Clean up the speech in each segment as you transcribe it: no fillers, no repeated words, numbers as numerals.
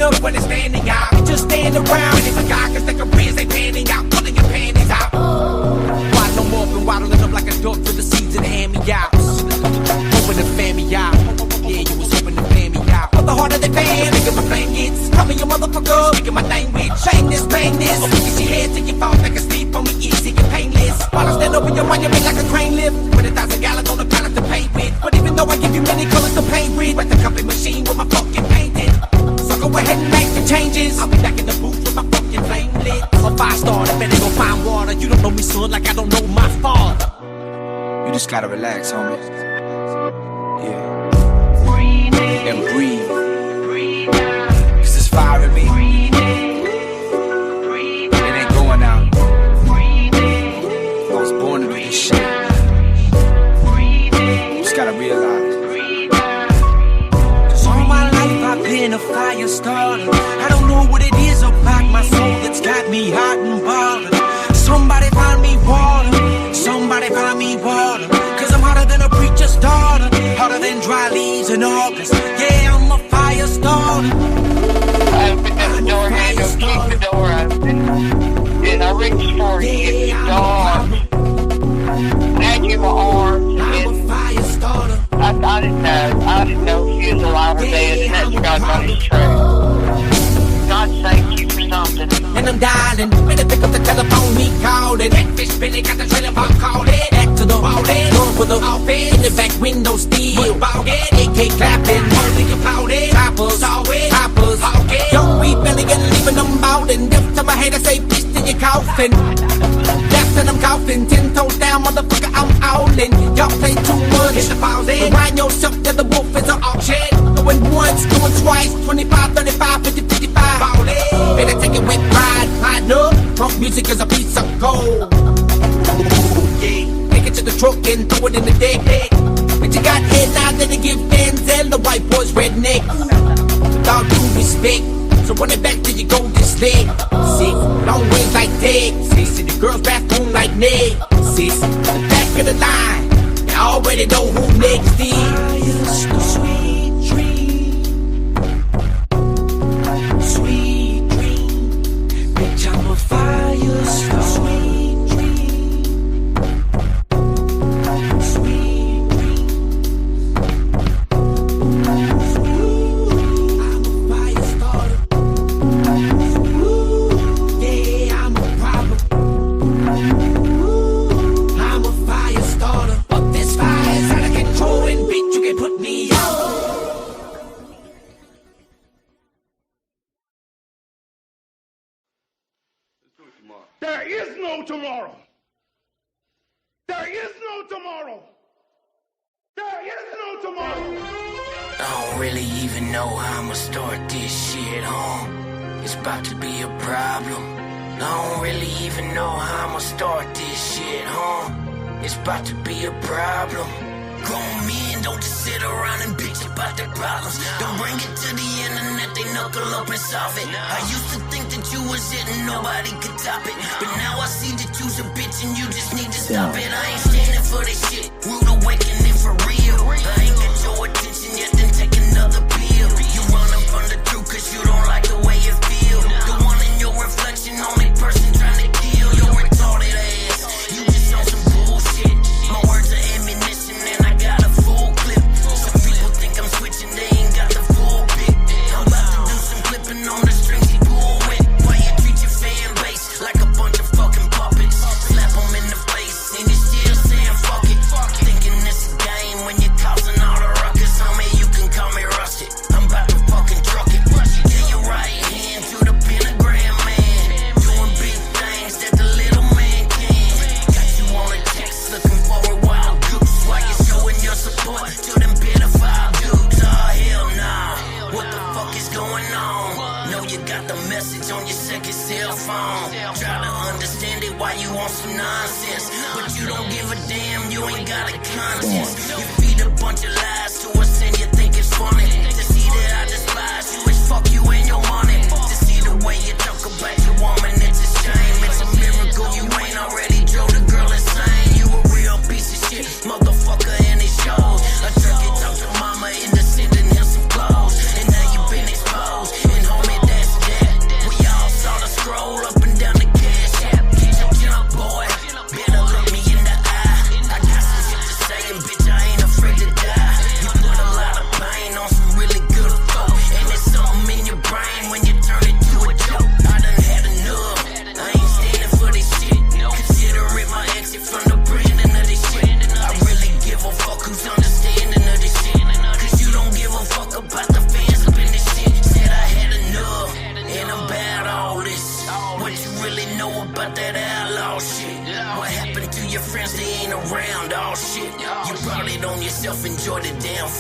clean up when it's standing out. Just stand around and if a guy can stick a breeze, they panning out, pulling your panties out. Waddle them up and waddling up like a duck for the seeds and hand-me-outs. Hoping to fan me out. Yeah, you was hoping to fan me out. But the harder they fan, nigga, my flame gets. Call me a motherfucker, speaking my language. Shame this, bang this. Get your head till you fall back asleep on me easy and painless. While I stand over your monument like a crane lift. With 1,000 gallons on the pallet to paint with. But even though I give you many colors to paint with, like the copy machine with my fucking painting. So go ahead and make the changes. I'll be back in the booth with my fucking flame lit. I'm a 5-star, I better go find water. You don't know me, son, like I don't know my father. You just gotta relax, homie. Yeah. And breathe. Cause it's fire in me. It ain't going out. I was born to do this shit. Just gotta realize. Cause all my life I've been a fire starter. I don't know what it is about my soul that's got me hot and bothered. Somebody find me water. Somebody find me water. Cause I'm hotter than a preacher's daughter. Hotter than dry leaves in August. Yeah, I'm a fire starter. I opened up the door handle, kicked the door open. And I reached for it to get the dog. I had you in my arms. I'm a fire starter. I didn't know. I didn't know if she was alive or dead. And that's God's honest truth. God saved you for something. And I'm dialing, better pick up the telephone, he called it. Fish Billy got the trailer park called it. Back to the ball head, going for the offense. In the back window still, ball head. AK clapping, holding applauded. Choppers, saw it, choppers, hawk it. Young we belly and leaving them bowling. Left to my head, I say, bitch, till you coffin. Left and I'm coughing, 10 toes down, motherfucker, I'm owling. Y'all play too much, hit the pause in. Remind yourself that the wolf is an auction. Going once, going twice, 25, 35, 50, 55. Ballin', better take it with pride, up. Trunk music is a piece of gold. Yeah, take it to the truck and throw it in the deck. But you got head now that they give Denzel the white boy's redneck. With all due respect, so run it back till you go this leg. Sick, long ways like Ted. Sis, in the girl's bathroom like Ned. Sis, the back of the line, you already know who next is. Sweet dream, sweet dream. Bitch, I'm a fire star. Sweet dream, sweet dream. I'm a fire starter. Yeah, I'm a problem. I'm a fire starter. But this fire's out of control, and bitch, you can put me out. There is no tomorrow. There is no tomorrow. There is no tomorrow. I don't really even know how I'ma start this shit, It's about to be a problem. I don't really even know how I'ma start this shit, It's about to be a problem. Grown men don't just sit around and bitch about their problems. Don't bring it to the internet, they knuckle up and solve it. I used to think that you was it and nobody could top it. But now I see that you's a bitch and you just need to stop it. I ain't standing for this shit, rude awakening for real. I ain't got your attention yet, then take another pill. You running from the truth cause you don't like the way it feel. The one in your reflection, only person trying to kill your retarded ass. You just on some bullshit. My words are ammunition and I got a full clip. Some people think I'm switching, they ain't got the full pic. I'm about to do some clipping on the strings he pull with. Why you treat your fan base like a bunch of fucking puppets? Slap them in the face and you still saying fuck it. Thinking this a game when you're causing all the ruckus. Homie, you can call me rusted. I'm about to fucking truck it. Get your right hand to the pentagram, man. Doing big things that the little man can. Got you on a text looking for a wild goose. Why you showing your support to them pedophile dudes? Oh, hell nah. What the fuck is going on? Know you got the message on your second cell phone. Try to understand it why you want some nonsense. But you don't give a damn, you ain't got a conscience. You feed a bunch of lies to us and you think it's funny. To see that I despise you is fuck you and your money. To see the way you talk about your woman, it's a shame. It's a miracle you ain't already drove the girl insane. You a real piece of shit, motherfucker, and it shows. A turkey talk to mama into sending him some clothes. And now you been exposed. And homie,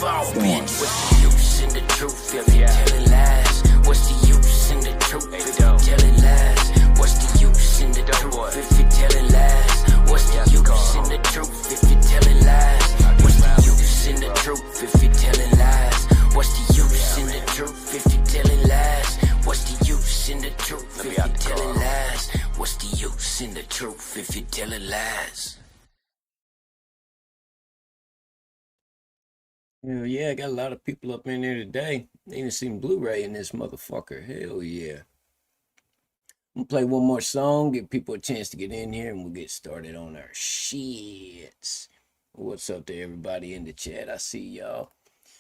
fall, bitch. What's the use in the truth if you telling lies? What's the use in the truth if you telling lies? What's the use in the truth if you telling lies? What's the use in the truth if you telling lies? What's the use in the truth if you telling lies? What's the use in the truth if you telling lies? What's the use in the truth if you telling lies? What's the use in the truth if you telling lies? Hell yeah, I got a lot of people up in there today. They even seen Blu-ray in this motherfucker. Hell yeah. I'm gonna play one more song, give people a chance to get in here, and we'll get started on our shits. What's up to everybody in the chat? I see y'all.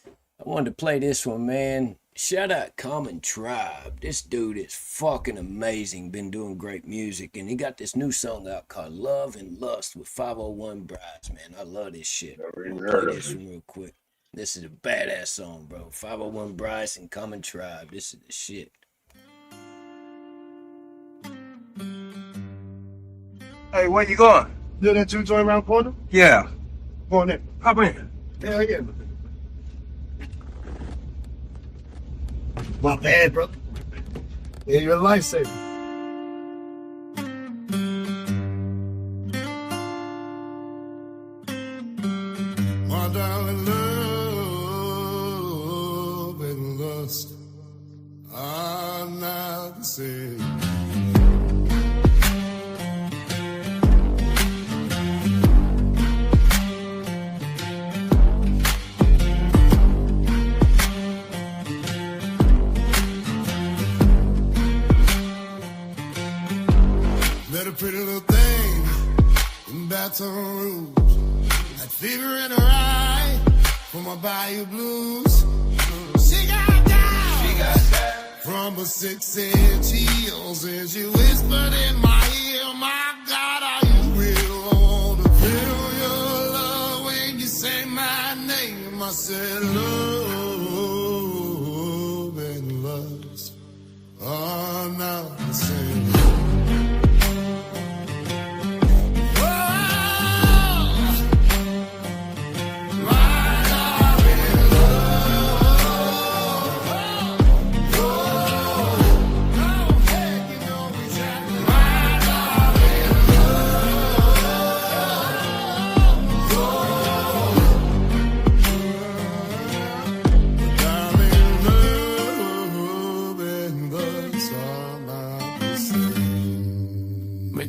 I wanted to play this one, man. Shout out Common Tribe. This dude is fucking amazing. Been doing great music, and he got this new song out called Love and Lust with 501 Brides, man. I love this shit. I'm gonna play this one real quick. This is a badass song, bro. 501 Brides and Common Tribe. This is the shit. Hey, where you going? You that you joint around the corner? Yeah. Go on in. Hop in. Hell yeah. My bad, brother. Yeah, you're a lifesaver. My darling, love and lust are not the same. A pretty little thing in Baton Rouge, that fever in her eye for my Bayou Blues. She got down from her 6-inch heels, and she whispered in my ear, my God, are you real? I wanna feel your love when you say my name. I said love and lust are not the same.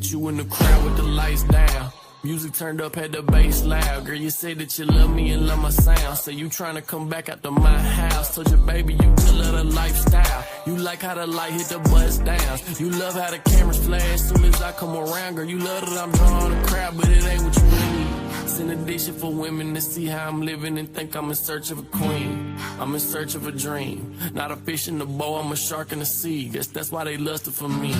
You in the crowd with the lights down. Music turned up, had the bass loud. Girl, you say that you love me and love my sound. Say you tryna come back out to my house. Told your baby you still love the lifestyle. You like how the light hit the bust downs. You love how the cameras flash soon as I come around. Girl, you love that I'm drawing the crowd, but it ain't what you need. It's an addiction for women to see how I'm living and think I'm in search of a queen. I'm in search of a dream. Not a fish in the bowl, I'm a shark in the sea. Guess that's why they lusted for me.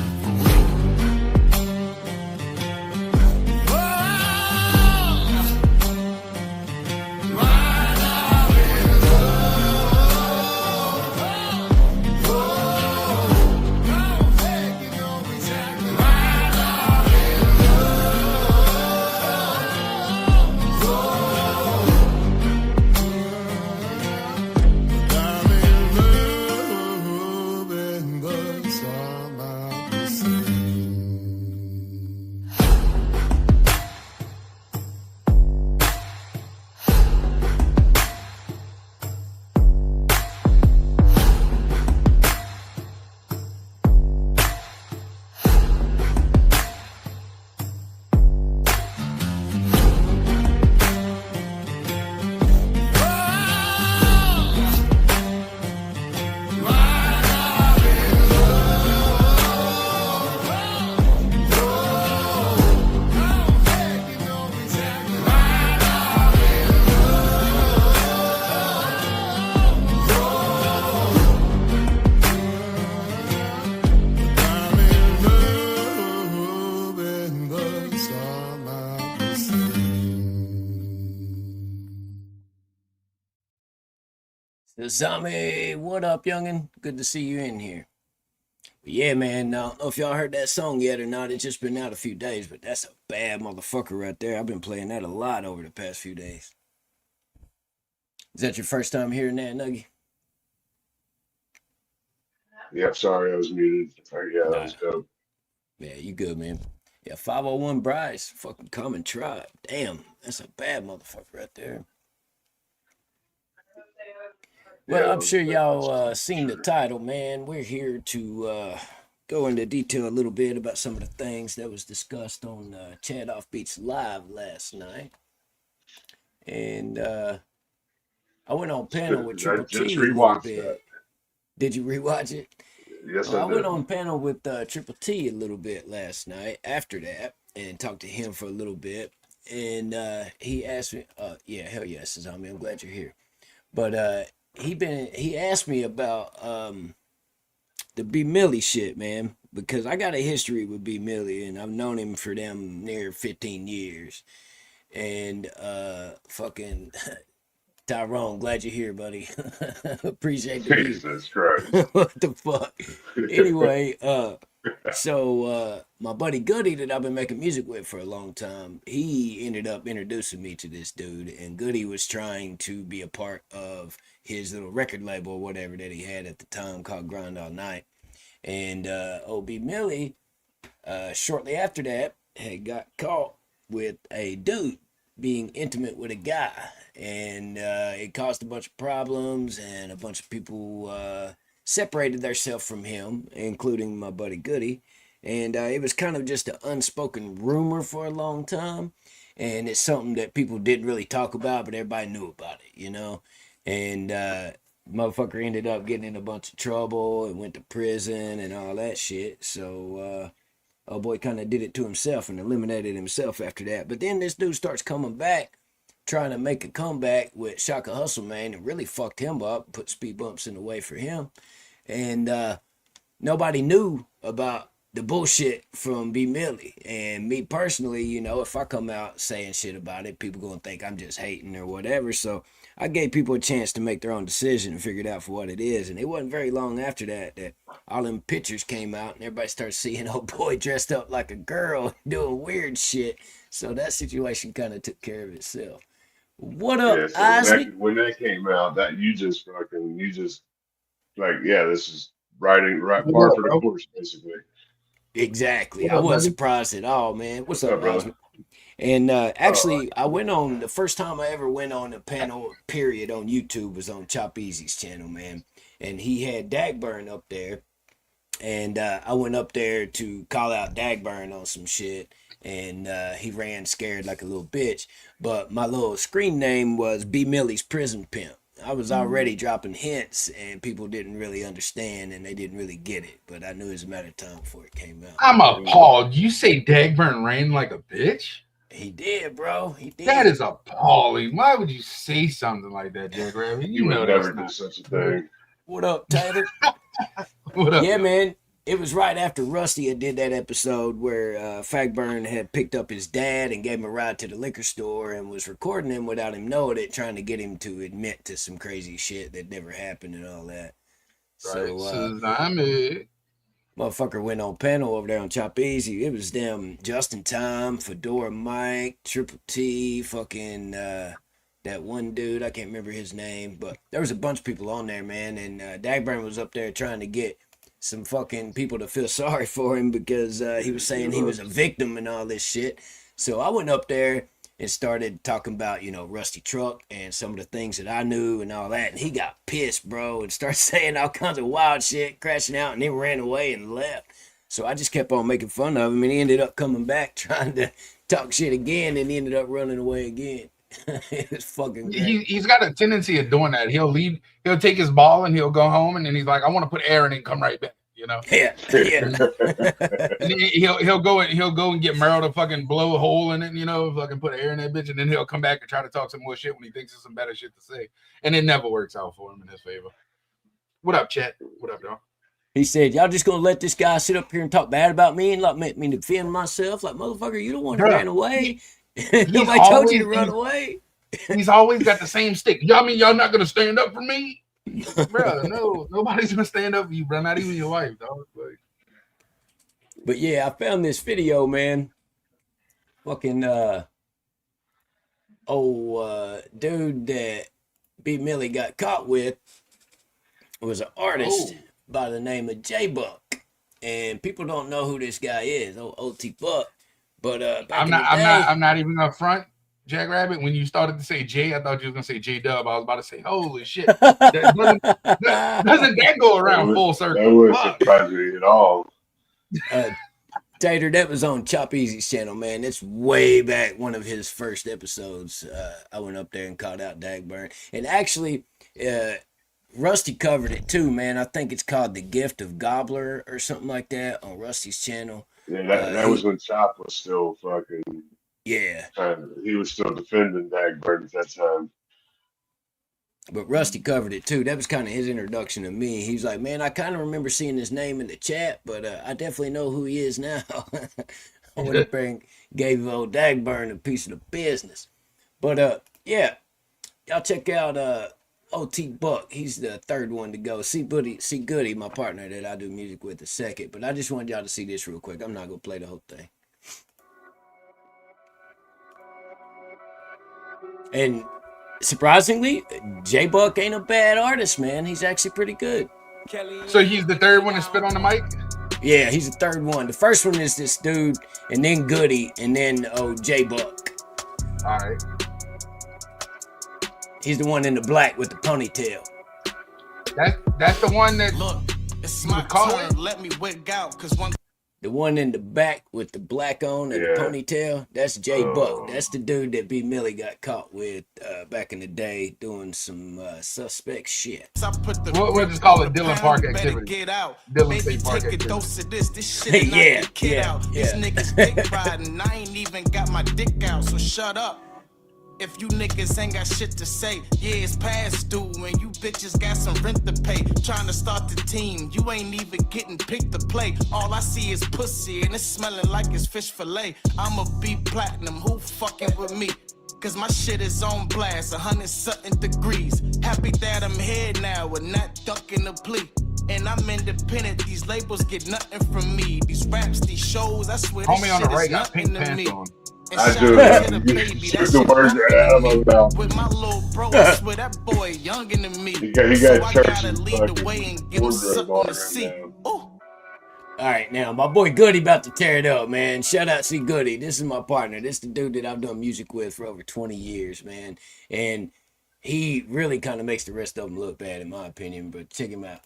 The Zombie, what up, youngin? Good to see you in here. But yeah, man, now, I don't know if y'all heard that song yet or not. It's just been out a few days, but that's a bad motherfucker right there. I've been playing that a lot over the past few days. Is that your first time hearing that, Nuggy? Yeah, sorry, I was muted. Yeah, that Nah. was dope. Yeah, you good, man. Yeah, 501 Bryce, fucking common tribe. Damn, that's a bad motherfucker right there. Yeah, Well, that I'm was a sure dope y'all song, seen the sure. title, man. We're here to go into detail a little bit about some of the things that was discussed on ChadOff Beats Live last night. And I went on panel with I Triple just T a little rewatched that. bit. Did you rewatch it? Yes, Well, I I went did. on panel with Triple T a little bit last night after that and talked to him for a little bit. And he asked me, yeah, hell yes, Zami, I'm glad you're here. But he asked me about the B Millie shit, man, because I got a history with B Millie and I've known him for damn near 15 years. And fucking Tyrone, glad you're here, buddy. Appreciate the view. Jesus Christ. What the fuck? Anyway, so my buddy Goody that I've been making music with for a long time, he ended up introducing me to this dude, and Goody was trying to be a part of his little record label or whatever that he had at the time called Grind All Night. And OB Millie, shortly after that, had got caught with a dude being intimate with a guy, and it caused a bunch of problems, and a bunch of people separated themselves from him, including my buddy Goody. And it was kind of just an unspoken rumor for a long time, and it's something that people didn't really talk about, but everybody knew about it, you know. And motherfucker ended up getting in a bunch of trouble and went to prison and all that shit. So oh boy kind of did it to himself and eliminated himself after that. But then this dude starts coming back, trying to make a comeback with Shaka Hustle, man, and really fucked him up, put speed bumps in the way for him. And nobody knew about the bullshit from B Millie. And me personally, you know, if I come out saying shit about it, people gonna think I'm just hating or whatever. So I gave people a chance to make their own decision and figure it out for what it is. And it wasn't very long after that that all them pictures came out and everybody started seeing old boy dressed up like a girl doing weird shit. So that situation kind of took care of itself. What Yeah, up, so Isaac? when that came out, that you just like, yeah, this is right What par up, for the bro? course, basically. Exactly. What I up, wasn't brother? surprised at all, man. What's What's up, up, brother? Osman? And Uh, actually, I went on the first time I ever went on a panel, period, on YouTube was on Chop Easy's channel, man. And he had Dagburn up there. And I went up there to call out Dagburn on some shit. And he ran scared like a little bitch. But my little screen name was B Millie's Prison Pimp. I was already dropping hints, and people didn't really understand, and they didn't really get it. But I knew it was a matter of time before it came out. I'm appalled. You say Dagburn ran like a bitch? He did, bro. He That did. is appalling. Why would you say something like that, JackRabbit? you You would know that's never do not such a true. thing. What up, Taylor? What up, Yeah, yo? man. It was right after Rusty had did that episode where Fagburn had picked up his dad and gave him a ride to the liquor store and was recording him without him knowing it, trying to get him to admit to some crazy shit that never happened and all that. Right. So, motherfucker went on panel over there on Chop Easy. It was them Justin Time, Fedora Mike, Triple T, fucking that one dude. I can't remember his name, but there was a bunch of people on there, man. And Dagburn was up there trying to get some fucking people to feel sorry for him because he was saying he was a victim and all this shit. So I went up there and started talking about, you know, Rusty Truck and some of the things that I knew and all that. And he got pissed, bro, and started saying all kinds of wild shit, crashing out, and then ran away and left. So I just kept on making fun of him, and he ended up coming back trying to talk shit again, and he ended up running away again. It was fucking great. He's got a tendency of doing that. He'll leave, he'll take his ball and he'll go home, and then he's like, I want to put air in it and come right back, you know. Yeah, yeah. And he'll go and get Merrill to fucking blow a hole in it, you know, fucking put air in that bitch, and then he'll come back and try to talk some more shit when he thinks there's some better shit to say. And it never works out for him in his favor. What up, Chet? What up, y'all? He said, y'all just gonna let this guy sit up here and talk bad about me and let me defend myself? Like, motherfucker, you don't want to Bruh, ran away. Nobody told you to run away. He's always got the same stick. Y'all mean y'all not gonna stand up for me? Bro, no, nobody's gonna stand up for you, bro. Not even your wife, dog. Like, But yeah, I found this video, man. Fucking dude that B. Millie got caught with was an artist by the name of J Buck. And people don't know who this guy is, OT Buck. But back I'm not even up front, JackRabbit. When you started to say J, I thought you were gonna say J Dub. I was about to say, holy shit. Doesn't that go around full circle? That wouldn't surprise me at all. Tater, that was on Chop Easy's channel, man. That's way back, one of his first episodes. I went up there and called out Dagburn. And actually, Rusty covered it too, man. I think it's called The Gift of Gobbler or something like that on Rusty's channel. Yeah, that was when Chop was still fucking. Yeah. He was still defending Dagburn at that time. But Rusty covered it too. That was kind of his introduction to me. He's like, man, I kind of remember seeing his name in the chat, but I definitely know who he is now. I went up there and gave old Dagburn a piece of the business. But yeah, y'all check out OT Buck. He's the third one to go. C Goody, my partner that I do music with, the second. But I just wanted y'all to see this real quick. I'm not gonna play the whole thing. And surprisingly, J Buck ain't a bad artist, man. He's actually pretty good. So he's the third one to spit on the mic? Yeah, he's the third one. The first one is this dude, and then Goody, and then J Buck. All right. He's the one in the black with the ponytail. That's the one that look. It's my turn. Let me wig out, cause one. The one in the back with the black on and the ponytail, that's J Buck. That's the dude that B. Millie got caught with back in the day doing some suspect shit. We'll just call it Dylan Park activity. Get out. Dylan Baby, Park take activity. a dose of this. This shit Yeah, not kid yeah, out. yeah. These niggas dick riding. I ain't even got my dick out, so shut up. If you niggas ain't got shit to say, yeah, it's past due, and you bitches got some rent to pay. Trying to start the team, you ain't even getting picked to play. All I see is pussy, and it's smelling like it's fish fillet. I'ma be platinum, who fucking with me? Cause my shit is on blast, 100-something degrees. Happy that I'm here now and not ducking the plea. And I'm independent, these labels get nothing from me. These raps, these shows, I swear this Homie on shit the right is got nothing pink to me. pants on. I do. You shoot the words out of my mouth. With my little bro, I swear that boy younger than me. He got So I church gotta lead the way and give him something to see. Ooh. All right, now my boy Goody about to tear it up, man. Shout out C Goody. This is my partner. This is the dude that I've done music with for over 20 years, man. And he really kind of makes the rest of them look bad, in my opinion. But check him out.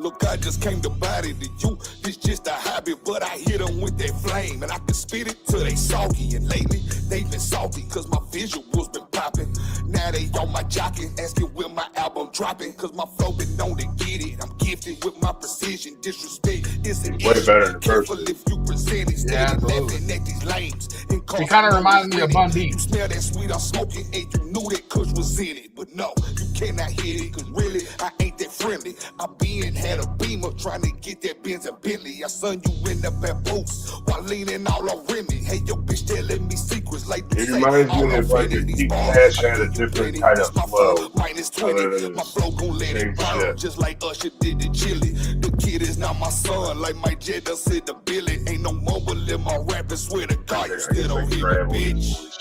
Look, I just came to body to you. This just a hobby, but I hit them with that flame. And I can spit it till they soggy. And lately, they been salty, cause my visuals been popping. Now they on my jockey, asking when my album dropping. Cause my flow been known to get it. I'm gifted with my precision. Disrespect is an way better than the first Careful if you present it. Steady laughing at these lames. It kind of reminds me of Bun B. You smell that sweet I'm smoking, and you knew that Kush was in it. But no, you cannot hit it, cause really, I ain't that friendly. I been had a beamer trying to get that Benz and Bentley. I son you in the boots while leaning all on Remy. Hey, yo, bitch telling me secrets like it reminds me of like a deep cash had a different kind of flow. Minus 20, my flow gon' let it burn, just like Usher did the chili. The kid is not my son, like my Jet does said the Billy. Ain't no mumble in my rap, and swear to God, you still don't hear me, bitch.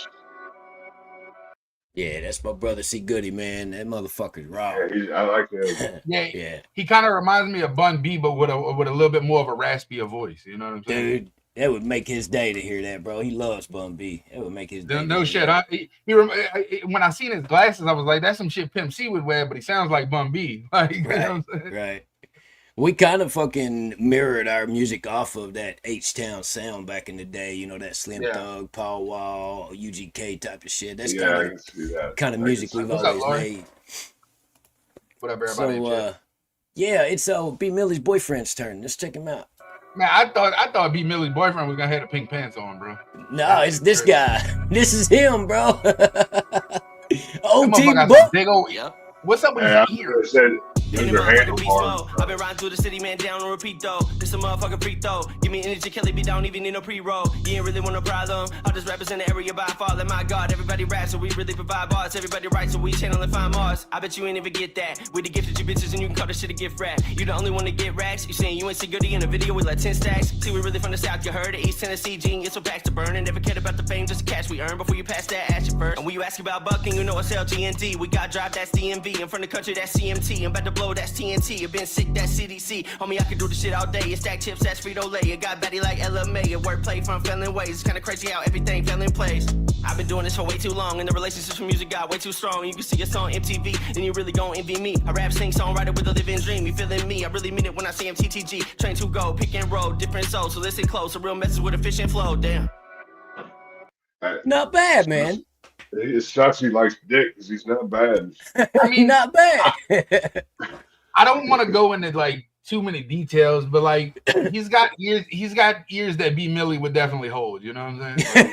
Yeah, that's my brother C Goody, man. That motherfucker's raw. Yeah, I like that. Yeah. He kind of reminds me of Bun B, but with a little bit more of a raspier voice. You know what I'm saying? Dude, that would make his day to hear that, bro. He loves Bun B. That would make his day. No shit. When I seen his glasses, I was like, that's some shit Pimp C would wear, but he sounds like Bun B. Like, you know what I'm saying? Right. We kind of fucking mirrored our music off of that H-Town sound back in the day. You know, that Slim Thug, Paul Wall, UGK type of shit. That's kind of music we've always made. What up, everybody? So, yeah, it's B. Millie's boyfriend's turn. Let's check him out. Man, I thought B. Millie's boyfriend was gonna have the pink pants on, bro. No, it's this guy. This is him, bro. OT Buck. Big old, What's up with his ears? Those are handlebars. I've been riding through the city, man, down on repeat though. This a motherfucking freak though. Give me energy, Kelly be down, even need no pre-roll. You ain't really want no problem. I just rappers in the area by far. Like my God, everybody raps, so we really provide bars. Everybody writes, so we channel and find Mars. I bet you ain't even get that. We the gifted you bitches, and you can call this shit a gift rap. You the only one to get racks. You saying you ain't see goodie in the video with like 10 stacks. See, we really from the South, you heard it. East Tennessee, genius, so packs to burn. And never cared about the fame, just the cash we earn. Before you pass that, ask you first. And when you ask about bucking, you know it's LGND. We got drive, that's DMV. In front of the country, that's CMT. I'm about to blow, that's TNT. You been sick, that's CDC. Homie, I can do the shit all day. You stack chips, that's Frito-Lay. You got Betty like LMA. Your wordplay from failing ways. It's kinda crazy how everything fell in place. I've been doing this for way too long, and the relationships with music got way too strong. You can see us on MTV, and you really gon' envy me. I rap, sing, songwriter with a living dream. You feeling me? I really mean it when I say MTTG. Train to go, pick and roll, different souls. So listen close, a real message with efficient flow. Damn. Not bad, man. It sucks he likes dick because he's not bad. I mean, not bad. I don't want to go into like too many details, but like he's got ears that B Millie would definitely hold. You know what I'm saying?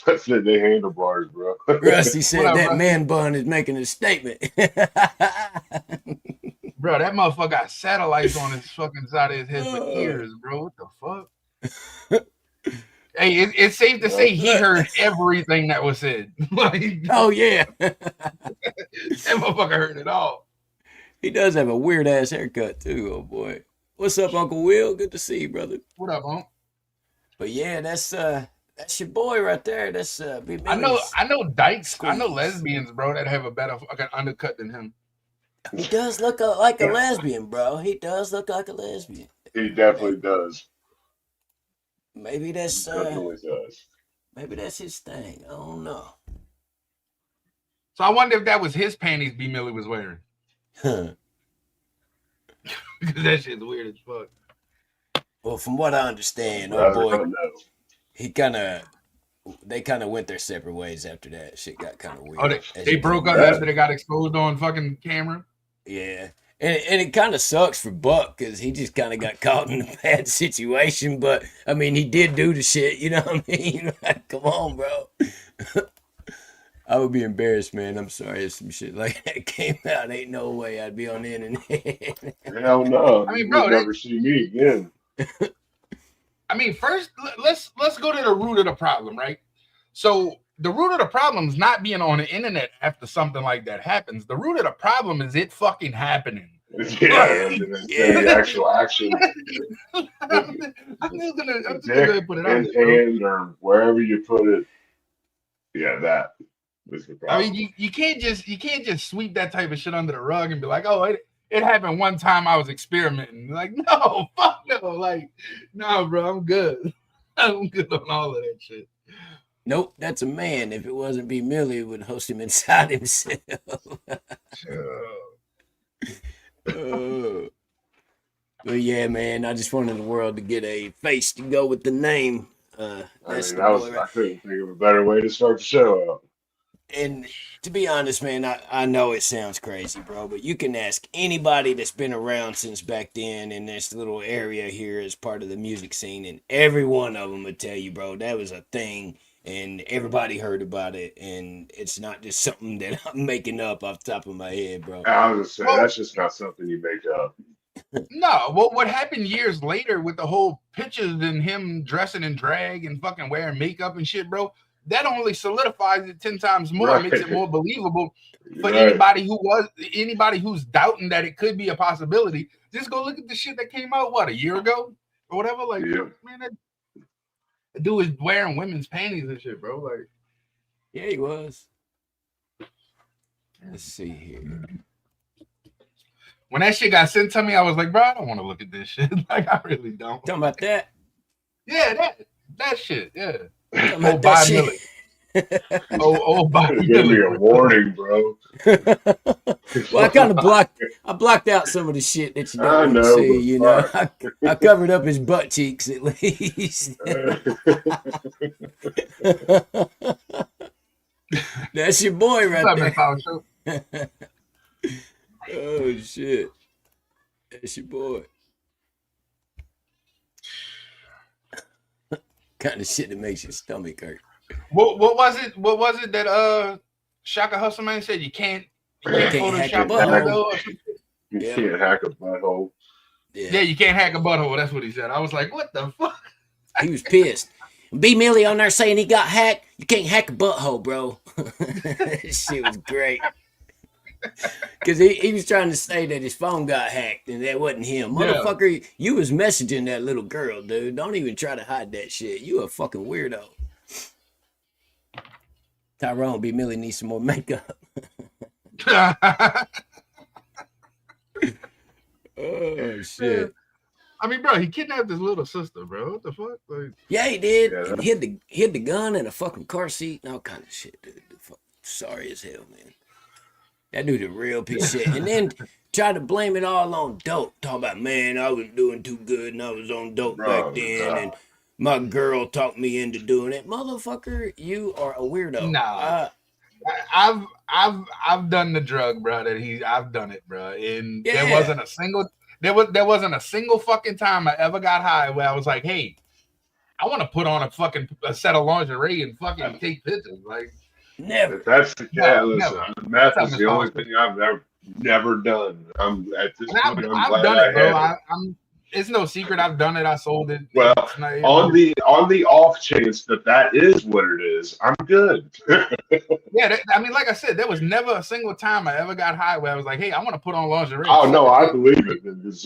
That's they handlebars, bro. Rusty said that man bun is making a statement. Bro, that motherfucker got satellites on his fucking side of his head for ears, bro. What the fuck? Hey, it's safe to say he heard everything that was said. Like, oh yeah, that motherfucker heard it all. He does have a weird ass haircut too. Oh boy, what's up, Uncle Will? Good to see you, brother. What up, Unc? But yeah, that's your boy right there. That's I know dykes. I know lesbians, bro, that have a better fucking undercut than him. He does look like a lesbian, bro. He does look like a lesbian. He definitely does. Maybe that's definitely does. Maybe that's his thing. I don't know. So I wonder if that was his panties B Millie was wearing. Because that shit's weird as fuck. Well, from what I understand, they kind of went their separate ways after that. Shit got kind of weird. Oh, they broke up after they got exposed on fucking camera? Yeah. And it kind of sucks for Buck because he just kind of got caught in a bad situation. But, I mean, he did do the shit. You know what I mean? Come on, bro. I would be embarrassed, man. I'm sorry if some shit like that came out. Ain't no way I'd be on the internet. Hell no. I mean, bro, you'll never see me again. I mean, first, let's go to the root of the problem, right? So the root of the problem is not being on the internet after something like that happens. The root of the problem is it fucking happening. Yeah, the actual action. I'm just gonna put it out there. Or wherever you put it. Yeah, that was the problem. I mean, you can't just sweep that type of shit under the rug and be like, oh, it happened one time I was experimenting. Like, no, fuck no. Like, no, bro, I'm good. I'm good on all of that shit. Nope, that's a man. If it wasn't B Millie, it would host him inside himself. But yeah, man, I just wanted the world to get a face to go with the name. I couldn't think of a better way to start the show out. And to be honest, man, I know it sounds crazy, bro, but you can ask anybody that's been around since back then in this little area here as part of the music scene, and every one of them would tell you, bro, that was a thing, and everybody heard about it, and it's not just something that I'm making up off the top of my head, bro. I was gonna say, that's just not something you make up. No, well, what happened years later with the whole pictures and him dressing in drag and fucking wearing makeup and shit, bro, that only solidifies it 10 times more, right. Makes it more believable for anybody who's doubting that it could be a possibility. Just go look at the shit that came out, a year ago or whatever. Like, man, that dude was wearing women's panties and shit, bro. Like, yeah, he was. Let's see here. When that shit got sent to me, I was like, bro, I don't want to look at this shit. Like, I really don't. Talking about that? Yeah, that shit, yeah. Oh, Bob Millie. Bob Millie. Give me a warning, bro. Well, I kind of blocked out some of the shit that you don't want to see, you know. I covered up his butt cheeks at least. That's your boy right there. Oh shit. That's your boy. Kind of shit that makes your stomach hurt. What was it that Shaka Hustle Man said? You can't You can't Photoshop butthole. You can't hack a butthole. Yeah, you can't hack a butthole. That's what he said. I was like, what the fuck? He was pissed. B Millie on there saying he got hacked. You can't hack a butthole, bro. This shit was great. Because he was trying to say that his phone got hacked and that wasn't him. Motherfucker, you was messaging that little girl, dude. Don't even try to hide that shit. You a fucking weirdo. Tyrone, B Millie needs some more makeup. Oh, shit. I mean, bro, he kidnapped his little sister, bro. What the fuck? Like, yeah, he did. Yeah. He hid the gun in a fucking car seat and all kind of shit, dude. Sorry as hell, man. That dude a real piece of shit. And then tried to blame it all on dope. Talk about, man, I was doing too good and I was on dope back then. And my girl talked me into doing it. Motherfucker, you are a weirdo. Nah. I've done the drug, bro. I've done it, bro. And there wasn't a single fucking time I ever got high where I was like, hey, I want to put on a set of lingerie and fucking take pictures. Like, never. That's the listen. Meth is the only thing I've never done. I'm at this point. I've done it, bro. It's no secret. I've done it. I sold it. Well, on the off chance that is what it is, I'm good. Yeah, I mean, like I said, there was never a single time I ever got high where I was like, "Hey, I want to put on lingerie." Oh no, I believe it.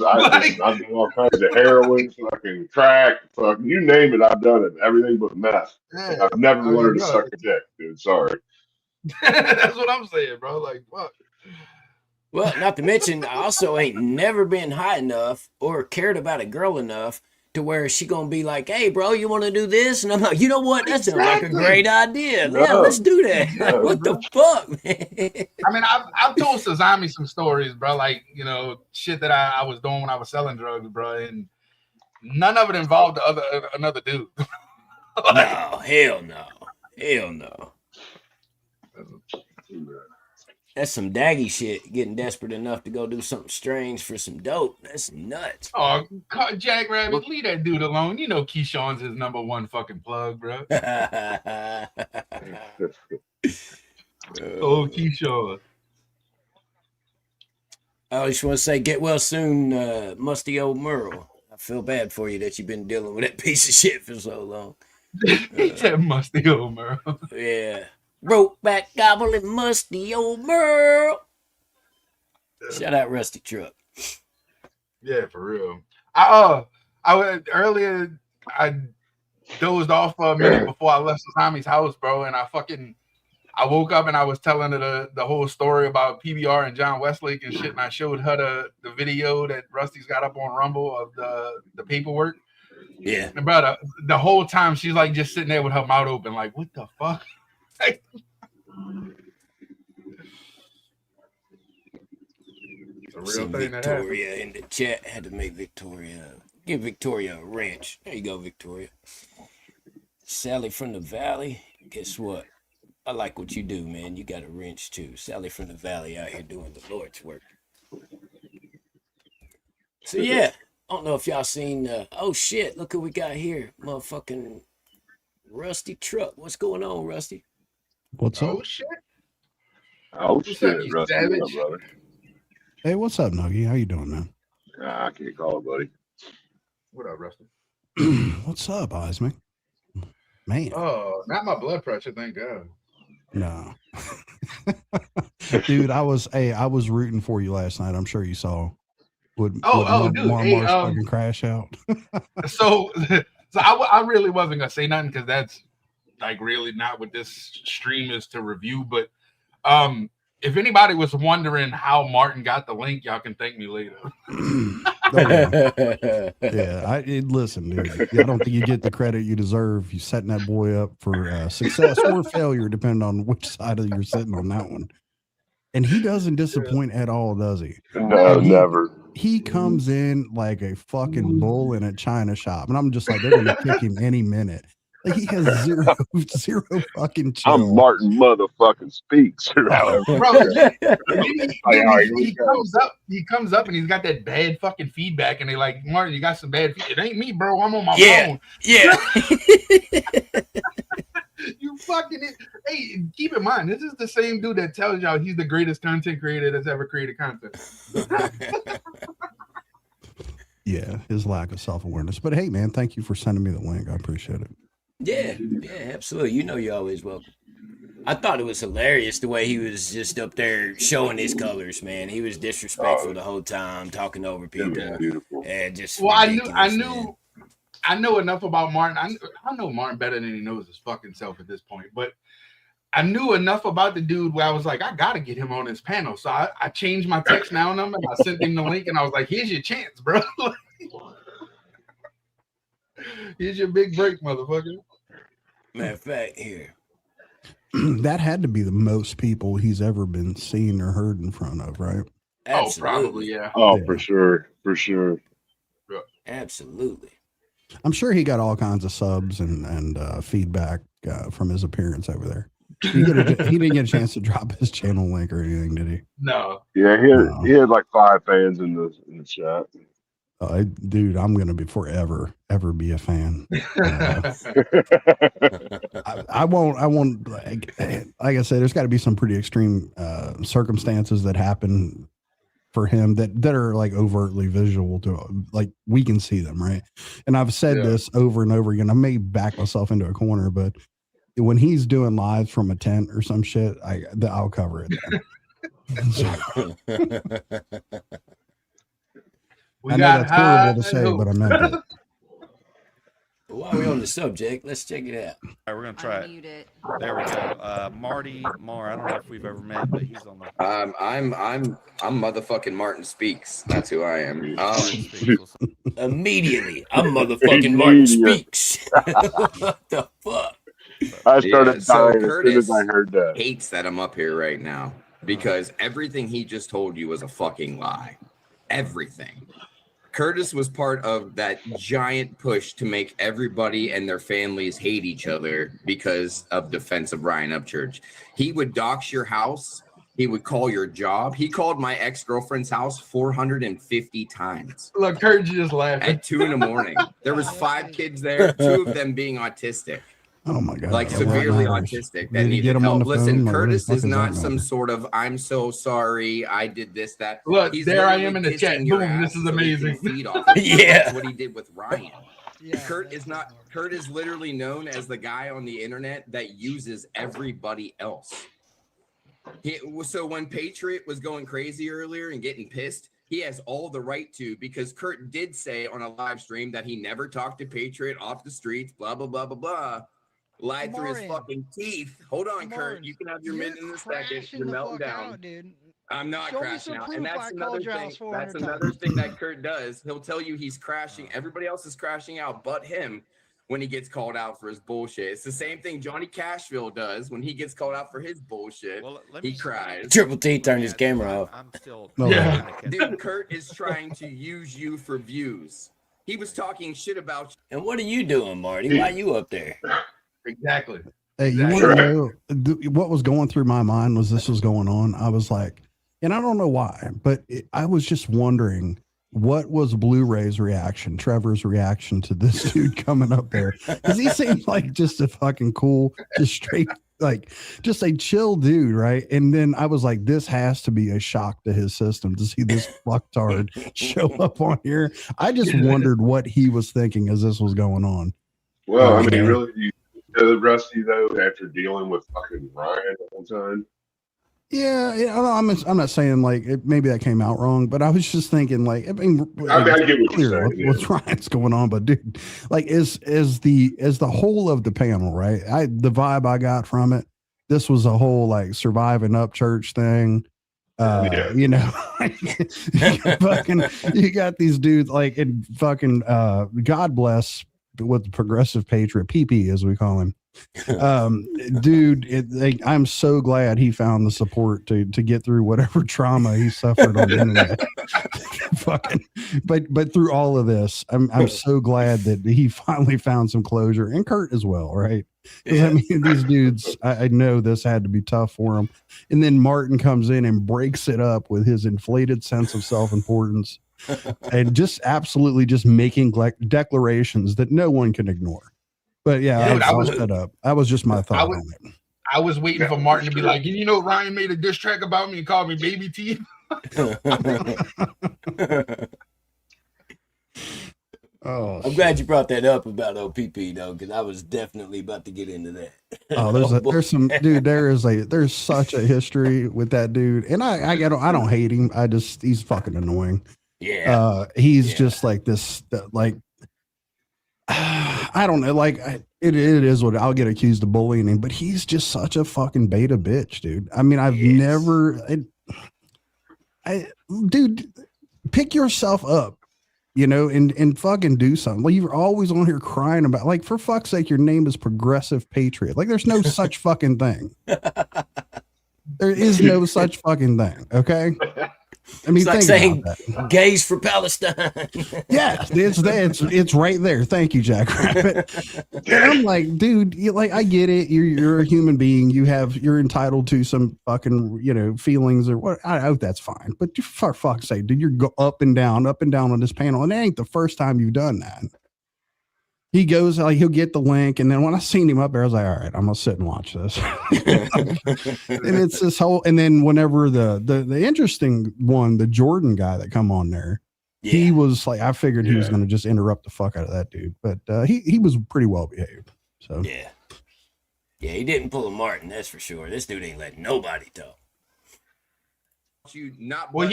I've done all kinds of heroin, fucking crack, fucking you name it. I've done it. Everything but meth. Yeah, I've never wanted to suck a dick, dude. Sorry. That's what I'm saying, bro. Like, fuck. Well, not to mention, I also ain't never been high enough or cared about a girl enough to where she gonna be like, "Hey, bro, you want to do this?" And I'm like, "You know what? That sounds like a great idea. Yeah, let's do that." Like, what the fuck, man? I mean, I've told Sazami some stories, bro. Like, you know, shit that I was doing when I was selling drugs, bro, and none of it involved another dude. No, hell no. That's some daggy shit. Getting desperate enough to go do something strange for some dope. That's nuts. Oh, JackRabbit, leave that dude alone. You know Keyshawn's his number one fucking plug, bro. Oh, Keyshawn. I just want to say, get well soon, musty old Merle. I feel bad for you that you've been dealing with that piece of shit for so long. He said musty old Merle. Yeah. Rope back gobbling musty old Merle. Shout out Rusty Truck. Yeah, for real. I earlier I dozed off for a minute before I left Sazami's house, bro, and I woke up and I was telling her the whole story about PBR and John Westlake and shit, and I showed her the video that Rusty's got up on Rumble of the paperwork. Yeah. And brother, the whole time she's like just sitting there with her mouth open, like, what the fuck? Some Victoria in the chat had to make give Victoria a wrench. There you go, Victoria. Sally from the Valley. Guess what? I like what you do, man. You got a wrench too. Sally from the Valley out here doing the Lord's work. So yeah, I don't know if y'all seen. Oh shit! Look who we got here, motherfucking Rusty Truck. What's going on, Rusty? What's up? Oh shit! Oh shit, Rusty, what up, brother? Hey, what's up, Nuggy? How you doing, man? I can't call it, buddy. What up, Rusty? What's up, Osman? Man. Oh, not my blood pressure, thank God. No. Dude, I was rooting for you last night. I'm sure you saw. Would dude, fucking crash out? so I really wasn't gonna say nothing because that's like really not what this stream is to review. But if anybody was wondering how Martin got the link, y'all can thank me later. Listen, dude. I don't think you get the credit you deserve. You setting that boy up for success or failure, depending on which side of you're sitting on that one. And he doesn't disappoint at all, does he? No, never. He comes in like a fucking bull in a china shop, and I'm just like, they're gonna kick him any minute. Like, he has zero fucking chill. I'm Martin motherfucking Speaks. Bro, he comes up and he's got that bad fucking feedback, and they like, Martin, you got some bad feedback. It ain't me, bro. I'm on my phone. Yeah. You fucking Hey, keep in mind, this is the same dude that tells y'all he's the greatest content creator that's ever created content. Yeah, his lack of self-awareness. But hey, man, thank you for sending me the link. I appreciate it. Yeah, absolutely. You know you're always welcome. I thought it was hilarious the way he was just up there showing his colors, man. He was disrespectful the whole time, talking over people. Beautiful. And just well, I know enough about Martin. I know Martin better than he knows his fucking self at this point, but I knew enough about the dude where I was like, I gotta get him on this panel. So I changed my text now number and I sent him the link and I was like, here's your chance, bro. Here's your big break, motherfucker. Matter of fact, here. That had to be the most people he's ever been seen or heard in front of, right? Oh, probably, yeah. Oh, yeah. for sure. Absolutely. I'm sure he got all kinds of subs and feedback from his appearance over there. He didn't get a chance to drop his channel link or anything, did he? No. Yeah, he had like 5 fans in the chat. Dude, I'm gonna be forever ever be a fan. I won't like I said, there's got to be some pretty extreme circumstances that happen for him that are like overtly visual to, like, we can see them, right? And I've said this over and over again. I may back myself into a corner, but when he's doing lives from a tent or some shit, I'll cover it then. I know that's terrible to say, but I meant it. While we're on the subject, let's check it out. All right, we're gonna try it. There we go. Marty Marr. I don't know if we've ever met, but he's on the. I'm motherfucking Martin Speaks. That's who I am. Immediately, I'm motherfucking Martin Speaks. What the fuck? I started dying Curtis as soon as I heard that. Hates that I'm up here right now because everything he just told you was a fucking lie. Everything. Curtis was part of that giant push to make everybody and their families hate each other because of defense of Ryan Upchurch. He would dox your house. He would call your job. He called my ex-girlfriend's house 450 times. Look, Curt just laughing. At 2 a.m. There was 5 kids there, 2 of them being autistic. Oh my God. Like severely autistic that needed help. Listen, Curtis is not some sort of I'm so sorry, I did this, that. Look, He's there I am in the chat. Boom, this is amazing. Yeah. That's what he did with Ryan. Curt is literally known as the guy on the internet that uses everybody else. So when Patriot was going crazy earlier and getting pissed, he has all the right to, because Curt did say on a live stream that he never talked to Patriot off the streets, blah, blah, blah, blah, blah. Lied through his fucking teeth. Hold on, Curt. You can have your minute in a second. You're melting down. Out, dude. I'm not crashing out. And that's another thing. That's another thing that Curt does. He'll tell you he's crashing. Everybody else is crashing out but him when he gets called out for his bullshit. It's the same thing Johnny Cashville does when he gets called out for his bullshit. He cries. Triple T turned his camera off. I'm still. Dude, Curt is trying to use you for views. He was talking shit about you. And what are you doing, Marty? Why are you up there? Exactly. Hey, you want to know what was going through my mind was this was going on. I was like, and I don't know why, but I was just wondering what was Blu-ray's reaction, Trevor's reaction to this dude coming up there, because he seemed like just a fucking cool, just straight, like just a chill dude, right? And then I was like, this has to be a shock to his system to see this fucktard show up on here. I just wondered what he was thinking as this was going on. Well, I mean, really. Rusty though, after dealing with fucking Ryan the whole time. Yeah, I'm not saying like maybe that came out wrong, but I was just thinking like I get what you're saying. What's Ryan's going on, but dude, like is the whole of the panel, right? The vibe I got from it, this was a whole like surviving Upchurch thing. You know, you got these dudes like in fucking God bless with the progressive patriot, PP as we call him. Dude, I'm so glad he found the support to get through whatever trauma he suffered on the internet. But through all of this, I'm so glad that he finally found some closure, and Curt as well, right? Because I mean, these dudes, I know this had to be tough for them. And then Martin comes in and breaks it up with his inflated sense of self-importance. And just absolutely just making declarations that no one can ignore. But yeah, I was set up. That was just my thought on it. I was waiting for Martin to be like, you know, Ryan made a diss track about me and called me baby teeth. Oh, I'm glad you brought that up about OPP though, because I was definitely about to get into that. Oh, there's some dude. There's such a history with that dude, and I don't hate him. He's fucking annoying. Yeah. He's just like this, like I don't know, like it is what I'll get accused of bullying him, but he's just such a fucking beta bitch, dude. I mean, dude, pick yourself up. You know, and fucking do something. Well, you're always on here crying about, like, for fuck's sake, your name is Progressive Patriot. Like, there's no such fucking thing. There is no such fucking thing. Okay. I mean, it's like saying gays for Palestine. Yeah, it's right there. Thank you, JackRabbit. And I'm like, dude, I get it. You're a human being. You're entitled to some fucking, you know, feelings or what. That's fine. But for fuck's sake, dude, you're go up and down on this panel, and it ain't the first time you've done that. He goes, like, he'll get the link, and then when I seen him up there, I was like, all right, I'm gonna sit and watch this. And it's this whole, and then whenever the interesting one, the Jordan guy that come on there, he was like, I figured he was gonna just interrupt the fuck out of that dude, but he was pretty well behaved. So yeah, he didn't pull a Martin, that's for sure. This dude ain't letting nobody talk. You not when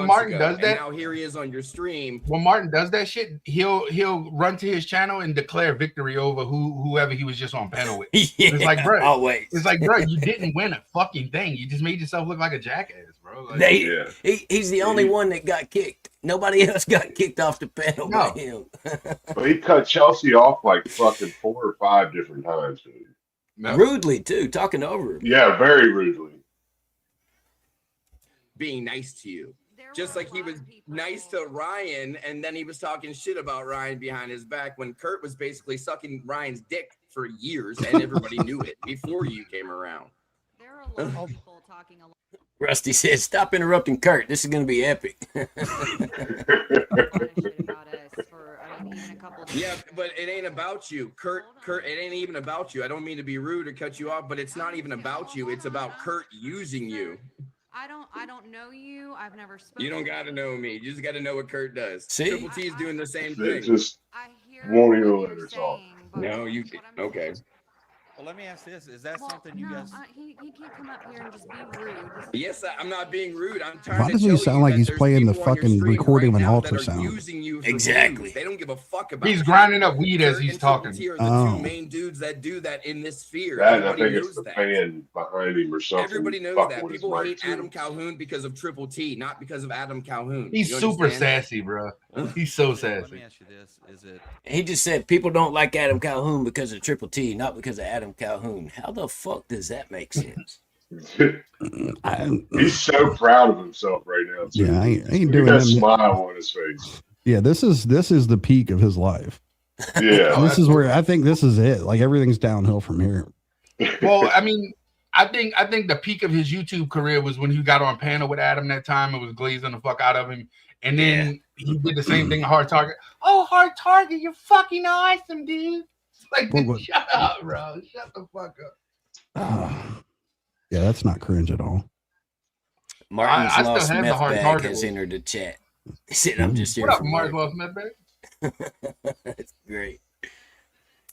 Martin does that, now here he is on your stream. When Martin does that shit, he'll run to his channel and declare victory over whoever he was just on panel with. It's like, bro, always. It's like, bro, you didn't win a fucking thing. You just made yourself look like a jackass, bro. Like, He's the only one that got kicked. Nobody else got kicked off the panel by him. But he cut Chelsea off like fucking 4 or 5 different times, dude. Rudely too, talking over him. Yeah, very rudely. Being nice to you, just like he was nice to Ryan, and then he was talking shit about Ryan behind his back when Curt was basically sucking Ryan's dick for years, and everybody knew it before you came around. There are a lot of people talking a lot. Rusty says, "Stop interrupting Curt. This is going to be epic." Yeah, but it ain't about you, Curt. It ain't even about you. I don't mean to be rude or cut you off, but it's not even about you. It's about Curt using you. I don't know you. I've never spoken. You don't got to know me. You just got to know what Curt does. See? Triple T is doing the same thing. Just won't even let her talk. No, you okay? Well, let me ask this: is that something you guys? He can't come up here and just be rude. Yes, I'm not being rude. I'm trying. Why does he sound like he's playing the fucking recording of an ultrasound? Exactly. They don't give a fuck about. He's grinding up weed as he's talking. Are the two main dudes that do that in this sphere. I think it's the fan behind him or something. Everybody knows that. People hate Adam Calhoun because of Triple T, not because of Adam Calhoun. He's super sassy, bro. He's so sassy. Let me ask you this: is it? He just said people don't like Adam Calhoun because of Triple T, not because of Adam Calhoun. How the fuck does that make sense? He's so proud of himself right now. Too. Yeah, I ain't doing that that. Smile on his face. Yeah, this is the peak of his life. Yeah, this is where I think this is it. Like everything's downhill from here. Well, I mean, I think the peak of his YouTube career was when he got on panel with Adam that time. It was glazing the fuck out of him. And then he did the same thing at Hard Target. Oh, Hard Target, you're fucking awesome, dude. Like, shut up, bro. Shut the fuck up. Yeah, that's not cringe at all. Martin's I Lost still have the Meth Hard Bag Target has one. entered the chat. He said, I'm just here What up, for Martin's work. Lost Meth Bag? That's great.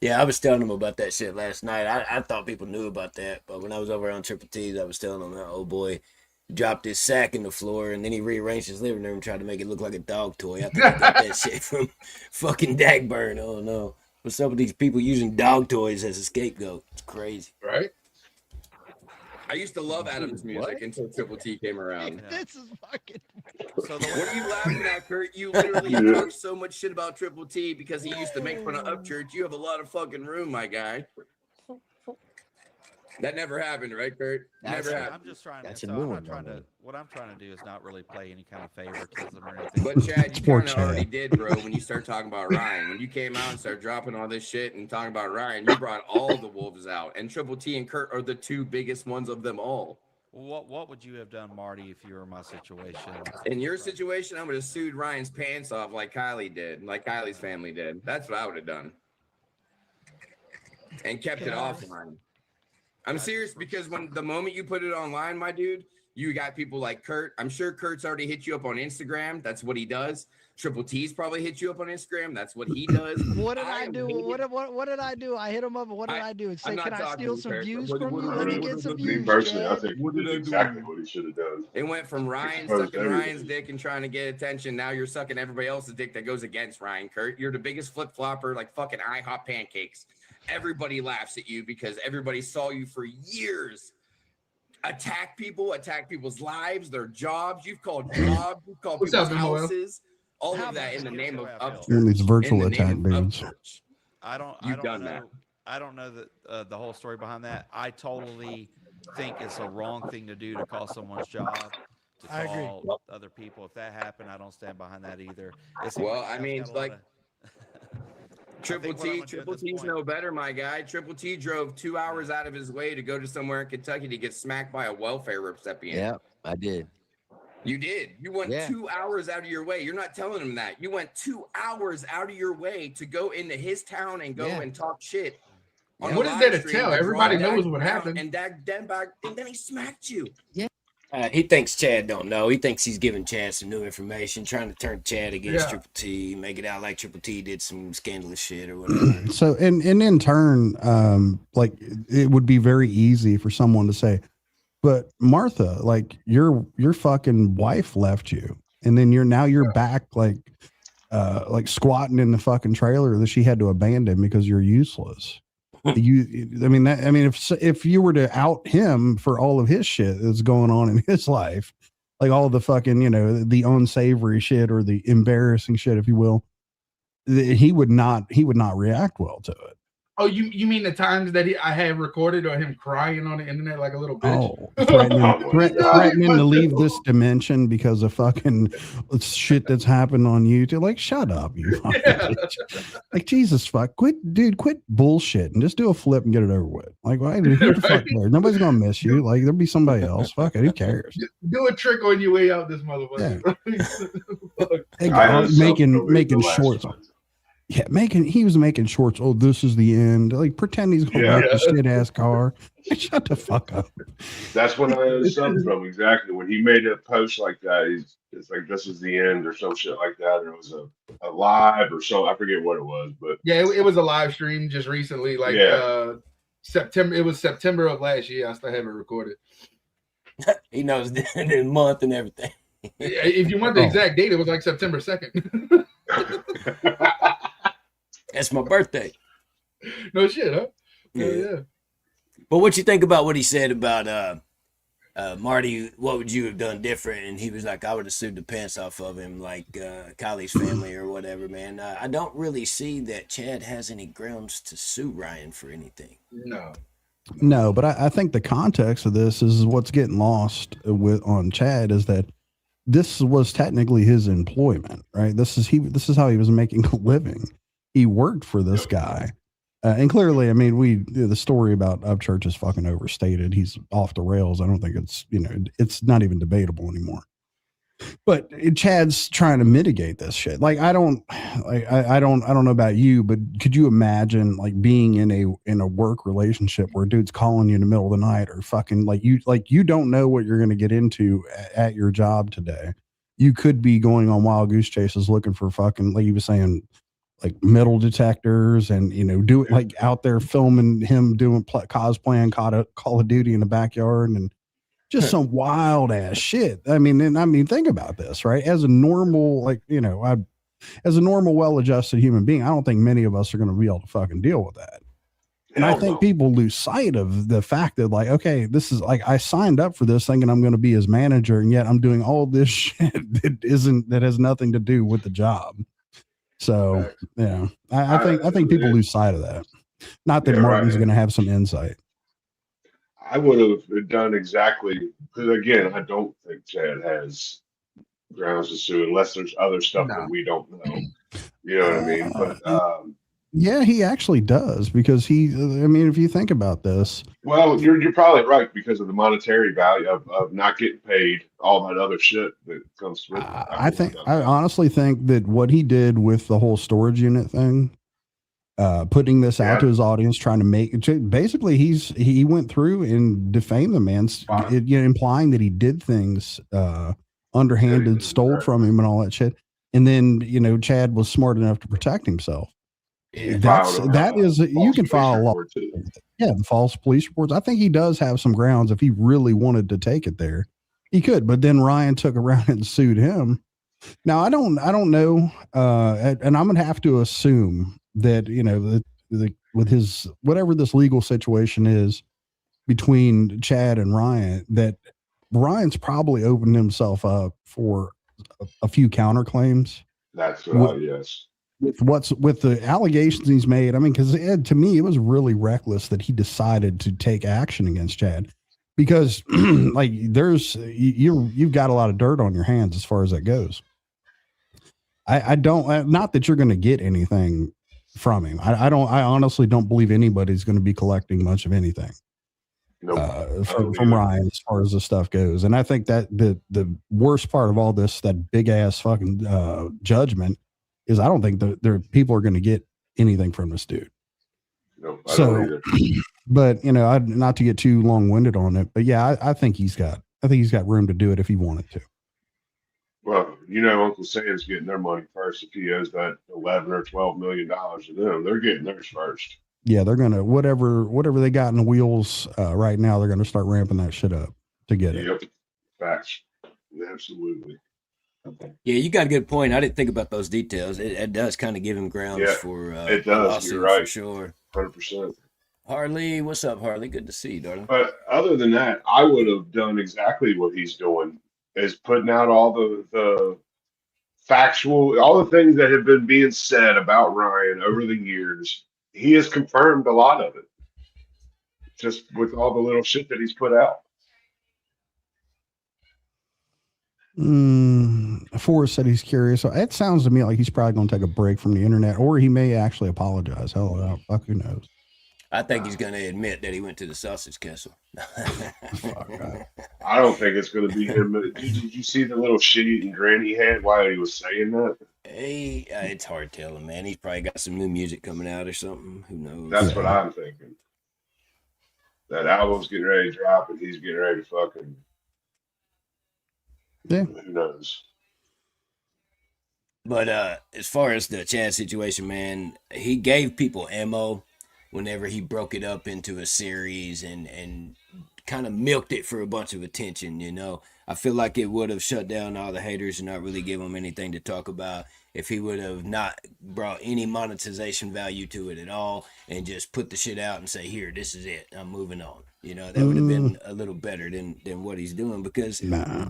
Yeah, I was telling him about that shit last night. I thought people knew about that, but when I was over on Triple T's, I was telling him that old boy dropped his sack in the floor and then he rearranged his living room and tried to make it look like a dog toy. I think I got that shit from fucking Dagburn. Oh no. What's up with these people using dog toys as a scapegoat? It's crazy. Right? I used to love Adam's music until Triple T came around. This is fucking. So what are you laughing at, Curt? You literally talk so much shit about Triple T because he used to make fun of Upchurch. You have a lot of fucking room, my guy. That never happened, right, Curt? Never happened. I'm just trying to. What I'm trying to do is not really play any kind of favoritism or anything. But Chad, you kind of already did, bro. When you start talking about Ryan, when you came out and started dropping all this shit and talking about Ryan, you brought all the wolves out, and Triple T and Curt are the two biggest ones of them all. What would you have done, Marty, if you were in my situation? In your situation, I would have sued Ryan's pants off like Kylie did, like Kylie's family did. That's what I would have done, and kept it offline. I'm serious because when the moment you put it online, my dude, you got people like Curt. I'm sure Curt's already hit you up on Instagram. That's what he does. Triple T's probably hit you up on Instagram. That's what he does. What did I do? What did I do? I hit him up. What did I do? Say, can I steal some views from you? Let me get some Me views, personally, I Chad. think he did exactly what he should have done. It went from Ryan Exposed sucking Ryan's everything. dick and trying to get attention. Now you're sucking everybody else's dick that goes against Ryan, Curt. You're the biggest flip flopper, like fucking IHOP pancakes. Everybody laughs at you because everybody saw you for years attack people, attack people's lives, their jobs. You've called jobs, you've called What's people's up, Noel? houses, all of that in the name of upchurch. One of these virtual In the name attack of dudes. upchurch. I don't know. I don't know that the whole story behind that. I totally think it's a wrong thing to do to call someone's job. To I agree. call other people. If that happened, I don't stand behind that either. Well, I mean, it's like Triple T's no better, my guy. Triple T drove 2 hours out of his way to go to somewhere in Kentucky to get smacked by a welfare recipient. Yeah, I did. You did. You went Yeah. 2 hours out of your way. You're not telling him that. You went 2 hours out of your way to go into his town and go and talk shit. on a What is live there to stream tell? to Everybody draw knows that what down, happened. And then he smacked you. Yeah. He thinks Chad don't know. He thinks he's giving Chad some new information, trying to turn Chad against Yeah. Triple T, make it out like Triple T did some scandalous shit or whatever. So, and in turn, like it would be very easy for someone to say, but Martha, like your fucking wife left you, and then you're back like squatting in the fucking trailer that she had to abandon because you're useless. If you were to out him for all of his shit that's going on in his life, like all the fucking, the unsavory shit or the embarrassing shit, if you will, he would not react well to it. Oh, you mean the times that I have recorded of him crying on the internet like a little bitch? Oh, threatening to leave this dimension because of fucking shit that's happened on YouTube. Like, shut up, you fucking bitch. Like, Jesus fuck, quit bullshit and just do a flip and get it over with. Like, why? Who the fuck cares? Nobody's gonna miss you. Like, there'll be somebody else. Fuck it, who cares? Do a trick on your way out, this motherfucker. Hey, making shorts. Yeah, he was making shorts. Oh, this is the end. Like, pretend he's gonna wreck a shit ass car. Shut the fuck up. That's when I understood from exactly when he made a post like that. It's like this is the end or some shit like that, or it was a live or so. I forget what it was, but yeah, it was a live stream just recently, like September. It was September of last year. I still have it recorded. He knows the month and everything. If you want the exact date, it was like September 2nd. That's my birthday. No shit, huh? Yeah. But what you think about what he said about Marty? What would you have done different? And he was like, I would have sued the pants off of him, like Kylie's family or whatever, man. I don't really see that Chad has any grounds to sue Ryan for anything. No, but I think the context of this is what's getting lost on Chad is that this was technically his employment, right? This is how he was making a living. He worked for this guy. And clearly, I mean, the story about Upchurch is fucking overstated. He's off the rails. I don't think it's not even debatable anymore. But Chad's trying to mitigate this shit. Like, I don't know about you, but could you imagine like being in a work relationship where a dude's calling you in the middle of the night or fucking you don't know what you're going to get into at your job today. You could be going on wild goose chases looking for fucking, like you were saying, like metal detectors and, do it like out there filming him doing cosplaying Call of Duty in the backyard and just some wild ass shit. I mean, think about this, right? As a normal, as a normal, well-adjusted human being, I don't think many of us are going to be able to fucking deal with that. And I think people lose sight of the fact that, like, okay, this is like, I signed up for this thinking I'm going to be his manager, and yet I'm doing all this shit that has nothing to do with the job. So, yeah, I think people lose sight of that. Not that Martin's going to have some insight. I would have done exactly, because again, I don't think Chad has grounds to sue unless there's other stuff that we don't know. You know what I mean? But yeah, he actually does, because if you think about this. Well, you're probably right, because of the monetary value of not getting paid, all that other shit that comes with it. I honestly think that what he did with the whole storage unit thing putting this out to his audience, trying to make basically he went through and defamed the man, implying that he did things underhanded, stole from him, and all that shit. And then Chad was smart enough to protect himself. You can file a law. Yeah, the false police reports. I think he does have some grounds if he really wanted to take it there. He could, but then Ryan took around and sued him. Now I don't know, and I'm gonna have to assume that with his whatever this legal situation is between Chad and Ryan, that Ryan's probably opened himself up for a few counterclaims. That's right. Yes. With the allegations he's made, I mean, because to me, it was really reckless that he decided to take action against Chad, because like you've got a lot of dirt on your hands as far as that goes. I don't, not that you're going to get anything from him. I honestly don't believe anybody's going to be collecting much of anything from Ryan as far as this stuff goes. And I think that the worst part of all this, that big ass fucking judgment, is I don't think that people are going to get anything from this dude. No, I don't either. But not to get too long winded on it, but yeah, I think he's got room to do it if he wanted to. Well, Uncle Sam's getting their money first. If he owes that $11 or $12 million to them, they're getting theirs first. Yeah, they're gonna whatever they got in the wheels right now, they're gonna start ramping that shit up to get it. Yep, facts, absolutely. Yeah, you got a good point. I didn't think about those details. It does kind of give him grounds for it does. You're right, for sure. 100%. Harley, what's up, Harley? Good to see you, darling. But other than that, I would have done exactly what he's doing, is putting out all the factual, all the things that have been being said about Ryan over the years. He has confirmed a lot of it, just with all the little shit that he's put out. Forrest said he's curious. So it sounds to me like he's probably going to take a break from the internet, or he may actually apologize. Hell, fuck, who knows? I think he's going to admit that he went to the sausage castle. I don't think it's going to be him. Did you see the little shit-eating grin he had while he was saying that? Hey, it's hard telling, man. He's probably got some new music coming out or something. Who knows? That's what I'm thinking. That album's getting ready to drop, and he's getting ready to fucking... Yeah. Who knows? But as far as the Chad situation, man, he gave people ammo whenever he broke it up into a series and kind of milked it for a bunch of attention, I feel like it would have shut down all the haters and not really give them anything to talk about if he would have not brought any monetization value to it at all and just put the shit out and say, here, this is it, I'm moving on. That would have been a little better than what he's doing, because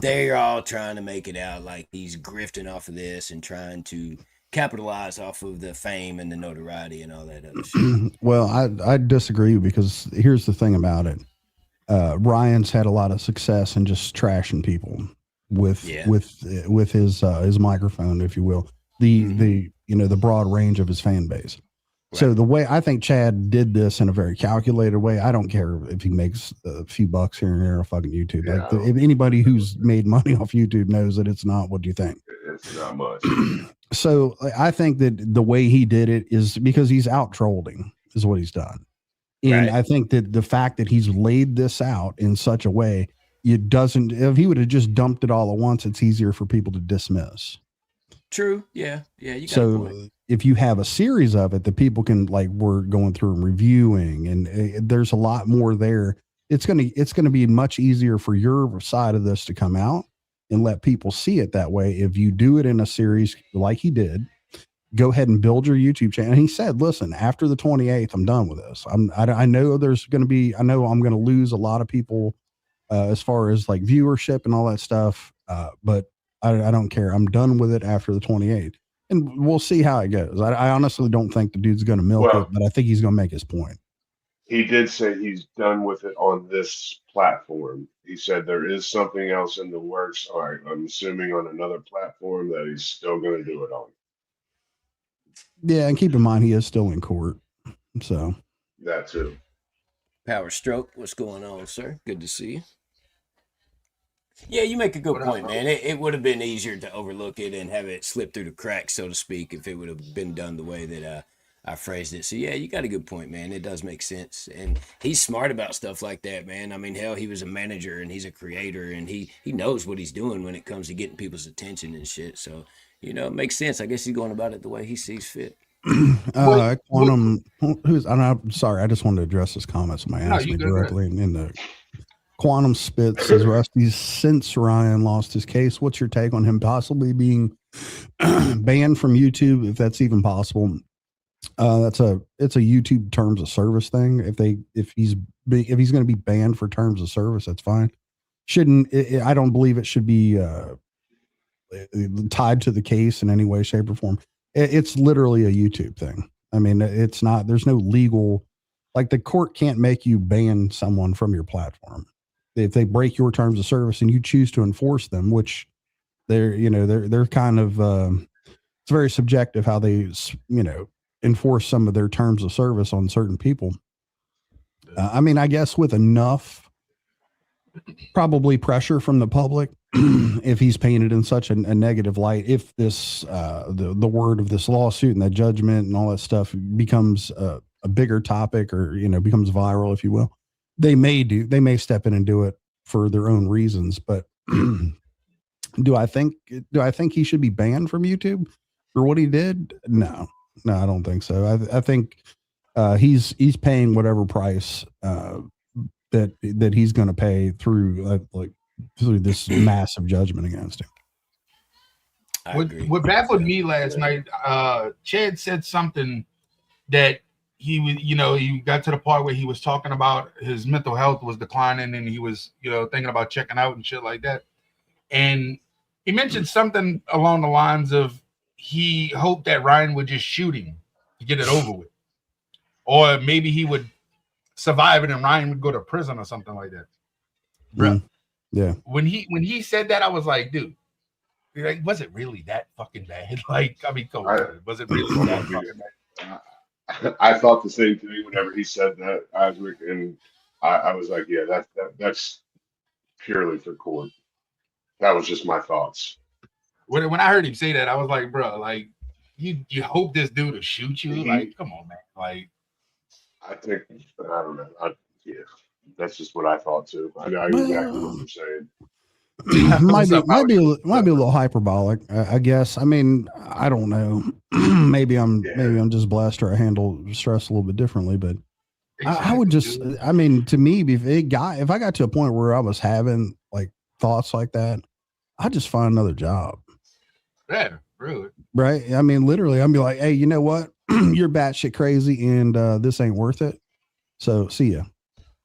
they're all trying to make it out like he's grifting off of this and trying to capitalize off of the fame and the notoriety and all that other shit. Well, I disagree, because here's the thing about it. Ryan's had a lot of success in just trashing people with his microphone, if you will, the broad range of his fan base. Right. So the way I think Chad did this in a very calculated way, I don't care if he makes a few bucks here and there on fucking YouTube. Yeah. Like if anybody who's made money off YouTube knows that it's not what you think. It's not much. So I think that the way he did it is because he's out trolling is what he's done. And I think that the fact that he's laid this out in such a way, if he would have just dumped it all at once, it's easier for people to dismiss. True. Yeah. You got a point. If you have a series of it that people can, like, we're going through and reviewing, and there's a lot more there, it's going to be much easier for your side of this to come out and let people see it that way. If you do it in a series like he did, go ahead and build your YouTube channel. And he said, listen, after the 28th, I'm done with this. I know there's going to be, I know I'm going to lose a lot of people as far as like viewership and all that stuff. But I don't care. I'm done with it after the 28th. And we'll see how it goes. I honestly don't think the dude's going to milk it, but I think he's going to make his point. He did say he's done with it on this platform. He said there is something else in the works. All right, I'm assuming on another platform that he's still going to do it on. Yeah, and keep in mind he is still in court. So that too. Power Stroke, what's going on, sir? Good to see you. Yeah, you make a good point, man. It would have been easier to overlook it and have it slip through the cracks, so to speak, if it would have been done the way that I phrased it. So yeah, you got a good point, man. It does make sense, and he's smart about stuff like that, man. I mean, hell, he was a manager and he's a creator, and he knows what he's doing when it comes to getting people's attention and shit. So it makes sense. I guess he's going about it the way he sees fit. Quantum, I'm sorry, I just wanted to address this comment somebody asked me directly in the Quantum Spit says, Rusty, since Ryan lost his case, what's your take on him possibly being banned from YouTube, if that's even possible? It's a YouTube terms of service thing. If he's going to be banned for terms of service, that's fine. I don't believe it should be tied to the case in any way, shape, or form. It's literally a YouTube thing. I mean, it's not. There's no legal, like the court can't make you ban someone from your platform if they break your terms of service and you choose to enforce them, which they're kind of. It's very subjective how they enforce some of their terms of service on certain people. I mean, I guess with enough probably pressure from the public, if he's painted in such a negative light, if this the word of this lawsuit and that judgment and all that stuff becomes a bigger topic, or becomes viral, if you will, they may step in and do it for their own reasons. But do I think he should be banned from YouTube for what he did? No, I don't think so. I think he's paying whatever price that he's going to pay through through this massive judgment against him. What baffled me last night, Chad said something that he was, he got to the part where he was talking about his mental health was declining and he was, thinking about checking out and shit like that. And he mentioned something along the lines of he hoped that Ryan would just shoot him to get it over with. Or maybe he would survive it and Ryan would go to prison or something like that. Bro. Yeah. When he said that, I was like, dude, was it really that fucking bad? Like, I mean, come on, was it really that fucking bad? I thought the same thing whenever he said that, Isaac, and I was like, yeah, that's purely for court. That was just my thoughts. When I heard him say that, I was like, bro, like, you hope this dude will shoot you? Like, come on, man. Like, I think, I don't know. Yeah, that's just what I thought too. I know exactly what you're saying. might be a little hyperbolic, I guess. I mean, I don't know. maybe I'm just blessed, or I handle stress a little bit differently. But I would just, I mean, to me, if I got to a point where I was having like thoughts like that, I'd just find another job. Yeah, really. Right. I mean, literally, I'd be like, hey, you know what? You're batshit crazy, and this ain't worth it. So see ya.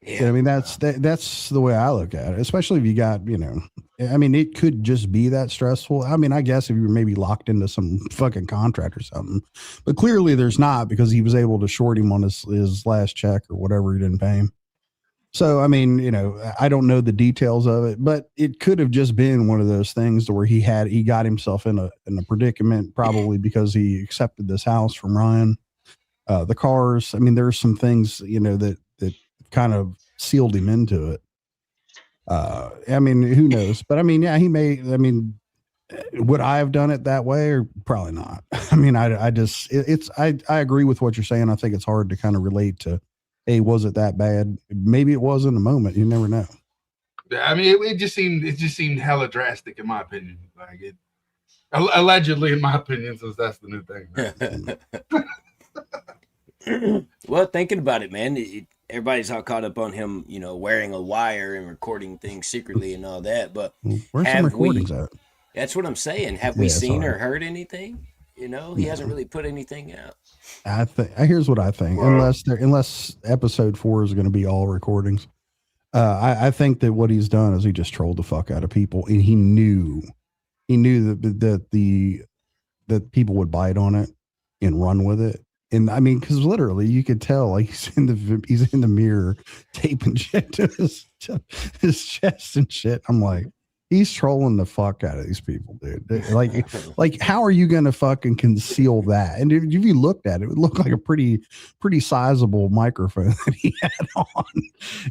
Yeah. I mean, that's the way I look at it, especially if you got, I mean, it could just be that stressful. I mean, I guess if you were maybe locked into some fucking contract or something, but clearly there's not, because he was able to short him on his last check or whatever he didn't pay him. So, I mean, I don't know the details of it, but it could have just been one of those things to where he got himself in a predicament, probably because he accepted this house from Ryan, the cars. I mean, there's some things, that kind of sealed him into it. I mean, who knows? But I mean, yeah, would I have done it that way, or probably not? I mean, I agree with what you're saying. I think it's hard to kind of relate to, hey, was it that bad? Maybe it was in the moment. You never know. I mean, it just seemed hella drastic in my opinion. Like it allegedly, in my opinion, since that's the new thing. Well, thinking about it, man, everybody's all caught up on him, wearing a wire and recording things secretly and all that. But where's some recordings at? That's what I'm saying. Have we seen or heard anything? He hasn't really put anything out. Here's what I think. Unless episode 4 is going to be all recordings, I think that what he's done is he just trolled the fuck out of people, and he knew that people would bite on it and run with it. And I mean, because literally you could tell, like, he's in the mirror taping shit to his chest and shit. I'm like, he's trolling the fuck out of these people, dude. Like, how are you going to fucking conceal that? And if you looked at it, it would look like a pretty sizable microphone that he had on.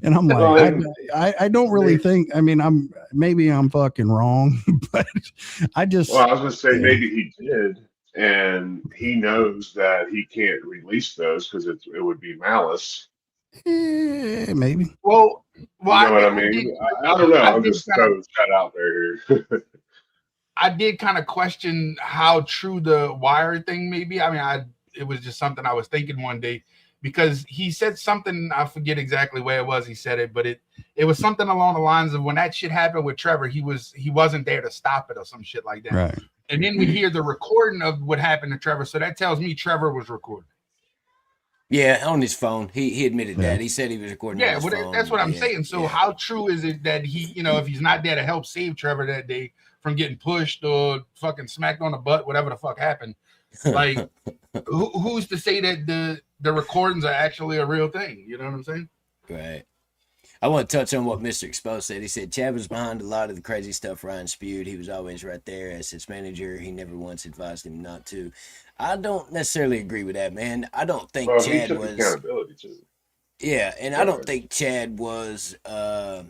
And I'm like, I don't really think, I mean, maybe I'm fucking wrong, but I just. Well, I was going to say maybe he did and he knows that he can't release those because it would be malice. Maybe. Well, You know what I mean? I don't know. I'm just throwing that out there here. I did kind of question how true the wire thing may be. I mean, it was just something I was thinking one day, because he said something, I forget exactly where it was he said it, but it was something along the lines of when that shit happened with Trevor, he wasn't there to stop it or some shit like that. Right. And then we hear the recording of what happened to Trevor, so that tells me Trevor was recording. Yeah, on his phone. He admitted that. He said he was recording on his phone. That's what I'm saying. So how true is it that he, if he's not there to help save Trevor that day from getting pushed or fucking smacked on the butt, whatever the fuck happened, like who's to say that the recordings are actually a real thing? You know what I'm saying? Right. I want to touch on what Mr. Exposed said. He said Chad was behind a lot of the crazy stuff Ryan spewed. He was always right there as his manager. He never once advised him not to. I don't necessarily agree with that, man. I don't think Chad he took was accountability too. Yeah, and I don't think Chad was I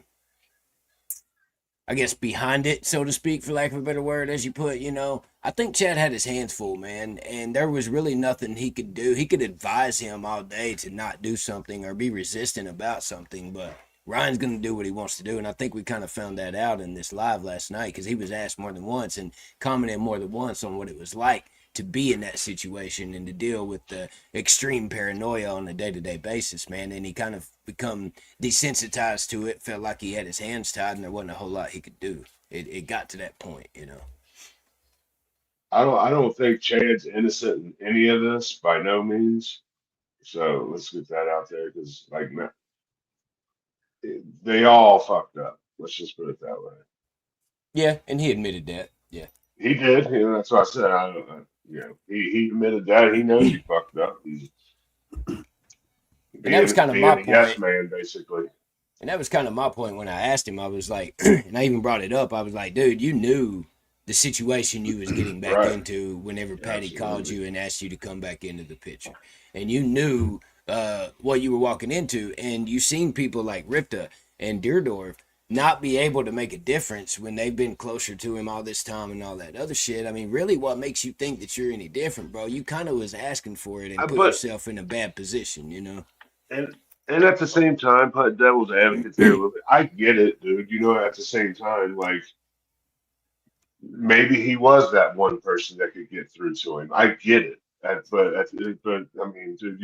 guess behind it, so to speak, for lack of a better word, as you put, I think Chad had his hands full, man, and there was really nothing he could do. He could advise him all day to not do something or be resistant about something, but Ryan's going to do what he wants to do, and I think we kind of found that out in this live last night, because he was asked more than once and commented more than once on what it was like to be in that situation and to deal with the extreme paranoia on a day-to-day basis, man. And he kind of become desensitized to it, felt like he had his hands tied and there wasn't a whole lot he could do. It got to that point, I don't think Chad's innocent in any of this, by no means. So let's get that out there, because they all fucked up. Let's just put it that way. Yeah, and he admitted that. Yeah, he did. That's what I said. He admitted that. He knows he fucked up. And that was kind of my point. Yes, man, basically. And that was kind of my point when I asked him. I was like, and I even brought it up. I was like, dude, you knew the situation you was getting back into whenever Patty called you and asked you to come back into the picture. And you knew what you were walking into. And you seen people like Ripta and Deerdorf not be able to make a difference when they've been closer to him all this time and all that other shit. I mean, really, what makes you think that you're any different, bro? You kind of was asking for it and put yourself in a bad position, And at the same time, put devil's advocate there a little bit. I get it, dude. At the same time, like, maybe he was that one person that could get through to him. I get it. But I mean, dude,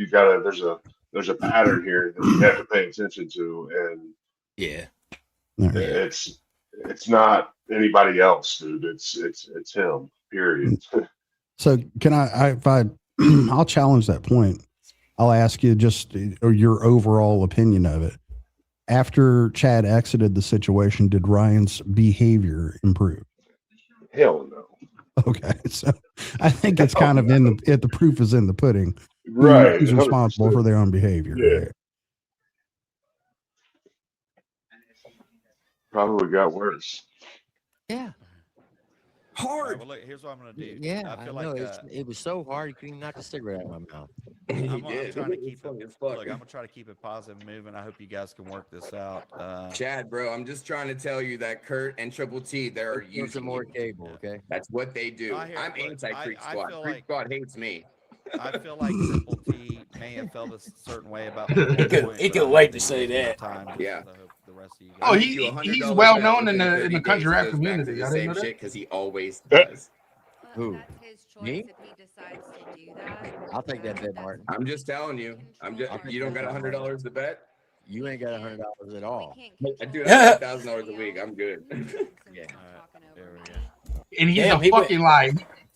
there's a pattern here that you have to pay attention to, and it's not anybody else, dude. It's him. Period. So can I'll challenge that point. I'll ask you just your overall opinion of it. After Chad exited the situation, did Ryan's behavior improve? Hell no. Okay, so I think it's kind of the proof is in the pudding. Right. Who's responsible for their own behavior? Yeah. Right? Probably got worse. Yeah. Hard. Right, well, look, here's what I'm gonna do. Yeah, I feel like it was so hard you couldn't even knock the cigarette out of my mouth. I'm trying to keep it. Look, I'm gonna try to keep it positive and moving. I hope you guys can work this out. Chad, bro, I'm just trying to tell you that Curt and Triple T, they're using more cable. Okay, that's what they do. I'm anti-Creek Squad. Creek Squad hates me. I feel like Triple T may have felt a certain way about. He could wait to say that. Yeah. The rest of you guys. He's well known in the country rap community. I didn't know that because he always does. Who? Me? If he decides to do that. I'll take that bet, Martin. I'm just telling you. You don't got $100 to bet? You ain't got $100 at all. Dude, I got $1,000 a week. I'm good. Yeah. There we go. And he's a fucking lie.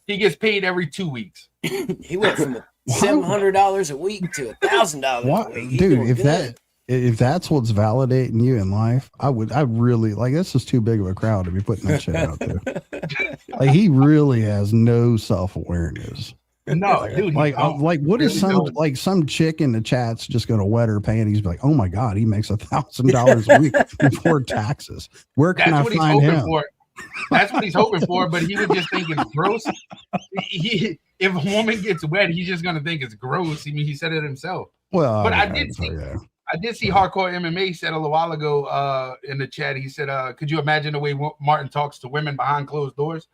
He gets paid every 2 weeks. He went from $700 a week to $1,000 a week. Dude, if that's what's validating you in life, I really like, this is too big of a crowd to be putting that shit out there. Like, he really has no self-awareness. No, dude. Like what is some chick in the chat's just going to wet her panties? Be like, oh my God, he makes $1,000 a week before taxes. Where can I find him? That's what he's hoping for, but he would just think it's gross. If a woman gets wet, he's just gonna think it's gross. I mean, he said it himself. Well, but I did see Hardcore MMA said a little while ago in the chat. He said, "Could you imagine the way Martin talks to women behind closed doors?"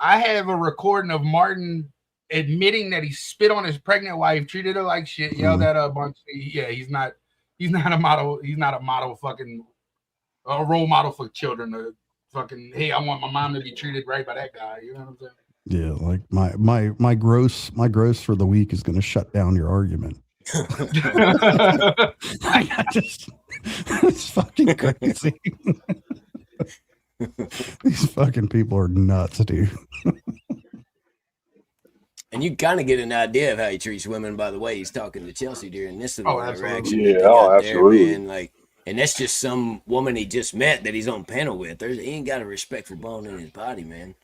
I have a recording of Martin admitting that he spit on his pregnant wife, treated her like shit, yelled at her a bunch. Yeah, he's not a model. He's not a model fucking a role model for children. Or fucking, hey, I want my mom to be treated right by that guy. You know what I'm saying? Yeah, like my gross for the week is going to shut down your argument. It's fucking crazy. These fucking people are nuts, dude. And you kind of get an idea of how he treats women by the way he's talking to Chelsea during this little interaction. Yeah, absolutely. There, man. Like, and that's just some woman he just met that he's on panel with. He ain't got a respect for bone in his body, man.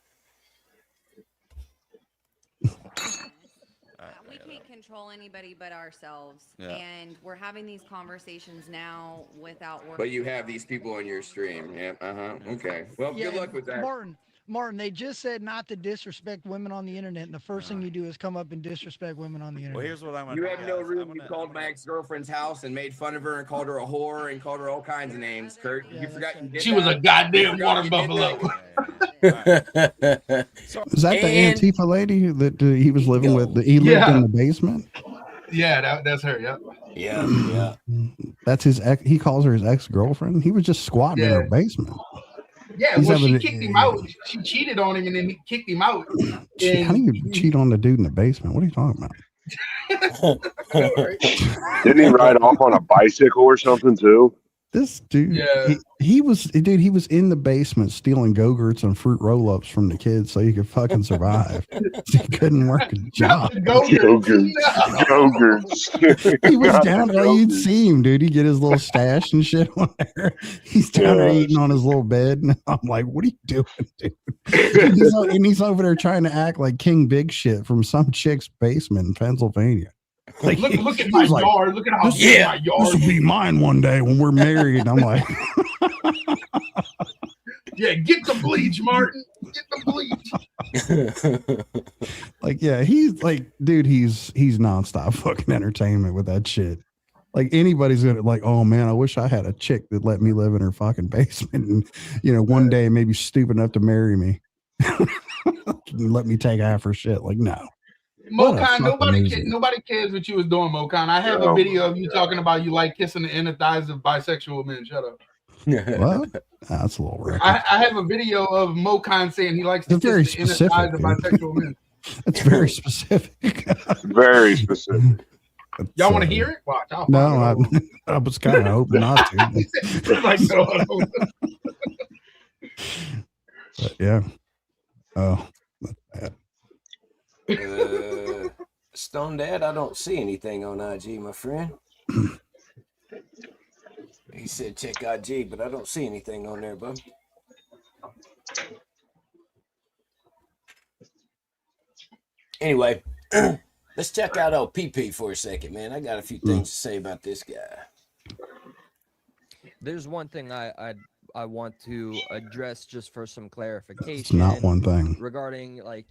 We can't control anybody but ourselves, Yeah. and we're having these conversations now without working. But you have these people on your stream. Yeah. Okay. Well, good luck with that. Martin, they just said not to disrespect women on the internet, and the first thing you do is come up and disrespect women on the internet. Well, here's what I'm gonna You do, have no guys. room. You called my ex-girlfriend's house and made fun of her and called her a whore and called her all kinds of names, Curt. You forgot you did She was a goddamn water buffalo. Is that the Antifa lady that he was living with? He lived in the basement? Yeah, that's her. Yep. Yeah. That's his ex. He calls her his ex-girlfriend. He was just squatting in her basement. Yeah, well, she kicked him out. She cheated on him and then he kicked him out. How do you cheat on the dude in the basement? What are you talking about? Didn't he ride off on a bicycle or something too? This dude, he was in the basement stealing Go-Gurts and fruit roll-ups from the kids so he could fucking survive. He couldn't work a job. Go-Gurts. He was down there. You'd see him, dude. He'd get his little stash and shit on there. He's down there eating on his little bed. And I'm like, what are you doing, dude? And he's over there trying to act like King Big Shit from some chick's basement in Pennsylvania. Like, look at my yard. Look at how big my yard this will be mine one day when we're married. And I'm like, yeah, get the bleach, Martin. Get the bleach. like, yeah, he's like, dude, he's nonstop fucking entertainment with that shit. Like anybody's gonna like, oh man, I wish I had a chick that let me live in her fucking basement and one day maybe stupid enough to marry me. Let me take half her shit. Like, no. Mokan, nobody cares what you was doing, Mokan. I have a video of you talking about you like kissing the inner thighs of bisexual men. Shut up. What? That's a little weird. I have a video of Mokan saying he likes to kiss the inner thighs of bisexual men. That's very specific. Very specific. Y'all want to hear it? Watch. No, I was kind of hoping not to. Like, no. But yeah. Oh, that's bad. Stone Dad, I don't see anything on IG, my friend. He said check IG, but I don't see anything on there, bud. Anyway, let's check out old PP for a second, man. I got a few things to say about this guy. There's one thing I want to address just for some clarification. It's not one thing. Regarding, like,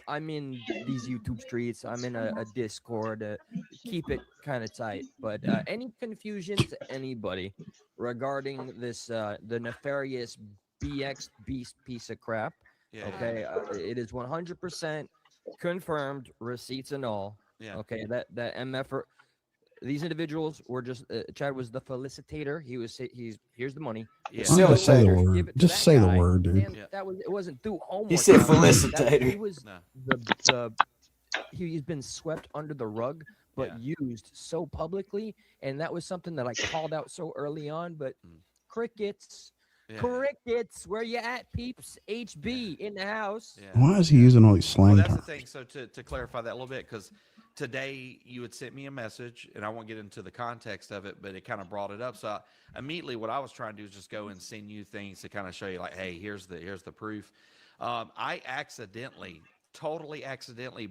I'm in these YouTube streets. I'm in a Discord. Keep it kind of tight. But any confusion to anybody regarding this, the nefarious BX Beast piece of crap, okay, it is 100% confirmed, receipts and all. Yeah. Okay, that MF. These individuals were just Chad was the felicitator. Here's the money. Yeah. Just say the word. Just say the word, dude. And it wasn't through homework. He said felicitator. He was he's been swept under the rug, but used so publicly, and that was something that I called out so early on. But crickets. Crickets, where you at, peeps? HB in the house. Why is he using all these slang Well, that's terms? the thing. So to clarify that a little bit, because today you had sent me a message, and I won't get into the context of it, but it kind of brought it up. So immediately what I was trying to do is just go and send you things to kind of show you, like, hey, here's the proof. I totally accidentally,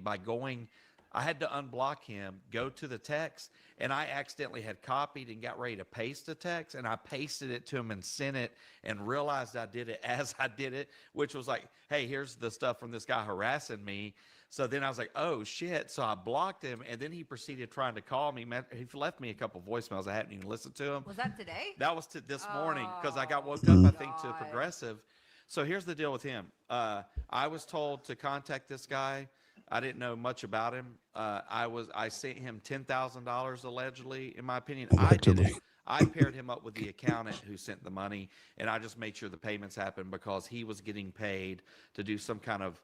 I had to unblock him, go to the text, and I accidentally had copied and got ready to paste the text, and I pasted it to him and sent it and realized I did it as I did it, which was like, hey, here's the stuff from this guy harassing me. So then I was like, oh, shit. So I blocked him, and then he proceeded trying to call me. He left me a couple voicemails. I hadn't even listened to him. Was that today? That was this morning, because I got woke up, I think, to Progressive. So here's the deal with him. I was told to contact this guy. I didn't know much about him. I sent him $10,000 allegedly, in my opinion. Allegedly. I paired him up with the accountant who sent the money, and I just made sure the payments happened because he was getting paid to do some kind of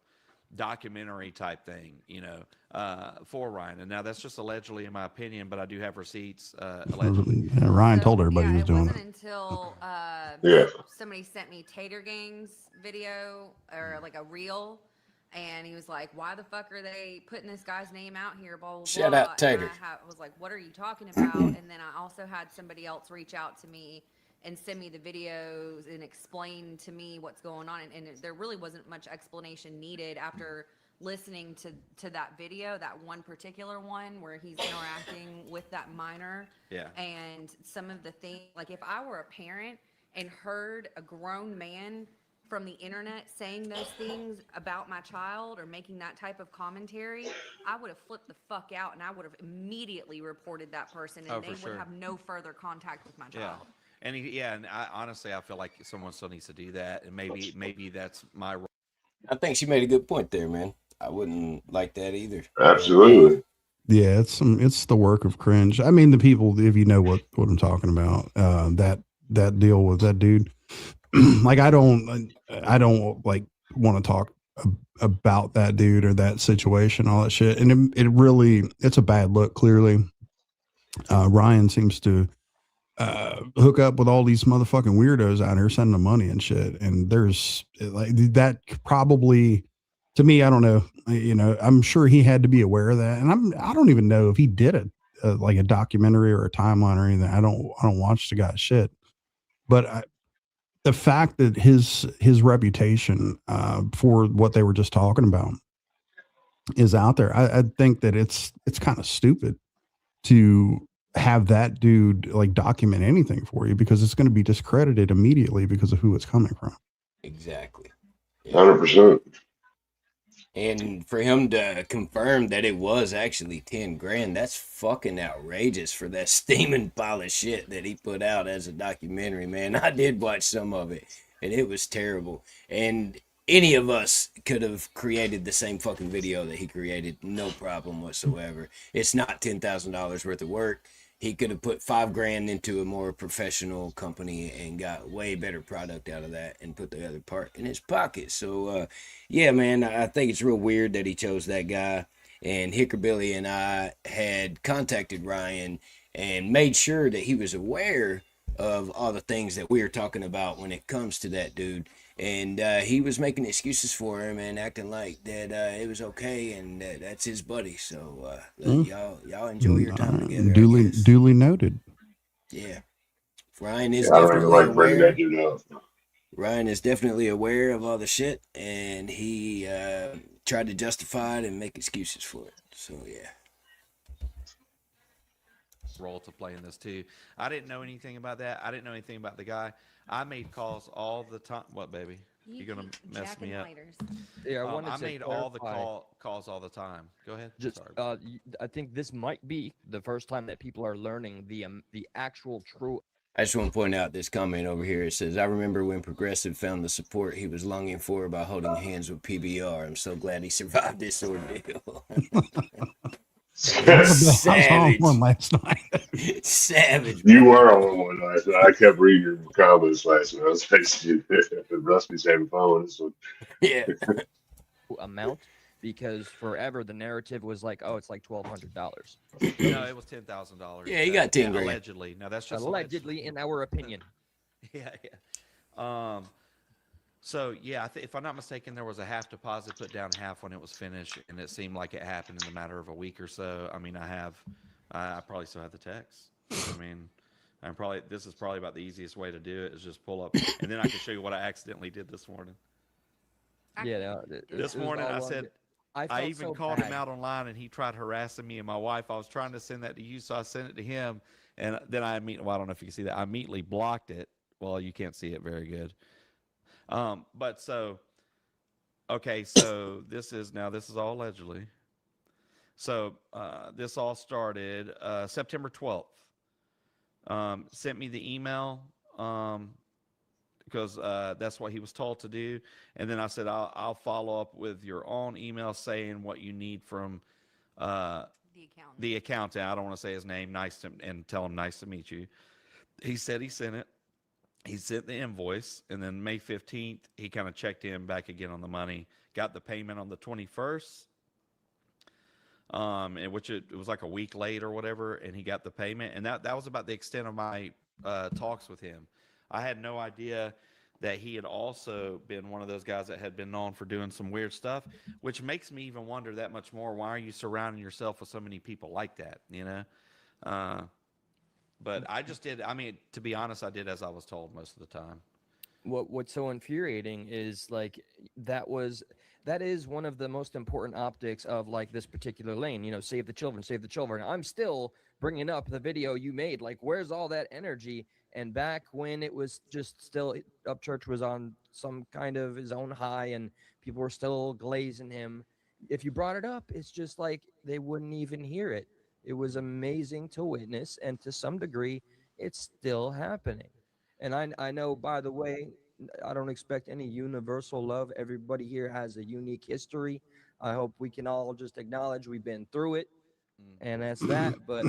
documentary type thing, for Ryan. And now that's just allegedly, in my opinion, but I do have receipts. Allegedly, Ryan told everybody he was doing wasn't it. until somebody sent me Tater Gang's video or like a reel, and he was like, "Why the fuck are they putting this guy's name out here?" Blah blah blah. Shout out Tater. And I was like, "What are you talking about?" And then I also had somebody else reach out to me and send me the videos and explain to me what's going on. And there really wasn't much explanation needed after listening to that video, that one particular one where he's interacting with that minor. Yeah. And some of the things, like if I were a parent and heard a grown man from the internet saying those things about my child or making that type of commentary, I would have flipped the fuck out and I would have immediately reported that person, and they would have no further contact with my child. And honestly, I feel like someone still needs to do that, and maybe that's my role. I think she made a good point there, man. I wouldn't like that either. Absolutely. Yeah, it's the work of cringe. I mean, the people, if you know what I'm talking about, that deal with that dude. Like I don't like want to talk about that dude or that situation, all that shit. And it's a bad look. Clearly, Ryan seems to hook up with all these motherfucking weirdos out here sending them money and shit. And there's like that probably, to me, I don't know. I'm sure he had to be aware of that. And I don't even know if he did like a documentary or a timeline or anything. I don't watch the guy's shit, but the fact that his reputation for what they were just talking about is out there, I think that it's kind of stupid to have that dude like document anything for you, because it's going to be discredited immediately because of who it's coming from. Exactly. 100%. And for him to confirm that it was actually 10 grand, that's fucking outrageous for that steaming pile of shit that he put out as a documentary, man. I did watch some of it, and it was terrible. And any of us could have created the same fucking video that he created, no problem whatsoever. It's not $10,000 worth of work. He could have put $5 grand into a more professional company and got way better product out of that and put the other part in his pocket. So, yeah, man, I think it's real weird that he chose that guy. And Hickerbilly and I had contacted Ryan and made sure that he was aware of all the things that we were talking about when it comes to that dude. And he was making excuses for him and acting like that it was okay and that's his buddy. So y'all enjoy your time together. Duly noted. Yeah, Ryan is I don't even definitely like bringing aware. that dude up. Ryan is definitely aware of all the shit, and he tried to justify it and make excuses for it. So yeah. Role to play in this too. I didn't know anything about that. I didn't know anything about the guy. I made calls all the time. What, baby? You're gonna mess me up. Yeah, I made all the calls all the time. Go ahead. Just, I think this might be the first time that people are learning the actual true. I just want to point out this comment over here. It says, "I remember when Progressive found the support he was longing for by holding hands with PBR. I'm so glad he survived this ordeal." Savage. One last night. Savage. You were on one last night. I kept reading your comments last night. I was like, Rusty's having fun with this one. Yeah. Amount, because forever the narrative was like, oh, it's like $1,200. No, it was $10,000. Yeah, you got 10 grand. Allegedly. No, that's just allegedly, in our opinion. Yeah. So yeah, if I'm not mistaken, there was a half deposit put down, half when it was finished, and it seemed like it happened in a matter of a week or so. I mean, I probably still have the text. I mean, this is probably about the easiest way to do it is just pull up, and then I can show you what I accidentally did this morning. Yeah, this morning I said, I even called him out online, and he tried harassing me and my wife. I was trying to send that to you, so I sent it to him, and then I don't know if you can see that. I immediately blocked it. Well, you can't see it very good. But so this is all allegedly. So this all started September 12th. Sent me the email. because that's what he was told to do. And then I said, I'll follow up with your own email saying what you need from the accountant. I don't want to say his name. And tell him nice to meet you. He said he sent it. He sent the invoice, and then May 15th, he kind of checked in back again on the money. Got the payment on the 21st, in which it was like a week late or whatever, and he got the payment. And that was about the extent of my talks with him. I had no idea that he had also been one of those guys that had been known for doing some weird stuff, which makes me even wonder that much more. Why are you surrounding yourself with so many people like that, you know? But I just did. I mean, to be honest, I did as I was told most of the time. What's so infuriating is like that is one of the most important optics of like this particular lane. You know, save the children, save the children. I'm still bringing up the video you made. Like, where's all that energy? And back when it was just still Upchurch was on some kind of his own high, and people were still glazing him. If you brought it up, it's just like they wouldn't even hear it. It was amazing to witness, and to some degree, it's still happening. And I know, by the way, I don't expect any universal love. Everybody here has a unique history. I hope we can all just acknowledge we've been through it, and that's that. But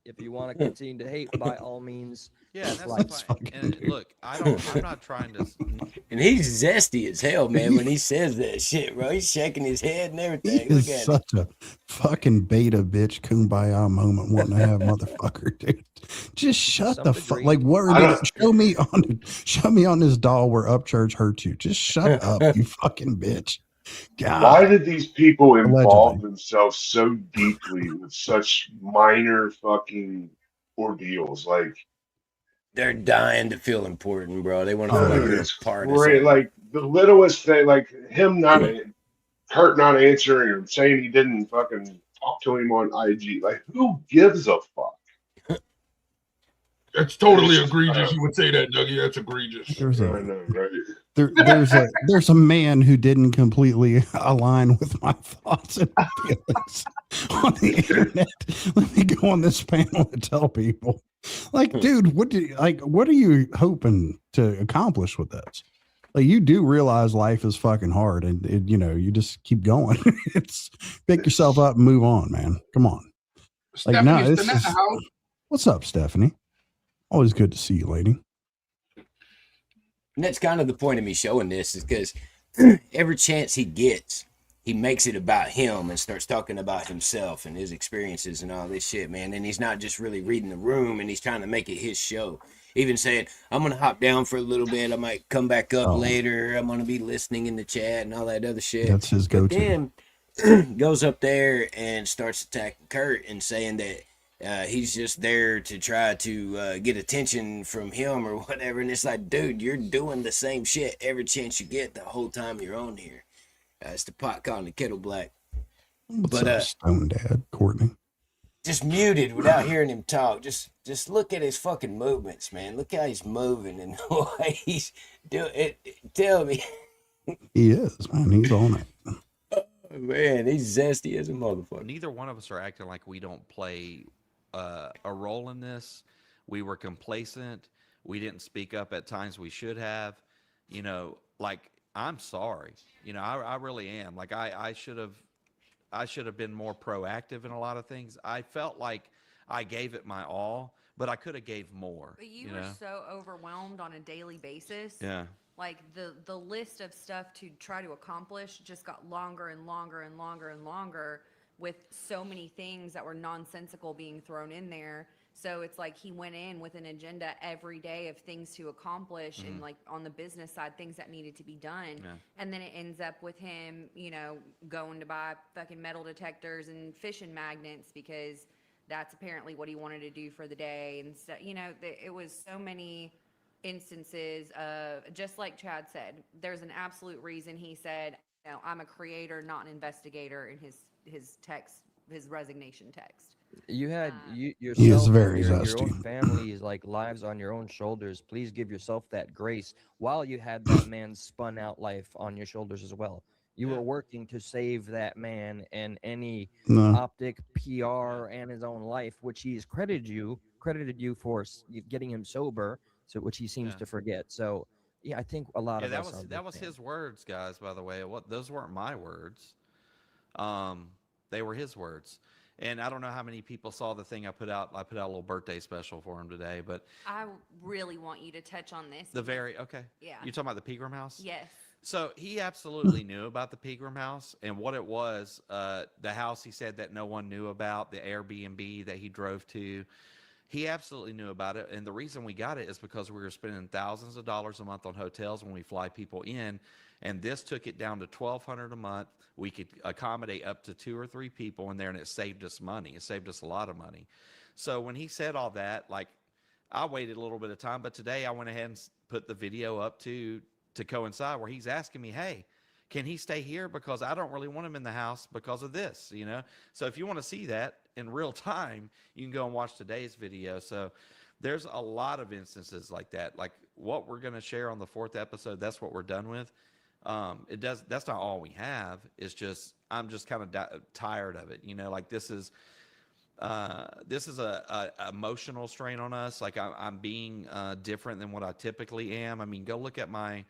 if you want to continue to hate, by all means, yeah, that's fine. And look, I'm not trying to. And he's zesty as hell, man, when he says that shit, bro. He's shaking his head and everything. He is such a fucking beta bitch kumbaya moment wanting to have motherfucker, dude. Just shut the fuck. Like, show me on this doll where Upchurch hurt you. Just shut up, you fucking bitch. God. Why did these people involve themselves so deeply with such minor fucking ordeals? Like, they're dying to feel important, bro. They want to feel like they're part of something. Like the littlest thing, like him Curt not answering or saying he didn't fucking talk to him on IG. Like, who gives a fuck? That's totally egregious. You would say that, Dougie. That's egregious. There's a man who didn't completely align with my thoughts and feelings on the internet. Let me go on this panel and tell people, like, dude, what are you hoping to accomplish with this? Like, you do realize life is fucking hard, and you just keep going. It's pick yourself up and move on, man. Come on. Like, no, what's up, Stephanie? Always good to see you, lady. And that's kind of the point of me showing this, is because every chance he gets, he makes it about him and starts talking about himself and his experiences and all this shit, man. And he's not just really reading the room, and he's trying to make it his show. Even saying, I'm going to hop down for a little bit. I might come back up later. I'm going to be listening in the chat and all that other shit. That's his go-to. Then goes up there and starts attacking Curt and saying that he's just there to try to get attention from him or whatever. And it's like, dude, you're doing the same shit every chance you get the whole time you're on here. It's the pot calling the kettle black. What's up, Stone Dad, Courtney? Just muted without hearing him talk. Just look at his fucking movements, man. Look how he's moving and the way he's doing it. Tell me. He is, man. He's on it. Oh, man, he's zesty as a motherfucker. Neither one of us are acting like we don't play a role in this. We were complacent. We didn't speak up at times we should have. Like, I'm sorry. I really am. Like, I should have been more proactive in a lot of things. I felt like I gave it my all, but I could have gave more. But you were so overwhelmed on a daily basis. Yeah. Like the list of stuff to try to accomplish just got longer and longer and longer and longer, with so many things that were nonsensical being thrown in there. So it's like he went in with an agenda every day of things to accomplish, and like on the business side, things that needed to be done. Yeah. And then it ends up with him, going to buy fucking metal detectors and fishing magnets because that's apparently what he wanted to do for the day. And so, it was so many instances of, just like Chad said, there's an absolute reason he said, I'm a creator, not an investigator, in his text, his resignation text. You had yourself, he is very your zesty. own family's like lives on your own shoulders. Please give yourself that grace while you had that man's spun out life on your shoulders as well. You were working to save that man and any optic, PR, and his own life, which he's credited you for getting him sober, so which he seems to forget. So Yeah, I think a lot Yeah, of us that was his words, guys. By the way, those weren't my words. They were his words. And I don't know how many people saw the thing I put out. I put out a little birthday special for him today, but I really want you to touch on this. okay. Yeah. You're talking about the Pegram House? Yes. So he absolutely knew about the Pegram House and what it was. The house he said that no one knew about, the Airbnb that he drove to. He absolutely knew about it. And the reason we got it is because we were spending thousands of dollars a month on hotels when we fly people in. And this took it down to $1,200 a month. We could accommodate up to 2 or 3 people in there, and it saved us money. It saved us a lot of money. So when he said all that, like, I waited a little bit of time, but today I went ahead and put the video up to coincide where he's asking me, hey, can he stay here? Because I don't really want him in the house because of this, you know? So if you want to see that in real time, you can go and watch today's video. So there's a lot of instances like that. Like what we're going to share on the 4th episode, that's what we're done with. That's not all we have. It's just, I'm just kind of tired of it. You know, like this is a emotional strain on us. Like I'm being different than what I typically am. I mean, go look at my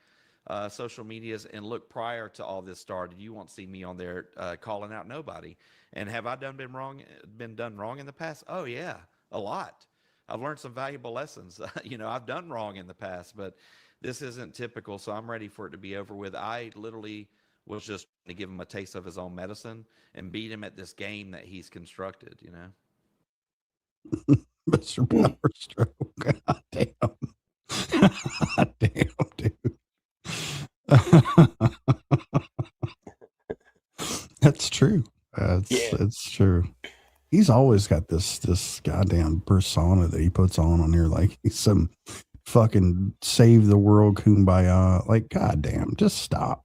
social medias and look prior to all this started. You won't see me on there calling out nobody. And have I been done wrong in the past? Oh yeah, a lot. I've learned some valuable lessons. You know, I've done wrong in the past, but this isn't typical. So I'm ready for it to be over with. I literally was just to give him a taste of his own medicine and beat him at this game that he's constructed, you know? Mr. Power Stroke. God damn. God damn, dude. That's true. It's true. He's always got this goddamn persona that he puts on here, like he's some fucking save the world kumbaya. Like, goddamn, just stop.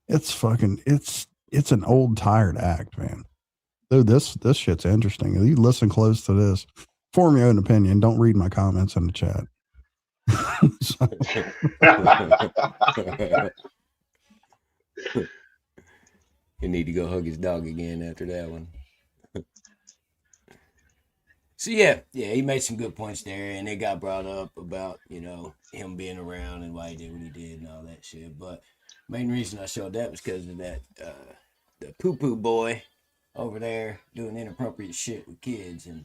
It's an old tired act, man. Dude, this shit's interesting. You listen close to this. Form your own opinion. Don't read my comments in the chat. You need to go hug his dog again after that one. So yeah, he made some good points there, and it got brought up about, you know, him being around and why he did what he did and all that shit. But main reason I showed that was because of that the poo-poo boy over there doing inappropriate shit with kids, and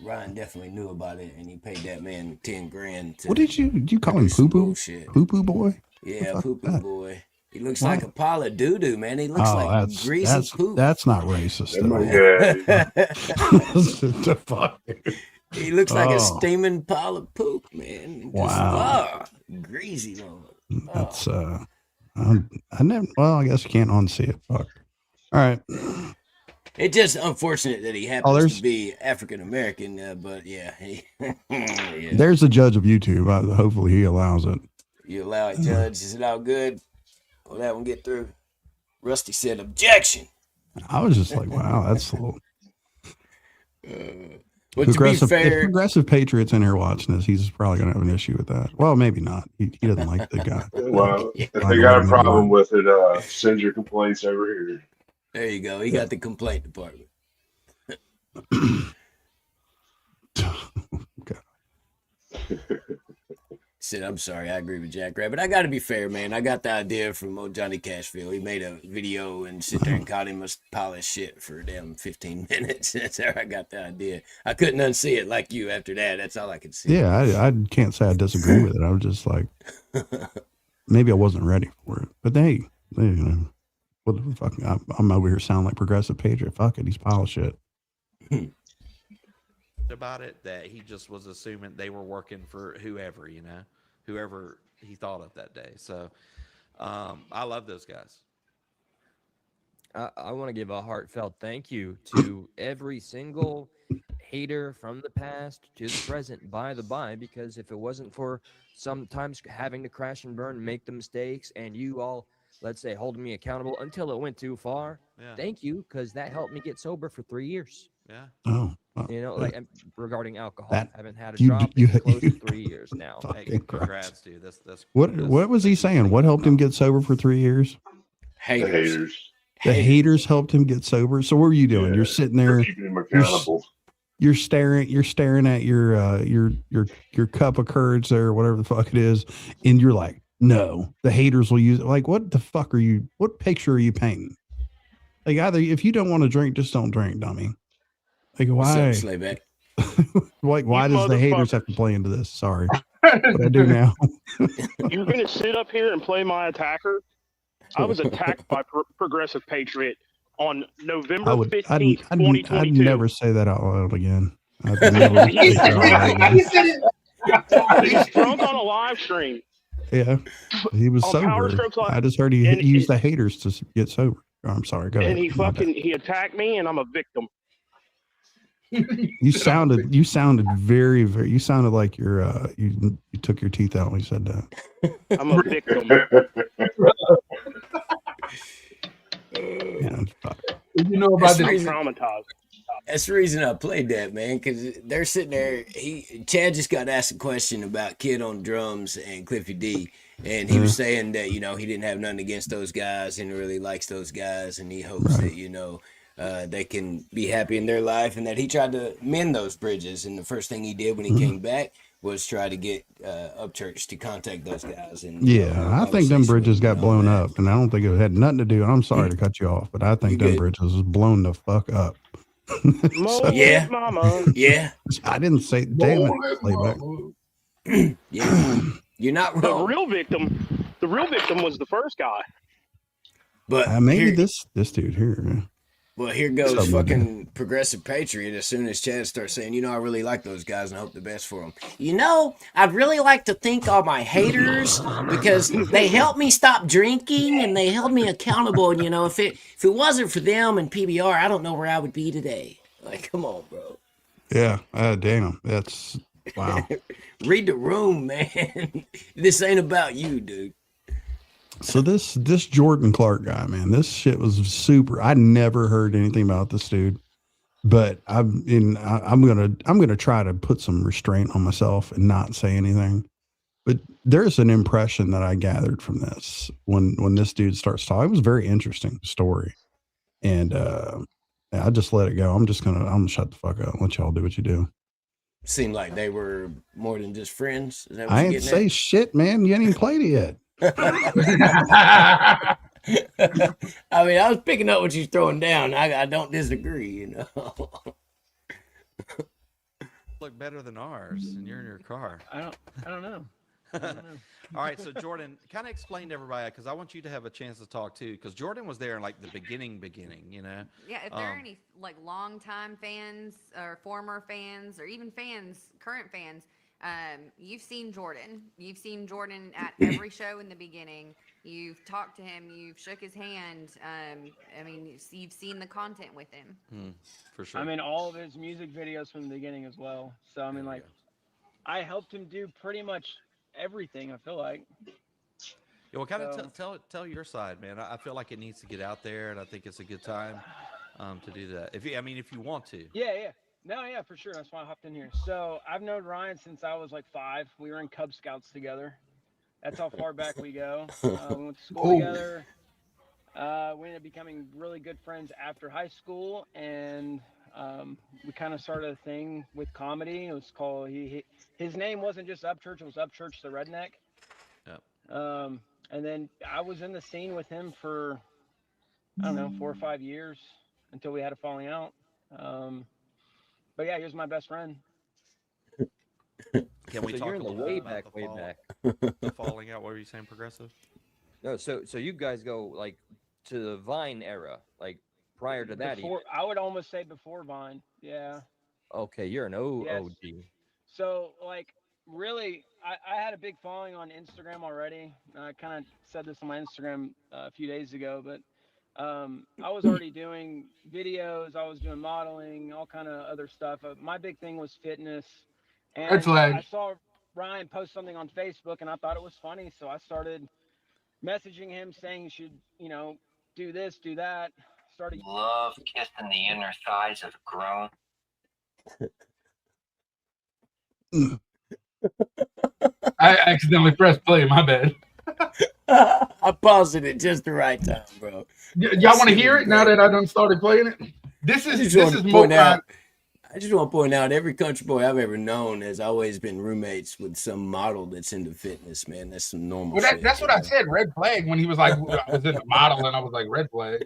Ryan definitely knew about it, and he paid that man $10,000. What did you call him? Poo-poo? Poo-poo boy? Yeah, poo-poo boy. He looks like a pile of doo-doo, man. He looks like greasy poop. That's not racist. The fuck? He looks like a steaming pile of poop, man. Wow. Greasy one. That's I never. Well, I guess you can't unsee it. Fuck. All right. It's just unfortunate that he happens to be African American, but yeah, There's a judge of YouTube. Hopefully, he allows it. You allow it, Judge? Is it all good? Will that one get through? Rusty said objection. I was just like, wow, that's a little. But to be fair, if progressive Patriots in here watching this, he's probably going to have an issue with that. Well, maybe not. He doesn't like the guy. Well, if they got a problem with it, send your complaints over here. There you go. He got the complaint department. Said, I'm sorry, I agree with JackRabbit. I got to be fair, man. I got the idea from old Johnny Cashville. He made a video and sit there and called him a pile of shit for damn 15 minutes. That's how I got the idea. I couldn't unsee it like you after that. That's all I could see. Yeah, I can't say I disagree with it. I was just like, maybe I wasn't ready for it. But hey, you know, what the fuck? I'm over here sounding like progressive Patriot. Fuck it, he's a pile of shit. About it that he just was assuming they were working for whoever, you know, whoever he thought of that day. So I love those guys. I want to give a heartfelt thank you to every single hater from the past to the present, by the by, because if it wasn't for sometimes having to crash and burn, make the mistakes, and you all, let's say, holding me accountable until it went too far, thank you, because that helped me get sober for 3 years. Yeah. Oh. You know, like regarding alcohol, I haven't had a drop in close to 3 years now. Hey, congrats, dude. What was he saying? What helped him get sober for 3 years? Haters. The haters helped him get sober. So what were you doing? You're sitting there. Keeping him accountable. You're staring at your cup of curds there, whatever the fuck it is, and you're like, No, the haters will use it. Like, what the fuck are you? What picture are you painting? Like, either if you don't want to drink, just don't drink, dummy. Like, What's why? up, Slayback? Like, why does the haters have to play into this? Sorry, what I do now. You're gonna sit up here and play my attacker? I was attacked by Progressive Patriot on November 15th, 2022. I'd never say that out loud again. I'd never say that out loud again. He's drunk on a live stream. Yeah, he was On sober. Power Strokes Live. I just heard he used the haters to get sober. Oh, I'm sorry. Go ahead. And he attacked me, and I'm a victim. You sounded very, very. You sounded like you took your teeth out when you said that. I'm a victim. Yeah, you know about I'm traumatized. That's the reason I played that, man, because they're sitting there. Chad just got asked a question about Kid on drums and Cliffy D, and he was saying that he didn't have nothing against those guys and really likes those guys, and he hopes that they can be happy in their life, and that he tried to mend those bridges. And the first thing he did when he came back was try to get Upchurch to contact those guys. And I think them bridges got blown up, and I don't think it had nothing to do. I'm sorry to cut you off, but I think them bridges was blown the fuck up. So, yeah, yeah. I didn't say. Damn it, Playback. Yeah, you're not wrong. The real victim was the first guy. But maybe this dude here. Well, here goes fucking Progressive Patriot as soon as Chad starts saying, I really like those guys and I hope the best for them. I'd really like to thank all my haters because they helped me stop drinking and they held me accountable. And, if it wasn't for them and PBR, I don't know where I would be today. Like, come on, bro. Yeah. Damn. That's, wow. Read the room, man. This ain't about you, dude. So this Jordan Clark guy, man, this shit was super. I never heard anything about this dude, but I'm gonna try to put some restraint on myself and not say anything. But there's an impression that I gathered from this when this dude starts talking. It was a very interesting story, and I just let it go. I'm gonna shut the fuck up and let y'all do what you do. Seemed like they were more than just friends. Is that what I you're ain't getting say at? shit, man. You ain't even played it yet. I mean, I was picking up what you're throwing down. I don't disagree, Look better than ours, and you're in your car. I don't know. All right, so Jordan, kind of explain to everybody, because I want you to have a chance to talk too, because Jordan was there in like the beginning. Yeah, if there are any like longtime fans or former fans or even current fans, you've seen Jordan. You've seen Jordan at every show in the beginning. You've talked to him. You've shook his hand. I mean, you've seen the content with him. For sure. I mean, all of his music videos from the beginning as well. So, I mean, I helped him do pretty much everything, I feel like. Yeah, well, kind of tell your side, man. I feel like it needs to get out there, and I think it's a good time to do that. If you want to. Yeah. No, yeah, for sure. That's why I hopped in here. So I've known Ryan since I was like 5. We were in Cub Scouts together. That's how far back we go. We went to school together. We ended up becoming really good friends after high school, and we kind of started a thing with comedy. It was called his name wasn't just Upchurch; it was Upchurch the Redneck. Yep. And then I was in the scene with him for 4 or 5 years until we had a falling out. But yeah, he was my best friend. Can we talk you're in a the little way bit about back. the falling out? What were you saying, Progressive? No, so you guys go like to the Vine era, like prior to that. I would almost say before Vine. Yeah. Okay, you're an OG. So really, I had a big following on Instagram already. I kind of said this on my Instagram a few days ago, but I was already doing videos. I was doing modeling, all kind of other stuff. My big thing was fitness. And I saw Ryan post something on Facebook, and I thought it was funny. So I started messaging him saying you should, do this, do that. Started love kissing the inner thighs of grown. I accidentally pressed play. My bad. I paused it at just the right time, bro. Y'all want to hear it now that I done started playing it? This is more. I just want to point out every country boy I've ever known has always been roommates with some model that's into fitness, man. That's some normal shit. That's what I said, red flag, when he was like, I was in the model, and I was like, red flag.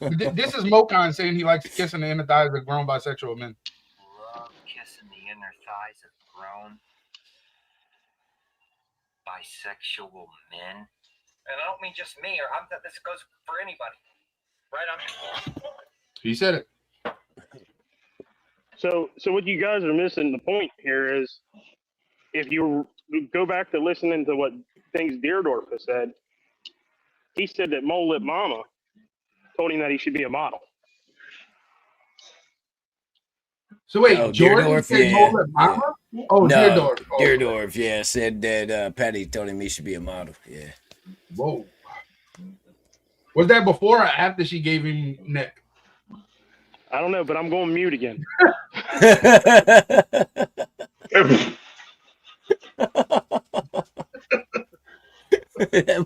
This is Mokan saying he likes kissing the inner thighs of grown bisexual men. Love kissing the inner thighs of grown bisexual men. And I don't mean just me, or this goes for anybody. Right? He said it. So what you guys are missing the point here is, if you go back to listening to what things Deerdorf has said, he said that Mole Lip Mama told him that he should be a model. So wait, Jordan Deerdorf, said Mole Lip Mama? Oh, no, Deerdorf. Oh, Deerdorf, yeah, said that Patty told him he should be a model. Yeah. Whoa. Was that before or after she gave him neck? I don't know, but I'm going mute again. That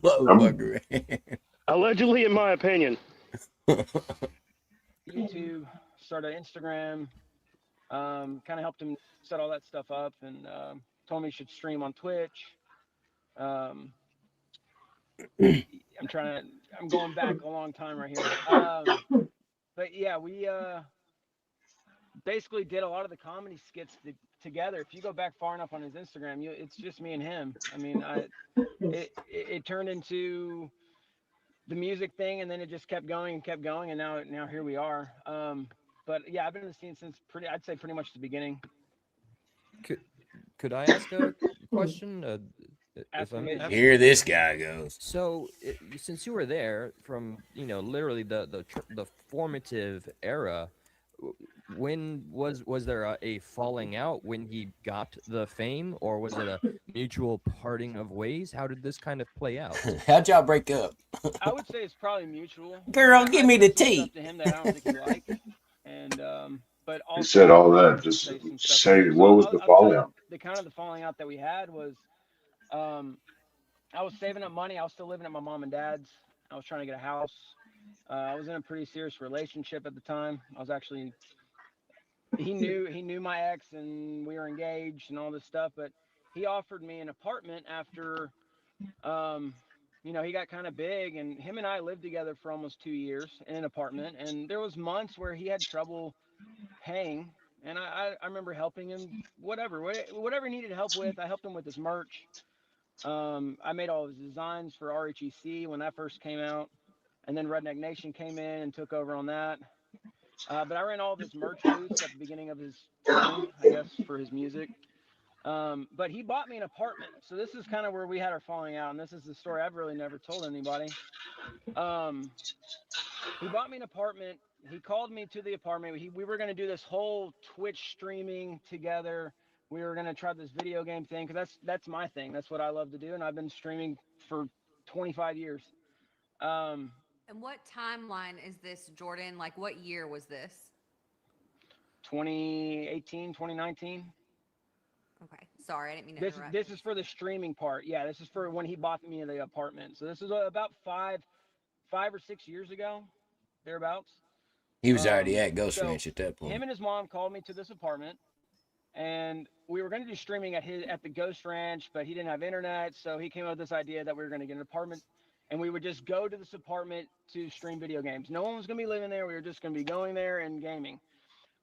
motherfucker. Allegedly, in my opinion. YouTube, started Instagram, kind of helped him set all that stuff up, and told me he should stream on Twitch. I'm going back a long time right here. But yeah, we basically did a lot of the comedy skits together. If you go back far enough on his Instagram, it's just me and him. I mean, it turned into the music thing, and then it just kept going, and now here we are. But yeah, I've been in the scene since I'd say pretty much the beginning. Could I ask a question? Here this guy goes. So, since you were there from, literally the formative era, when was there a falling out when he got the fame, or was it a mutual parting of ways? How did this kind of play out? How'd y'all break up? I would say it's probably mutual. Girl, give me the tea. To him that I don't think he liked, and but also he said all that. Just say what was the fallout? The kind of the falling out that we had was, I was saving up money. I was still living at my mom and dad's. I was trying to get a house. I was in a pretty serious relationship at the time. I was actually, he knew my ex, and we were engaged and all this stuff, but he offered me an apartment after, he got kind of big, and him and I lived together for almost 2 years in an apartment. And there was months where he had trouble paying. And I remember helping him, whatever he needed help with. I helped him with his merch. I made all his designs for RHEC when that first came out, and then Redneck Nation came in and took over on that. But I ran all of his merch booths at the beginning of his time, I guess, for his music. But he bought me an apartment. So this is kind of where we had our falling out, and this is the story I've really never told anybody. He bought me an apartment. He called me to the apartment. We were going to do this whole Twitch streaming together. We were going to try this video game thing, because that's my thing. That's what I love to do, and I've been streaming for 25 years. And what timeline is this, Jordan? Like, what year was this? 2018, 2019. Okay, sorry, I didn't mean to interrupt. This is for the streaming part. Yeah, this is for when he bought me the apartment. So this is about five or 6 years ago, thereabouts. He was already at Ghost Ranch at that point. Him and his mom called me to this apartment, and we were going to do streaming at the Ghost Ranch, but he didn't have internet, so he came up with this idea that we were going to get an apartment, and we would just go to this apartment to stream video games. No one was going to be living there. We were just going to be going there and gaming.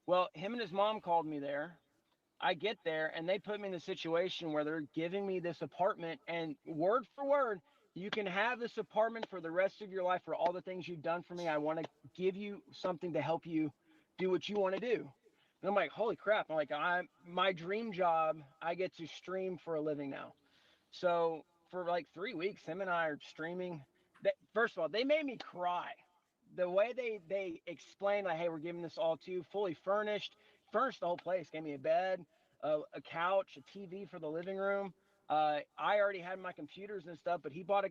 Well, him and his mom called me there. I get there, and they put me in a situation where they're giving me this apartment, and word for word, you can have this apartment for the rest of your life for all the things you've done for me. I want to give you something to help you do what you want to do. And I'm like, holy crap. I'm like, my dream job, I get to stream for a living now. So for like 3 weeks, him and I are streaming. First of all, they made me cry. The way they explained, like, hey, we're giving this all to you, fully furnished the whole place, gave me a bed, a couch, a TV for the living room. I already had my computers and stuff, but he bought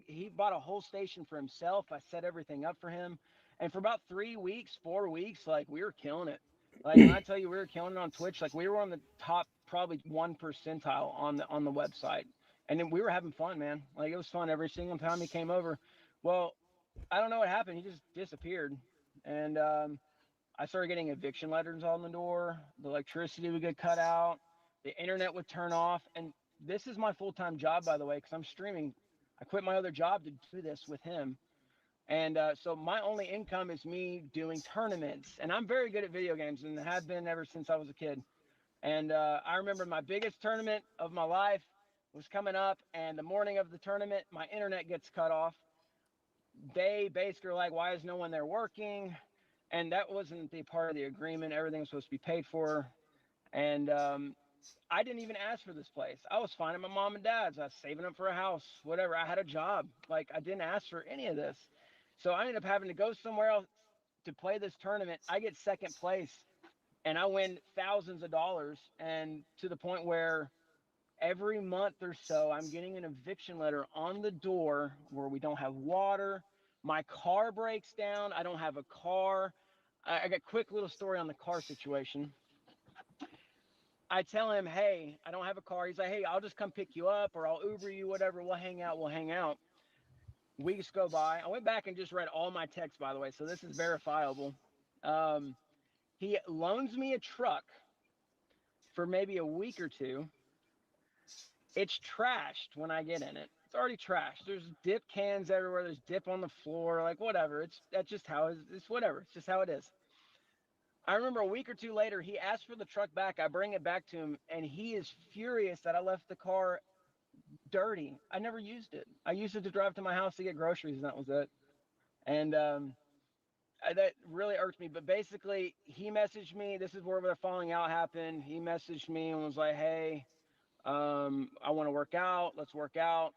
a whole station for himself. I set everything up for him. And for about 4 weeks, like, we were killing it. Like, when I tell you we were killing it on Twitch, like, we were on the top probably 1 percentile on the website. And then we were having fun, man. Like, it was fun every single time he came over. Well, I don't know what happened. He just disappeared. And I started getting eviction letters on the door. The electricity would get cut out. The internet would turn off. And this is my full-time job, by the way, because I'm streaming. I quit my other job to do this with him. And so my only income is me doing tournaments. And I'm very good at video games and have been ever since I was a kid. And I remember my biggest tournament of my life was coming up. And the morning of the tournament, my internet gets cut off. They basically are like, why is no one there working? And that wasn't the part of the agreement. Everything was supposed to be paid for. And I didn't even ask for this place. I was fine at my mom and dad's. I was saving up for a house, whatever. I had a job. Like, I didn't ask for any of this. So I ended up having to go somewhere else to play this tournament. I get second place and I win thousands of dollars. And to the point where every month or so, I'm getting an eviction letter on the door where we don't have water. My car breaks down. I don't have a car. I got a quick little story on the car situation. I tell him, hey, I don't have a car. He's like, hey, I'll just come pick you up or I'll Uber you, whatever. We'll hang out. Weeks go by. I went back and just read all my texts, by the way, so this is verifiable. He loans me a truck for maybe a week or two. It's trashed when I get in it. It's already trashed. There's dip cans everywhere. There's dip on the floor, like whatever. That's just how it's whatever. It's just how it is. I remember a week or two later, he asked for the truck back. I bring it back to him, and he is furious that I left the car dirty. I never used it. I used it to drive to my house to get groceries, and that was it. And that really irked me. But basically, he messaged me. This is where the falling out happened. He messaged me and was like, hey, I want to work out. Let's work out.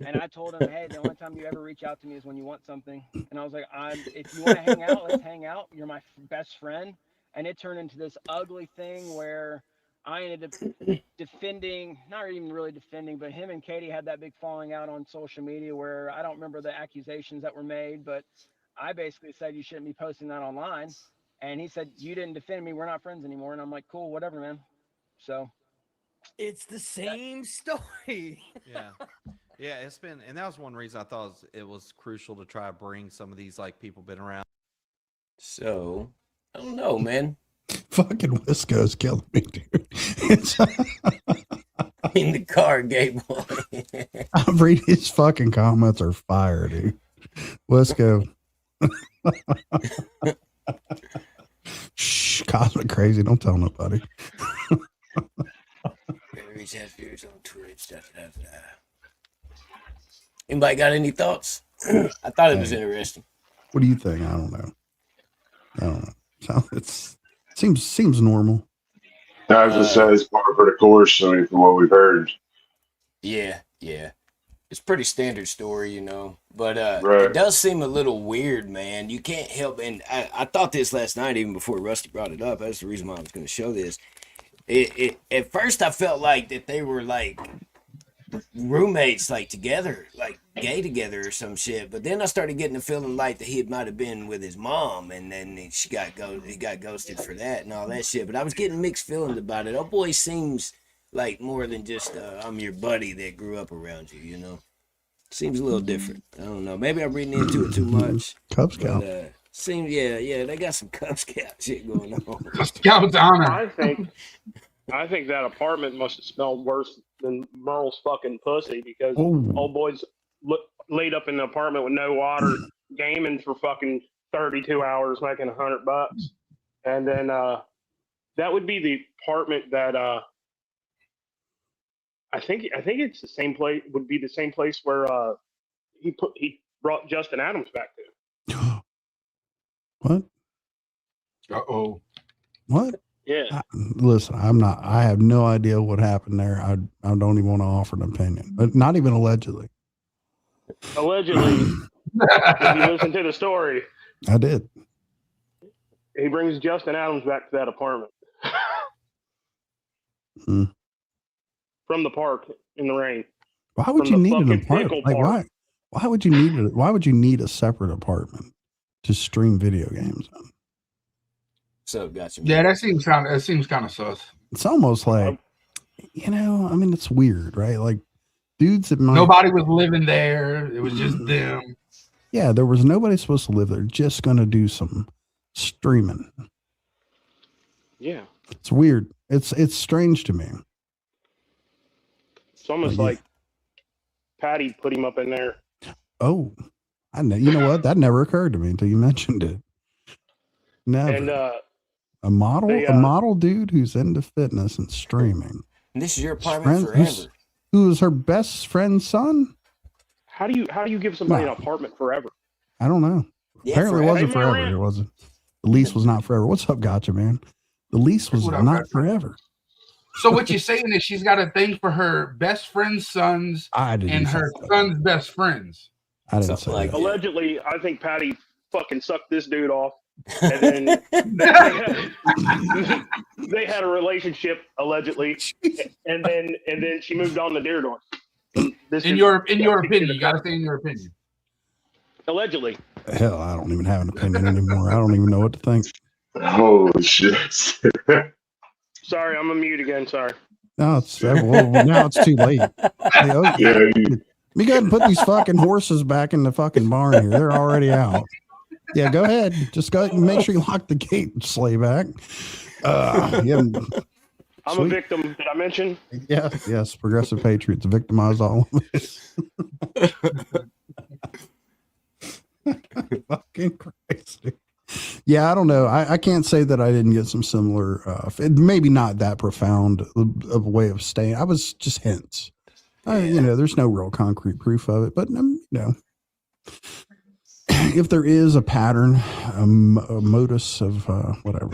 And I told him, hey, the only time you ever reach out to me is when you want something. And I was like, if you want to hang out, let's hang out. You're my best friend. And it turned into this ugly thing where I ended up defending, not even really defending, but him and Katie had that big falling out on social media where I don't remember the accusations that were made, but I basically said you shouldn't be posting that online. And he said, you didn't defend me. We're not friends anymore. And I'm like, cool, whatever, man. So it's the same story. Yeah, it's been, and that was one reason I thought it was crucial to try to bring some of these like people been around. So I don't know, man. Fucking Wisco's killing me, dude. In the car, Gabe. I'm reading his fucking comments are fire, dude. Wisco. Shh, Cosmic Crazy. Don't tell nobody. Reach out viewers on Twitch. Anybody got any thoughts? I thought it was interesting. What do you think? I don't know. So it seems normal. I was just saying it's part of the course. I mean, from what we've heard. Yeah. It's pretty standard story, but It does seem a little weird, man. You can't help, and I thought this last night, even before Rusty brought it up. That's the reason why I was going to show this. At first I felt like that they were like roommates, like together, like gay together or some shit. But then I started getting the feeling like that he might have been with his mom, and then he got ghosted for that and all that shit. But I was getting mixed feelings about it. Oh boy, seems like more than just I'm your buddy that grew up around you. Seems a little different. I don't know. Maybe I'm reading into it too much. Cub Scout. Seems they got some Cub Scout shit going on. Scout's honor. I think that apartment must have smelled worse than Merle's fucking pussy because old boys laid up in the apartment with no water, gaming for fucking 32 hours, making $100. And then that would be the apartment that I think it's the same place. Would be the same place where he brought Justin Adams back to. What? Uh-oh. What? Yeah. Listen, I have no idea what happened there. I don't even want to offer an opinion, but not even allegedly. Allegedly, if you listen to the story, I did. He brings Justin Adams back to that apartment from the park in the rain. Why would you need an apartment? Like, why would you need it? Why would you need a separate apartment to stream video games in? So gotcha. Yeah, that seems kind of sus. It's almost like, I mean, it's weird, right? Like dudes that nobody was living there. It was just them. Yeah, there was nobody supposed to live there. Just going to do some streaming. Yeah. It's weird. It's strange to me. It's almost like Patty put him up in there. Oh, I know. You know what? That never occurred to me until you mentioned it. Never. And a model dude who's into fitness and streaming. And this is your apartment forever. Who is her best friend's son? How do you give somebody an apartment forever? I don't know. Yeah, Apparently, it wasn't forever. It wasn't. The lease was not forever. What's up, Gotcha, man? The lease was not forever. So what you're saying is she's got a thing for her best friend's sons and her son's best friends. I didn't say like that. Allegedly, I think Patty fucking sucked this dude off, and then they had a relationship allegedly, and then she moved on to Deardorff. In your opinion, you gotta say in your opinion. Allegedly. Hell, I don't even have an opinion anymore. I don't even know what to think. Oh shit! Sorry, I'm a mute again. Sorry. No, now it's too late. Hey, okay. Let me go ahead and put these fucking horses back in the fucking barn here. They're already out. Yeah, go ahead. Just go ahead and make sure you lock the gate, Slayback. I'm a victim. Did I mention? Yeah, yes. Progressive Patriots victimize all of us. Fucking crazy. Yeah, I don't know. I can't say that I didn't get some similar, maybe not that profound of a way of staying. I was just hints. There's no real concrete proof of it, but if there is a pattern, a modus of whatever,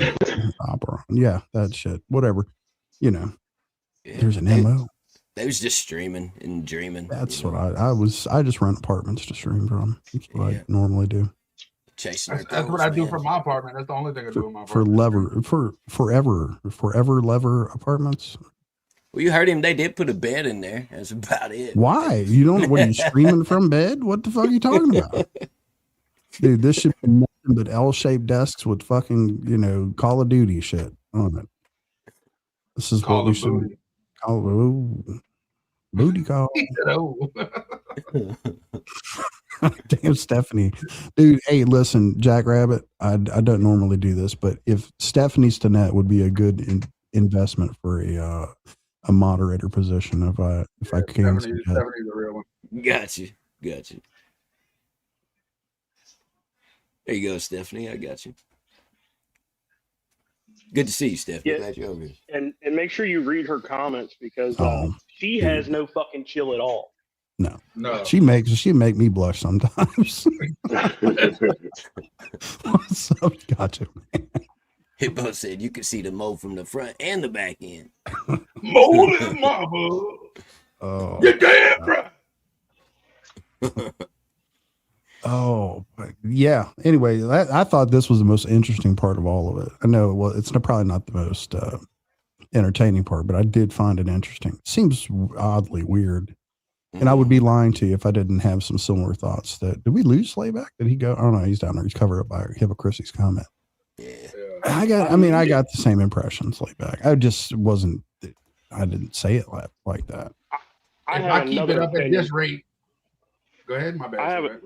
opera, that shit, whatever, there's an MO. They was just streaming and dreaming. That's what I just rent apartments to stream from. That's what I normally do. Chasing that's what I do for my apartment. That's the only thing I do in my apartment. For forever lever apartments. Well, you heard him. They did put a bed in there. That's about it. Why? You don't? What are you streaming from bed? What the fuck are you talking about? Dude, this should be nothing but L-shaped desks with fucking, Call of Duty shit on it. This is what we should call booty call. Damn, Stephanie. Dude, hey, listen, JackRabbit, I don't normally do this, but if Stephanie Stinnett would be a good investment for a moderator position if I can. Stephanie's the real one. Got you. There you go, Stephanie. I got you. Good to see you, Stephanie. Yeah. Glad you're over here. And make sure you read her comments because she has no fucking chill at all. No. She make me blush sometimes. What's up? Gotcha, man. Hippo said you could see the mold from the front and the back end. Mold is mama. Oh, you damn right. Oh, yeah. Anyway, I thought this was the most interesting part of all of it. I know it's probably not the most entertaining part, but I did find it interesting. It seems oddly weird. And I would be lying to you if I didn't have some similar thoughts. Did we lose Slayback? Did he go? I don't know. He's down there. He's covered up by Hypocrisy's comment. Yeah. I got the same impression, Slayback. I didn't say it like that. I keep it up at this rate. Go ahead. My bad.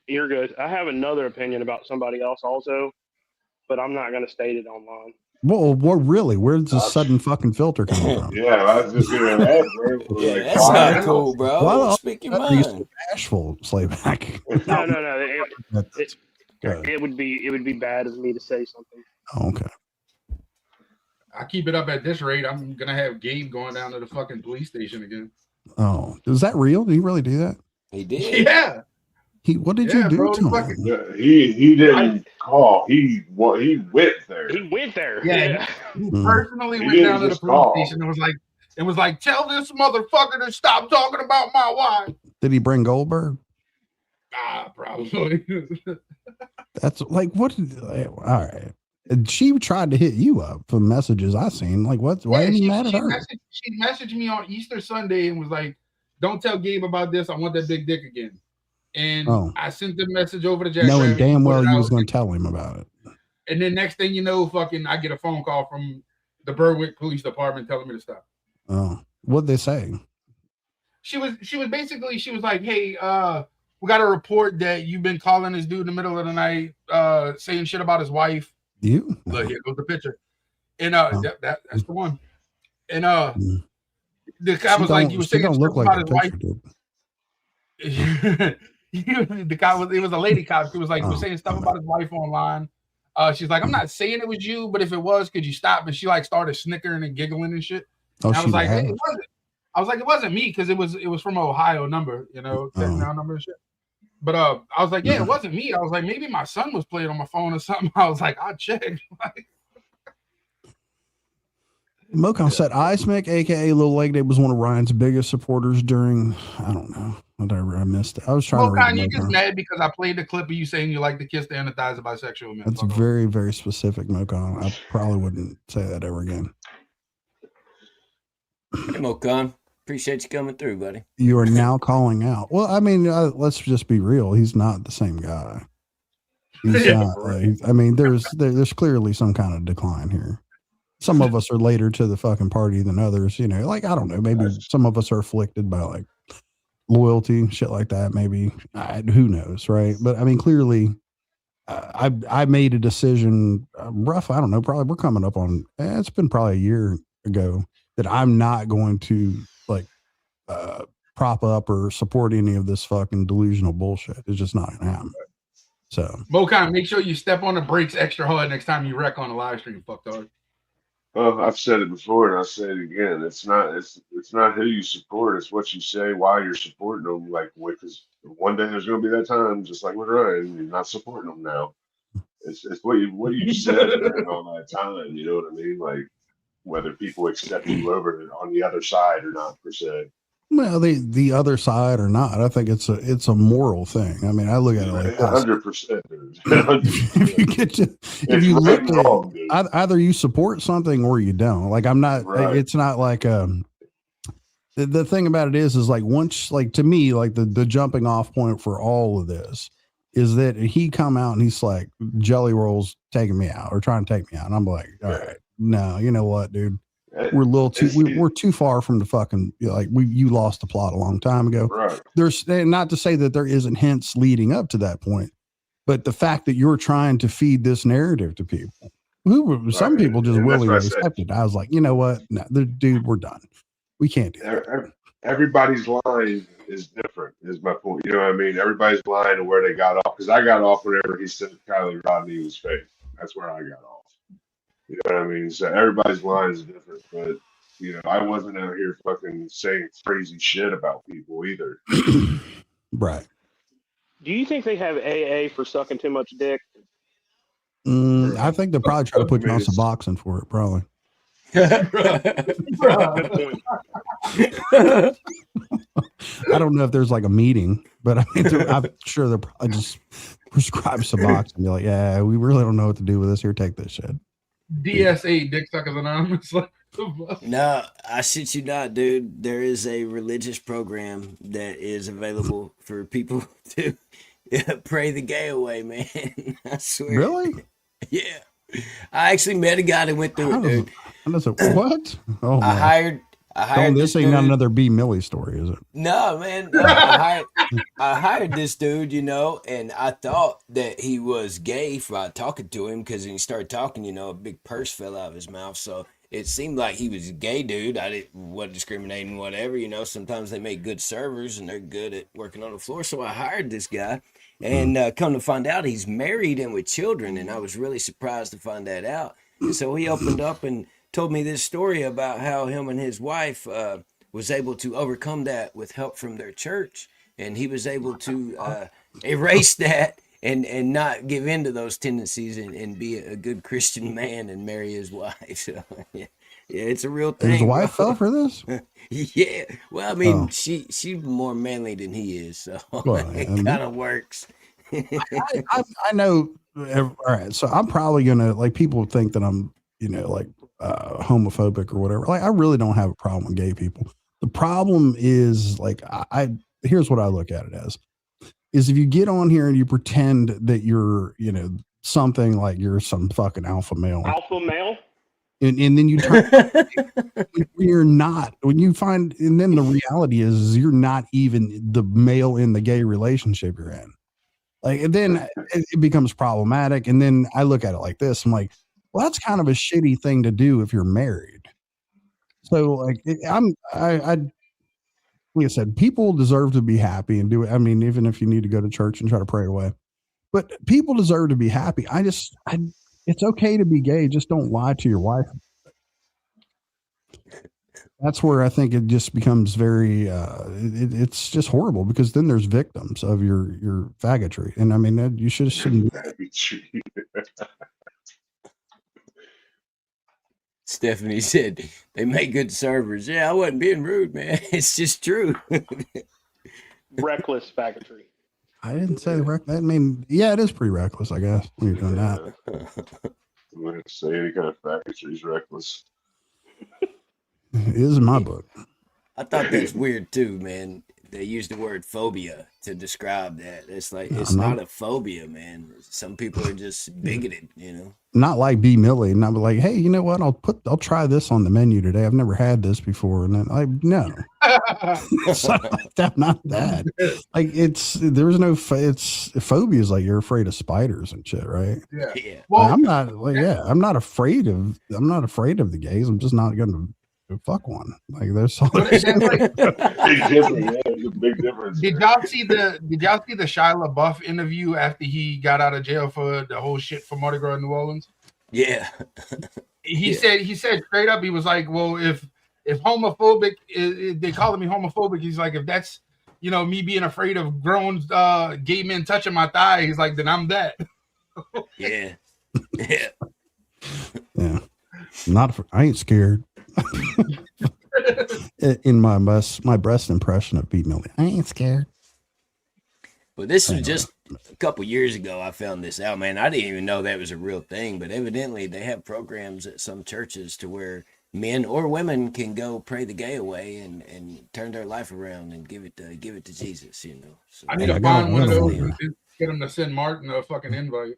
You're good. I have another opinion about somebody else also, but I'm not going to state it online. Well, really? Where's the sudden fucking filter coming from? Yeah, I was just going to ask. That's not cool, bro. Well, speak your mind. Bashful, Slayback. No. It would be bad of me to say something. Oh, okay. I keep it up at this rate. I'm gonna have Gabe going down to the fucking police station again. Oh, is that real? Did he really do that? He did. Yeah. What did you do to him? He didn't call. He went there. He went there. Yeah. He personally went down to the police station and was like, tell this motherfucker to stop talking about my wife. Did he bring Goldberg? Probably. That's like what? All right. She tried to hit you up from messages I seen. Like, what? Why are you mad at her? She messaged me on Easter Sunday and was like, "Don't tell Gabe about this. I want that big dick again." And I sent the message over to JackRabbit, knowing damn well you was going to tell him about it. And then next thing you know, I get a phone call from the Berwick Police Department telling me to stop. Oh, what'd they say? She was like, "Hey, we got a report that you've been calling this dude in the middle of the night, saying shit about his wife. You? Look, here goes the picture. And that's the one. And the guy was like, you were saying stuff about his wife. The guy was, it was a lady cop. She was like, you were saying stuff about his wife online. She's like, I'm not saying it was you, but if it was, could you stop? And she like started snickering and giggling and shit. And I was like, hey, it wasn't. I was like, it wasn't me because it was from an Ohio number, you know, now number and shit. But I was like, yeah, it wasn't me. I was like, maybe my son was playing on my phone or something. I was like, I'll check. Mocon said Ice Mick, aka Lil Leg Day, was one of Ryan's biggest supporters during, I don't know, whatever. I missed it. I was trying to read you're just mad because I played the clip of you saying you like to kiss the end of thighs of bisexual men. That's very, very specific, Mocon. I probably wouldn't say that ever again. Hey, Mocon. Appreciate you coming through, buddy. You are now calling out. Well, I mean, let's just be real. He's not the same guy. He's not. I mean, there's clearly some kind of decline here. Some of us are later to the fucking party than others. You know, like I don't know. Maybe some of us are afflicted by like loyalty, shit like that. Maybe who knows, right? But I mean, clearly, I made a decision. Rough. I don't know. Probably we're coming up on. It's been probably a year ago that I'm not going to like prop up or support any of this fucking delusional bullshit. It's just not gonna happen. So Mocon, make sure you step on the brakes extra hard next time you wreck on the live stream, fucktard. Well, I've said it before and I'll say it again. It's not who you support, it's what you say while you're supporting them. Like, because one day there's gonna be that time, just like with Ryan, you're not supporting them now. It's what you said during all that time. You know what I mean? Like whether people accept you over on the other side or not, per se. Well, the other side or not, I think it's a moral thing. I mean, I look at it like 100%. If you look at it, either you support something or you don't. Like I'm not. Right. It's not like the thing about it is like once, like to me, like the jumping off point for all of this is that he come out and he's like Jelly Roll's taking me out or trying to take me out, and I'm like, all right, no, you know what, dude. We're a little too we're too far from the fucking, like you lost the plot a long time ago. Right. There's not to say that there isn't hints leading up to that point, but the fact that you're trying to feed this narrative to people some people just willingly accepted. I was like, you know what? No, dude, we're done. We can't do that. Everybody's line is different, is my point. You know what I mean? Everybody's line and where they got off. Because I got off whenever he said Kylie Rodney was fake. That's where I got off. You know what I mean? So everybody's line is different, but you know, I wasn't out here fucking saying crazy shit about people either. Right. Do you think they have AA for sucking too much dick? I think they'll probably try to put you on some boxing for it, probably. I don't know if there's like a meeting, but I mean, I'm sure they'll probably just prescribe some boxing and be like, yeah, we really don't know what to do with this. Here, take this shit. DSA, Dick Suckers Anonymous. No, I shit you not, dude. There is a religious program that is available for people to pray the gay away, man. I swear. Really? Yeah. I actually met a guy that went through it, dude. What? Oh, I hired this ain't not another B. Millie story, is it? No, man. I hired this dude, you know, and I thought that he was gay by talking to him because when he started talking, you know, a big purse fell out of his mouth. So it seemed like he was a gay dude. I wasn't discriminating, whatever, you know. Sometimes they make good servers and they're good at working on the floor. So I hired this guy, and come to find out he's married and with children, and I was really surprised to find that out. And so he opened up and told me this story about how him and his wife was able to overcome that with help from their church, and he was able to erase that and not give in to those tendencies and be a good Christian man and marry his wife. So yeah, it's a real thing. His wife fell for this? Yeah. Well, I mean, she's more manly than he is, so it kind of works. I know. All right, so I'm probably gonna, like, people think that I'm, you know, like homophobic or whatever. Like, I really don't have a problem with gay people. The problem is, like, here's what I look at it as, is if you get on here and you pretend that you're, you know, something like you're some fucking alpha male. Alpha male? And then you turn you're not when you find, and then the reality is you're not even the male in the gay relationship you're in. Like, and then it becomes problematic. And then I look at it like this. I'm like, well, that's kind of a shitty thing to do if you're married. So like, like I said, people deserve to be happy and do it. I mean, even if you need to go to church and try to pray away, but people deserve to be happy. It's okay to be gay. Just don't lie to your wife. That's where I think it just becomes very, it's just horrible, because then there's victims of your faggotry. And I mean, you shouldn't. Stephanie said they make good servers. Yeah, I wasn't being rude, man. It's just true. Reckless faggotry. I didn't say I mean, yeah, it is pretty reckless, I guess, when you're doing that. I wouldn't say any kind of faggotry is reckless. It is in my book. I thought that's weird too, man. They use the word phobia to describe that. It's like, it's not a phobia, man. Some people are just bigoted, you know. Not like B. Millie, and I'm like, hey, you know what? I'll try this on the menu today. I've never had this before, and then no, it's not that. Like there's no. It's phobia is like you're afraid of spiders and shit, right? Yeah. Well, I'm not afraid of the gays. I'm just not going to fuck one. Like there's big difference. Yeah, there's a big difference. Did y'all see the Shia LaBeouf interview after he got out of jail for the whole shit for Mardi Gras in New Orleans? Yeah. He said straight up, he was like, well, if homophobic, they calling me homophobic, he's like, if that's, you know, me being afraid of grown gay men touching my thigh, he's like, then I'm that. Yeah. Yeah. I ain't scared. In my breast impression of Pete Millie, I ain't scared. But this was just a couple years ago. I found this out, man. I didn't even know that was a real thing, but evidently they have programs at some churches to where men or women can go pray the gay away and turn their life around and give it to Jesus, you know. So I need to find one of those and get him to send Martin a fucking invite.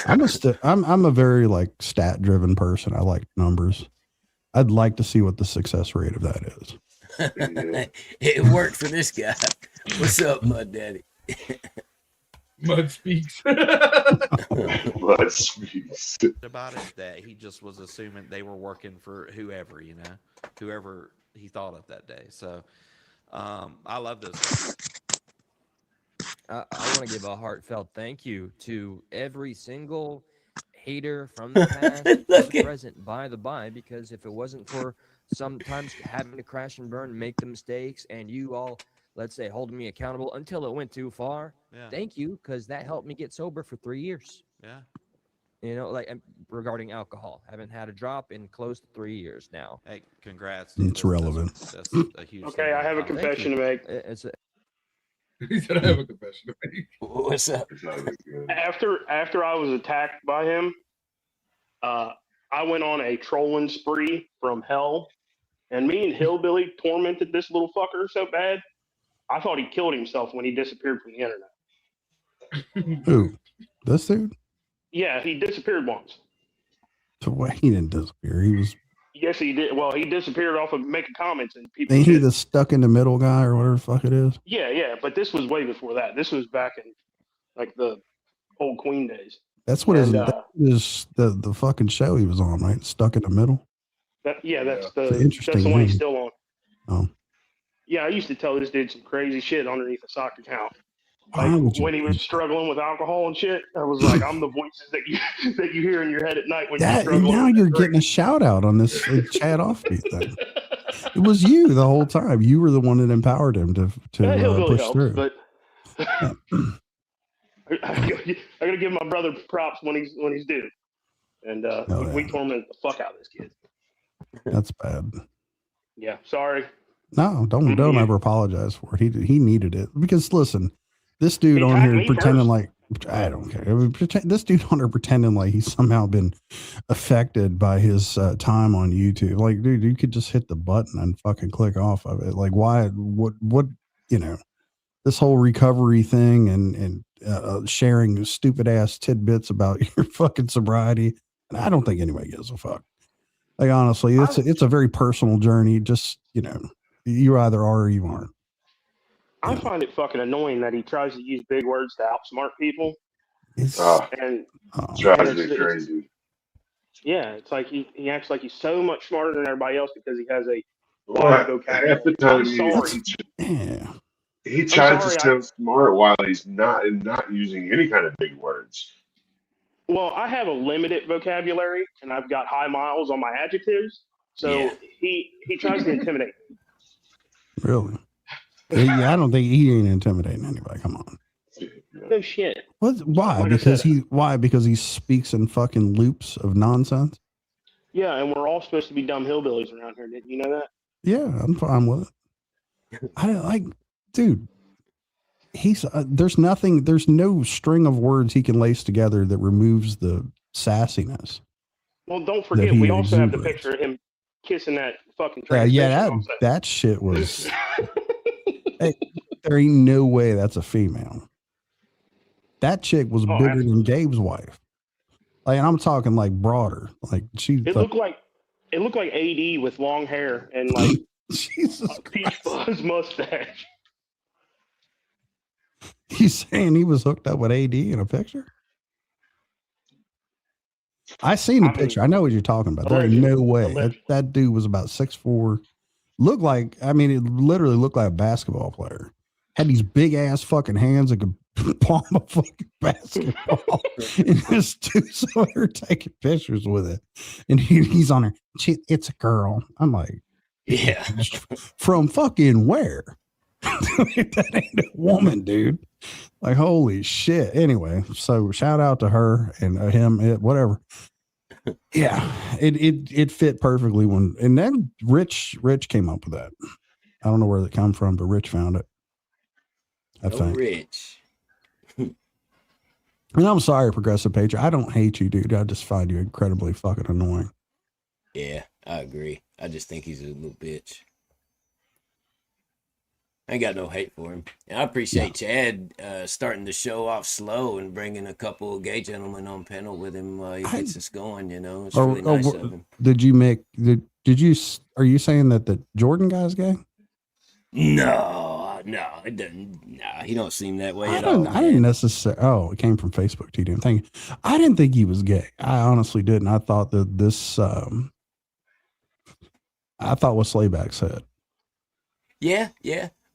I'm a very like stat driven person. I like numbers. I'd like to see what the success rate of that is. It worked for this guy. What's up, Mud Daddy? Mud speaks. Mud speaks. About it that he just was assuming they were working for whoever, you know, whoever he thought of that day. So I love this. I want to give a heartfelt thank you to every single hater from the past, the present, by the by, because if it wasn't for sometimes having to crash and burn and make the mistakes, and you all, let's say, holding me accountable until it went too far, thank you, because that helped me get sober for 3 years. Yeah. You know, like regarding alcohol, haven't had a drop in close to 3 years now. Hey, congrats. It's relevant. That's a huge Okay, I have a confession to make. He said, I have a confession to make. What's up? After I was attacked by him, I went on a trolling spree from hell, and me and Hillbilly tormented this little fucker so bad, I thought he killed himself when he disappeared from the internet. Who? This dude? Yeah, he disappeared once. So what? He didn't disappear. He was. Yes, he did. Well, he disappeared off of making comments, and people. Ain't he the stuck in the middle guy or whatever the fuck it is? Yeah, but this was way before that. This was back in like the old Queen days. That's what that is the fucking show he was on, right? Stuck in the middle. That's It's an the interesting one he's name. still on. Oh. Yeah, I used to tell this dude some crazy shit underneath a soccer account. Why Like would you when he was struggling with alcohol and shit, I was like, I'm the voices that you hear in your head at night when you're that? struggling. Now you're getting a shout out on this ChadOff Beat thing. It was you the whole time. You were the one that empowered him to Hillbilly push helps, through. but I gotta give my brother props when he's due, and we tormented the fuck out of this kid. That's bad. Yeah, sorry. No, don't ever apologize for it. He needed it, because listen, this dude on here pretending like, I don't care. This dude on here pretending like he's somehow been affected by his time on YouTube. Like, dude, you could just hit the button and fucking click off of it. Like, why? What? You know, this whole recovery thing and sharing stupid ass tidbits about your fucking sobriety. And I don't think anybody gives a fuck. Like honestly, it's a very personal journey. Just you either are or you aren't. I find it fucking annoying that he tries to use big words to outsmart people. Drives me crazy. Yeah, it's like he acts like he's so much smarter than everybody else because he has a Well, wide vocabulary. half the time he tries to sound smart while he's not using any kind of big words. Well, I have a limited vocabulary and I've got high miles on my adjectives, so he tries to intimidate me. Really? Yeah, I don't think he ain't intimidating anybody. Come on. No shit. What? Why? Like Because he speaks in fucking loops of nonsense. Yeah, and we're all supposed to be dumb hillbillies around here. Didn't you know that? Yeah, I'm fine with it. I don't like, dude. He's there's no string of words he can lace together that removes the sassiness. Well, don't forget, we also have the picture of him kissing that fucking that shit was. Hey, there ain't no way that's a female. That chick was bigger than Gabe's wife. Like, and I'm talking like broader. Like it looked like AD with long hair and like a peach fuzz mustache. He's saying he was hooked up with AD in a picture? I seen the picture. I know what you're talking about. There ain't no way. That dude was about 6'4". Looked like, it literally looked like a basketball player. Had these big ass fucking hands that could palm a fucking basketball. And this dude's on her taking pictures with it. And he's on her. It's a girl. I'm like, yeah. From fucking where? That ain't a woman, dude. Like, holy shit. Anyway, so shout out to her and him, whatever. Yeah, it fit perfectly and then Rich came up with that. I don't know where that come from, but Rich found it. I think. Rich. And I'm sorry, Progressive Patriot. I don't hate you, dude. I just find you incredibly fucking annoying. Yeah, I agree. I just think he's a little bitch. I ain't got no hate for him. And I appreciate Chad starting the show off slow and bringing a couple of gay gentlemen on panel with him. He gets us going, It's really nice of him. Are you saying that the Jordan guy's gay? No, it doesn't. No, he don't seem that way at all. I didn't necessarily. Oh, it came from Facebook, TDM. Thank you. I didn't think he was gay. I honestly didn't. I thought that this. I thought what Slayback said. Yeah.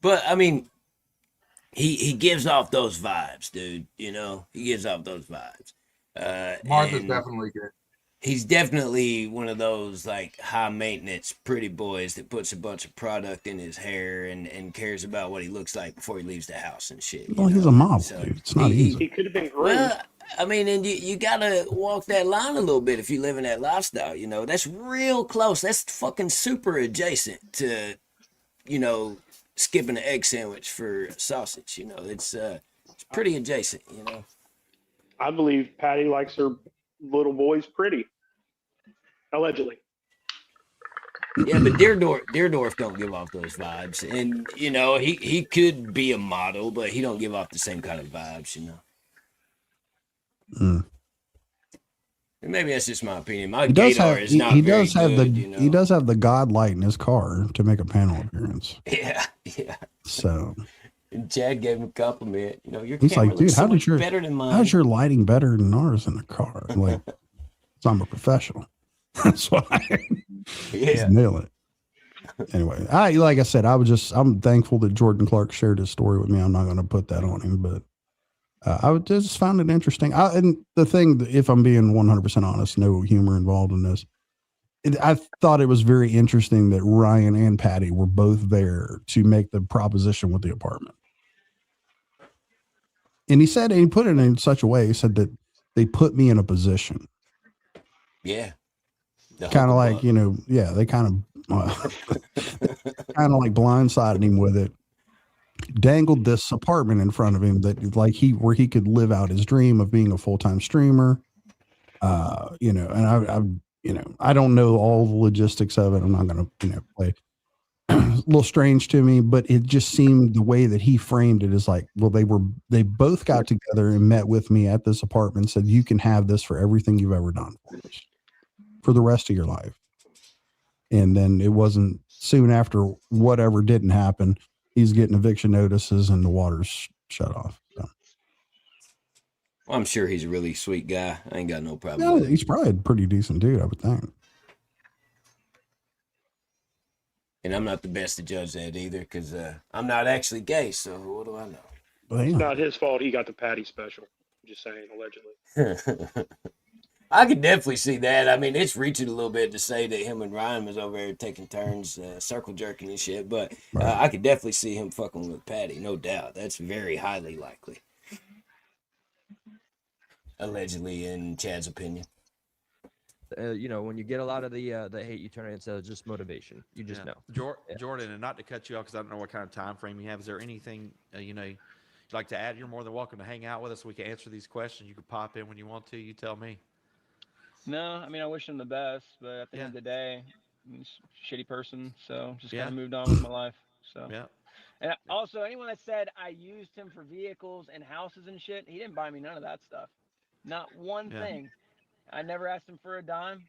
But he gives off those vibes, dude. He gives off those vibes. Martha's definitely good. He's definitely one of those like high maintenance pretty boys that puts a bunch of product in his hair and cares about what he looks like before he leaves the house and shit. Well, he's a model, dude. It's not easy. He could have been great. Well, and you gotta walk that line a little bit if you live in that lifestyle. That's real close. That's fucking super adjacent to, skipping an egg sandwich for sausage. It's pretty adjacent. I believe Patty likes her little boys pretty, allegedly. Yeah, but Deerdorf don't give off those vibes, and he could be a model, but he don't give off the same kind of vibes. And maybe that's just my opinion. My gaydar is not he very does have good, he does have the God light in his car to make a panel appearance. Yeah. So and Chad gave him a compliment. Your he's camera like, dude, looks so much better than mine. how's your lighting better than ours in the car? Like, so I'm a professional. That's why. Yeah. Nail it. Anyway, like I said, I'm thankful that Jordan Clark shared his story with me. I'm not going to put that on him, but I just found it interesting. And the thing, if I'm being 100% honest, no humor involved in this. I thought it was very interesting that Ryan and Patty were both there to make the proposition with the apartment. And he put it in such a way, he said that they put me in a position. Yeah. Kind of like, they kind of like blindsided him with it. Dangled this apartment in front of him that where he could live out his dream of being a full-time streamer. And I don't know all the logistics of it. I'm not going to, play a little strange to me, but it just seemed the way that he framed it is like, well, they both got together and met with me at this apartment and said, you can have this for everything you've ever done for the rest of your life. And then it wasn't soon after whatever didn't happen, he's getting eviction notices and the water's shut off. So. Well, I'm sure he's a really sweet guy. I ain't got no problem Yeah, with him. he's probably a pretty decent dude, I would think. And I'm not the best to judge that either, because I'm not actually gay, so what do I know? It's not his fault he got the Patty special. I'm just saying, allegedly. I could definitely see that. I mean, it's reaching a little bit to say that him and Ryan was over there taking turns circle jerking and shit, but I could definitely see him fucking with Patty, no doubt. That's very highly likely. Allegedly, in Chad's opinion. You know, when you get a lot of the hate, you turn it into just motivation. You just know. Jordan, and not to cut you off because I don't know what kind of time frame you have. Is there anything you know you'd like to add? You're more than welcome to hang out with us. We can answer these questions. You can pop in when you want to. You tell me. No, I mean I wish him the best, but at the end of the day, he's a shitty person. So just kind of moved on with my life. So yeah. And also, anyone that said I used him for vehicles and houses and shit, he didn't buy me none of that stuff. Not one thing. I never asked him for a dime.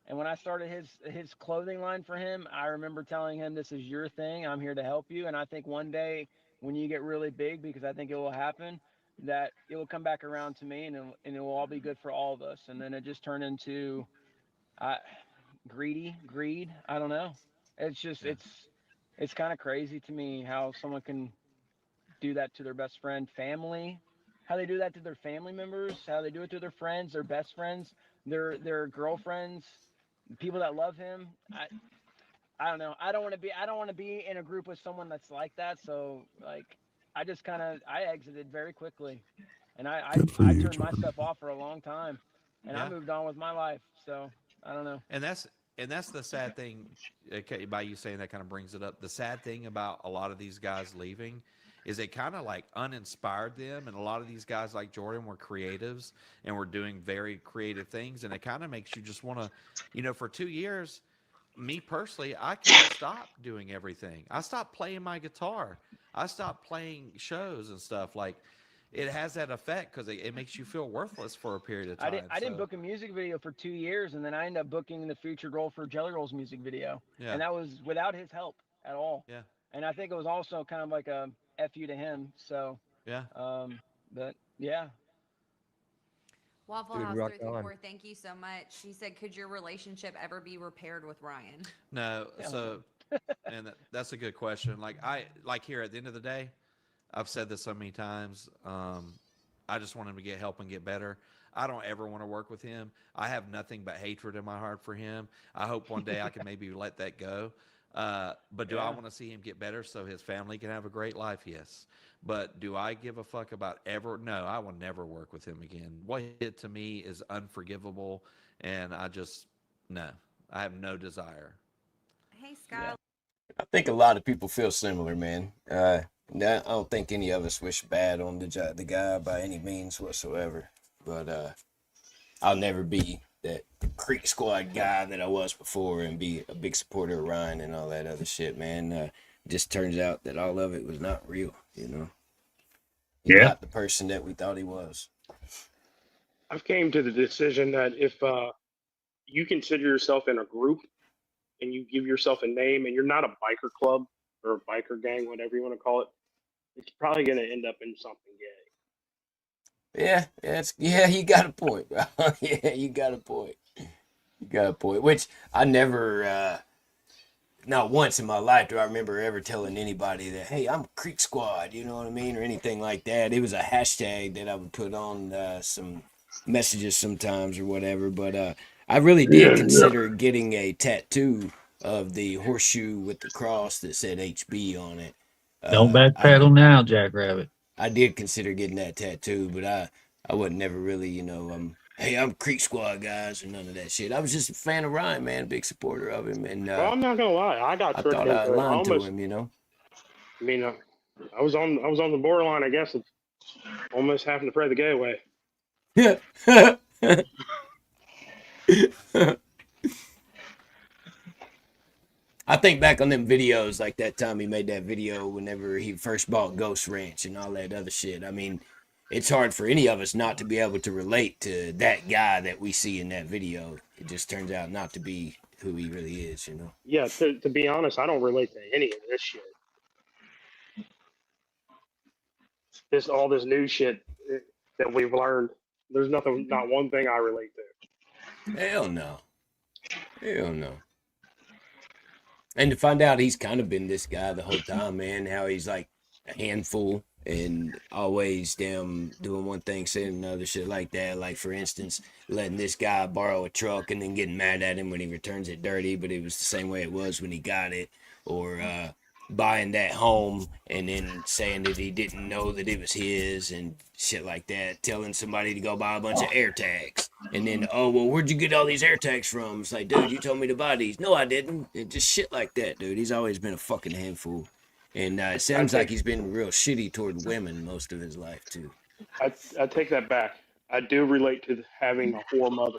And when I started his clothing line for him, I remember telling him, this is your thing. I'm here to help you. And I think one day when you get really big, because I think it will happen, that it will come back around to me and it will all be good for all of us. And then it just turned into greed. I don't know. It's just, it's kind of crazy to me how someone can do that to their best friend, family, how they do that to their family members, how they do it to their friends, their best friends, their girlfriends, people that love him. I don't know. I don't want to be in a group with someone that's like that. So like, I exited very quickly, and I turned my stuff off for a long time, and I moved on with my life. So I don't know. And that's the sad thing. Okay, by you saying that kind of brings it up. The sad thing about a lot of these guys leaving is it kind of like uninspired them. And a lot of these guys like Jordan were creatives and were doing very creative things. And it kind of makes you just want to, you know, for 2 years, me personally, I kind of stopped doing everything. I stopped playing my guitar. I stopped playing shows and stuff. Like, it has that effect because it makes you feel worthless for a period of time. I didn't book a music video for 2 years, and then I ended up booking the featured role for Jelly Roll's music video. Yeah. And that was without his help at all. Yeah. And I think it was also kind of like a F you to him. So, yeah. But yeah. Waffle House 334, thank you so much. She said, could your relationship ever be repaired with Ryan? No. So, and that's a good question. Like here at the end of the day, I've said this so many times. I just want him to get help and get better. I don't ever want to work with him. I have nothing but hatred in my heart for him. I hope one day I can maybe let that go. But do I want to see him get better so his family can have a great life? Yes. But do I give a fuck about ever? No, I will never work with him again. What he did to me is unforgivable. And I have no desire. Hey, Scott. I think a lot of people feel similar, man. I don't think any of us wish bad on the guy by any means whatsoever. But I'll never be that Creek Squad guy that I was before and be a big supporter of Ryan and all that other shit, man. Just turns out that all of it was not real, you know? He's not the person that we thought he was. I've came to the decision that if you consider yourself in a group and you give yourself a name and you're not a biker club or a biker gang, whatever you want to call it, it's probably going to end up in something gay. Yeah, you got a point, bro. Yeah, you got a point. Which I never, not once in my life do I remember ever telling anybody that, hey, I'm Creek Squad, you know what I mean, or anything like that. It was a hashtag that I would put on some messages sometimes or whatever. But I really did consider getting a tattoo of the horseshoe with the cross that said HB on it. Don't backpedal now, JackRabbit. I did consider getting that tattoo, but I wasn't never really, you know, hey, I'm Creek Squad guys or none of that shit. I was just a fan of Ryan, man, big supporter of him, and well, I'm not gonna lie, I thought I aligned to him, you know. I mean, I was on the borderline, I guess, of almost having to pray the gay away. I think back on them videos, like that time he made that video whenever he first bought Ghost Ranch and all that other shit. I mean, it's hard for any of us not to be able to relate to that guy that we see in that video. It just turns out not to be who he really is, you know. Yeah, to be honest, I don't relate to any of this shit. All this new shit that we've learned. There's not one thing I relate to. Hell no. Hell no. And to find out he's kind of been this guy the whole time, man, how he's like a handful and always doing one thing, saying another, shit like that. Like, for instance, letting this guy borrow a truck and then getting mad at him when he returns it dirty, but it was the same way it was when he got it. Or buying that home and then saying that he didn't know that it was his and shit like that. Telling somebody to go buy a bunch of air tags. And then, oh, well, where'd you get all these air tags from? It's like, dude, you told me to buy these. No, I didn't. And just shit like that, dude. He's always been a fucking handful. And it sounds like he's been real shitty toward women most of his life, too. I take that back. I do relate to having a whore mother.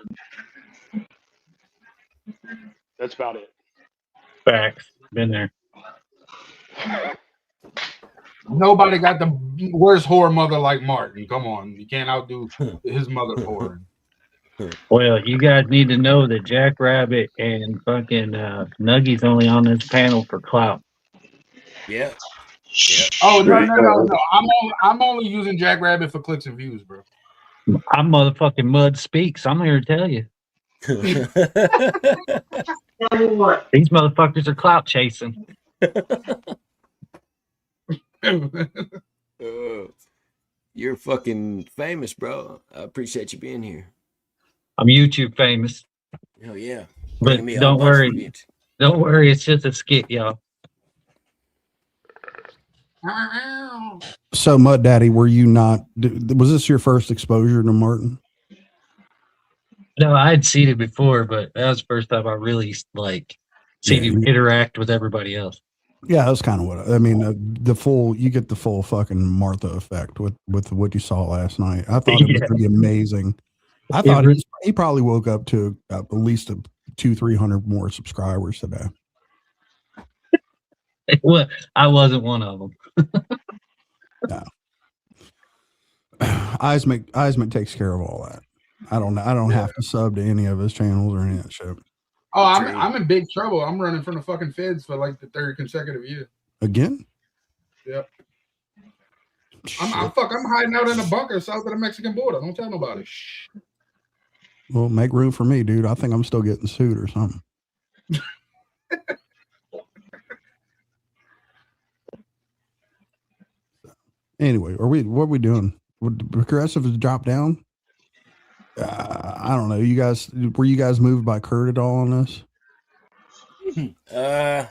That's about it. Facts. Been there. Nobody got the worst whore mother like Martin. Come on. You can't outdo his mother whore. Well, you guys need to know that JackRabbit and fucking Nuggy's only on this panel for clout. Yeah. Oh, no. I'm only using JackRabbit for clicks and views, bro. I'm motherfucking Mud Speaks. I'm here to tell you. These motherfuckers are clout chasing. You're fucking famous, bro. I appreciate you being here. I'm YouTube famous. Hell yeah. But don't worry. Don't worry. It's just a skit, y'all. So, Mud Daddy, were you not? Was this your first exposure to Martin? No, I'd seen it before, but that was the first time I really seen him interact with everybody else. Yeah, that's kind of what I mean. You get the full fucking Martha effect with what you saw last night. I thought it was pretty amazing. I thought he probably woke up to at least 200-300 more subscribers today. Well, I wasn't one of them. No. Eisman takes care of all that. I don't have to sub to any of his channels or any of that shit. Oh, I'm in big trouble. I'm running from the fucking feds for like the third consecutive year. Again? Yep. I'm hiding out in a bunker south of the Mexican border. Don't tell nobody. Well, make room for me, dude. I think I'm still getting sued or something. Anyway, what are we doing? Would Progressive has dropped down? I don't know. Were you guys moved by Curt at all on this? Nah.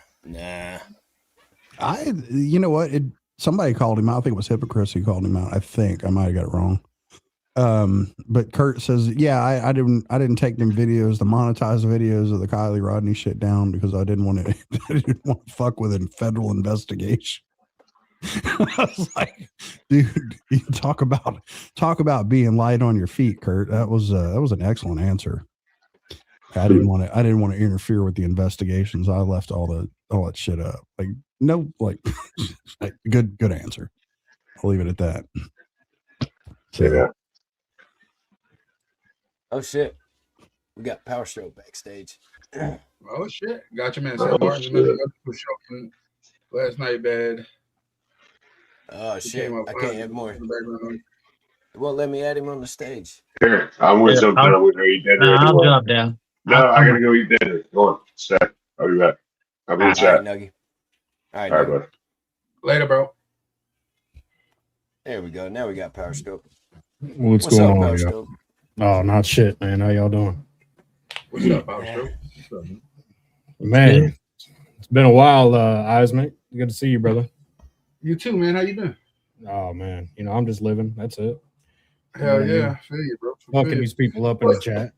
You know what? Somebody called him out. I think it was Hypocrites who called him out. I think I might have got it wrong. But Curt says, yeah, I didn't take them videos, the monetized videos of the Kylie Rodney shit down because I didn't want to fuck with a federal investigation. I was like, dude, you talk about being light on your feet, Curt. That was an excellent answer. I didn't want to interfere with the investigations. I left all that shit up. Like, no, like, good answer. I'll leave it at that. So, yeah. Oh shit, we got Power Stroke backstage. Oh shit, gotcha, man. St. Martin's last night, bad. Oh shit, I can't have more. It won't let me add him on the stage. Here, I'm going to jump down with her eat dinner. I'll drop down. No, I gotta go eat dinner. Go on, stay. I'll be back. I'll be in chat. Nuggy. All right, bud. Later, bro. There we go. Now we got Power Stroke. What's What's going up, on, Power y'all? Stroke? Oh, not shit, man. How y'all doing? What's up, Power Stroke? What's up, man? It's been a while, Eisman. Good to see you, brother. You too, man. How you been? Oh man, I'm just living. That's it. Hell yeah, I feel you, bro. Fucking these people up in the chat.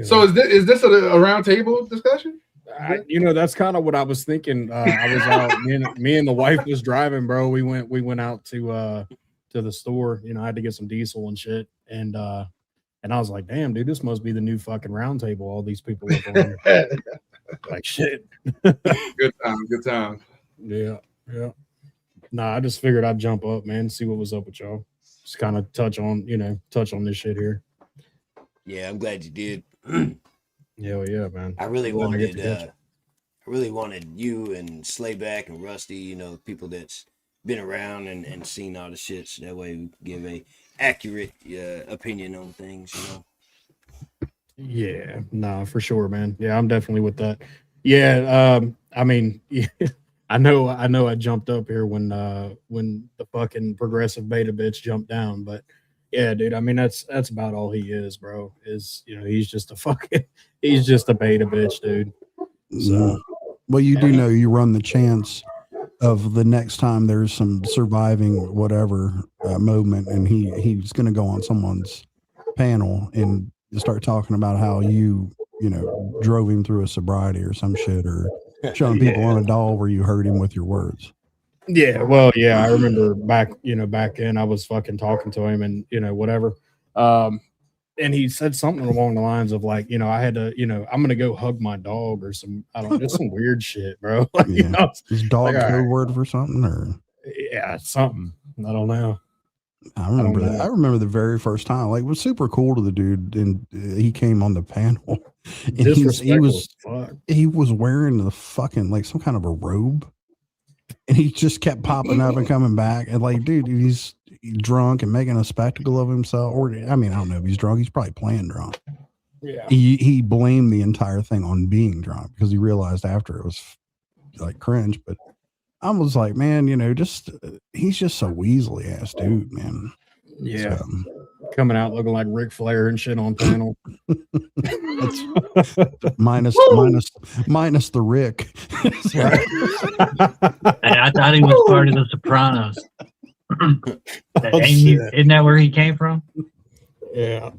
So is this a round table discussion? That's kind of what I was thinking. I was out. Me and the wife was driving, bro. We went out to the store. I had to get some diesel and shit, and I was like, damn, dude, this must be the new fucking round table. All these people up on like shit. Good time. Yeah. Nah, I just figured I'd jump up, man, see what was up with y'all. Just kind of touch on this shit here. Yeah, I'm glad you did. Hell yeah, man. I really Glad I get to wanted, catch it. I really wanted you and Slayback and Rusty, you know, people that's been around and seen all the shit, so that way we can give a accurate opinion on things, you know. Yeah, no, for sure, man. Yeah, I'm definitely with that. Yeah, I mean, I know I jumped up here when the fucking progressive beta bitch jumped down, but yeah, dude, I mean that's about all he is, bro. Is, you know, he's just a beta bitch, dude. So well, you do know you run the chance of the next time there's some surviving whatever moment, and he's going to go on someone's panel and start talking about how you know drove him through a sobriety or some shit, or showing people on a doll where you hurt him with your words. yeah, well, yeah, I remember back then I was fucking talking to him and, you know, whatever. And he said something along the lines of like, you know, I had to, you know, I'm gonna go hug my dog or some, I don't know, just some weird shit, bro. Like, you know, Is dog like, all code right. word for something, or Yeah, something. I don't know. I remember don't that. know. I remember the very first time. Like, it was super cool to the dude, and he came on the panel, and he Disrespectful was as fuck. he was wearing the fucking like some kind of a robe, and he just kept popping up and coming back, and like, dude, he's drunk and making a spectacle of himself. Or I mean, I don't know if he's drunk. He's probably playing drunk. Yeah. He blamed the entire thing on being drunk because he realized after it was like cringe. But I was like, man, you know, just he's just a weaselly ass dude, man. Yeah. So, Coming out looking like Ric Flair and shit on panel. minus the Rick. Hey, I thought he was part of the Sopranos. Isn't that where he came from? Yeah.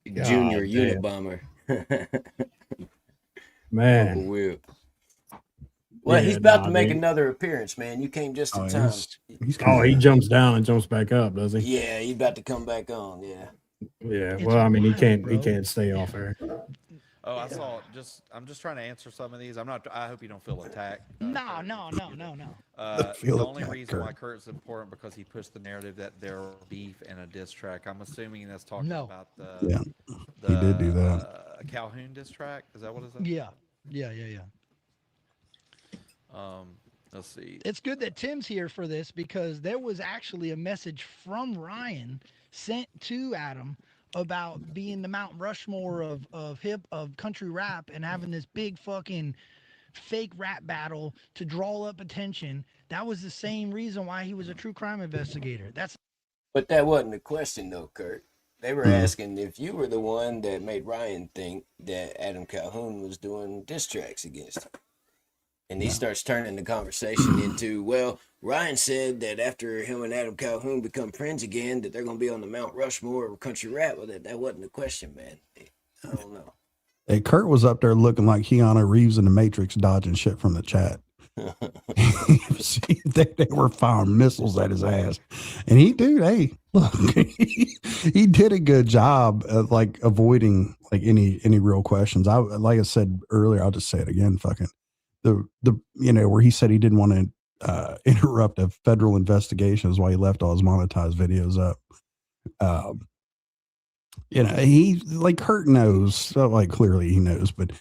Junior God damn. Unabomber. Man. Uncle Will. Well, Yeah, he's about to nah, make dude. another appearance, man. You came just in time. He jumps down and jumps back up, does he? Yeah, he's about to come back on. Yeah. Yeah. Well, I mean, he can't stay off air. Oh, I saw. I'm just trying to answer some of these. I'm not. I hope you don't feel attacked. No. The only reason why Curt's important because he pushed the narrative that there were beef and a diss track. I'm assuming that's talking about the. He did do that. Calhoun diss track. Is that what it is? Yeah. Let's see. It's good that Tim's here for this because there was actually a message from Ryan sent to Adam about being the Mount Rushmore of country rap and having this big fucking fake rap battle to draw up attention. That was the same reason why he was a true crime investigator. But that wasn't the question, though, Curt. They were asking if you were the one that made Ryan think that Adam Calhoun was doing diss tracks against him. And he starts turning the conversation into, well, Ryan said that after him and Adam Calhoun become friends again, that they're going to be on the Mount Rushmore of country rap. Well, that wasn't the question, man. I don't know. Hey, Curt was up there looking like Keanu Reeves in the Matrix, dodging shit from the chat. they were firing missiles at his ass, and hey, look, he did a good job of like avoiding like any real questions. Like I said earlier, I'll just say it again. Fucking the where he said he didn't want to interrupt a federal investigation is why he left all his monetized videos up. He like Curt knows, so like clearly he knows, but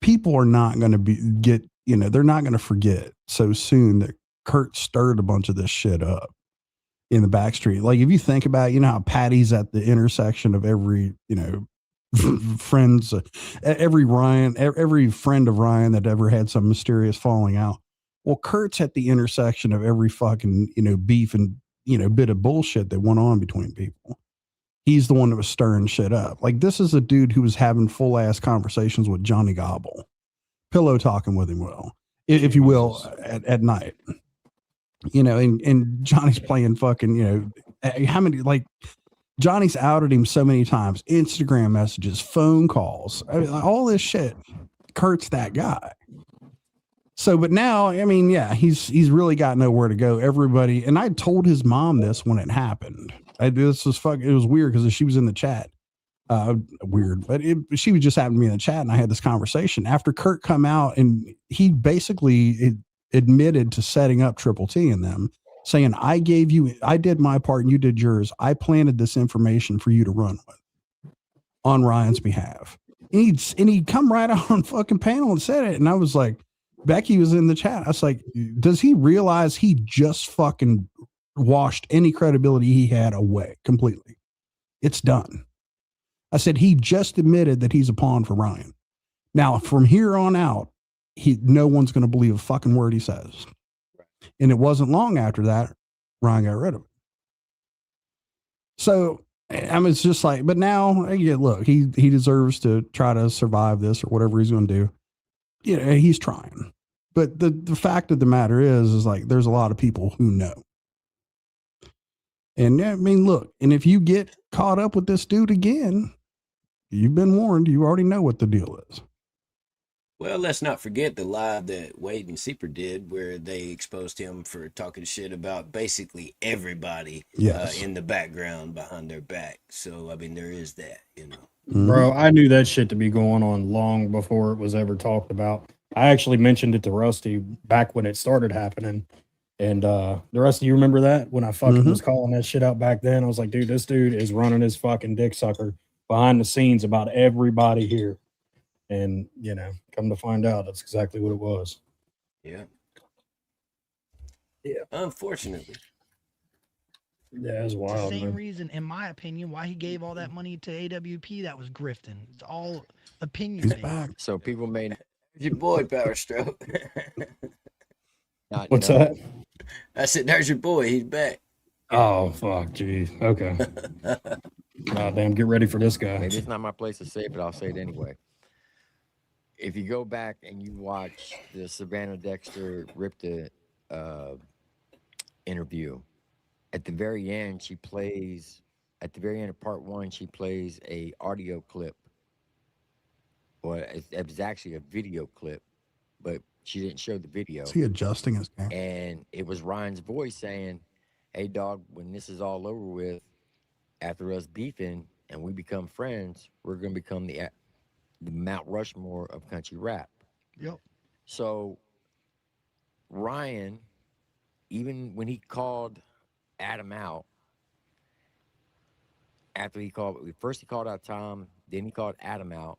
people are not going to they're not going to forget so soon that Curt stirred a bunch of this shit up in the backstreet. Like if you think about, how Patty's at the intersection of every, friends, every friend of Ryan that ever had some mysterious falling out. Well, Curt's at the intersection of every fucking, beef and, bit of bullshit that went on between people. He's the one that was stirring shit up. Like this is a dude who was having full ass conversations with Johnny Gobble, pillow talking with him, if you will, at night, and Johnny's playing fucking, how many, like Johnny's outed him so many times, Instagram messages, phone calls, all this shit. Curt's that guy. So, but now, he's really got nowhere to go. Everybody, and I told his mom this when it happened. It was weird because she was in the chat. Weird, but she was just happened to be in the chat, and I had this conversation after Curt come out, and he basically admitted to setting up Triple T and them, saying, I did my part and you did yours. I planted this information for you to run with on Ryan's behalf. And he come right out on fucking panel and said it. And I was like, Becky was in the chat. I was like, does he realize he just fucking washed any credibility he had away completely? It's done. I said, he just admitted that he's a pawn for Ryan. Now, from here on out, no one's going to believe a fucking word he says. And it wasn't long after that, Ryan got rid of it. So, I mean, it's just like, but now, yeah, look, he deserves to try to survive this or whatever he's going to do. You know, he's trying. But the fact of the matter is like, there's a lot of people who know. And I mean, look, and if you get caught up with this dude again, you've been warned. You already know what the deal is. Well, let's not forget the live that Wade and Seeper did where they exposed him for talking shit about basically everybody in the background behind their back. So, I mean, there is that, you know. Bro, I knew that shit to be going on long before it was ever talked about. I actually mentioned it to Rusty back when it started happening. And the rest of you remember that when I fucking was calling that shit out back then? I was like, dude, this dude is running his fucking dick sucker behind the scenes about everybody here. And, you know, come to find out, that's exactly what it was. Yeah. Yeah. Unfortunately. Yeah, it's wild. The same reason, in my opinion, why he gave all that money to AWP, that was grifting. It's all opinion. So people may. Your boy, Power Stroke. What's that? I said, there's your boy. He's back. Oh, fuck, geez. Okay. God damn, get ready for this guy. Maybe it's not my place to say it, but I'll say it anyway. If you go back and you watch the Savannah Dexter Ripta interview, at the very end, at the very end of part 1, she plays a audio clip. Well, it was actually a video clip, but she didn't show the video. Is he adjusting his camera? And it was Ryan's voice saying, hey, dog, when this is all over with, after us beefing and we become friends, we're going to become the Mount Rushmore of country rap. Yep. So Ryan, even when he called Adam out, after he called out Tom, then he called Adam out.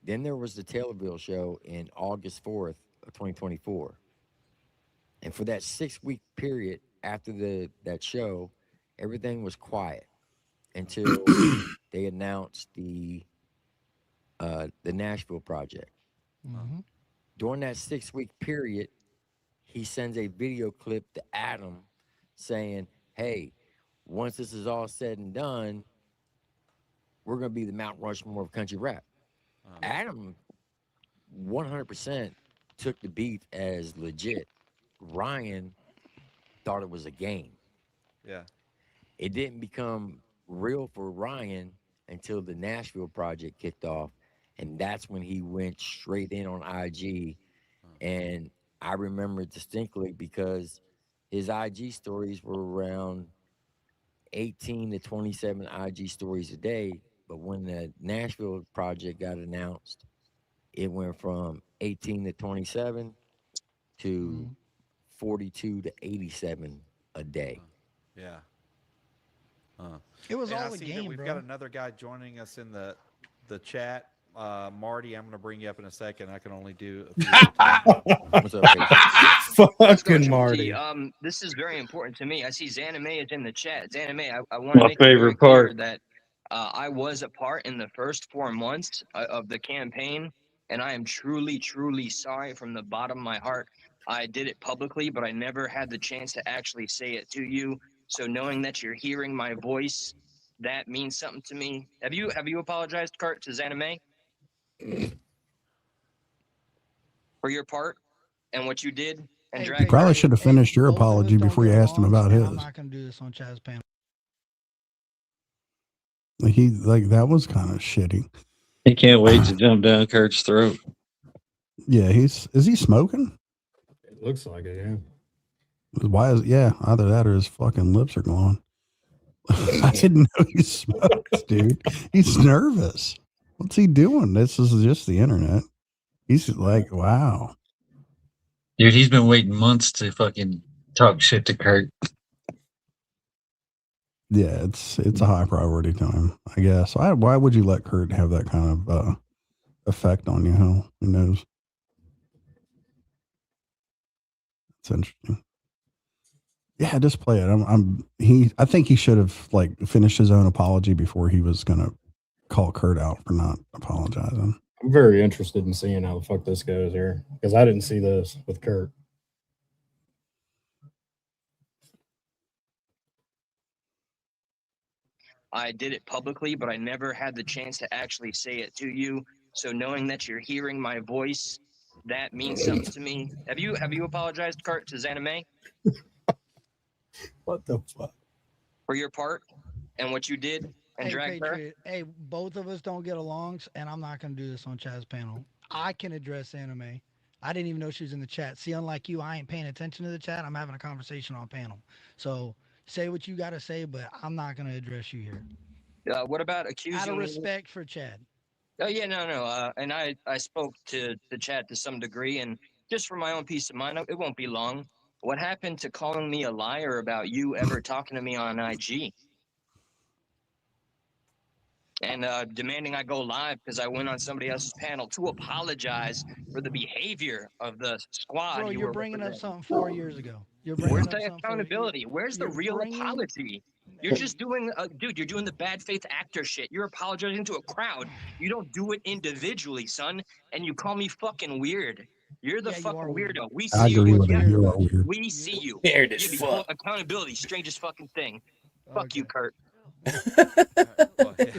Then there was the Taylorville show in August 4th of 2024. And for that 6-week period after that show, everything was quiet until they announced the Nashville project. Mm-hmm. During that 6-week period, he sends a video clip to Adam saying, hey, once this is all said and done, we're going to be the Mount Rushmore of country rap. Adam 100% took the beef as legit. Ryan thought it was a game. Yeah. It didn't become real for Ryan until the Nashville project kicked off. And that's when he went straight in on IG. And I remember distinctly because his IG stories were around 18 to 27 IG stories a day. But when the Nashville project got announced, it went from 18 to 27 to 42 to 87 a day. Yeah. It was And all I a see game, that we've bro. got another guy joining us in the chat. Marty, I'm going to bring you up in a second. I can only do a few at a time. What's up, Patriot? Fucking Marty. This is very important to me. I see Zanime is in the chat. Zanime, I want to My make it very favorite clear part. that I was a part in the first 4 months of the campaign, and I am truly, truly sorry from the bottom of my heart. I did it publicly, but I never had the chance to actually say it to you. So knowing that you're hearing my voice, that means something to me. Have you apologized, Curt, to Zanime for your part and what you did and You dragged? probably should have finished your apology before you asked him about his. I'm not going to do this on Chad's panel. That was kind of shitty. He can't wait to jump down Kurt's throat. Yeah, is he smoking? It looks like it, yeah. Why either that or his fucking lips are glowing. I didn't know he smoked, dude. He's nervous. What's he doing? This is just the internet. He's like, wow. Dude, he's been waiting months to fucking talk shit to Curt. Yeah, it's a high priority to him, I guess. Why would you let Curt have that kind of effect on you. Who knows? It's interesting. Yeah, just play it. I think he should have like finished his own apology before he was gonna call Curt out for not apologizing. I'm very interested in seeing how the fuck this goes here because I didn't see this with Curt. I did it publicly, but I never had the chance to actually say it to you. So knowing that you're hearing my voice, that means something to me. Have you apologized, Curt, to Zanime? What the fuck? For your part and what you did and Hey, dragged her? Patriot, hey, both of us don't get along, and I'm not going to do this on Chad's panel. I can address Anime. I didn't even know she was in the chat. See, unlike you, I ain't paying attention to the chat. I'm having a conversation on panel. So say what you got to say, but I'm not going to address you here. What about accusing Out of me? respect for Chad. Oh, yeah, no. And I spoke to Chad to some degree, and just for my own peace of mind, it won't be long. What happened to calling me a liar about you ever talking to me on IG? And demanding I go live because I went on somebody else's panel to apologize for the behavior of the squad. Bro, you're bringing up something 4 years ago. Where's the accountability? Where's the real apology? You're just doing, dude, you're doing the bad faith actor shit. You're apologizing to a crowd. You don't do it individually, son. And you call me fucking weird. You're the fucking weirdo. We I see you. agree with him. You are weird. We see you. Weird as Yeah, fuck. accountability, strangest fucking thing. Fuck you, Curt.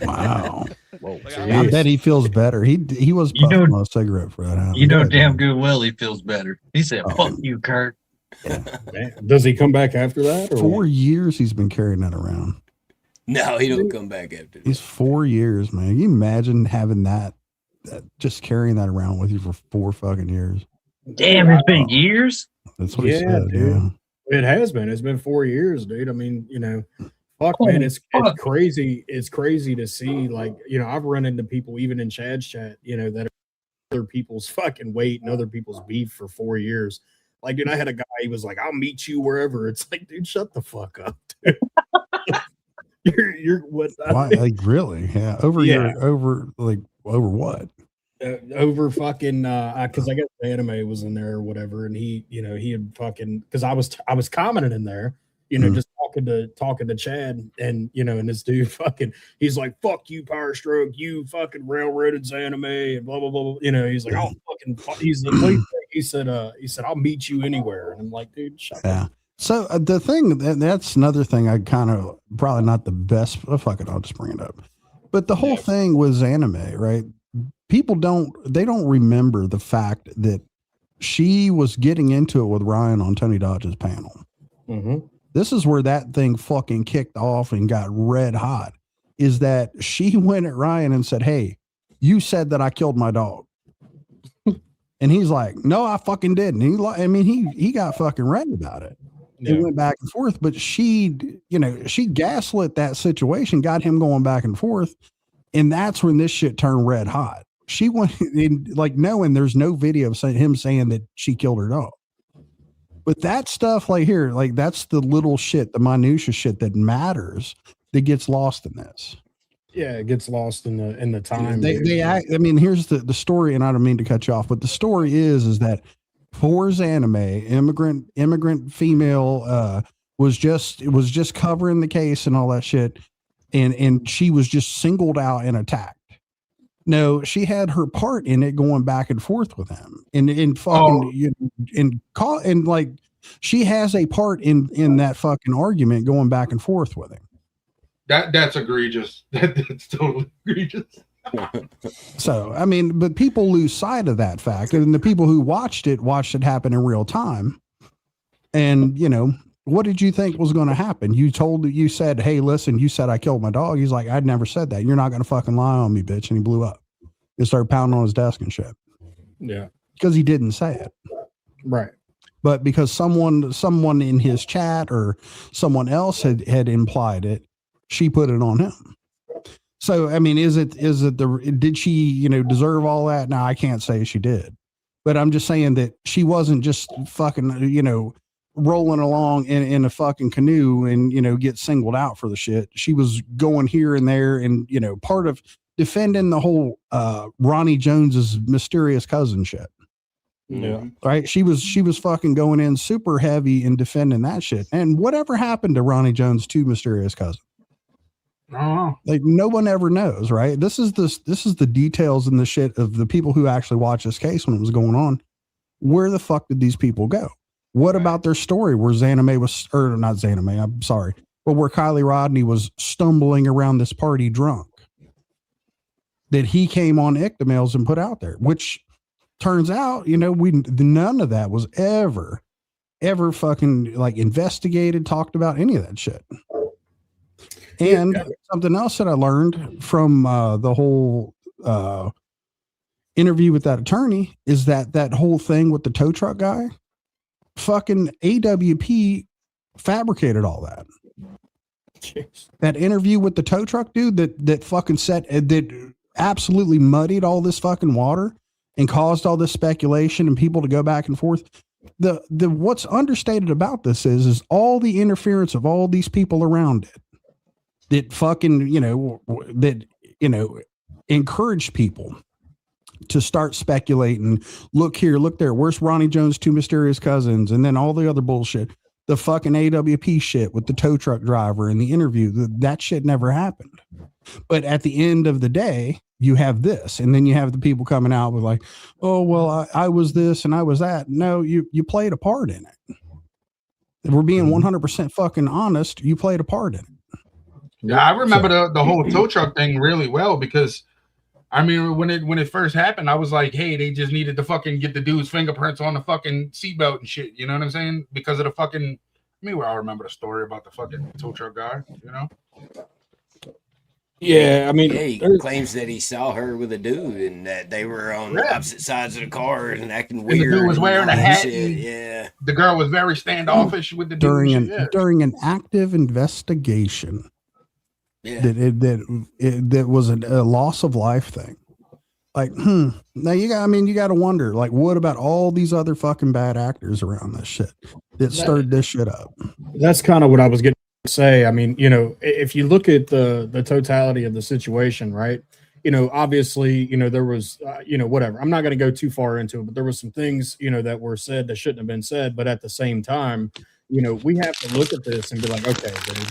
Wow. Whoa, I bet he feels better. He was puffing on a cigarette for that. You know damn good well he feels better. He said, fuck you, Curt. Man, does he come back after that? Or 4 years he's been carrying that around. No, he don't come back after that. He's 4 years, man. Can you imagine having that just carrying that around with you for 4 fucking years? Damn, it's been years? That's what he said, dude. Yeah. It has been. It's been 4 years, dude. I mean, fuck, man, it's crazy. It's crazy to see, like, I've run into people even in Chad's chat, that are other people's fucking weight and other people's beef for 4 years. Like, dude, I had a guy, he was like, I'll meet you wherever. It's like, dude, shut the fuck up, dude. you're what? Why, like, really? Yeah. Over what? Over fucking because I guess Anime was in there or whatever, and he had fucking because I was commenting in there, just talking to Chad, and and this dude fucking he's like, fuck you, Power Stroke, you fucking railroaded Anime, and blah blah blah. He's like, I'll fucking he said I'll meet you anywhere, and I'm like, dude, shut up. So the thing that's another thing I kind of probably not the best. Fuck it, I'll just bring it up. But the whole thing was Anime, right? People don't remember the fact that she was getting into it with Ryan on Tony Dodge's panel. Mm-hmm. This is where that thing fucking kicked off and got red hot. Is that she went at Ryan and said, "Hey, you said that I killed my dog," and he's like, "No, I fucking didn't." He got fucking red about it. Yeah. They went back and forth, but she gaslit that situation, got him going back and forth, and that's when this shit turned red hot. She went in, like, knowing there's no video of him saying that she killed her dog. But that stuff, like, here, like, that's the little shit, the minutia shit that matters, that gets lost in this. Yeah, it gets lost in the time. Here's the story, and I don't mean to cut you off, but the story is that Poor's Anime, immigrant female, was just covering the case and all that shit, and she was just singled out and attacked. No, she had her part in it, going back and forth with him, and fucking and like she has a part in that fucking argument, going back and forth with him. That's egregious. That's totally egregious. So, but people lose sight of that fact, and the people who watched it happen in real time. And what did you think was going to happen? You said, "Hey, listen, you said I killed my dog." He's like, "I'd never said that. You're not going to fucking lie on me, bitch." And he blew up. He started pounding on his desk and shit. Yeah, because he didn't say it. Right. But because someone in his chat or someone else had implied it, she put it on him. So, did she, deserve all that? No, I can't say she did, but I'm just saying that she wasn't just fucking, rolling along in a fucking canoe and, get singled out for the shit. She was going here and there. And, part of defending the whole Ronnie Jones's mysterious cousin shit. Yeah. Right. She was fucking going in super heavy in defending that shit. And whatever happened to Ronnie Jones' two mysterious cousins? Like no one ever knows, right? This is the details and the shit of the people who actually watched this case when it was going on. Where the fuck did these people go? What about their story where Zaname was, or not Zaname, I'm sorry, but where Kylie Rodney was stumbling around this party drunk? That he came on Ictamails and put out there, which turns out, none of that was ever fucking like investigated, talked about, any of that shit. And something else that I learned from the whole interview with that attorney is that whole thing with the tow truck guy, fucking AWP fabricated all that. Jeez. That interview with the tow truck dude that fucking that absolutely muddied all this fucking water and caused all this speculation and people to go back and forth. The what's understated about this is all the interference of all these people around it that fucking, encouraged people to start speculating. Look here, look there. Where's Ronnie Jones' two mysterious cousins? And then all the other bullshit, the fucking AWP shit with the tow truck driver and the interview, that shit never happened. But at the end of the day, you have this, and then you have the people coming out with like, oh, well, I was this and I was that. No, you played a part in it. If we're being 100% fucking honest, you played a part in it. Yeah, I remember the whole tow truck thing really well because, I mean, when it first happened, I was like, hey, they just needed to fucking get the dude's fingerprints on the fucking seatbelt and shit. You know what I'm saying? Because of the fucking, we all remember the story about the fucking tow truck guy, Yeah, I mean, he claims that he saw her with a dude and that they were on opposite sides of the car and acting weird. And the dude was wearing a hat. Yeah. The girl was very standoffish with the dude. During an active investigation. Yeah. That was a loss of life thing. Like, now you got to wonder, like, what about all these other fucking bad actors around this shit that stirred this shit up? That's kind of what I was getting to say. I mean, if you look at the totality of the situation, right? Obviously, there was, whatever. I'm not going to go too far into it, but there was some things, that were said that shouldn't have been said. But at the same time, we have to look at this and be like, okay, dude,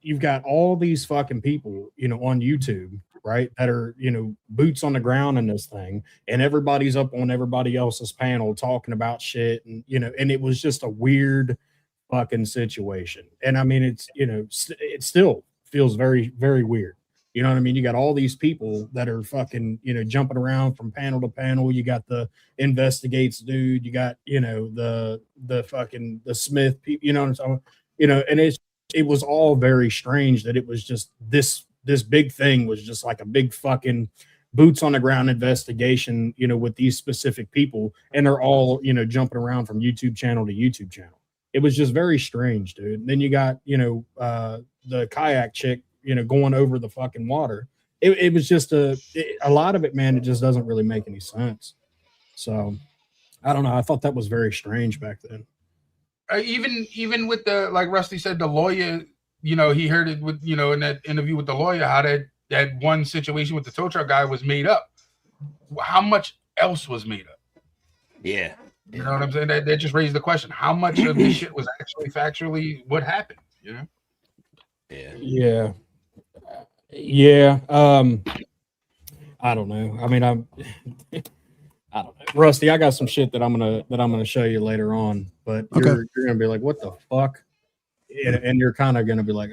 you've got all these fucking people, on YouTube, right, that are, boots on the ground in this thing, and everybody's up on everybody else's panel talking about shit, and and it was just a weird fucking situation. And I mean, it's it still feels very, very weird. You know what I mean? You got all these people that are fucking, jumping around from panel to panel. You got the investigates dude, you got, the fucking the Smith people, and it was all very strange that it was just this big thing was just like a big fucking boots on the ground investigation, with these specific people, and they're all, jumping around from YouTube channel to YouTube channel. It was just very strange, dude. And then you got, the kayak chick, going over the fucking water. It was just a lot of it, man. It just doesn't really make any sense. So I don't know. I thought that was very strange back then. Even with the, like Rusty said, the lawyer, he heard it with, in that interview with the lawyer, how that one situation with the tow truck guy was made up. How much else was made up? Yeah. You know what I'm saying? That just raised the question. How much of this shit was actually factually what happened? Yeah. Yeah. I don't know. I mean, I don't know. Rusty, I got some shit that I'm gonna show you later on, but you're gonna be like, what the fuck? And you're kind of gonna be like,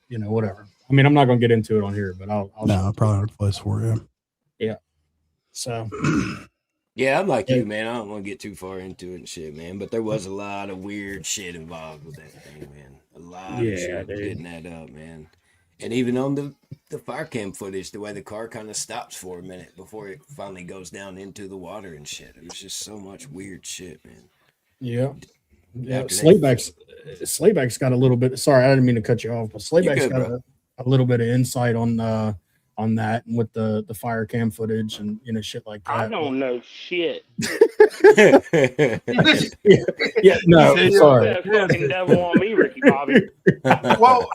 whatever. I mean, I'm not gonna get into it on here, but I'll probably have a place for you. Yeah. So yeah, I'm like you, man. I don't want to get too far into it and shit, man. But there was a lot of weird shit involved with that thing, man. A lot of shit getting that up, man. And even on the fire cam footage, the way the car kind of stops for a minute before it finally goes down into the water and shit. It was just so much weird shit, man. Yeah. Yeah. Slayback's got a little bit. Sorry, I didn't mean to cut you off, but Slayback's got a little bit of insight on on that with the fire cam footage and shit like that. I don't know shit. Yeah, no, sorry. That fucking devil on me, Ricky Bobby. well,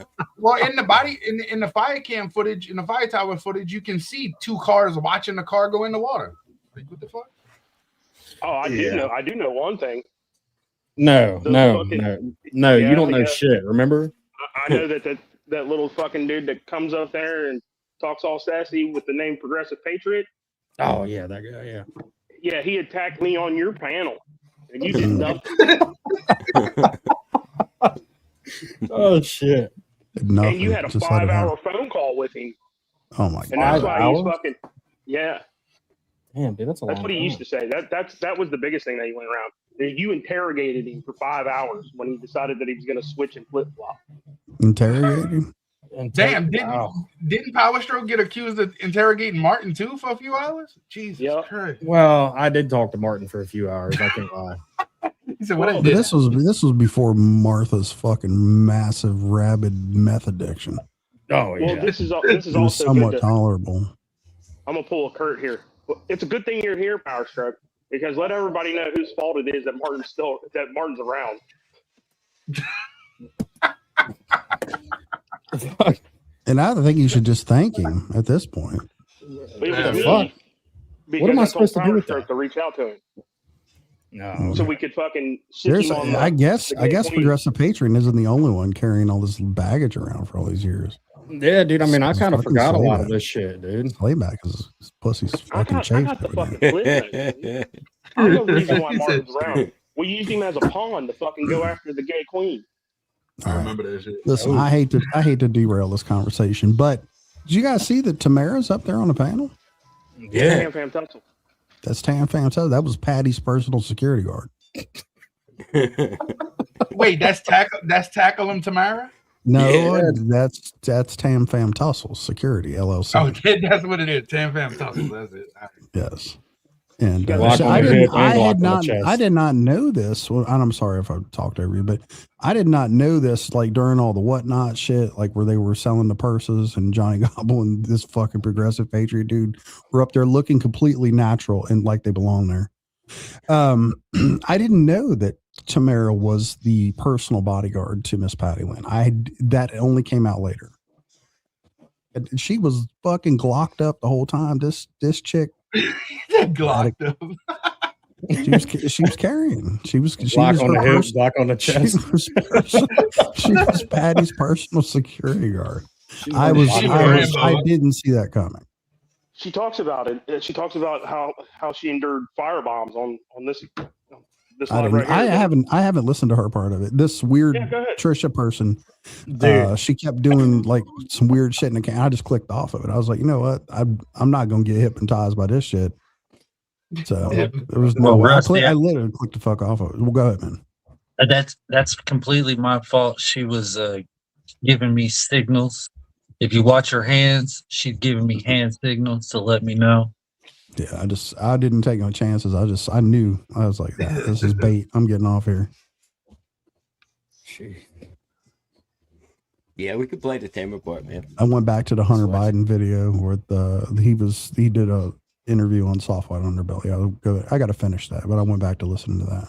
in the in the fire cam footage, in the fire tower footage, you can see 2 cars watching the car go in the water. Like, what the fuck? Oh, I do know one thing. No, Those no, fucking- no, you don't know yeah. shit. Remember? I know that little fucking dude that comes up there and talks all sassy with the name Progressive Patriot. Oh yeah, that guy. Yeah. Yeah, he attacked me on your panel, and you did nothing. Oh shit. Nothing. And you had a Just let it 5-hour happen. phone call with him. Oh my And that's god. why he's fucking. Yeah. Damn, dude, that's a That's long what he time. used to say. That was the biggest thing that he went around. You interrogated him for 5 hours when he decided that he was going to switch and flip flop. Interrogating. Damn, didn't Power Stroke get accused of interrogating Martin too for a few hours? Jesus Christ. Well, I did talk to Martin for a few hours. I can't lie. He said, "What I But did?" this was before Martha's fucking massive rabid meth addiction. Oh Well, this is It was also somewhat good to, tolerable. I'm gonna pull a Curt here. It's a good thing you're here, Power Stroke, because let everybody know whose fault it is that Martin's around. And I think you should just thank him at this point. It was me, Fuck. because What am I told supposed to do Power with Stroke that? to reach out to him No. so we could fucking sit There's, him on the, I guess the gay queen. Progressive Patriot isn't the only one carrying all this baggage around for all these years. Yeah, dude. I mean, I It's kind of fucking forgot a lot of slayback. this shit, dude. Slayback is his pussy's I fucking got chafed the every fucking day. flip note. I'm the reason why Martin's around. We used him as a pawn to fucking go after the gay queen. I remember that shit. Listen, I hate to derail this conversation, but did you guys see that Tamara's up there on the panel? Yeah. Fam Tussle. That's Tam Fam. That was Patty's personal security guard. Wait, that's Tackle him Tamara? No, that's Tam Fam Tussle Security LLC. Okay, that's what it is. Tam Fam Tussle. That's it. All right. Yes. And Glock so on I the didn't. hip and I Glock had on the not. chest. I did not know this. Well, and I'm sorry if I talked over you, but I did not know this. Like during all the whatnot shit, like where they were selling the purses and Johnny Gobble and this fucking Progressive Patriot dude were up there looking completely natural and like they belong there. I didn't know that Tamara was the personal bodyguard to Miss Patty Lynn. That only came out later. And she was fucking glocked up the whole time. This chick. Glocked up. She was carrying. She was Glock on the hip, Glock on the chest. She was Patty's personal security guard. I didn't see that coming. She talks about it. She talks about how she endured firebombs on this live right here. I haven't listened to her part of it. This weird Yeah, go ahead. Trisha person, Dude. she kept doing like some weird shit in the can. I just clicked off of it. I was like, you know what? I'm not gonna get hypnotized by this shit. So there was no way. I literally clicked the fuck off of it. Well, go ahead, man. That's completely my fault. She was giving me signals. If you watch her hands, she's giving me hand signals to let me know. Yeah, I didn't take no chances. I knew. I was like, this is bait. I'm getting off here. Yeah, we could play the Tamer part, man. I went back to the Hunter Biden video where he did a interview on Soft White Underbelly. I got to finish that, but I went back to listening to that.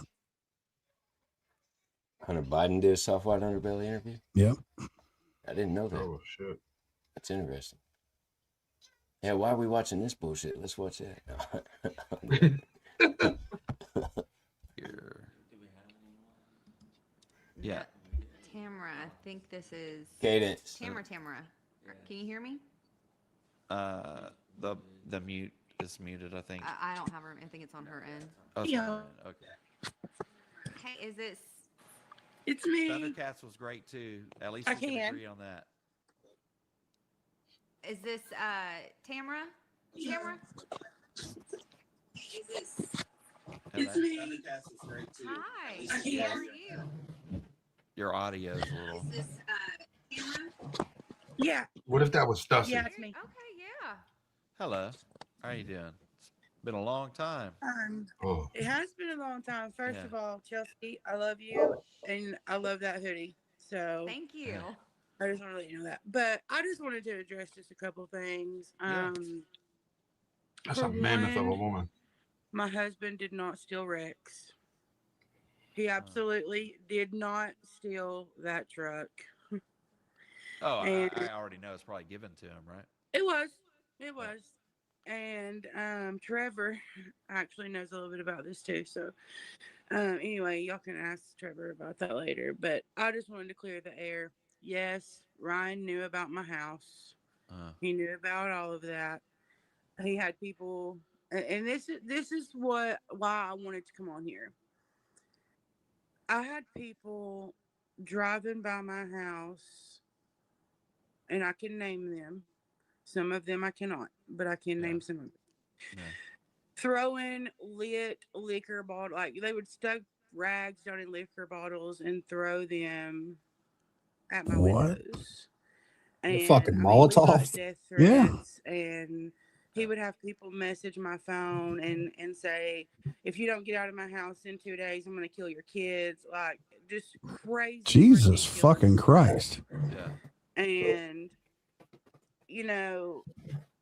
Hunter Biden did a Soft White Underbelly interview? Yep. I didn't know that. Oh, shit. That's interesting. Yeah, why are we watching this bullshit? Let's watch that. Yeah. Tamara, I think this is Cadence. Tamara. Can you hear me? The mute is muted, I think. I don't have her. I think it's on her end. Oh, it's on her end. Okay. Hey, is this? It's me. Thundercats was great too. At least I we can can. agree on that. Is this Tamara? Tamara? Is this? It's me. Thundercats was great too. Hi. I can. How are you? Your audio is a little. Is this Tamara? Yeah. What if that was Stussy? Yeah, it's me. Okay, yeah. Hello. How are you doing? It's been a long time. Oh. It has been a long time. First Yeah. of all, Chelsea, I love you, and I love that hoodie. So Thank you. I just want to let you know that. But I just wanted to address just a couple things. That's For a mammoth of a one, woman. my husband did not steal Rex. He absolutely did not steal that truck. Oh, And I already know it's probably given to him, right? it was. And Trevor actually knows a little bit about this too. So anyway, y'all can ask Trevor about that later. But I just wanted to clear the air. Yes, Ryan knew about my house. He knew about all of that. He had people, and this is why I wanted to come on here. I had people driving by my house, and I can name them. Some of them I cannot, but I can name some of them. Yeah. Throwing lit liquor bottle, like they would stuff rags down in liquor bottles and throw them at my windows. And fucking I mean, we got Molotov. death Yeah. threats, and he would have people message my phone and say, if you don't get out of my house in 2 days, I'm going to kill your kids. Like, just crazy. Jesus fucking Christ. Yeah. And, you know,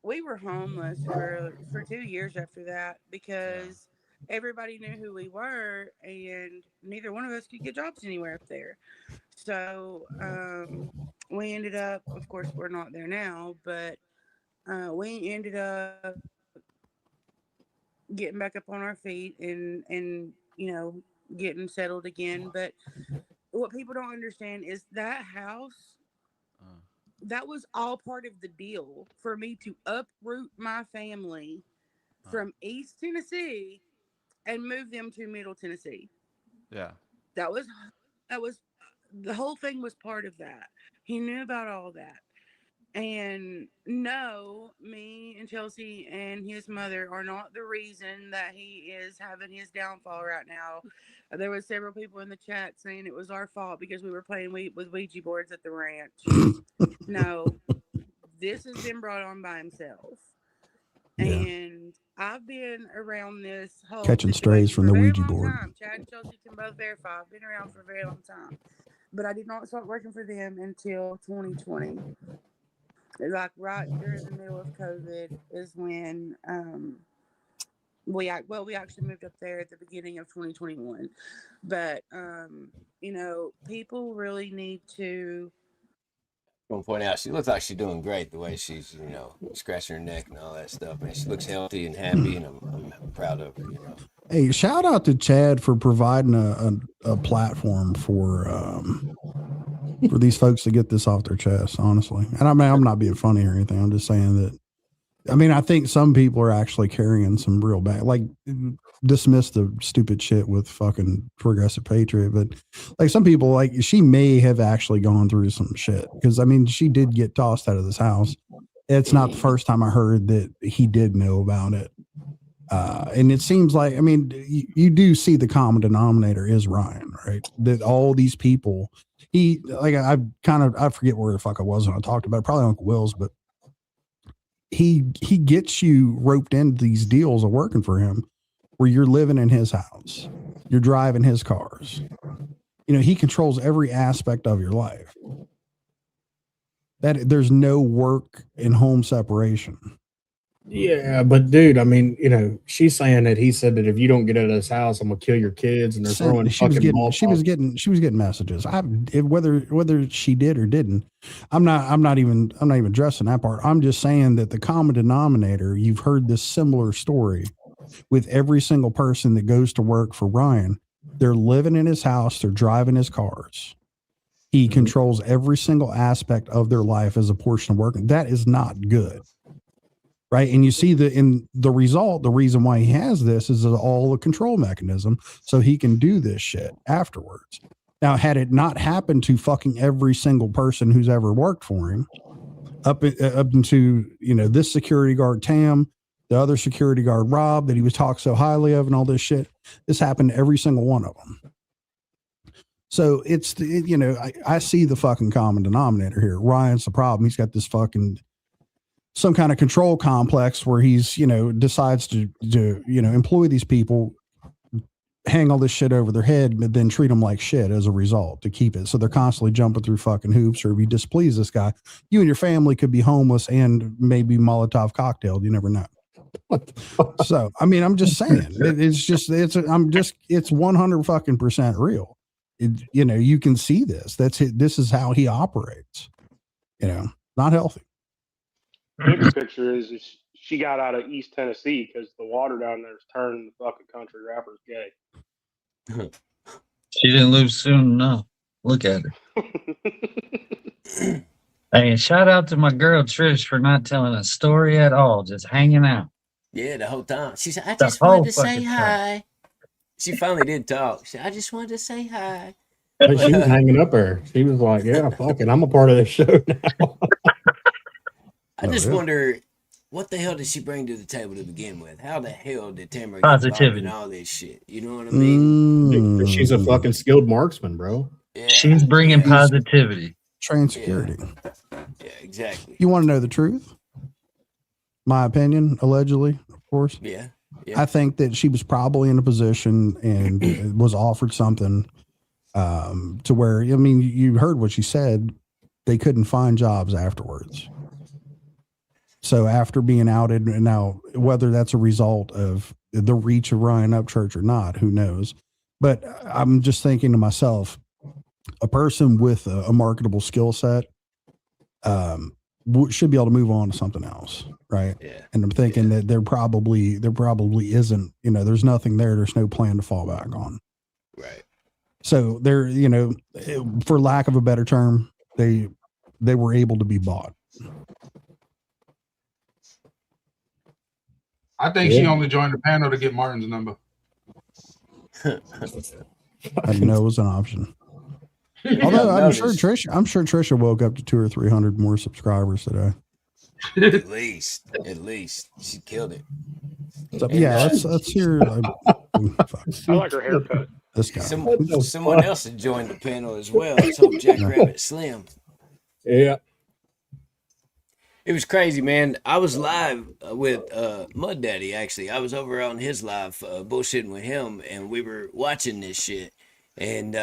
we were homeless for 2 years after that because everybody knew who we were, and neither one of us could get jobs anywhere up there. So we ended up, of course, we're not there now, but we ended up getting back up on our feet and you know, getting settled again. But what people don't understand is that house, that was all part of the deal for me to uproot my family from East Tennessee and move them to Middle Tennessee. Yeah. That was the whole thing was part of that. He knew about all that. And no, me and Chelsea and his mother are not the reason that he is having his downfall right now. There was several people in the chat saying it was our fault because we were playing with Ouija boards at the ranch. No, this has been brought on by himself. Yeah. And I've been around this whole Catching strays from the Ouija board. Chad and Chelsea can both verify. I've been around for a very long time. But I did not start working for them until 2020. Like right during the middle of COVID is when we actually moved up there at the beginning of 2021. But you know, people really need to. I'm gonna point out she looks like she's doing great the way she's, you know, scratching her neck and all that stuff. Man, she looks healthy and happy, and I'm proud of her. You know. Hey, shout out to Chad for providing a platform for these folks to get this off their chest, honestly. And I mean, I'm not being funny or anything. I'm just saying that, I mean, I think some people are actually carrying some real bad, like, dismiss the stupid shit with fucking Progressive Patriot, but like some people, like, she may have actually gone through some shit, because I mean, she did get tossed out of this house. It's not the first time I heard that he did know about it. And it seems like, I mean, you do see the common denominator is Ryan, right? That all these people, I forget where the fuck I was when I talked about it, probably Uncle Will's, but he gets you roped into these deals of working for him where you're living in his house, you're driving his cars. You know, he controls every aspect of your life. That there's no work and home separation. Yeah, but dude, I mean, you know, she's saying that he said that if you don't get out of this house, I'm gonna kill your kids, and they're throwing She was getting messages. Whether she did or didn't, I'm not even addressing that part. I'm just saying that the common denominator, you've heard this similar story with every single person that goes to work for Ryan. They're living in his house, they're driving his cars. He controls every single aspect of their life as a portion of work. That is not good. Right. And you see the result, the reason why he has this is all a control mechanism so he can do this shit afterwards. Now, had it not happened to fucking every single person who's ever worked for him, up into, you know, this security guard, Tam, the other security guard, Rob, that he was talked so highly of and all this shit, this happened to every single one of them. So you know, I see the fucking common denominator here. Ryan's the problem. He's got this fucking some kind of control complex where he's, you know, decides to you know, employ these people, hang all this shit over their head, but then treat them like shit as a result to keep it. So they're constantly jumping through fucking hoops. Or if you displease this guy, you and your family could be homeless and maybe Molotov cocktailed. You never know. So, I mean, I'm just saying, it's 100 fucking % real. You know, you can see this. That's it. This is how he operates. You know, not healthy. Bigger picture is she got out of East Tennessee because the water down there is turning the fucking country rappers gay. She didn't lose soon enough. Look at her. Hey, shout out to my girl Trish for not telling a story at all, just hanging out. Yeah, the whole time. She said, I The just wanted whole to say fucking time. hi. She finally did talk. She said, I just wanted to say hi. But she was hanging up there. She was like, yeah, fuck it. I'm a part of this show now. I just yeah. wonder, what the hell did she bring to the table to begin with? How the hell did Tamara get Positivity. involved in all this shit? You know what I mean? She's a fucking skilled marksman, bro. Yeah. She's bringing positivity. Trained security. Yeah, exactly. You want to know the truth? My opinion, allegedly, of course. Yeah. I think that she was probably in a position and was offered something to where, I mean, you heard what she said. They couldn't find jobs afterwards. So after being outed, now whether that's a result of the reach of Ryan Upchurch or not, who knows? But I'm just thinking to myself, a person with a marketable skill set should be able to move on to something else, right? Yeah. And I'm thinking that there probably isn't, you know, there's nothing there. There's no plan to fall back on. Right. So they're, you know, for lack of a better term, they were able to be bought. I think she only joined the panel to get Martin's number. I didn't know it was an option. Although I'm sure Trisha woke up to 200 or 300 more subscribers today. At least she killed it. So, yeah, let's hear. I like her haircut. This guy. Someone else had joined the panel as well. Let's hope JackRabbit Slim. Yeah. It was crazy, man. I was live with Mud Daddy, actually. I was over on his live bullshitting with him, and we were watching this shit. And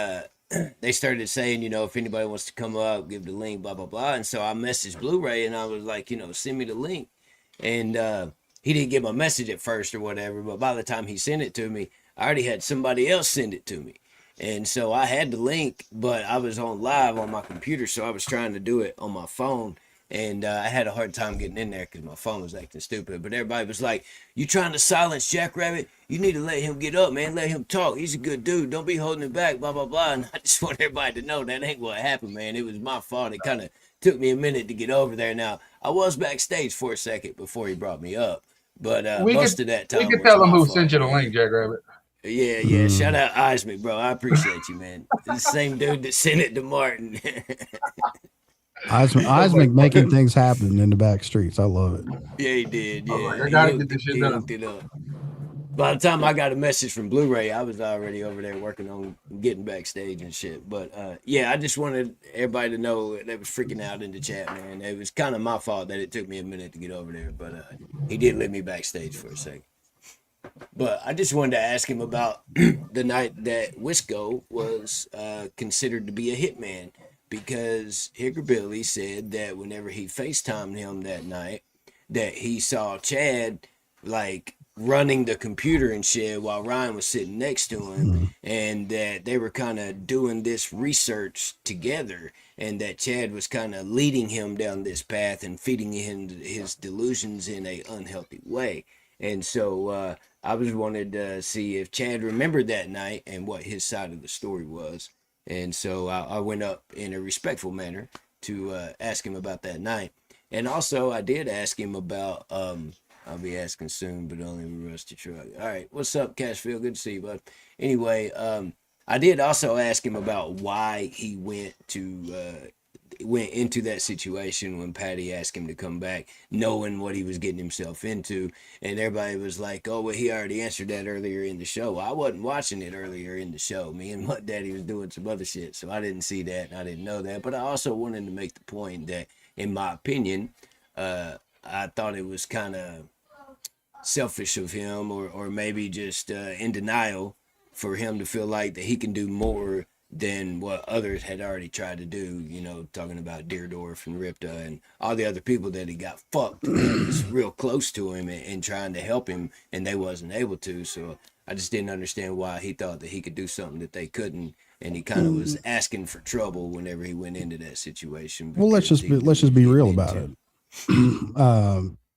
they started saying, you know, if anybody wants to come up, give the link, blah, blah, blah. And so I messaged Blu-ray, and I was like, you know, send me the link. And he didn't get my message at first or whatever, but by the time he sent it to me, I already had somebody else send it to me. And so I had the link, but I was on live on my computer, so I was trying to do it on my phone. And I had a hard time getting in there because my phone was acting stupid. But everybody was like, you trying to silence JackRabbit? You need to let him get up, man. Let him talk. He's a good dude. Don't be holding him back, blah, blah, blah. And I just want everybody to know that ain't what happened, man. It was my fault. It kind of took me a minute to get over there. Now, I was backstage for a second before he brought me up. But most of that time, we can tell him who sent you the link, JackRabbit. Yeah. Shout out Eisman, bro. I appreciate you, man. The same dude that sent it to Martin. Eisman making things happen in the back streets. I love it. Yeah, he did. Yeah, I gotta get this shit done. It up. By the time I got a message from Blu-ray, I was already over there working on getting backstage and shit. But yeah, I just wanted everybody to know that was freaking out in the chat, man. It was kind of my fault that it took me a minute to get over there, but he did let me backstage for a second. But I just wanted to ask him about the night that Wisco was considered to be a hitman, because Hickerbilly said that whenever he FaceTimed him that night, that he saw Chad like running the computer and shit while Ryan was sitting next to him, and that they were kind of doing this research together, and that Chad was kind of leading him down this path and feeding him his delusions in a unhealthy way. And so I was wanted to see if Chad remembered that night and what his side of the story was. And so I went up in a respectful manner to ask him about that night. And also I did ask him about, I'll be asking soon, but only with Rusty Truck. All right. What's up, Cashfield? Good to see you, bud. Anyway, I did also ask him about why he went into that situation when Patty asked him to come back, knowing what he was getting himself into. And everybody was like, oh, well, he already answered that earlier in the show. I wasn't watching it earlier in the show. Me and Mud Daddy was doing some other shit, so I didn't see that and I didn't know that. But I also wanted to make the point that, in my opinion, I thought it was kind of selfish of him, or maybe just in denial for him to feel like that he can do more than what others had already tried to do, you know, talking about Deerdorf and Ripta and all the other people that he got fucked that was real close to him and trying to help him, and they wasn't able to. So I just didn't understand why he thought that he could do something that they couldn't, and he kind of was asking for trouble whenever he went into that situation. Well, let's just be real about it.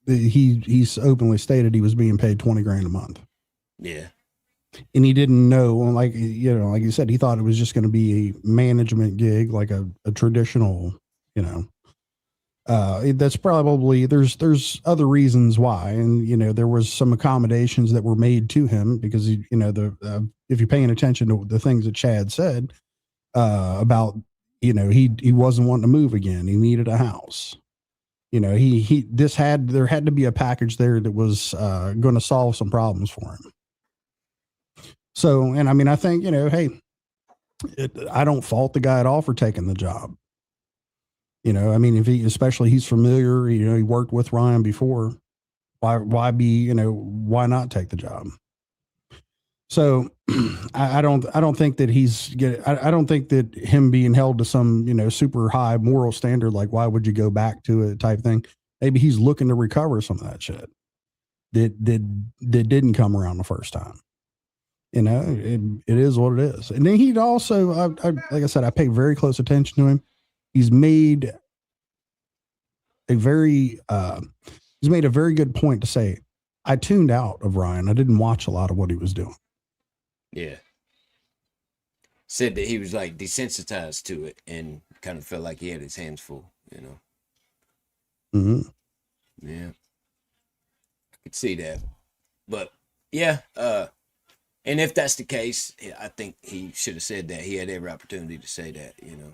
He's openly stated he was being paid $20,000 a month. Yeah. And he didn't know, like, you know, like you said, he thought it was just going to be a management gig, like a traditional, you know, that's probably, there's other reasons why. And, you know, there was some accommodations that were made to him because, you know, if you're paying attention to the things that Chad said about, you know, he wasn't wanting to move again. He needed a house. You know, there had to be a package there that was going to solve some problems for him. So, and I mean, I think, you know, hey, I don't fault the guy at all for taking the job. You know, I mean, especially he's familiar, you know, he worked with Ryan before. Why not take the job? So I don't think that I don't think that him being held to some, you know, super high moral standard, like why would you go back to it type thing. Maybe he's looking to recover some of that shit that didn't come around the first time. You know, it is what it is. And then he'd also, like I said, I pay very close attention to him. He's made a very good point to say, I tuned out of Ryan. I didn't watch a lot of what he was doing. Yeah. Said that he was like desensitized to it and kind of felt like he had his hands full, you know. Mm-hmm. Yeah. I could see that. But yeah, and if that's the case, I think he should have said that. He had every opportunity to say that, you know.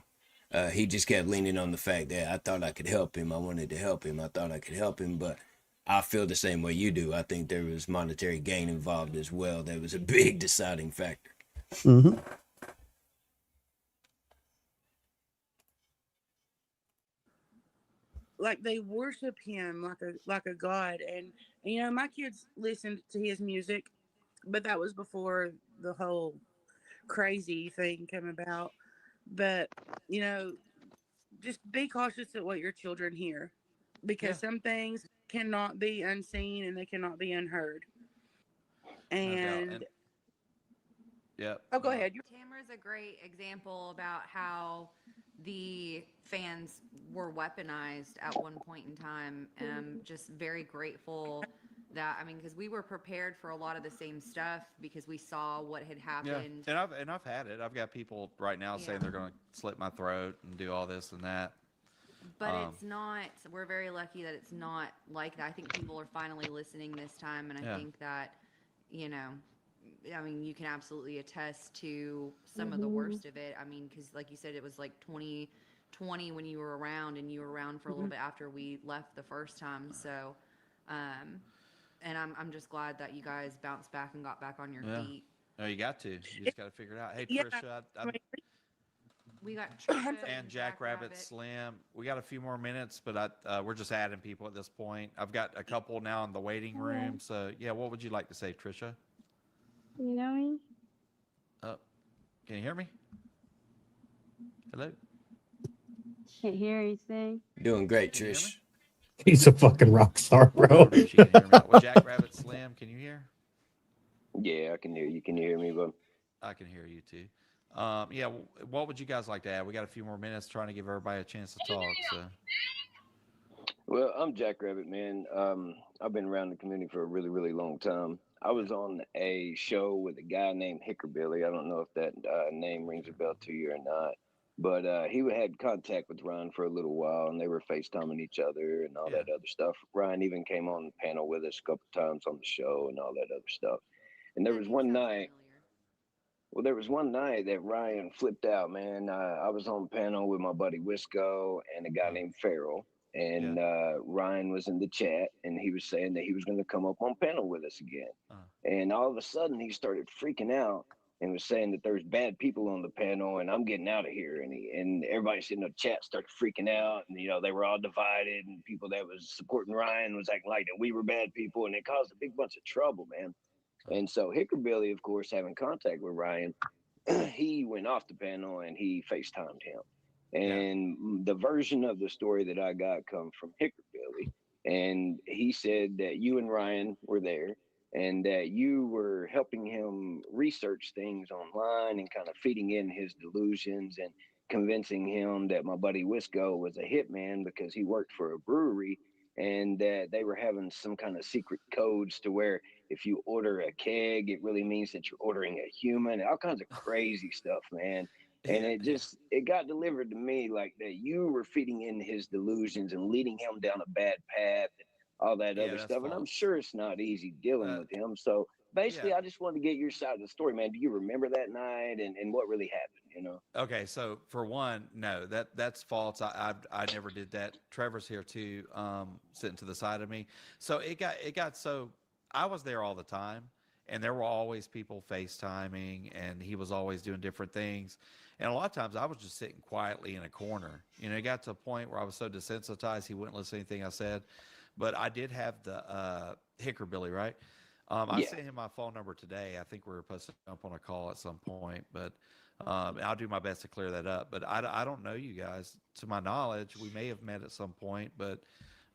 He just kept leaning on the fact that I thought I could help him. I wanted to help him. I thought I could help him, but I feel the same way you do. I think there was monetary gain involved as well. That was a big deciding factor. Mm-hmm. Like they worship him like a god, and you know my kids listened to his music, but that was before the whole crazy thing came about. But you know, just be cautious at what your children hear, because some things cannot be unseen and they cannot be unheard. And yeah. Oh, go ahead. Tamara's a great example about how the fans were weaponized at one point in time. Just very grateful that, I mean, because we were prepared for a lot of the same stuff because we saw what had happened. Yeah, and I've had it. I've got people right now saying they're going to slit my throat and do all this and that. But it's not. We're very lucky that it's not like that. I think people are finally listening this time, and I think that, you know, I mean, you can absolutely attest to some of the worst of it. I mean, because like you said, it was like 2020 when you were around, and you were around for a little bit after we left the first time. So, and I'm just glad that you guys bounced back and got back on your feet. No, you got to. You just got to figure it out. Hey, Trisha, we got and JackRabbit Slim. We got a few more minutes, but we're just adding people at this point. I've got a couple now in the waiting room. So, yeah, what would you like to say, Trisha? You know me? Oh, can you hear me? Hello? Can't hear anything. Doing great, Trish. He's a fucking rock star, bro. She can hear me. Well, JackRabbit Slim, can you hear? Yeah, I can hear you. Can you hear me, bud? I can hear you too. Yeah, what would you guys like to add? We got a few more minutes trying to give everybody a chance to talk. So. Well, I'm JackRabbit, man. I've been around the community for a really, really long time. I was on a show with a guy named Hickerbilly. I don't know if that name rings a bell to you or not, but he had contact with Ryan for a little while, and they were FaceTiming each other and all that other stuff. Ryan even came on the panel with us a couple times on the show and all that other stuff. And there was one night. Well, there was one night that Ryan flipped out, man. I was on the panel with my buddy Wisco and a guy named Farrell. And Ryan was in the chat, and he was saying that he was going to come up on panel with us again. And all of a sudden, he started freaking out and was saying that there's bad people on the panel, and I'm getting out of here. And everybody in the chat started freaking out, and you know they were all divided, and people that was supporting Ryan was acting like that we were bad people, and it caused a big bunch of trouble, man. And so Hickerbilly, of course, having contact with Ryan, he went off the panel and he FaceTimed him. And the version of the story that I got come from Hickerbilly. And he said that you and Ryan were there and that you were helping him research things online and kind of feeding in his delusions and convincing him that my buddy Wisco was a hitman because he worked for a brewery and that they were having some kind of secret codes to where if you order a keg, it really means that you're ordering a human, all kinds of crazy stuff, man. And it got delivered to me like that you were feeding in his delusions and leading him down a bad path and all that other stuff. And I'm sure it's not easy dealing with him. So basically, I just wanted to get your side of the story, man. Do you remember that night and what really happened, you know? Okay, so for one, no, that's false. I never did that. Trevor's here too, sitting to the side of me. So it got so I was there all the time, and there were always people FaceTiming, and he was always doing different things. And a lot of times I was just sitting quietly in a corner. You know, it got to a point where I was so desensitized he wouldn't listen to anything I said. But I did have the Hickerbilly, right? I sent him my phone number today. I think we were supposed to jump on a call at some point, but I'll do my best to clear that up. But I don't know you guys. To my knowledge, we may have met at some point, but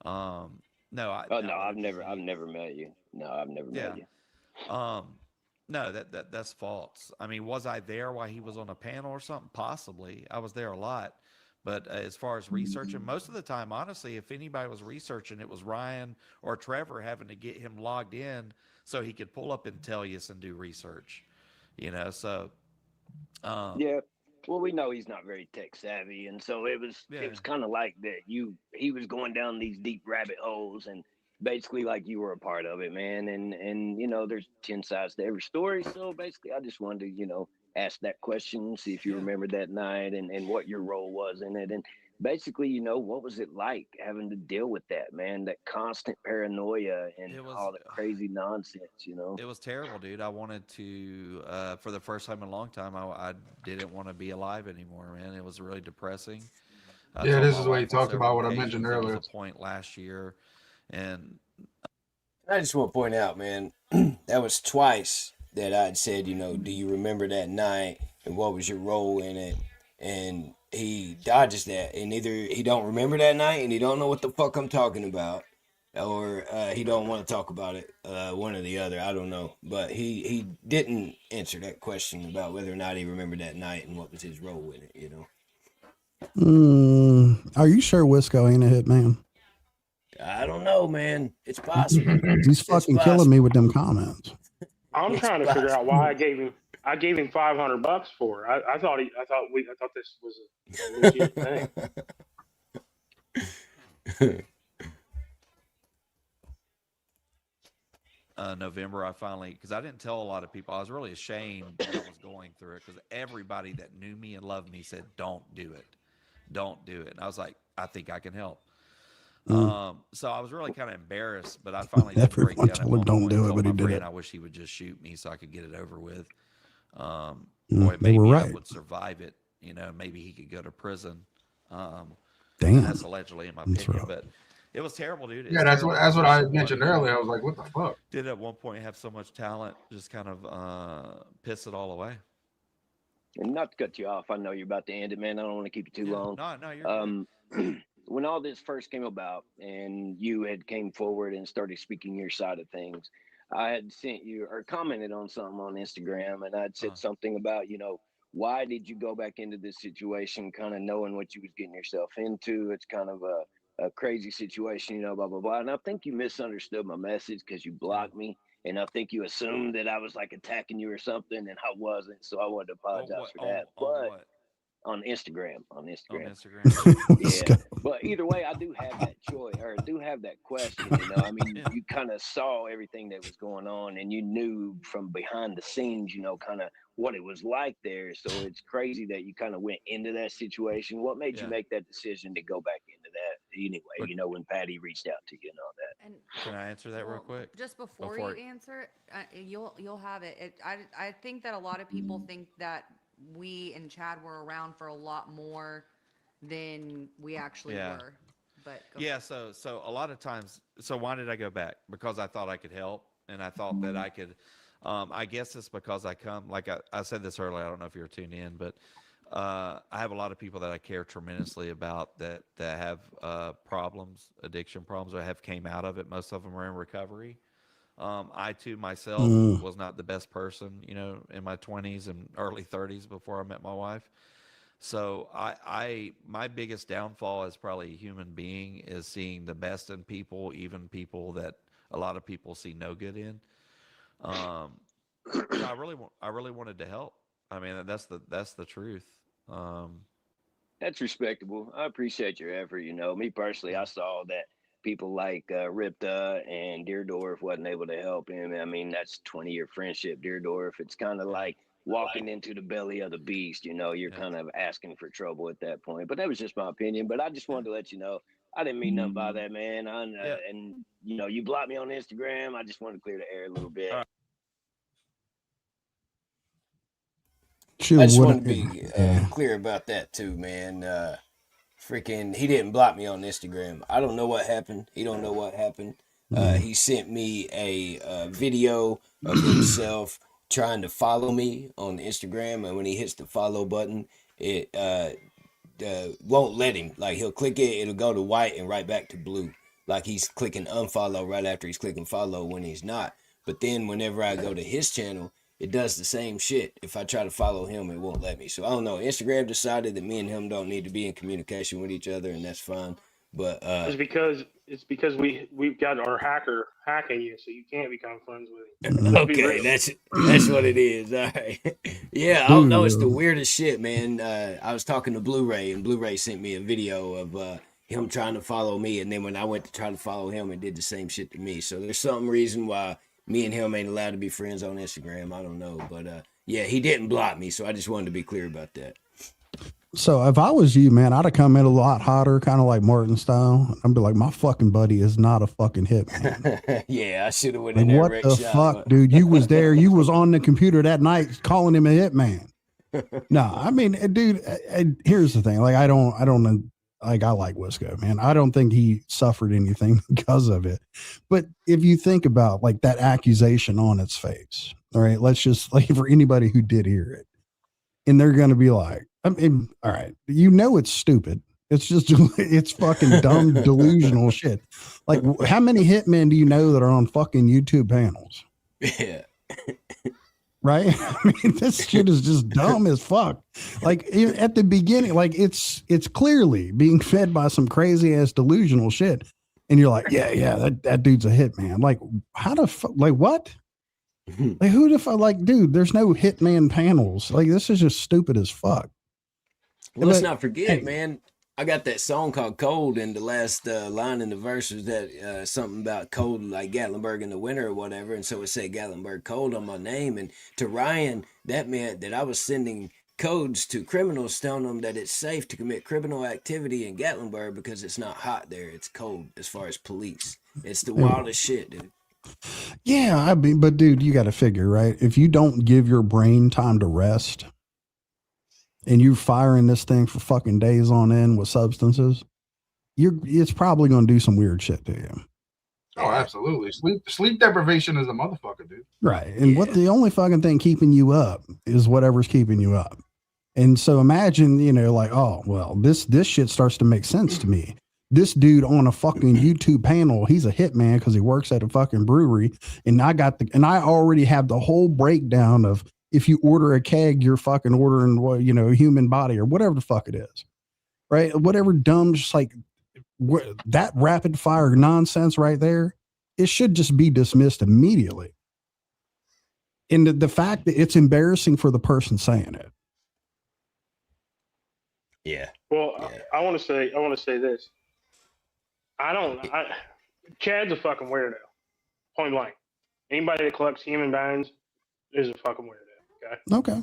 no. I've never met you. No, I've never met you. No, that's false. I mean, was I there while he was on a panel or something? Possibly. I was there a lot. But as far as researching, most of the time, honestly, if anybody was researching, it was Ryan or Trevor having to get him logged in so he could pull up Intellius and do research. You know, so yeah. Well, we know he's not very tech savvy, and so it was kind of like that. He was going down these deep rabbit holes, and basically like you were a part of it, man. And you know, there's 10 sides to every story. So basically, I just wanted to, you know, ask that question, see if you remember that night and what your role was in it. And basically, you know, what was it like having to deal with that, man? That constant paranoia and all that crazy nonsense, you know? It was terrible, dude. I wanted to, for the first time in a long time, I didn't want to be alive anymore, man. It was really depressing. This is what he talked about, what I mentioned earlier. There was a point last year, and I just want to point out, man, that was twice that I'd said, you know, do you remember that night and what was your role in it? And he dodges that, and either he don't remember that night and he don't know what the fuck I'm talking about, or he don't want to talk about it, one or the other. I don't know, but he didn't answer that question about whether or not he remembered that night and what was his role in it, you know. Are you sure Wisco ain't a hitman? I don't know, man. It's possible. He's fucking killing me with them comments. I'm trying to figure out why I gave him $500 for it. I thought this was a legit thing. November, I finally, because I didn't tell a lot of people. I was really ashamed that I was going through it because everybody that knew me and loved me said, "Don't do it, don't do it." And I was like, "I think I can help." So I was really kind of embarrassed, but I finally did break down at one don't point do and it, but he told my did friend it. I wish he would just shoot me so I could get it over with. Boy, they were maybe I right. would survive it. You know, maybe he could go to prison. Damn. That's allegedly in my opinion, but it was terrible, dude. It's that's terrible. what I mentioned earlier. I was like, what the fuck? Did at one point have so much talent, just kind of piss it all away. And not to cut you off, I know you're about to end it, man. I don't want to keep you too long. No, you're good. When all this first came about and you had came forward and started speaking your side of things, I had sent you or commented on something on Instagram, and I'd said something about, you know, why did you go back into this situation, kind of knowing what you was getting yourself into? It's kind of a crazy situation, you know, blah, blah, blah. And I think you misunderstood my message because you blocked me. And I think you assumed that I was like attacking you or something, and I wasn't. So I wanted to apologize for that. But on Instagram. Yeah. But either way, I do have that choice, or do have that question. You know, I mean, you kind of saw everything that was going on, and you knew from behind the scenes, you know, kind of what it was like there. So it's crazy that you kind of went into that situation. What made you make that decision to go back into that anyway? You know, when Patty reached out to you and all that. And can I answer that real quick? Just before you answer it, you'll have it. I think that a lot of people think that we and Chad were around for a lot more than we actually were. But so a lot of times, so why did I go back? Because I thought I could help, and I thought that I could I guess it's because I come, like I said this earlier, I don't know if you're tuned in, but I have a lot of people that I care tremendously about that have problems, addiction problems, or have came out of it. Most of them are in recovery. I too myself was not the best person, you know, in my 20s and early 30s before I met my wife. So my biggest downfall as probably a human being is seeing the best in people, even people that a lot of people see no good in. So I really wanted to help. I mean, that's the truth. That's respectable. I appreciate your effort. You know, me personally, I saw that people like Ripta and Deerdorf wasn't able to help him. I mean, that's 20-year friendship. Deerdorf, it's kind of like walking into the belly of the beast. You know, you're kind of asking for trouble at that point. But that was just my opinion. But I just wanted to let you know, I didn't mean nothing by that, man. And, you know, you blocked me on Instagram. I just wanted to clear the air a little bit. Sure, I just what- want to be clear about that too, man. Freaking, he didn't block me on Instagram. I don't know what happened. He don't know what happened. He sent me a video of himself trying to follow me on Instagram, and when he hits the follow button, it won't let him. Like, he'll click it, it'll go to white and right back to blue. Like he's clicking unfollow right after he's clicking follow when he's not. But then whenever I go to his channel, it does the same shit. If I try to follow him, it won't let me. So I don't know. Instagram decided that me and him don't need to be in communication with each other, and that's fine. But It's because we've got our hacker hacking you, so you can't become friends with him. Let's be okay, real. that's what it is. All right. Yeah, I don't know. It's the weirdest shit, man. I was talking to Blu-ray, and Blu-ray sent me a video of him trying to follow me, and then when I went to try to follow him, it did the same shit to me. So there's some reason why me and him ain't allowed to be friends on Instagram. I don't know, but yeah, he didn't block me, so I just wanted to be clear about that. So if I was you, man, I'd have come in a lot hotter, kind of like Martin style. I'd be like, my fucking buddy is not a fucking hitman. Yeah, I should have went Like, in there. what wreck the shop, fuck, but- dude? You was there. You was on the computer that night calling him a hitman. No, I mean, dude, here's the thing. Like, I don't like, I like Wisco, man. I don't think he suffered anything because of it. But if you think about like that accusation on its face, all right, let's just like for anybody who did hear it, and they're going to be like, I mean, all right, you know, it's stupid. It's just, it's fucking dumb, delusional shit. Like, how many hitmen do you know that are on fucking YouTube panels? Yeah. Right? I mean, this shit is just dumb as fuck. Like at the beginning, like it's clearly being fed by some crazy ass delusional shit. And you're like, yeah, that dude's a hitman. Like, how the fuck, like what? Like who the fuck, like, dude, there's no hitman panels. Like, this is just stupid as fuck. Well, let's But, not forget, hey, man. I got that song called "Cold," and the last line in the verse was that something about cold, like Gatlinburg in the winter or whatever. And so it said Gatlinburg Cold on my name. And to Ryan, that meant that I was sending codes to criminals, telling them that it's safe to commit criminal activity in Gatlinburg because it's not hot there. It's cold as far as police. It's the wildest shit, dude. Yeah, I mean, but dude, you got to figure, right? If you don't give your brain time to rest and you firing this thing for fucking days on end with substances, it's probably going to do some weird shit to you. Oh, absolutely. Sleep deprivation is a motherfucker, dude. Right. And what the only fucking thing keeping you up is whatever's keeping you up. And so imagine, you know, like, oh, well, this shit starts to make sense to me. This dude on a fucking YouTube panel, he's a hitman because he works at a fucking brewery. And I already have the whole breakdown of if you order a keg, you're fucking ordering, well, you know, a human body or whatever the fuck it is. Right. Whatever dumb, just like that rapid fire nonsense right there, it should just be dismissed immediately. And the fact that it's embarrassing for the person saying it. Yeah. Well, I want to say this. Chad's a fucking weirdo. Point blank. Anybody that collects human bones is a fucking weirdo. Okay. Okay.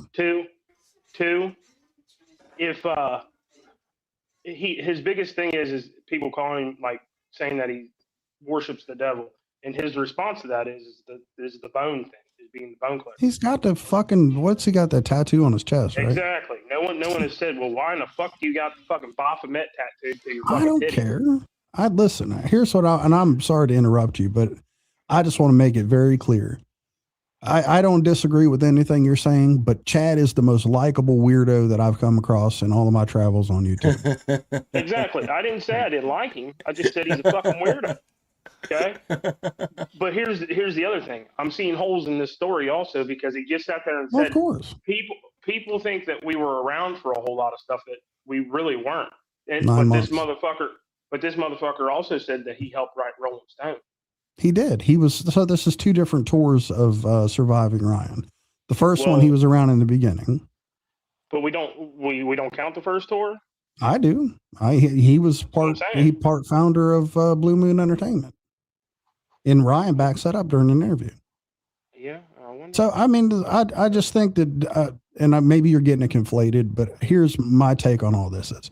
Two. If his biggest thing is people calling him, like, saying that he worships the devil, and his response to that is the bone thing, is being the bone collector. He's got the fucking, what's he got that tattoo on his chest, right? Exactly. No one has said, well, why in the fuck do you got the fucking Baphomet tattooed to your fucking I don't titty? care. Listen, here's what and I'm sorry to interrupt you, but I just want to make it very clear. I don't disagree with anything you're saying, but Chad is the most likable weirdo that I've come across in all of my travels on YouTube. Exactly. I didn't say I didn't like him. I just said he's a fucking weirdo. Okay. But here's the other thing. I'm seeing holes in this story also because he just sat there and Well, said, of course. people think that we were around for a whole lot of stuff that we really weren't. And, 9 but months. this motherfucker also said that he helped write Rolling Stone. He did. He was. So this is 2 different tours of Surviving Ryan. The first one, he was around in the beginning. But we don't count the first tour. I do. He was part founder of Blue Moon Entertainment. And Ryan backs that up during an interview. Yeah, I wonder. So I mean, I just think that, and maybe you're getting it conflated, but here's my take on all this: is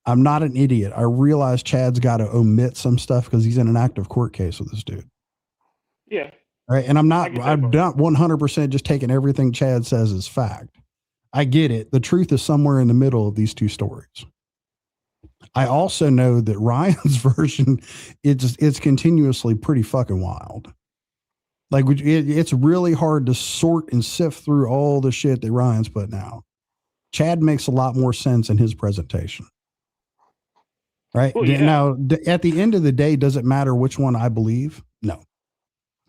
I'm not an idiot. I realize Chad's got to omit some stuff because he's in an active court case with this dude. Yeah. Right. And I'm not 100% just taking everything Chad says as fact. I get it. The truth is somewhere in the middle of these 2 stories. I also know that Ryan's version, it's continuously pretty fucking wild. Like it's really hard to sort and sift through all the shit that Ryan's putting out. Chad makes a lot more sense in his presentation. Right. Well, yeah. Now, at the end of the day, does it matter which one I believe? No,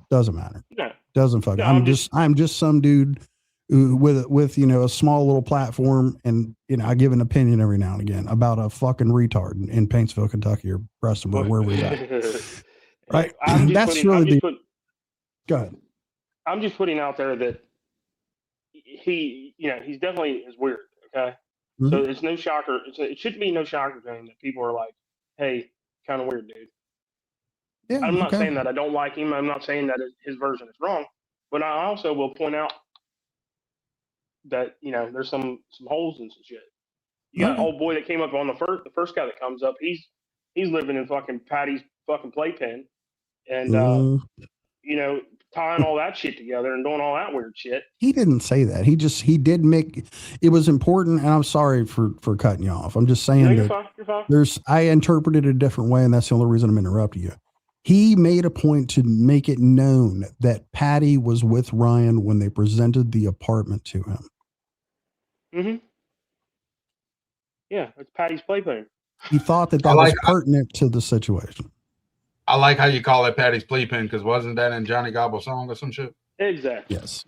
doesn't matter. No. Doesn't fucking. No, I'm just some dude who, with a small little platform, and I give an opinion every now and again about a fucking retard in Paintsville, Kentucky, or Prestonwood, wherever he's at. Right. That's really the. Go ahead. I'm just putting out there that he's definitely is weird. Okay. Mm-hmm. So it's no shocker. It should be no shocker to him that people are like, "Hey, kind of weird, dude." Yeah, I'm not saying that I don't like him. I'm not saying that his version is wrong, but I also will point out that there's some holes in some shit. You got old boy that came up on the first guy that comes up. He's living in fucking Patty's fucking playpen, and tying all that shit together and doing all that weird shit. He didn't say that. He did make it was important, and I'm sorry for cutting you off. I'm just saying you're that fine. I interpreted it a different way, and that's the only reason I'm interrupting you. He made a point to make it known that Patty was with Ryan when they presented the apartment to him. Mm-hmm. Yeah, it's Patty's playpen. He thought that was pertinent to the situation. I like how you call it Patty's playpen, because wasn't that in Johnny Gobble's song or some shit? Exactly. Yes.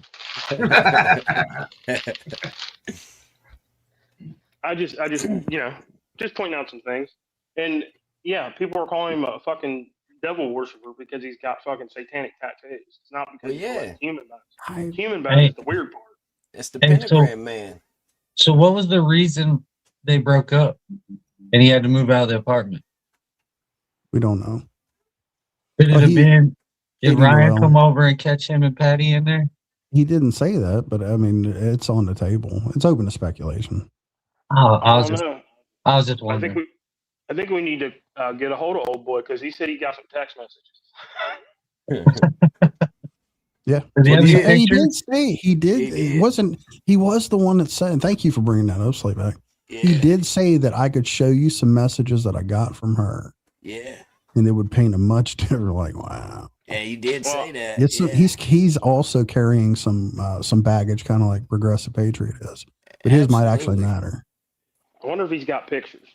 I just just pointing out some things, and yeah, people are calling him a fucking devil worshiper because he's got fucking satanic tattoos. It's not because he's human bodies. Human bodies is the weird part. That's the pentagram man. So what was the reason they broke up and he had to move out of the apartment? We don't know. Could it have been? Did Ryan come over and catch him and Patty in there? He didn't say that, but I mean, it's on the table. It's open to speculation. Oh, I was just wondering. I think we need to get a hold of old boy because he said he got some text messages. Yeah, he did say he did. It wasn't. He was the one that said. And thank you for bringing that up, Slayback. Yeah. He did say that I could show you some messages that I got from her. Yeah, and it would paint a much different. Like, wow. Yeah, he did say that. It's he's also carrying some baggage, kind of like Progressive Patriot is, but his might actually matter. I wonder if he's got pictures.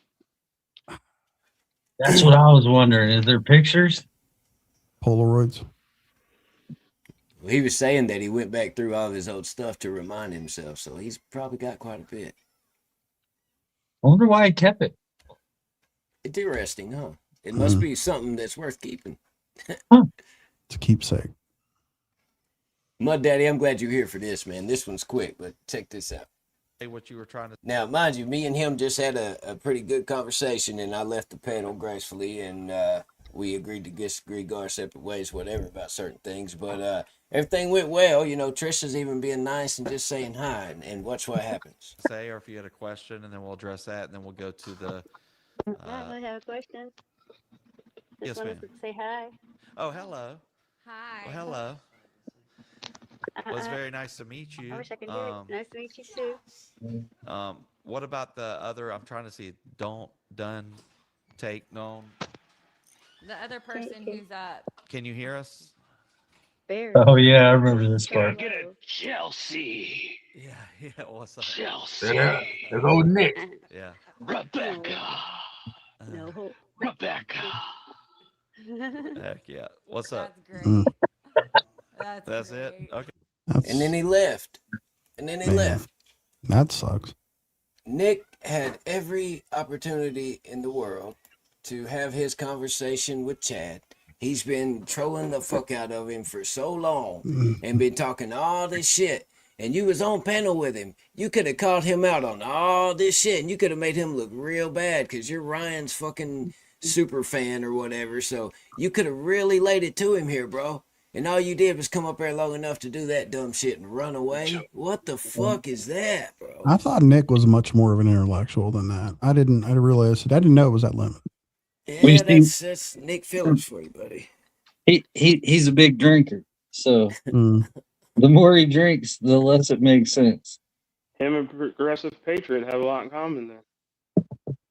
That's what I was wondering. Is there pictures? Polaroids. Well, he was saying that he went back through all of his old stuff to remind himself, so he's probably got quite a bit. I wonder why he kept it. It's interesting, huh? It must be something that's worth keeping. It's a keepsake. Mud Daddy, I'm glad you're here for this, man. This one's quick, but check this out. What you were trying to now, mind you, me and him just had a pretty good conversation, and I left the panel gracefully, and we agreed to disagree, go our separate ways, whatever, about certain things. But everything went well. You know, Trisha's even being nice and just saying hi, and watch what happens. Say, or if you had a question, and then we'll address that, and then we'll go to the. I have a question. Yes, ma'am. Say hi. Oh, hello. Hi. Well, hello. Well, it's very nice to meet you. I wish I could hear it. Nice to meet you too. What about the other? I'm trying to see. Don't, done, take, known. The other person who's up. Can you hear us? Very. Oh yeah, I remember this Can I part. get a Chelsea? Yeah, what's up? Chelsea. There's old Nick. Yeah. Rebecca. No. Rebecca. Heck yeah. What's up? That's Mm. great. That's it? Okay. And then he left. And then he Man, left. that sucks. Nick had every opportunity in the world to have his conversation with Chad. He's been trolling the fuck out of him for so long and been talking all this shit. And you was on panel with him. You could have called him out on all this shit, and you could have made him look real bad because you're Ryan's fucking super fan or whatever. So you could have really laid it to him here, bro. And all you did was come up there long enough to do that dumb shit and run away. What the fuck is that, bro? I thought Nick was much more of an intellectual than that. I didn't realize it. I didn't know it was that limit. Yeah, that's Nick Phillips for you, buddy. He's a big drinker, so the more he drinks, the less it makes sense. Him and Progressive Patriot have a lot in common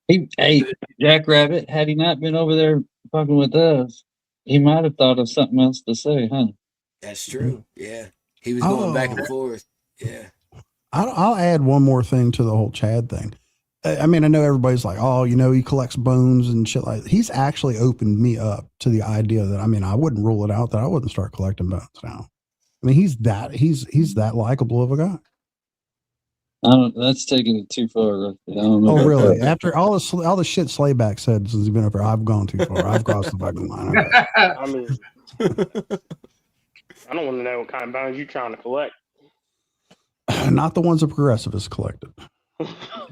then. Hey, JackRabbit, had he not been over there fucking with us, he might have thought of something else to say, huh? That's true. Yeah. He was going back and forth. Yeah. I'll add one more thing to the whole Chad thing. I mean, I know everybody's like, oh, you know, he collects bones and shit like that. He's actually opened me up to the idea that, I mean, I wouldn't rule it out that I wouldn't start collecting bones now. I mean, he's that likable of a guy. That's taking it too far. I don't know. Oh, really? After all the shit Slayback said since he's been up here, I've gone too far. I've crossed the fucking line. I mean, I don't want to know what kind of bones you're trying to collect. Not the ones the progressivists collected.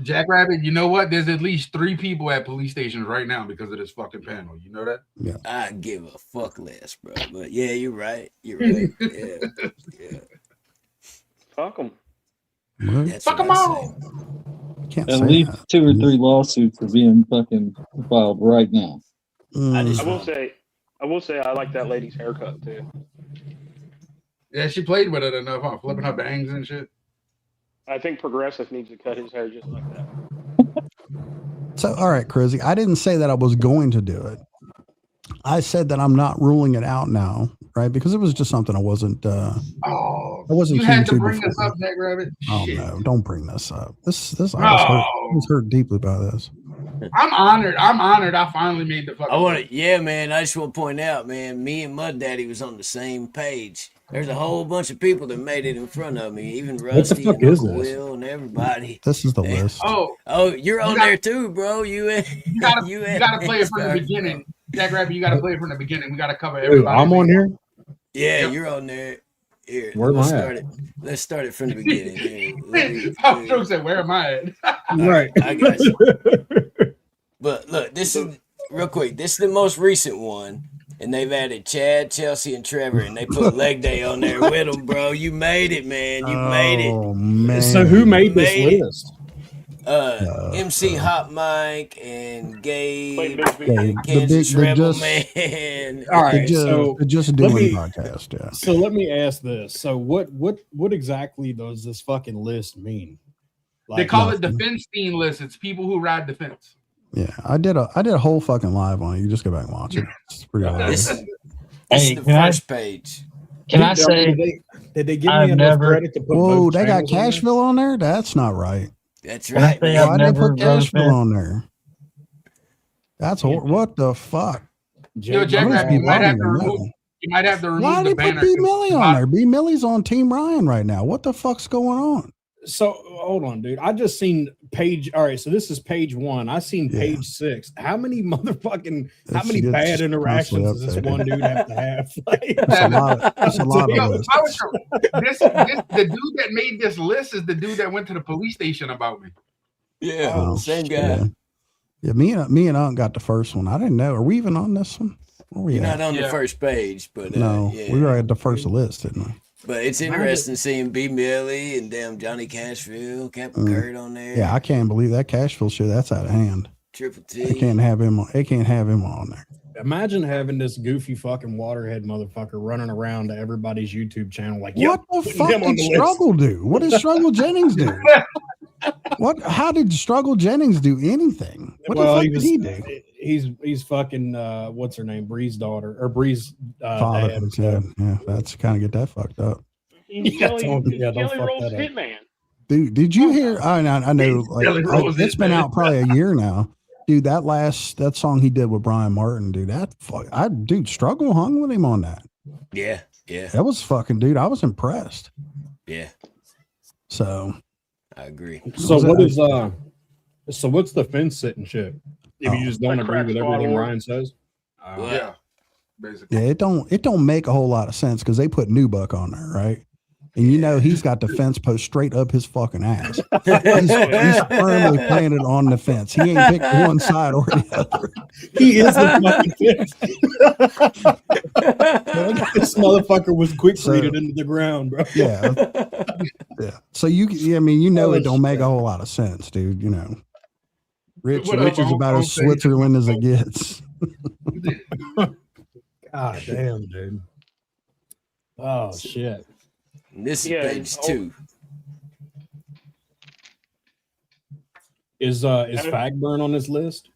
JackRabbit, you know what? There's at least 3 people at police stations right now because of this fucking panel. You know that? Yeah. I give a fuck less, bro. But yeah, you're right. You're right. Yeah. Fuck them. Fuck them all. Can't At say least that. 2 or 3 lawsuits are being fucking filed right now. I will say I like that lady's haircut too. Yeah, she played with it enough, huh? Flipping her bangs and shit. I think Progressive needs to cut his hair just like that. So, all right, Crizzy, I didn't say that I was going to do it. I said that I'm not ruling it out now, right? Because it was just something I wasn't. I wasn't. You had to keen bring before. this up, JackRabbit. Oh Shit. no! Don't bring this up. This I was hurt deeply by this. I'm honored. I finally made the fucking. I want to, yeah, man. I just want to point out, man. Me and Mud Daddy was on the same page. There's a whole bunch of people that made it in front of me, even Rusty and Uncle Will and everybody. This is the list. Oh, you're on there too, bro. You gotta play it from the beginning, JackRabbit. You gotta play it from the beginning. We gotta cover everybody. I'm on here. Yeah, you're on there. Here, Where am let's I at? start it. Let's start it from the beginning. Here, I was said, "Where am I at?" Right. I got you. But look, this is real quick. This is the most recent one. And they've added Chad, Chelsea, and Trevor, and they put Leg Day on there with them, bro. You made it, man. You made it. Oh man! So who made this list? MC Hot Mike and Gabe, Gabe, Kansas the Rebel just, Man. All right, so the just let doing me- podcast. Yeah. So let me ask this: so what exactly does this fucking list mean? They call it the fence team list. It's people who ride the fence. Yeah, I did a whole fucking live on it. You just go back and watch it. It's pretty hilarious. This Hey, is the can I- first page. Can I say Did they give I've me enough never- credit to put Whoa, both they got channels on there? Cashville on there? That's not right. That's Can I right, say man. I've Why'd they never put rode a Cashville fence? on there? That's what the fuck? Yo, Must JackRabbit, be you might have to wrong, remove. no. You might have to remove Why the did they put banner. B Millie on there? B Millie's on Team Ryan right now. What the fuck's going on? So hold on, dude. I just seen page. All right, so this is page 1. I seen page 6. How many motherfucking? How many It's bad just interactions does this constantly one dude have to have? It's a lot. It's a lot Yo, of lists. the dude that made this list is the dude that went to the police station about me. Yeah, Oh, same guy. yeah. Yeah, me and Unc got the first one. I didn't know. Are we even on this one? Where we You're at? not on the first page, but No, yeah. we were at the first list, didn't we? But it's interesting seeing B Millie and damn Johnny Cashville, Captain Curt on there. Yeah, I can't believe that Cashville shit. That's out of hand. Triple They T. can't have him. They can't have him on there. Imagine having this goofy fucking waterhead motherfucker running around to everybody's YouTube channel like, What the putting fuck him on did the list. Struggle do? What did Struggle Jennings do? What? How did Struggle Jennings do anything? What the fuck did he do? he's fucking what's her name, Bree's daughter or Bree's Father. dad. Yeah, that's kind of get that fucked up. Don't fuck Roll's that up. Hitman. Dude, did you hear? I know, like, it's been out probably a year now. Dude, that song he did with Brian Martin, dude, Struggle hung with him on that. Yeah. That was fucking, dude. I was impressed. Yeah. So, I agree. So what's the fence sitting shit? If you just don't agree with everything Ryan says. Yeah. Basically. Yeah, it don't make a whole lot of sense because they put Newbuck on there, right? And you know he's got the fence post straight up his fucking ass. He's firmly planted on the fence. He ain't picked one side or the other. He is the fucking fence. This motherfucker was quick-readed into the ground, bro. Yeah. So it don't make a whole lot of sense, dude. You know, Rich is about as Switzerland as it gets. God damn, dude. Oh shit. This is page 2. Is Fagburn on this list?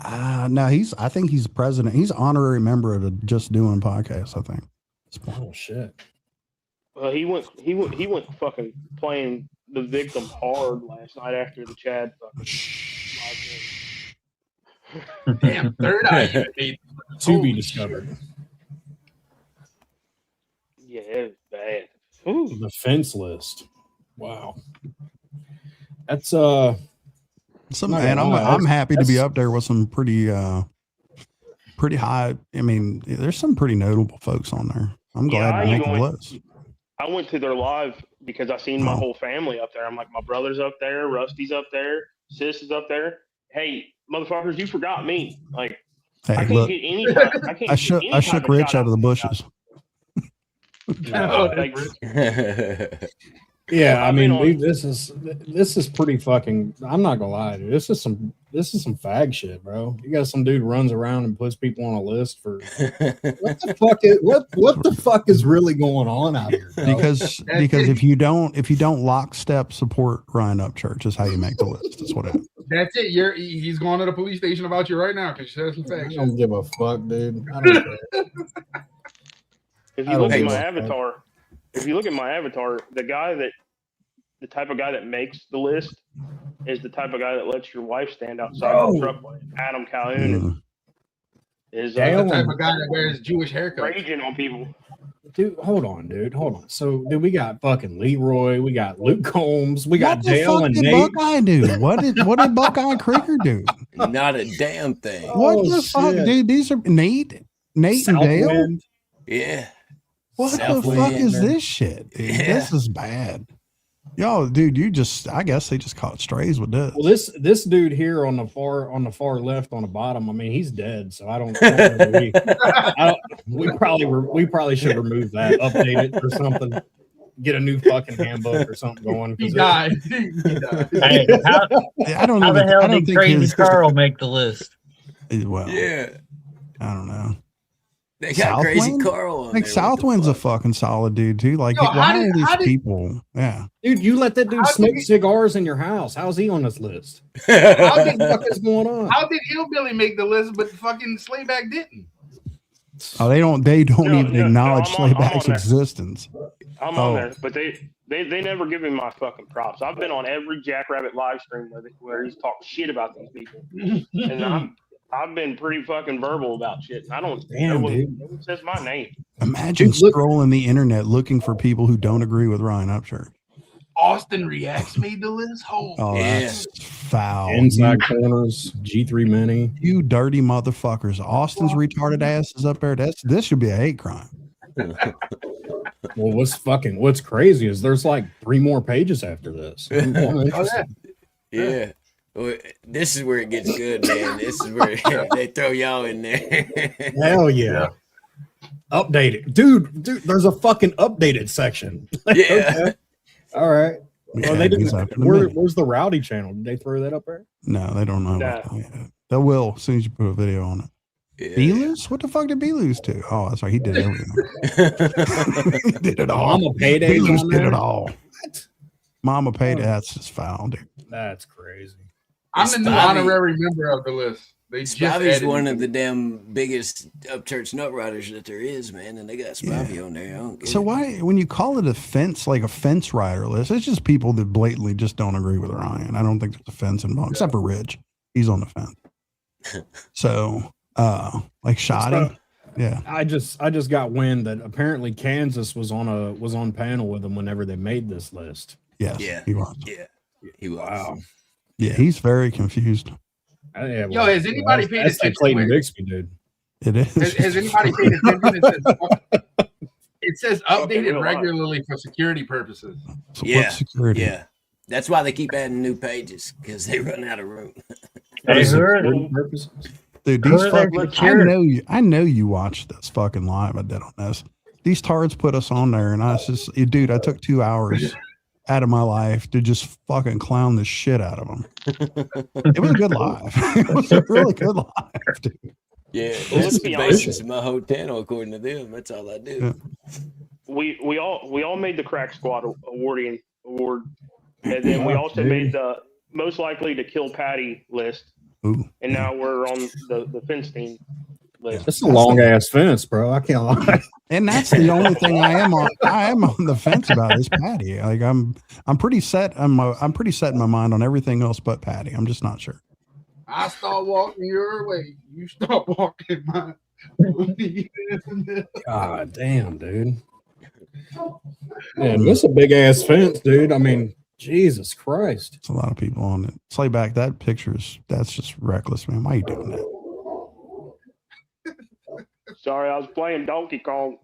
No, I think he's president. He's honorary member of the Just Doing podcast, I think. Oh shit. Well, he went fucking playing the victim hard last night after the Chad fucking Damn, third eye. To be discovered. Yeah, it was bad. The fence list. Wow. That's I'm happy to be up there with some pretty high. I mean, there's some pretty notable folks on there. I'm glad to make the list. I went to their live because I seen my whole family up there. I'm like, my brother's up there, Rusty's up there, Sis is up there. Hey, motherfuckers, you forgot me. Like, hey, I can't look, get any. I shook Rich out of the bushes. Yeah, I mean, this is pretty fucking. I'm not gonna lie, dude. This is some fag shit, bro. You got some dude runs around and puts people on a list for what the fuck is really going on out here? Bro? Because if you don't lockstep support Ryan Upchurch is how you make the list. That's what it is. That's it. He's going to the police station about you right now because you said some facts. I don't give a fuck, dude. I don't care. If you look at my avatar, the type of guy that makes the list is the type of guy that lets your wife stand outside the truck. Adam Calhoun is the type of guy that wears Jewish haircuts. Raging on people. Dude, hold on. So, dude, we got fucking Leroy, we got Luke Combs, we got Dale and Nate. What did Buckeye do? What did Buckeye Krieger do? Not a damn thing. What the fuck, dude? These are Nate and Dale. Yeah. What the fuck is this shit? Dude? Yeah. This is bad. Yo, dude, I guess they just caught strays with this. Well, this dude here on the far left on the bottom, I mean, he's dead, so I don't we probably should remove that, update it or something. Get a new fucking handbook or something going. He died. Hey, I don't know. How the hell did Crazy Carl make the list? Well, yeah. I don't know. They got Crazy Carl on like there. Southwind's a fucking solid dude too. Like, why are these people? Yeah, dude, you let that dude smoke cigars in your house. How's he on this list? What the fuck is going on? How did Hillbilly make the list, but fucking Slayback didn't? Oh, they don't even acknowledge Slayback's existence. I'm on there, but they never give me my fucking props. I've been on every JackRabbit live stream where he's talked shit about these people, and I've been pretty fucking verbal about shit. And I don't. Damn, no dude. one says my name. Imagine scrolling the internet looking for people who don't agree with Ryan Upchurch. Austin Reacts made the list. That's foul. Inside corners, G3 Mini. You dirty motherfuckers. Austin's retarded ass is up there. This should be a hate crime. Well, what's crazy is there's like 3 more pages after this. Yeah. Well, this is where it gets good, man. This is where they throw y'all in there. Hell yeah. Updated. Dude, there's a fucking updated section. Yeah. Okay. All right. Yeah, well, they didn't. Where's the Rowdy channel? Did they throw that up there? No, they don't know. They will as soon as you put a video on it. Yeah. B-Loose? What the fuck did B-Loose do? Oh, that's right. He did everything. He did it all. Mama Payday. B-Loose did it all. What? Mama Payday. That's just foul, dude. That's crazy. I'm the new honorary member of the list. They just Spivey's added one new of the damn biggest upchurch nut riders that there is, man, and they got Spivey on there. I don't get So it. why, when you call it a fence, like a fence rider list, it's just people that blatantly just don't agree with Ryan. I don't think there's a fence involved, except for Rich. He's on the fence. So, like Shoddy. Yeah. I just got wind that apparently Kansas was on panel with them whenever they made this list. Yes. Yeah. He was. Yeah. He was. Wow. Yeah. He's very confused. Yeah, Yo, has anybody paid that's attention? like Clayton to it? Bixby, dude. It is. Has anybody paid attention? It says updated regularly for security purposes. So Yeah. what security? Yeah. That's why they keep adding new pages, because they run out of room. Hey, Dude, these fucking, I know you watched this fucking live I did on this. These tards put us on there, and I was just, dude, I took 2 hours out of my life to just fucking clown the shit out of them. It was a good live. It was a really good live, dude. Yeah, that's the basis of my whole channel, according to them. That's all I do. Yeah. We all made the Crack Squad award, and then we also made the most likely to kill Patty list. Ooh. And now we're on the fence team list. That's a long ass fence, bro. I can't lie. And that's the only thing I am on the fence about is Patty. Like I'm pretty set. I'm pretty set in my mind on everything else but Patty. I'm just not sure. I start walking your way. You start walking mine. God damn, dude. Man, this is a big ass fence, dude. I mean, Jesus Christ. It's a lot of people on it. Slayback, that that's just reckless, man. Why are you doing that? Sorry, I was playing Donkey Kong.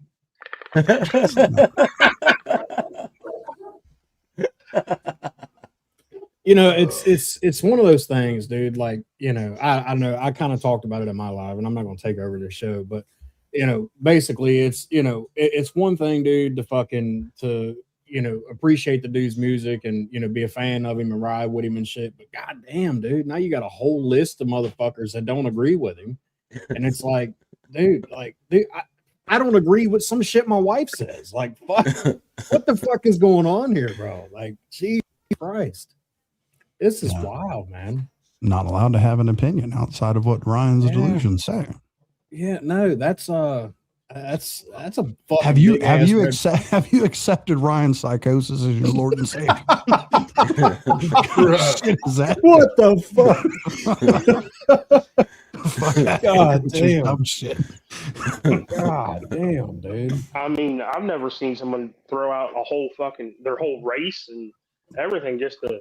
You know, it's one of those things, dude. Like, you know, I know I kind of talked about it in my live, and I'm not going to take over the show, but you know, basically, it's, you know, it's one thing, dude, to you know, appreciate the dude's music and, you know, be a fan of him and ride with him and shit. But goddamn, dude, now you got a whole list of motherfuckers that don't agree with him, and it's like, dude, I don't agree with some shit my wife says. Like, fuck, what the fuck is going on here, bro? Like, Jesus Christ. This is wild, man. Not allowed to have an opinion outside of what Ryan's delusions say. Yeah, no, that's a fucking Have you big-ass accepted Ryan's psychosis as your Lord and Savior? Shit is that? What the fuck? God damn. Dumb shit. God damn, dude. I mean, I've never seen someone throw out a whole their whole race and everything just to,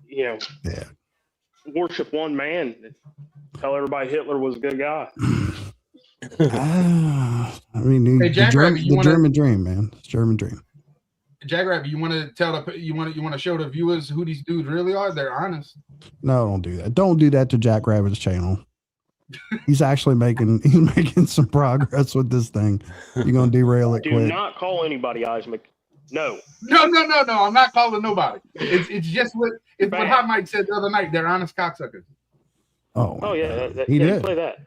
you know, worship one man. Tell everybody Hitler was a good guy. I mean, Hey, the German dream, man. It's German dream. JackRabbit, you want to tell you want to show the viewers who these dudes really are? They're honest. No, don't do that. Don't do that to JackRabbit's channel. He's actually making some progress with this thing. You're gonna derail it Do quick. not call anybody Isaac. No. No. I'm not calling nobody. It's just what Hot Mike said the other night. They're honest cocksuckers. Oh yeah, He did. Play that.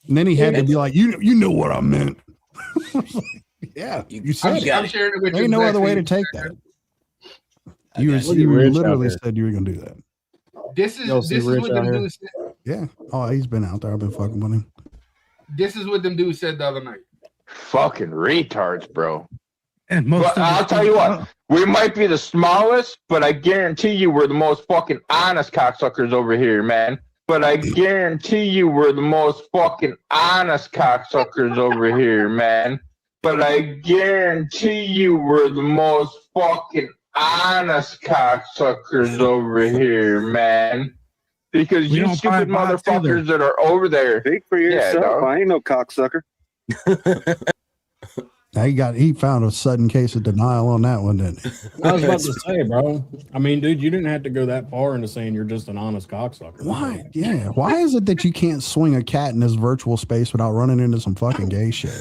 And then he had to be like, you know what I meant. Yeah, you said I'm sharing it with there you. ain't no other way to exactly. take that. You literally said you were gonna do that. This is what them dudes said. Yeah. Oh, he's been out there. I've been fucking with him. This is what them dudes said the other night. Fucking retards, bro. And but I'll tell you what, we might be the smallest, but I guarantee you we're the most fucking honest cocksuckers over here, man. But I guarantee you we're the most fucking honest cocksuckers over here, man. But I guarantee you we're the most fucking honest cocksuckers over here, man. Because you stupid motherfuckers that are over there. Speak for yourself. I ain't no cocksucker. He found a sudden case of denial on that one, didn't he? I was about to say, bro. I mean, dude, you didn't have to go that far into saying you're just an honest cocksucker. Why? Yeah. Why is it that you can't swing a cat in this virtual space without running into some fucking gay shit?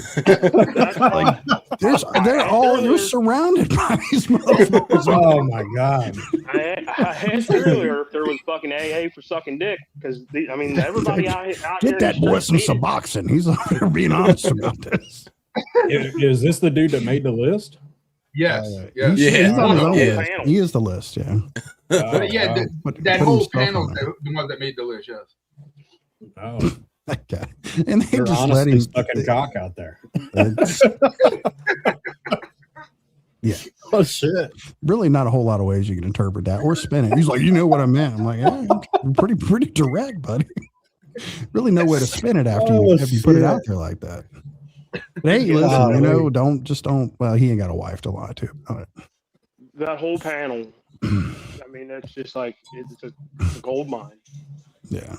Like, you're surrounded by these motherfuckers. Oh my god. I asked earlier if there was fucking AA for sucking dick, because I mean everybody out Get that boy some Suboxone. He's out there being honest about this. Is this the dude that made the list? Yes. He's on his own list. He is the list, yeah. But yeah, that whole panel, the ones that made the list, yes. Oh, That guy. And they they're just let honestly him. sucking cock out there. Yeah. Oh shit. Really, not a whole lot of ways you can interpret that or spin it. He's like, you know what I meant. I'm like, yeah, you're pretty direct, buddy. Really no way to spin it after you put it out there like that. But hey, listen, don't. Well, he ain't got a wife to lie to. All right. That whole panel. I mean, it's just like it's a gold mine. Yeah.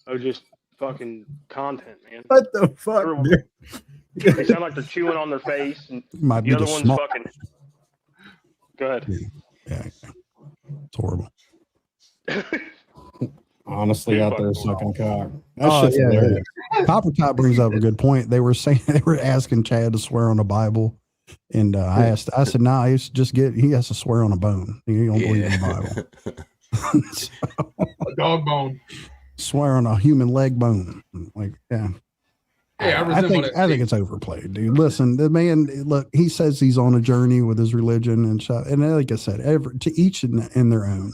Of just fucking content, man. What the fuck? They sound like they're chewing on their face, and Might be the other the one's small- fucking. Go ahead. Yeah. It's horrible. Honestly, out there sucking cock. That Oh, shit's yeah, hilarious. yeah. Copper Top brings up a good point. They were asking Chad to swear on the Bible. And I said, nah, he has to swear on a bone. He don't believe in the Bible. A dog bone. Swear on a human leg bone. Like, yeah. Hey, I think it's overplayed, dude. Listen, the man, look, he says he's on a journey with his religion and stuff. And like I said, to each in their own.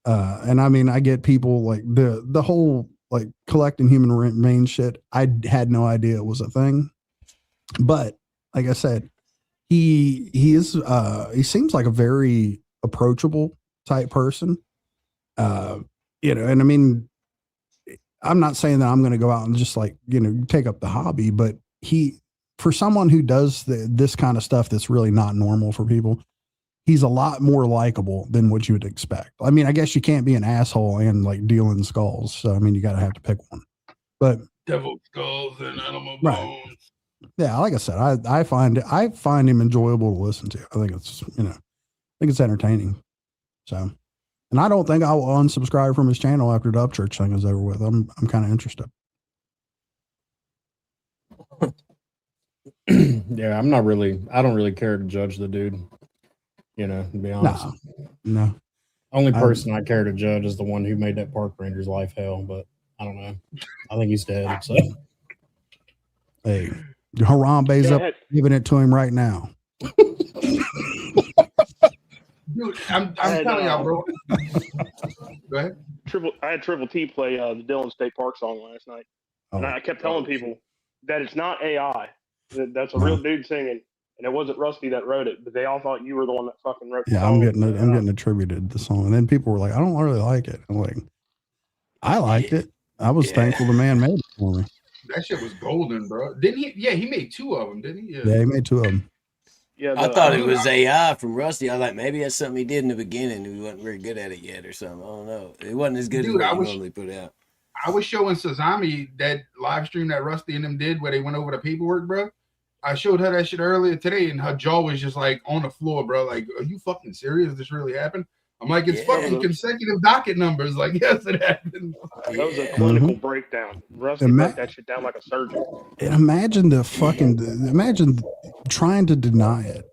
And I mean, I get people like the whole like collecting human remains shit. I had no idea it was a thing, but like I said, he seems like a very approachable type person. And I mean, I'm not saying that I'm going to go out and just like, take up the hobby, but for someone who does this kind of stuff, that's really not normal for people. He's a lot more likable than what you would expect. I mean, I guess you can't be an asshole and like deal in skulls. So, I mean, you got to have to pick one, but devil skulls and animal right. bones. Yeah. Like I said, I find him enjoyable to listen to. I think it's entertaining. So, and I don't think I will unsubscribe from his channel after the Upchurch thing is over with. I'm kind of interested. Yeah, I don't really care to judge the dude. To be honest. No. Only person I care to judge is the one who made that park ranger's life hell, but I don't know. I think he's dead. So hey, Harambe's up giving it to him right now. Dude, I'm telling y'all, bro. Go ahead. I had Triple T play the Dillon State Park song last night, and I kept telling people that it's not AI. That's a real dude singing, and it wasn't Rusty that wrote it, but they all thought you were the one that fucking wrote the Yeah, song. I'm getting attributed the song, and then people were like, "I don't really like it." I'm like, "I liked it. I was thankful the man made it for me." That shit was golden, bro. Didn't he? Yeah, he made 2 of them, didn't he? Yeah, he made 2 of them. Yeah, I thought it was AI from Rusty. I was like, maybe that's something he did in the beginning. He wasn't very good at it yet or something. I don't know. It wasn't as good as what he normally put out. I was showing Sazami that live stream that Rusty and them did where they went over the paperwork, bro. I showed her that shit earlier today, and her jaw was just like on the floor, bro. Like, are you fucking serious? This really happened? I'm like, it's fucking consecutive docket numbers. Like, yes, it happened. That was a clinical breakdown. Rusty broke that shit down like a surgeon. And imagine imagine trying to deny it.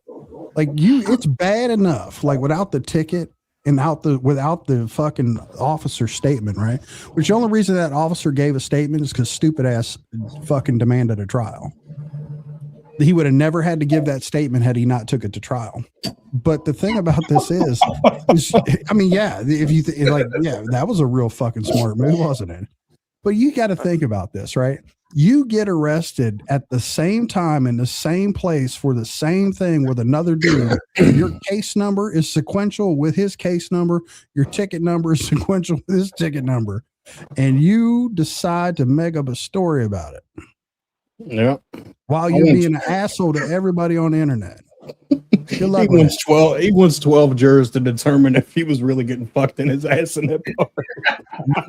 Like it's bad enough, like without the ticket and without the fucking officer statement, right? Which the only reason that officer gave a statement is because stupid ass fucking demanded a trial. He would have never had to give that statement had he not took it to trial. But the thing about this is I mean, yeah, if you that was a real fucking smart move, wasn't it? But you got to think about this, right? You get arrested at the same time in the same place for the same thing with another dude. Your case number is sequential with his case number. Your ticket number is sequential with his ticket number. And you decide to make up a story about it. Yeah. While you're being an asshole to everybody on the internet. Good luck with it. He wants 12 jurors to determine if he was really getting fucked in his ass in that part.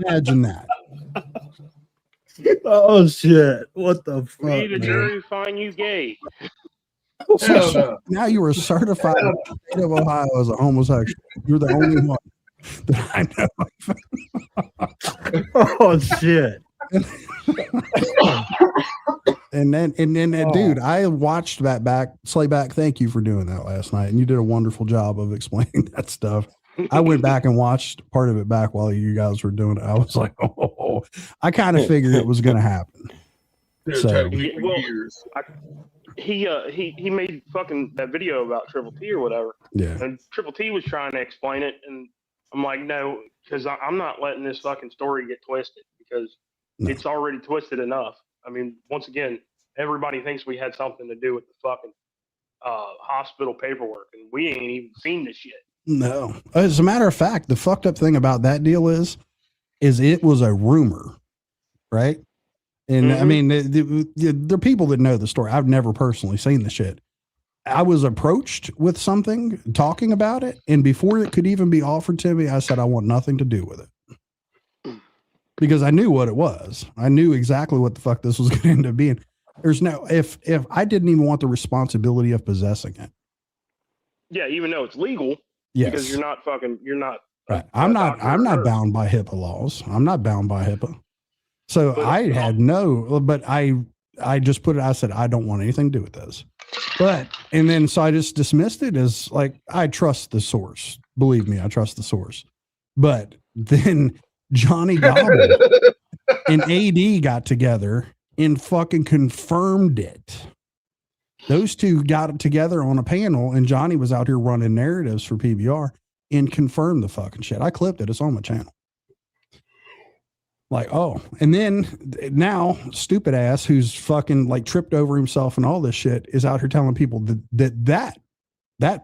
Imagine that. Oh shit! What the fuck? We need a jury find you gay. Now you are certified in the state of Ohio as a homosexual. You're the only one that I know. Oh shit! And then, dude, I watched that back. Slayback, thank you for doing that last night, and you did a wonderful job of explaining that stuff. I went back and watched part of it back while you guys were doing it. I was like, oh, I kind of figured it was going to happen. So, he made fucking that video about Triple T or whatever. Yeah. And Triple T was trying to explain it, and I'm like, no, because I'm not letting this fucking story get twisted because it's already twisted enough. I mean, once again, everybody thinks we had something to do with the fucking hospital paperwork, and we ain't even seen this shit. No. As a matter of fact, the fucked up thing about that deal is it was a rumor, right? And I mean, there are people that know the story. I've never personally seen the shit. I was approached with something, talking about it, and before it could even be offered to me, I said I want nothing to do with it. Because I knew what it was. I knew exactly what the fuck this was going to end up being. There's no, if I didn't even want the responsibility of possessing it. Yeah, even though it's legal. Yes. Because you're not. Right. I'm not bound by HIPAA laws. I'm not bound by HIPAA. So I had but I just put it, I said, I don't want anything to do with this. And then so I just dismissed it as like, I trust the source. Believe me, I trust the source. But then Johnny Gobble and AD got together and fucking confirmed it. Those two got together on a panel, and Johnny was out here running narratives for PBR and confirmed the fucking shit. I clipped it. It's on my channel. Like, oh, and then now stupid ass who's fucking like tripped over himself and all this shit is out here telling people that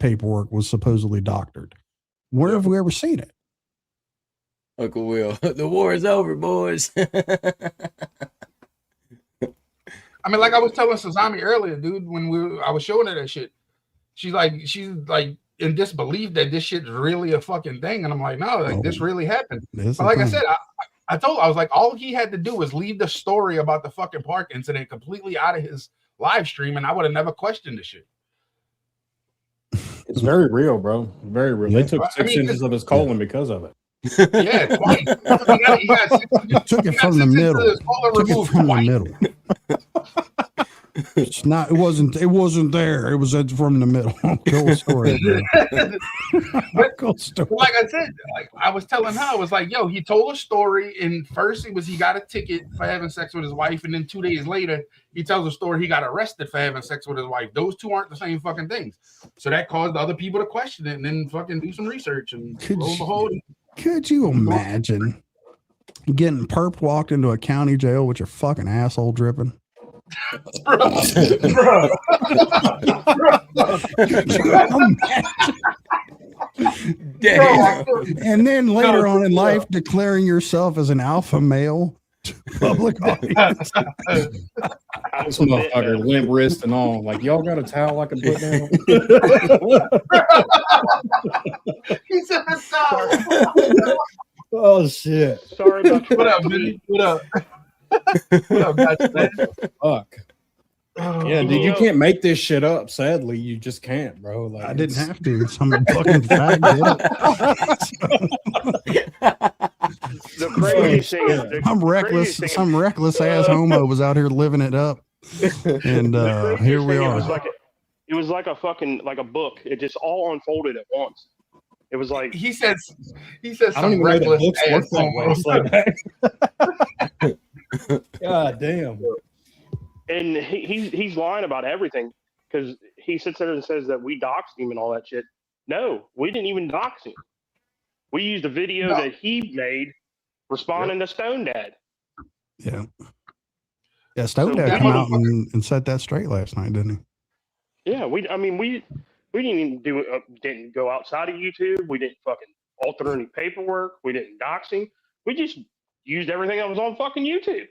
paperwork was supposedly doctored. Where have we ever seen it? Uncle Will, the war is over, boys. I mean, like I was telling Sazami earlier, dude, when I was showing her that shit, she's like in disbelief that this shit's really a fucking thing. And I'm like, no, like this really happened. But like I said, I told her, I was like, all he had to do was leave the story about the fucking park incident completely out of his live stream, and I would have never questioned the shit. It's very real, bro. Very real. They took 6 inches of his colon because of it. Yeah, twice. Took it from the middle. Took it from the middle. It's not. It wasn't there. It was from the middle. Cool story. Cool story. Like I said, like I was telling her, I was like, "Yo, he told a story, and first he got a ticket for having sex with his wife, and then 2 days later, he tells a story he got arrested for having sex with his wife. Those two aren't the same fucking things. So that caused other people to question it, and then fucking do some research, and lo and behold." Could you imagine getting perp walked into a county jail with your fucking asshole dripping? And then later on in life, declaring yourself as an alpha male to public audience. This motherfucker, limp wrist and all. Like, y'all got a towel I can put down? He said a towel. Oh shit! Sorry about What up, Vinny? What up? What up, guys? Fuck. Yeah, dude, you can't make this shit up. Sadly, you just can't, bro. Like, I didn't have to. Some fucking fag did it. The craziest thing is I'm reckless. Some reckless ass homo was out here living it up, and here we are. It was like a fucking a book. It just all unfolded at once. It was like he says. I don't even know the books work that way. It's like, God damn. And he's lying about everything because he sits there and says that we doxed him and all that shit. No, we didn't even dox him. We used a video that he made responding to Stone Dad. Yeah. Yeah, Stone Dad came out and set that straight last night, didn't he? Yeah, we didn't even didn't go outside of YouTube. We didn't fucking alter any paperwork. We didn't dox him. We just used everything that was on fucking YouTube.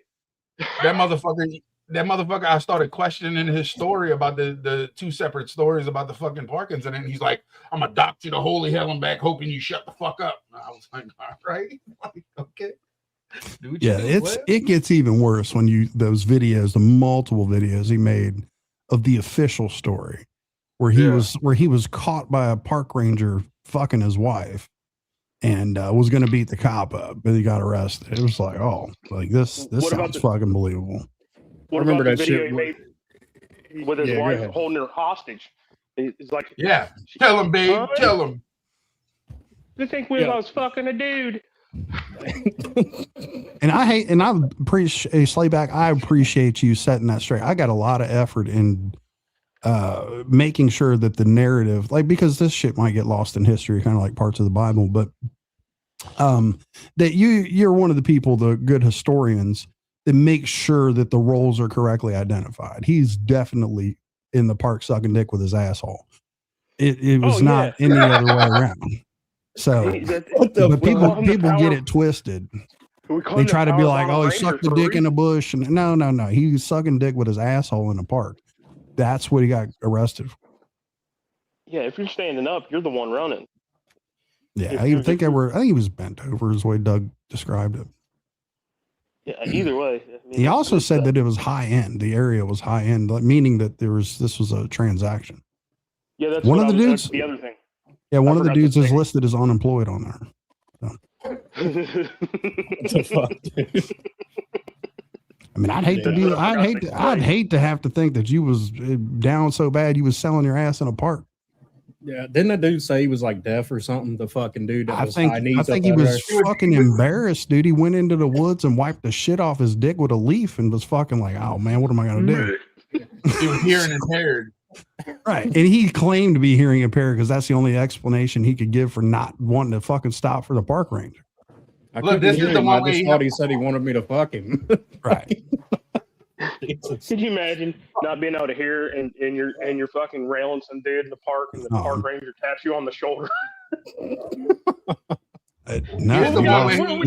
That motherfucker, I started questioning his story about the two separate stories about the fucking park incident. He's like, I'm gonna dox you to holy hell and back, hoping you shut the fuck up. And I was like, all right, like, okay. Yeah, it gets even worse when those videos, the multiple videos he made of the official story, where he was caught by a park ranger fucking his wife, and was going to beat the cop up, but he got arrested. It was like, oh, like this sounds fucking believable. What about the video he made with his wife holding her hostage? It's like, yeah, tell him, babe, huh? Tell him. You think we was fucking a dude? And I appreciate Slayback. I appreciate you setting that straight. I got a lot of effort in making sure that the narrative, like, because this shit might get lost in history, kind of like parts of the Bible, but that you're one of the people, the good historians, that make sure that the roles are correctly identified. He's definitely in the park sucking dick with his asshole. It was not any other way around. So, but people get it twisted. They try to be like, oh, he sucked the dick in the bush. And no. He was sucking dick with his asshole in the park. That's what he got arrested for. Yeah, if you're standing up, you're the one running. Yeah, I think he was bent over, is the way Doug described it. Yeah, either way. I mean, He also said that it was high end. The area was high end, meaning that this was a transaction. Yeah, that's one of the dudes. That's the other thing. Yeah, one of the dudes is listed as unemployed on there. So. What the fuck, dude? I mean, I'd hate to do. I'd hate to have to think that you was down so bad you was selling your ass in a park. Yeah, didn't that dude say he was like deaf or something? The fucking dude that was high needs. I think he was fucking embarrassed, dude. He went into the woods and wiped the shit off his dick with a leaf and was fucking like, "Oh man, what am I gonna do?" He was hearing impaired. Right, and he claimed to be hearing impaired because that's the only explanation he could give for not wanting to fucking stop for the park ranger. Look, this is the one. I just thought he said he wanted me to fuck him. Right. Could you imagine not being able to hear and you're fucking railing some dude in the park and the park ranger taps you on the shoulder? You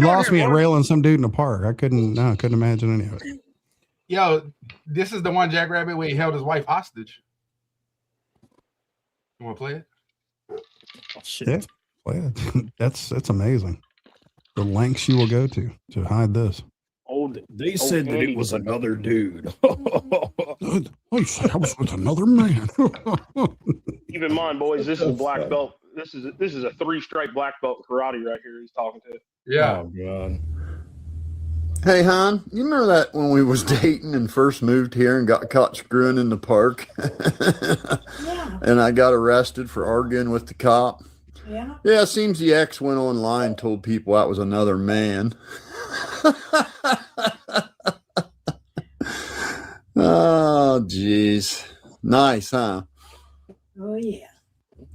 lost me at railing some dude in the park. I couldn't imagine any of it. Yo, this is the one JackRabbit where he held his wife hostage. You want to play it? Oh, shit. Yeah, play it. That's amazing. The lengths you will go to hide this. They said that it was another dude. I said I was with another man. Keep in mind, boys, this is a black belt. This is a 3-stripe black belt karate right here. He's talking to. Yeah. Oh god. Hey, hon, you remember that when we was dating and first moved here and got caught screwing in the park? Yeah. And I got arrested for arguing with the cop. Yeah. Yeah, it seems the ex went online and told people I was another man. Oh, jeez. Nice, huh? Oh, yeah.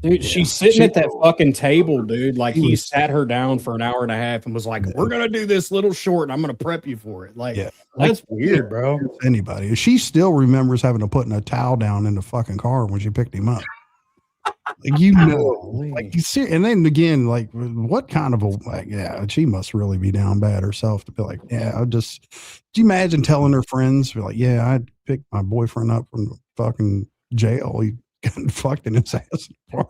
Dude, she's sitting at that fucking table, dude. Like he sat her down for an hour and a half and was like, "We're gonna do this little short, and I'm gonna prep you for it." Like, that's weird, bro. Anybody? She still remembers having to put a towel down in the fucking car when she picked him up. Like, like you see, and then again, like, what kind of she must really be down bad herself to be like, do you imagine telling her friends, be like, yeah, I picked my boyfriend up from the fucking jail. He got fucked in his ass. I'm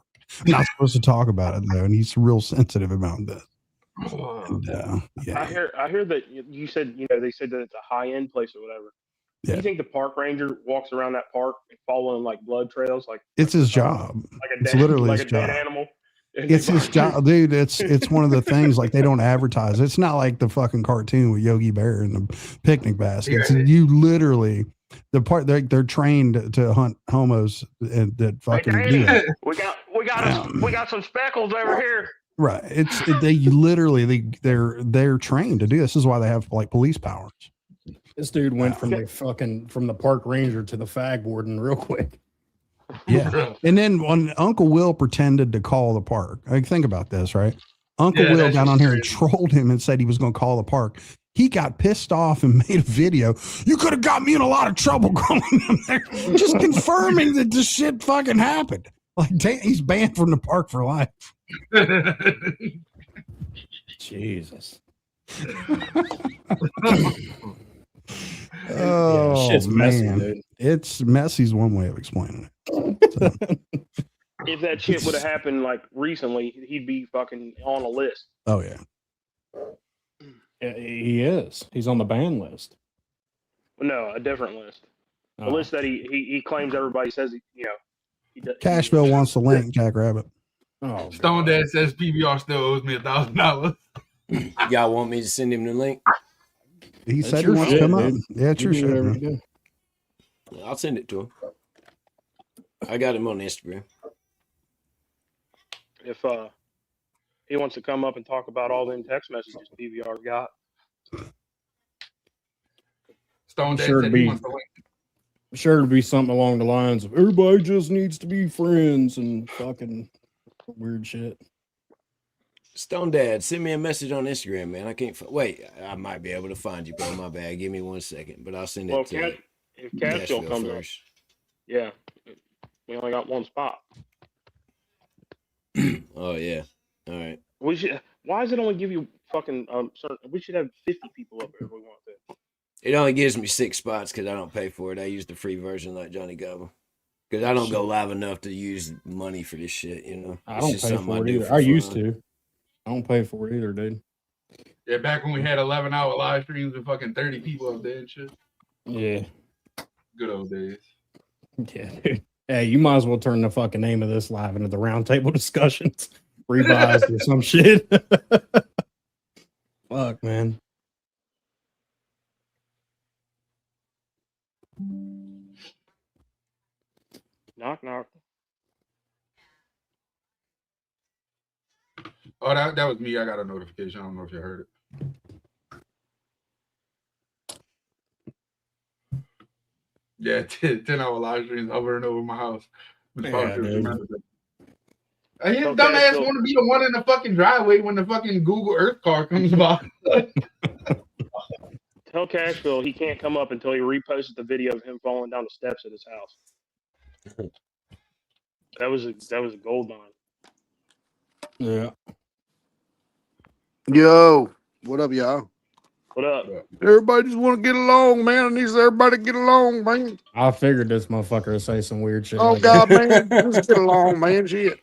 not supposed to talk about it though, and he's real sensitive about this. And, I hear that you said, they said that it's a high end place or whatever. Yeah. Do you think the park ranger walks around that park following like blood trails? Like it's his job. It's literally his job. Dead animal. It's his job, dude. It's one of the things like they don't advertise. It's not like the fucking cartoon with Yogi Bear and the picnic baskets. You literally they're trained to hunt homos that fucking do it. We got some speckles over here. Right. They're trained to do this. This is why they have like police powers. This dude went from the park ranger to the fag warden real quick. Yeah. And then when Uncle Will pretended to call the park, like, think about this, right? Uncle Will got on here and trolled him and said he was going to call the park. He got pissed off and made a video. You could have got me in a lot of trouble calling him there, just confirming that this shit fucking happened. Like, he's banned from the park for life. Jesus. Oh, shit's messy, man. dude. It's messy is one way of explaining it. So. If that shit would have happened like recently, he'd be fucking on a list. Oh yeah. He is. He's on the ban list. No, a different list. A list that he claims everybody says he does. Cashville wants the link, JackRabbit. Oh, Stone Dad says PBR still owes me $1,000. Y'all want me to send him the link? He said he wants to come up. Yeah, it's your shit. I'll send it to him. I got him on Instagram. If he wants to come up and talk about all them text messages PBR got. Stone Dad Sure said to he be. wants the link. Sure to be something along the lines of everybody just needs to be friends and fucking weird shit. Stone Dad, send me a message on Instagram, man. I can't wait. I might be able to find you, bro. My bad. Give me 1 second, but I'll send Well, it to if Cashville comes first. up, yeah, we only got one spot. Oh yeah. All right. We should. Why does it only give you fucking certain? We should have 50 people up here if we want to. It only gives me 6 spots because I don't pay for it. I use the free version like Johnny Gobble. Because I don't go live enough to use money for this shit, you know. I don't pay for it either. I used to. I don't pay for it either, dude. Yeah, back when we had 11-hour live streams with fucking 30 people up there and shit. Yeah. Good old days. Yeah, dude. Hey, you might as well turn the fucking name of this live into the roundtable discussions revised or some shit. Fuck, man. Knock knock. Oh, that was me. I got a notification. I don't know if you heard it. Yeah, 10-hour live streams over and over my house. Yeah, dude. His dumbass want to be the one in the fucking driveway when the fucking Google Earth car comes by. Tell Cashville he can't come up until he reposted the video of him falling down the steps at his house. That was a gold mine. Yeah. Yo, what up, y'all? What up? Everybody just want to get along, man. I need everybody to get along, man. I figured this motherfucker would say some weird shit. Oh, like God, that. man. Let's get along, man. Shit.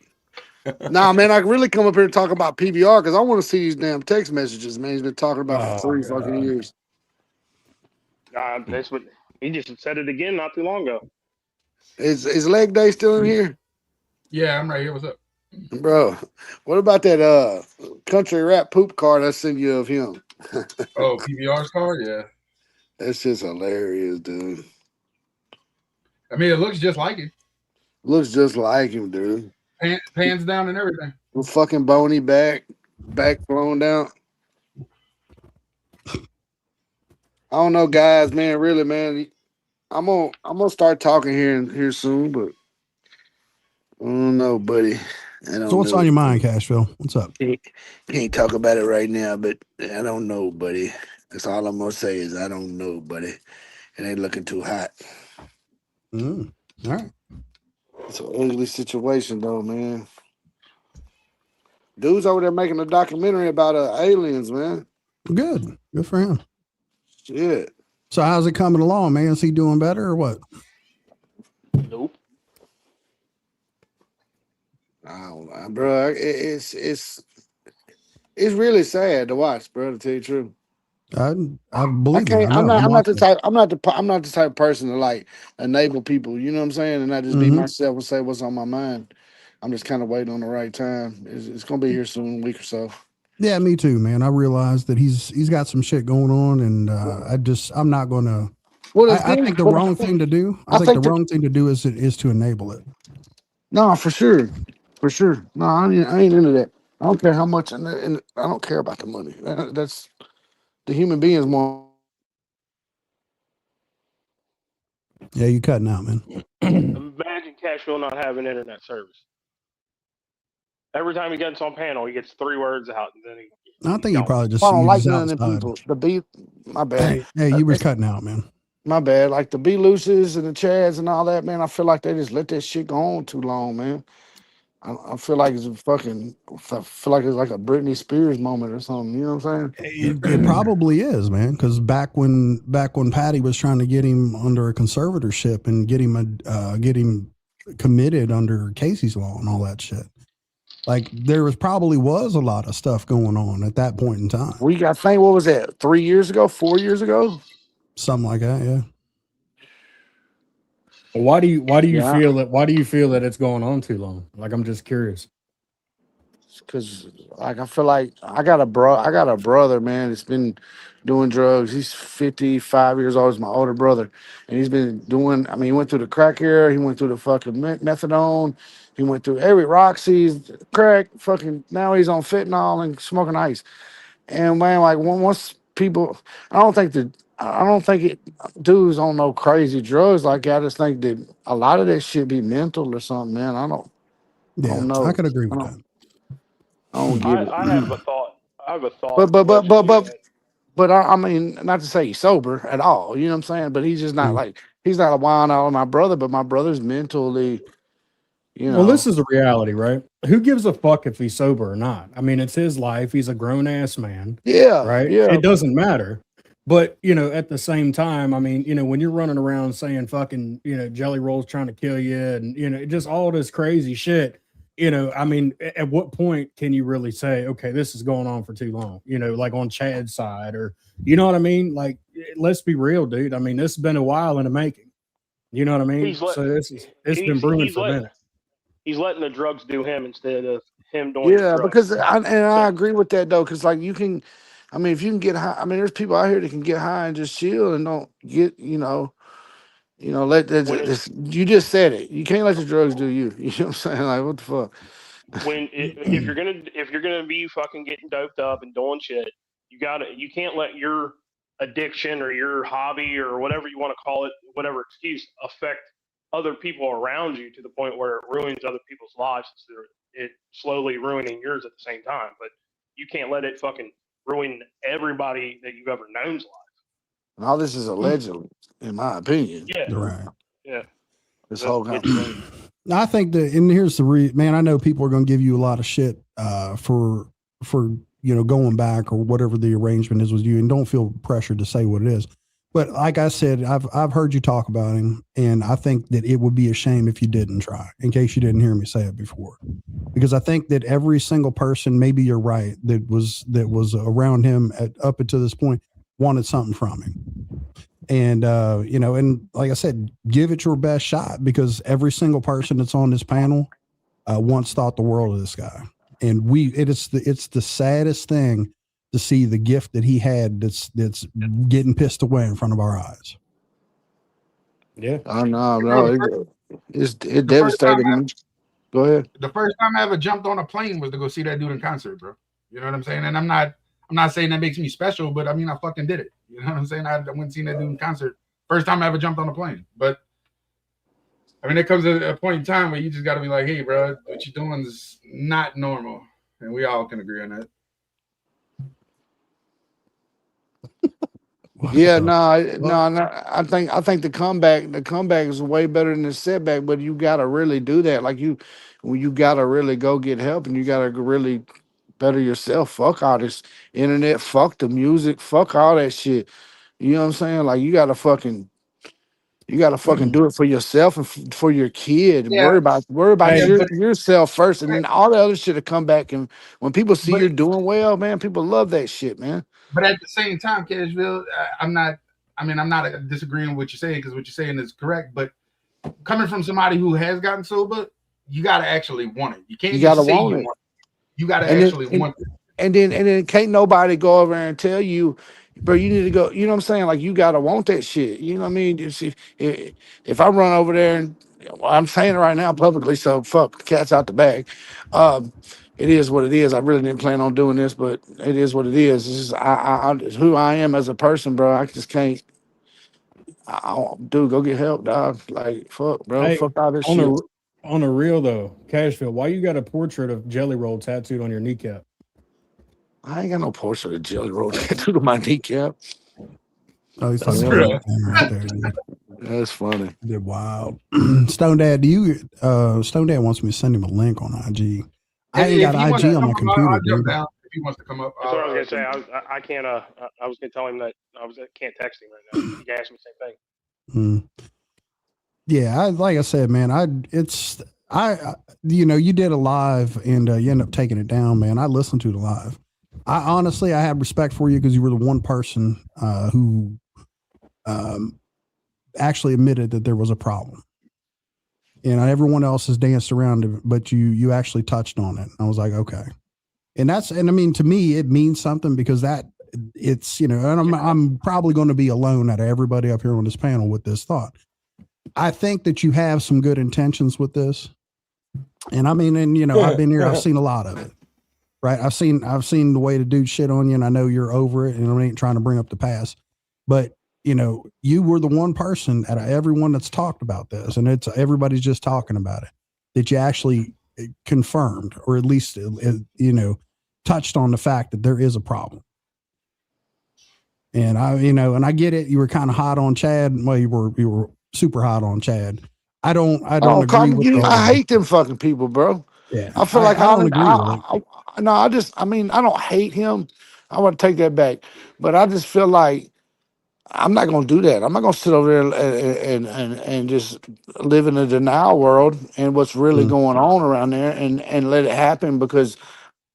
Nah, man, I really come up here and talk about PBR because I want to see these damn text messages, man. He's been talking about for 3 fucking years. That's what he just said it again not too long ago. Is Leg Day still in here? Yeah, I'm right here. What's up? Bro, what about that country rap poop card I sent you of him? Oh, PBR's card? Yeah. That's just hilarious, dude. I mean, it looks just like him. Looks just like him, dude. Pants down and everything. With fucking bony back blown down. I don't know, guys, man. Really, man. I'm gonna start talking here soon, but I don't know, buddy. So what's on your mind, Cashville? What's up? Can't talk about it right now, but I don't know, buddy. That's all I'm gonna say is I don't know, buddy. It ain't looking too hot. All right. It's an ugly situation, though, man. Dude's over there making a documentary about aliens, man. Good for him. Shit. So how's it coming along, man? Is he doing better or what? Nope. Oh, bro, it's really sad to watch, bro. To tell you the truth, I believe. I'm not the type of person to like enable people. You know what I'm saying? And I just be myself and say what's on my mind. I'm just kind of waiting on the right time. It's gonna be here soon, in a week or so. Yeah, me too, man. I realized that he's got some shit going on, and I'm not gonna. Well, I think the wrong thing to do. I think the wrong thing to do is to enable it. No, for sure. No, I ain't into that. I don't care how much, and I don't care about the money. That's the human beings more. Yeah, you cutting out, man. Imagine Cashville not having internet service. Every time he gets on panel, he gets 3 words out, and then I think he probably just. I don't like uses none of them outside. people. The B, my bad. Hey, you were cutting out, man. My bad. Like the B Luces and the Chads and all that, man. I feel like they just let that shit go on too long, man. I feel like it's I feel like it's like a Britney Spears moment or something. You know what I'm saying? It probably is, man. Because back when Patty was trying to get him under a conservatorship and get him committed under Casey's law and all that shit, like there probably was a lot of stuff going on at that point in time. We got think what was that? 3 years ago? 4 years ago? Something like that, yeah. Why do you feel that? Why do you feel that it's going on too long? Like, I'm just curious. Because like I feel like I got a brother, man. That's been doing drugs. He's 55 years old. He's my older brother, and he's been doing. I mean, he went through the crack era. He went through the fucking methadone. He went through every Roxy's crack. Fucking now he's on fentanyl and smoking ice. And man, like once people, I don't think dudes on no crazy drugs like that. I just think that a lot of that shit be mental or something, man. I don't know. I could agree with that. I don't get it. I have a thought. I have a thought. But I mean, not to say he's sober at all. You know what I'm saying? But he's just not like he's not a wild out of my brother. But my brother's mentally, you know. Well, this is a reality, right? Who gives a fuck if he's sober or not? I mean, it's his life. He's a grown ass man. Yeah, right. yeah. It doesn't matter. But at the same time, I mean, when you're running around saying fucking, Jelly Roll's trying to kill you, and just all this crazy shit. I mean, at what point can you really say, okay, this is going on for too long? Like on Chad's side, or you know what I mean? Like, let's be real, dude. I mean, this has been a while in the making. You know what I mean? So it's been brewing for a minute. He's letting the drugs do him instead of him doing the drugs. Because I agree with that though, because like you can, I mean, if you can get high, I mean, there's people out here that can get high and just chill and don't get, let that. You just said it. You can't let the drugs do you. You know what I'm saying? Like, what the fuck? If you're gonna be fucking getting doped up and doing shit, you can't let your addiction or your hobby or whatever you want to call it, whatever excuse, affect other people around you to the point where it ruins other people's lives. It's slowly ruining yours at the same time. But you can't let it fucking ruin everybody that you've ever known's life. And all this is allegedly, in my opinion. Yeah. Right. Yeah. This whole kind of thing. I think that, and here's the man. I know people are going to give you a lot of shit for going back or whatever the arrangement is with you, and don't feel pressured to say what it is. But like I said, I've heard you talk about him, and I think that it would be a shame if you didn't try. In case you didn't hear me say it before, because I think that every single person, maybe you're right, that was around him up until this point wanted something from him. And, and like I said, give it your best shot, because every single person that's on this panel once thought the world of this guy. And it's the saddest thing to see the gift that he had that's getting pissed away in front of our eyes. Yeah. I know, it devastated me. Go ahead. The first time I ever jumped on a plane was to go see that dude in concert, bro. You know what I'm saying? And I'm not saying that makes me special, but I mean, I fucking did it. You know what I'm saying? I went and seen that dude in concert. First time I ever jumped on a plane. But I mean, there comes a point in time where you just got to be like, hey, bro, what you're doing is not normal. And we all can agree on that. Yeah, no. I think the comeback is way better than the setback, but you gotta really do that. Like you gotta really go get help, and you gotta really better yourself. Fuck all this internet, fuck the music, fuck all that shit. You know what I'm saying? Like you gotta fucking do it for yourself and for your kid. Yeah. Worry about yourself first, and then all the other shit will come back. And when people see you're doing well, man, people love that shit, man. But at the same time, Cashville, I'm not disagreeing with what you're saying, because what you're saying is correct. But coming from somebody who has gotten sober, you got to actually want it. You can't just say you want it. You got to actually want it. And then can't nobody go over there and tell you, bro, you need to go. You know what I'm saying? Like you got to want that shit. You know what I mean? If I run over there and I'm saying it right now publicly, so fuck, the cat's out the bag. It is what it is. I really didn't plan on doing this, but it is what it is. It's just it's who I am as a person, bro. I just can't. Dude, go get help, dog. Like, fuck, bro. Hey, fuck all this on shit. On the real though, Cashville, why you got a portrait of Jelly Roll tattooed on your kneecap? I ain't got no portrait of Jelly Roll tattooed on my kneecap. Oh, he's That's talking right. about that right there, dude. That's funny. They're wild. Stone Dad, Stone Dad wants me to send him a link on IG. I ain't got IG on my computer, dude. If he wants to come up, That's what I was gonna say. I can't. I was gonna tell him that I can't text him right now. He asked me the same thing. Yeah, like I said, man, you did a live and you end up taking it down, man. I listened to the live. I honestly have respect for you because you were the one person who actually admitted that there was a problem. And everyone else has danced around it, but you actually touched on it. I was like, okay. And I mean, to me, it means something, because it's, and I'm probably going to be alone out of everybody up here on this panel with this thought. I think that you have some good intentions with this. And I mean, I've been here, I've seen a lot of it, right? I've seen the way the dude shit on you, and I know you're over it, and I ain't trying to bring up the past, but you were the one person out of everyone that's talked about this, and everybody's just talking about it, that you actually confirmed, or at least, touched on the fact that there is a problem. And I get it. You were kind of hot on Chad. Well, you were super hot on Chad. I don't agree with the I hate them fucking people, bro. Yeah, I feel like I don't agree with it. I mean, I don't hate him. I want to take that back, but I just feel like I'm not gonna do that. I'm not gonna sit over there and just live in a denial world and what's really going on around there and let it happen because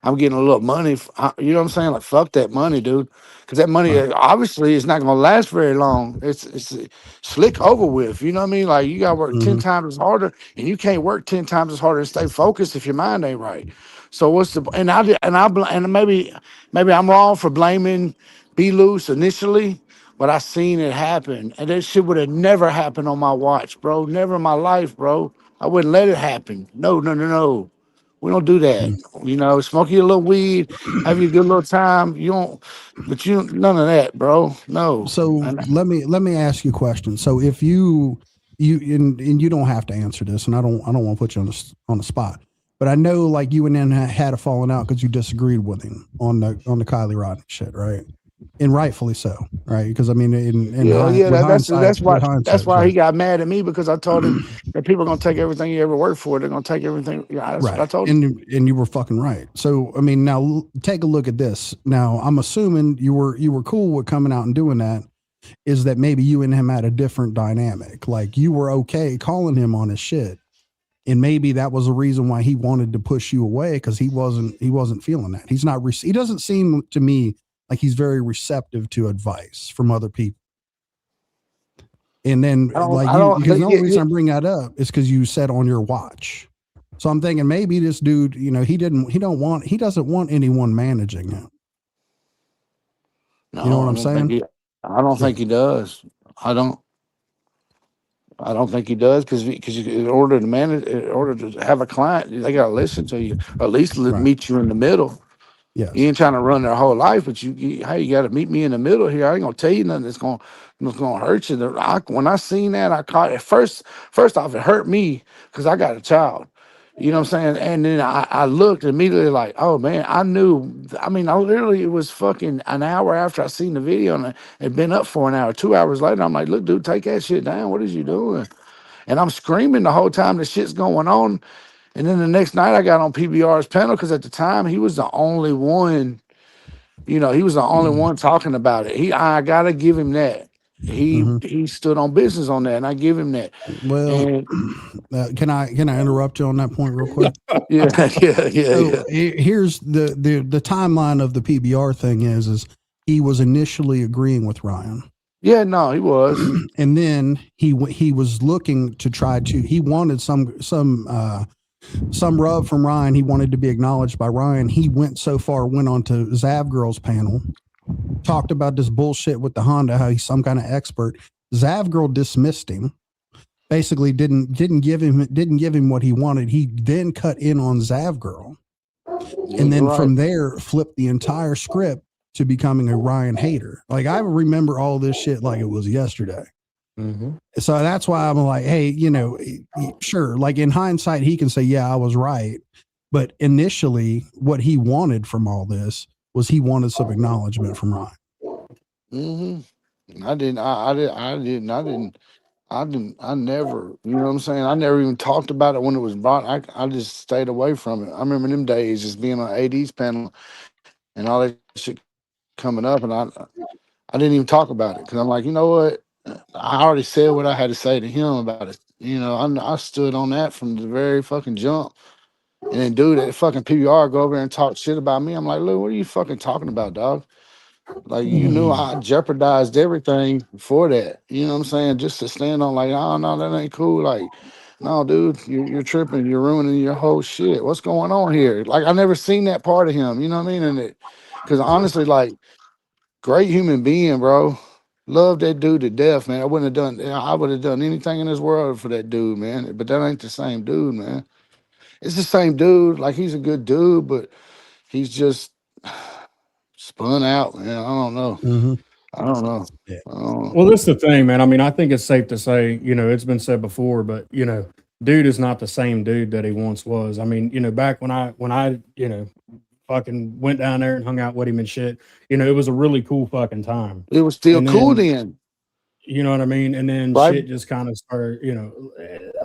I'm getting a little money. You know what I'm saying? Like, fuck that money, dude. Because that money obviously is not going to last very long. It's slick over with. You know what I mean? Like, you got to work 10 times as harder, and you can't work 10 times as harder and stay focused if your mind ain't right. So what's the and maybe I'm wrong for blaming Be Loose initially, but I seen it happen, and that shit would have never happened on my watch, bro. Never in my life, bro. I wouldn't let it happen. No. We don't do that. You know, smoke you a little weed, have you a good little time. You don't, but you none of that, bro. No. So let me ask you a question. So if you and you don't have to answer this, and I don't want to put you on the spot, but I know like you and then had a falling out because you disagreed with him on the Kylie Rodney shit, right? And rightfully so, right? Because I mean, that's why he got mad at me because I told him that people are gonna take everything you ever worked for. They're gonna take everything. Yeah, that's what I told him. And you were fucking right. So I mean, now take a look at this. Now I'm assuming you were cool with coming out and doing that. Is that maybe you and him had a different dynamic? Like you were okay calling him on his shit, and maybe that was a reason why he wanted to push you away because he wasn't feeling that. He's not. He doesn't seem to me like he's very receptive to advice from other people. And then because the only reason I bring that up is because you said on your watch. So I'm thinking maybe this dude, he doesn't want anyone managing him. No, you know what I'm saying? I don't think he does. I don't think he does because in order to manage, in order to have a client, they got to listen to you, or at least meet you in the middle. Yes. You ain't trying to run their whole life, but you got to meet me in the middle here. I ain't gonna tell you nothing that's gonna hurt you. When I seen that, I caught it first off. It hurt me because I got a child. You know what I'm saying? And then I looked immediately like, oh man, I knew. I mean, it was fucking an hour after I seen the video, and it had been up for an hour. 2 hours later, I'm like, look, dude, take that shit down. What is you doing? And I'm screaming the whole time the shit's going on. And then the next night I got on PBR's panel because at the time he was the only one, he was the only one talking about it. I gotta give him that. He stood on business on that, and I give him that. Well, can I interrupt you on that point real quick? Yeah. So here's the timeline of the PBR thing is he was initially agreeing with Ryan. Yeah, no, he was. And then he was looking to try to. He wanted some rub from Ryan. He wanted to be acknowledged by Ryan. He went on to Zav Girl's panel, talked about this bullshit with the Honda, how he's some kind of expert. Zav Girl dismissed him. Basically, didn't give him what he wanted. He then cut in on Zav Girl, and then from there flipped the entire script to becoming a Ryan hater. Like I remember all this shit like it was yesterday. So that's why I'm like, hey, sure. Like in hindsight, he can say, yeah, I was right. But initially what he wanted from all this was he wanted some acknowledgement from Ryan. I never, you know what I'm saying? I never even talked about it when it was brought. I just stayed away from it. I remember them days just being on AD's panel and all that shit coming up. And I didn't even talk about it because I'm like, you know what? I already said what I had to say to him about it. I stood on that from the very fucking jump. And then dude that fucking PBR go over there and talk shit about me. I'm like, look, what are you fucking talking about, dog? Like, you knew I jeopardized everything for that. You know what I'm saying? Just to stand on like, oh, no, that ain't cool. Like, no, dude, you're tripping. You're ruining your whole shit. What's going on here? Like, I never seen that part of him. You know what I mean? And because honestly, like, great human being, bro. Love that dude to death, man. I would have done anything in this world for that dude, man. But that ain't the same dude, man. It's the same dude. Like, he's a good dude, but he's just spun out, man. I don't know. I don't know. Well, that's the thing, man. I mean, I think it's safe to say, it's been said before, but dude is not the same dude that he once was. I mean, back when I fucking went down there and hung out with him and shit. You know, it was a really cool fucking time. It was still And cool then, then, you know what I mean? And then right? shit just kind of started, you know,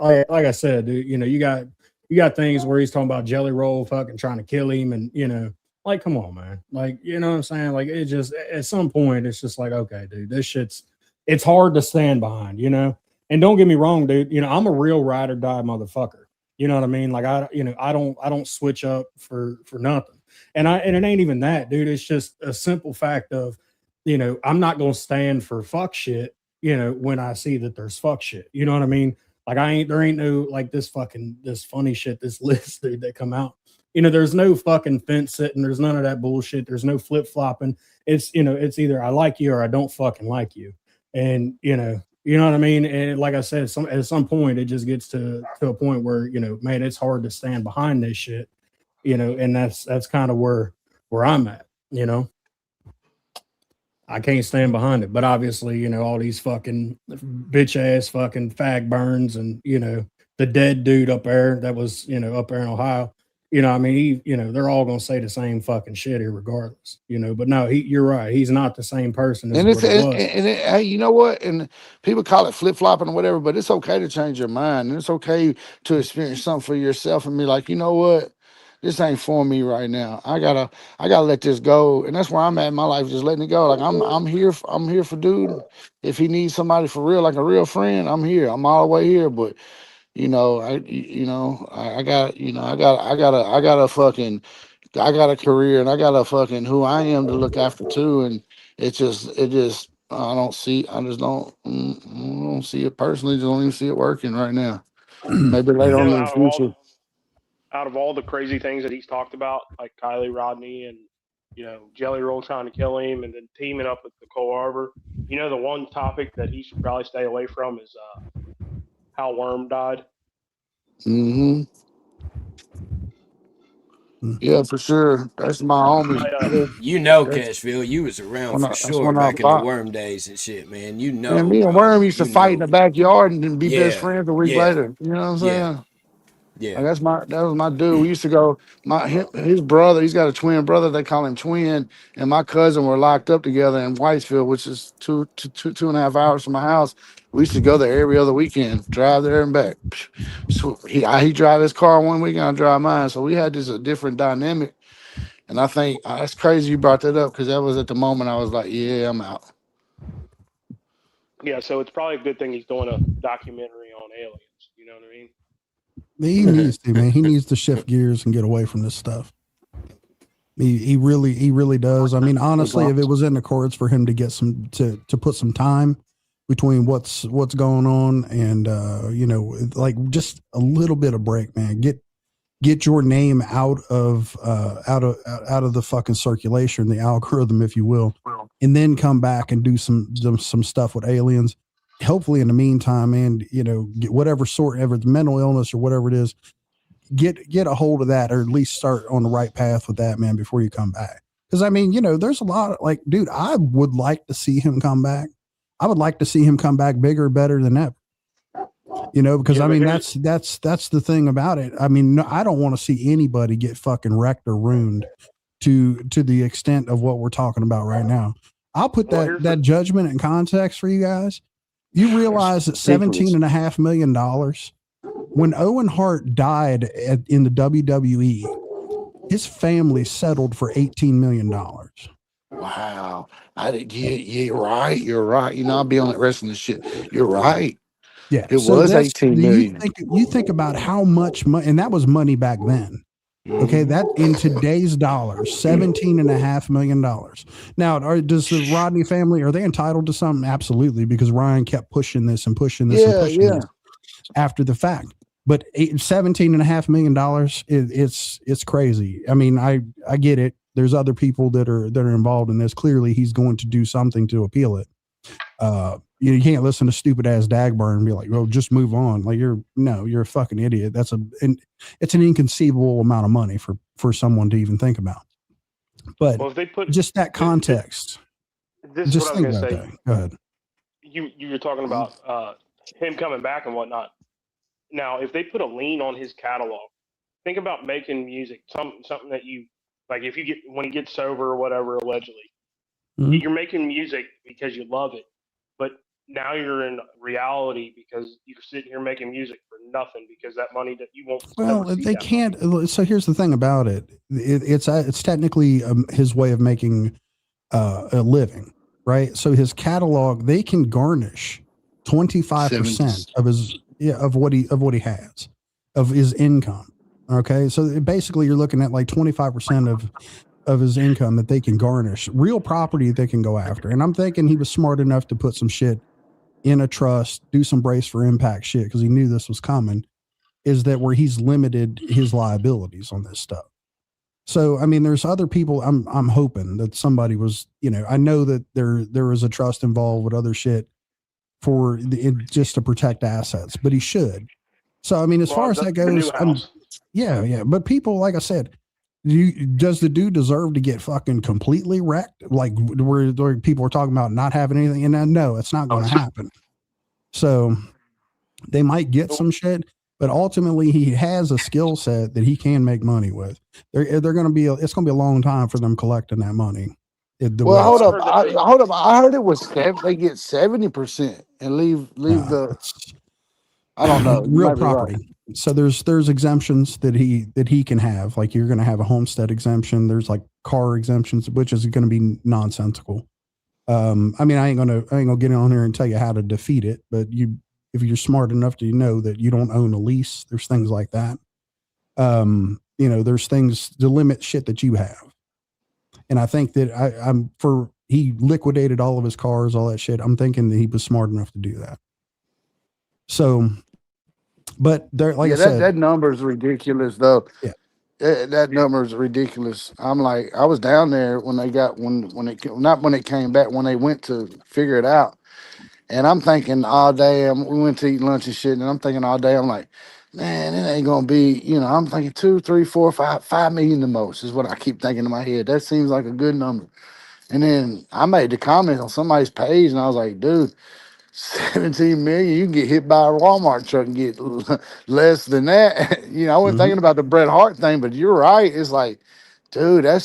like I said, dude, you know, you got things where he's talking about Jelly Roll fucking trying to kill him, and you know, like, come on, man. Like, you know what I'm saying? Like, it just, at some point, it's just like, okay, dude, it's hard to stand behind, you know? And don't get me wrong, dude, you know, I'm a real ride or die motherfucker. You know what I mean? Like, I don't switch up for nothing. And it ain't even that, dude. It's just a simple fact of, you know, I'm not going to stand for fuck shit, you know, when I see that there's fuck shit. You know what I mean? Like, there ain't no, like, this funny shit, this list, dude, that come out. You know, there's no fucking fence sitting. There's none of that bullshit. There's no flip flopping. It's, you know, it's either I like you or I don't fucking like you. And, you know what I mean? And like I said, at some point, it just gets to a point where, you know, man, it's hard to stand behind this shit, you know, and that's kind of where I'm at, you know. I can't stand behind it. But obviously, you know, all these fucking bitch ass fucking fag burns and, you know, the dead dude up there that was, you know, up there in Ohio, you know, I mean, you know, they're all going to say the same fucking shit here regardless, you know, but no, you're right. He's not the same person as And what he was. hey, you know what? And people call it flip flopping or whatever, but it's okay to change your mind. And it's okay to experience something for yourself and be like, you know what? This ain't for me right now. I gotta let this go. And that's where I'm at in my life, just letting it go. Like I'm here for dude. If he needs somebody for real, like a real friend, I'm here. I'm all the way here. But you know, I got a career and I got a fucking who I am to look after too. And it just I just don't see it personally. Just don't even see it working right now. Maybe later You on know, in the future. out of all the crazy things that he's talked about, like Kylie Rodney and, you know, Jelly Roll trying to kill him and then teaming up with Nicole Arbor, you know, the one topic that he should probably stay away from is how Worm died. Mm-hmm. Yeah, for sure. That's my homie. You know, That's Cashville, you was around for that's sure when I back in the bought. worm days and shit, man. You know, Man, me and bro. Worm used to You fight in know. the backyard and then be best Yeah, friends a week yeah, later. You know what I'm yeah, saying? yeah. Like that was my dude. We used to go. His brother. He's got a twin brother. They call him Twin. And my cousin were locked up together in Whitesville, which is two and a half hours from my house. We used to go there every other weekend, drive there and back. So he drive his car one weekend, I drive mine. So we had this a different dynamic. And I think that's crazy you brought that up because that was at the moment I was like, yeah, I'm out. Yeah, so it's probably a good thing he's doing a documentary on aliens. You know what I mean? He needs to, man. He needs to shift gears and get away from this stuff. He really does. I mean, honestly, if it was in the cards for him to get to put some time between what's going on and you know, like just a little bit of break, man. Get your name out of the fucking circulation, the algorithm, if you will, and then come back and do some stuff with aliens. Hopefully, in the meantime, and you know, get whatever sort of mental illness or whatever it is, get a hold of that, or at least start on the right path with that, man, before you come back. Because I mean, you know, there's a lot of like, dude, I would like to see him come back. I would like to see him come back bigger, better than ever. You know, because I mean, that's the thing about it. I mean, no, I don't want to see anybody get fucking wrecked or ruined to the extent of what we're talking about right now. I'll put that judgment in context for you guys. You realize that $17.5 million when Owen Hart died in the WWE, his family settled for $18 million. Wow. You're right. You're right. You know, I'll be on that wrestling shit. You're right. Yeah. It was 18 million. You think about how much money, and that was money back then. Okay, that in today's dollars, $17.5 million. Now, does the Rodney family, are they entitled to something? Absolutely, because Ryan kept pushing this and pushing this and pushing this after the fact. But $17.5 million, it's crazy. I mean, I get it. There's other people that are involved in this. Clearly, he's going to do something to appeal it. You can't listen to stupid ass Dagburn and be like, "Well, just move on." Like you're a fucking idiot. It's an inconceivable amount of money for someone to even think about. But if they put just that context, this is just what I was think gonna about say. that. Go ahead. You were talking about him coming back and whatnot. Now, if they put a lien on his catalog, think about making music, something that you Like if you get when he gets sober or whatever, allegedly, Mhm. you're making music because you love it, but now you're in reality because you're sitting here making music for nothing because that money that you won't Well, never see they that. can't. So here's the thing about it. It's technically his way of making a living, right? So his catalog, they can garnish 25% of his of what he has of his income. Okay, so basically you're looking at like 25% of his income that they can garnish, real property they can go after. And I'm thinking he was smart enough to put some shit in a trust, do some brace for impact shit because he knew this was coming. Is that where he's limited his liabilities on this stuff? So I mean, there's other people. I'm hoping that somebody was, I know that there was a trust involved with other shit for just to protect assets, but he should. So I mean, as far as that goes, yeah. But people, like I said, does the dude deserve to get fucking completely wrecked? Like where people are talking about not having anything, and no, it's not going to happen. So they might get some shit, but ultimately he has a skill set that he can make money with. They're going to be, it's going to be a long time for them collecting that money. Well, hold up. I heard it was they get 70% and leave the. I don't know. You Real might be right. property. So there's exemptions that he can have. Like you're going to have a homestead exemption. There's like car exemptions, which is going to be nonsensical. I mean, I ain't gonna get on here and tell you how to defeat it, but if you're smart enough to know that you don't own a lease, there's things like that. There's things to limit shit that you have. And I think that he liquidated all of his cars, all that shit. I'm thinking that he was smart enough to do that. So, but there, like I said, that number is ridiculous though. Yeah. That number is ridiculous. I'm like, I was down there when they got when it came back, when they went to figure it out. And I'm thinking all day, we went to eat lunch and shit, and I'm thinking all day, I'm like, man, it ain't gonna be, I'm thinking 2, 3, 4, 5 million the most is what I keep thinking in my head. That seems like a good number. And then I made the comment on somebody's page, and I was like, dude, 17 million, you can get hit by a Walmart truck and get less than that. I wasn't thinking about the Bret Hart thing, but you're right. It's like, dude, I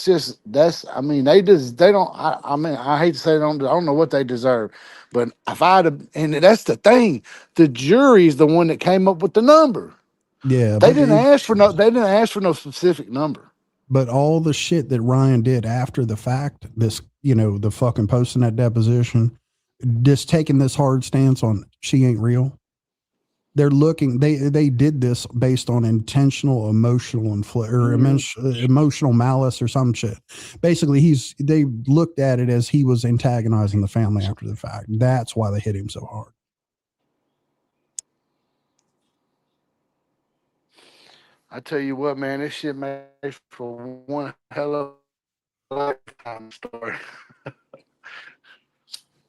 mean, they don't, I mean, I hate to say I don't know what they deserve, but if and that's the thing, the jury's the one that came up with the number. Yeah. They didn't ask for no specific number. But all the shit that Ryan did after the fact, the fucking posting that deposition, just taking this hard stance on she ain't real. They're looking, they did this based on intentional emotional emotional malice or some shit. Basically, they looked at it as he was antagonizing the family after the fact. That's why they hit him so hard. I tell you what, man, this shit makes for one hell of a lifetime story.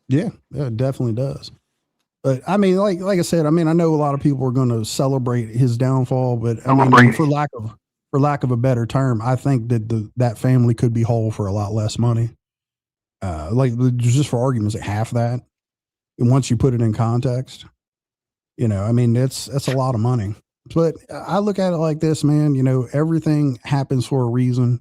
Yeah, it definitely does. But I mean, like I said, I mean, I know a lot of people are going to celebrate his downfall, but I mean, for lack of a better term, I think that that family could be whole for a lot less money. Just for argument's sake, half that. And once you put it in context, I mean, it's a lot of money. But I look at it like this, man. Everything happens for a reason.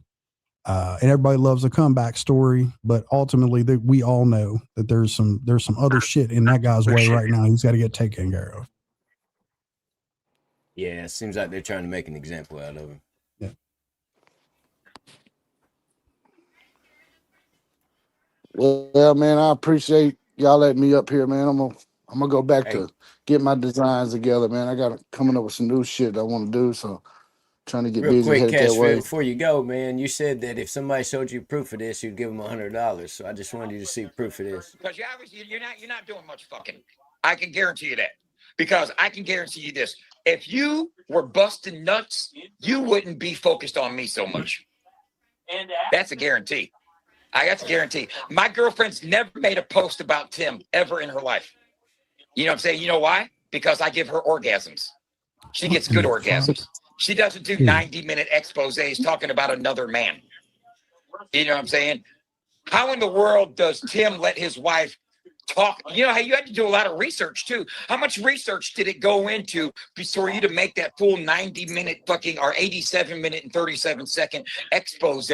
And everybody loves a comeback story, but ultimately we all know that there's some other shit in that guy's way right now. He's got to get taken care of. Yeah, it seems like they're trying to make an example out of him. Yeah. Well, man, I appreciate y'all letting me up here, man. I'm gonna go back to get my designs together, man. I got coming up with some new shit I want to do, so trying to get Real busy quick, headed that way. before you go, man, you said that if somebody showed you proof of this, you'd give them $100. So I just wanted you to see proof of this. Because you're not doing much fucking. I can guarantee you that. Because I can guarantee you this: if you were busting nuts, you wouldn't be focused on me so much. That's a guarantee. That's a guarantee. My girlfriend's never made a post about Tim ever in her life. You know what I'm saying? You know why? Because I give her orgasms. She gets good orgasms. She doesn't do 90-minute exposés talking about another man. You know what I'm saying? How in the world does Tim let his wife talk. You know how you had to do a lot of research too. How much research did it go into for you to make that full 90-minute fucking or 87-minute and 37-second expose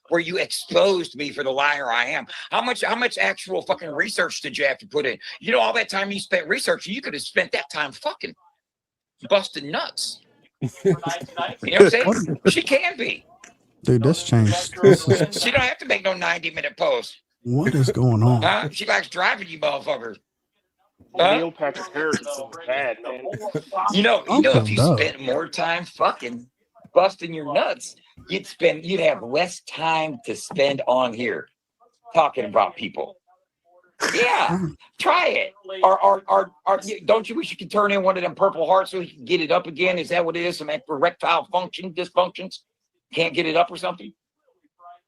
where you exposed me for the liar I am? How much actual fucking research did you have to put in? You know, all that time you spent researching, you could have spent that time fucking busting nuts. You know what I'm saying? She can be. Dude, this changed. She don't have to make no 90-minute post. What is going on? Huh? She likes driving you motherfuckers. Neil Patrick Harris is so bad, man. You know, if you Uncle spent more time fucking busting your nuts, you'd have less time to spend on here talking about people. Yeah, try it. Or don't you wish you could turn in one of them Purple Hearts so you can get it up again? Is that what it is? Some erectile dysfunctions? Can't get it up or something?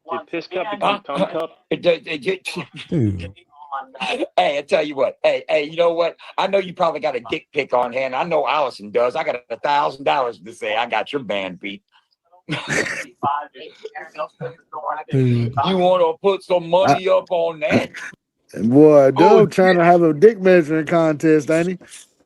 Did piss cup become tongue cup? Dude. Hey, I tell you what. Hey, you know what? I know you probably got a dick pic on hand. I know Allison does. I got $1,000 to say I got your band beat. Dude. You want to put some money up on that? Boy, Doug trying to have a dick measuring contest, ain't he?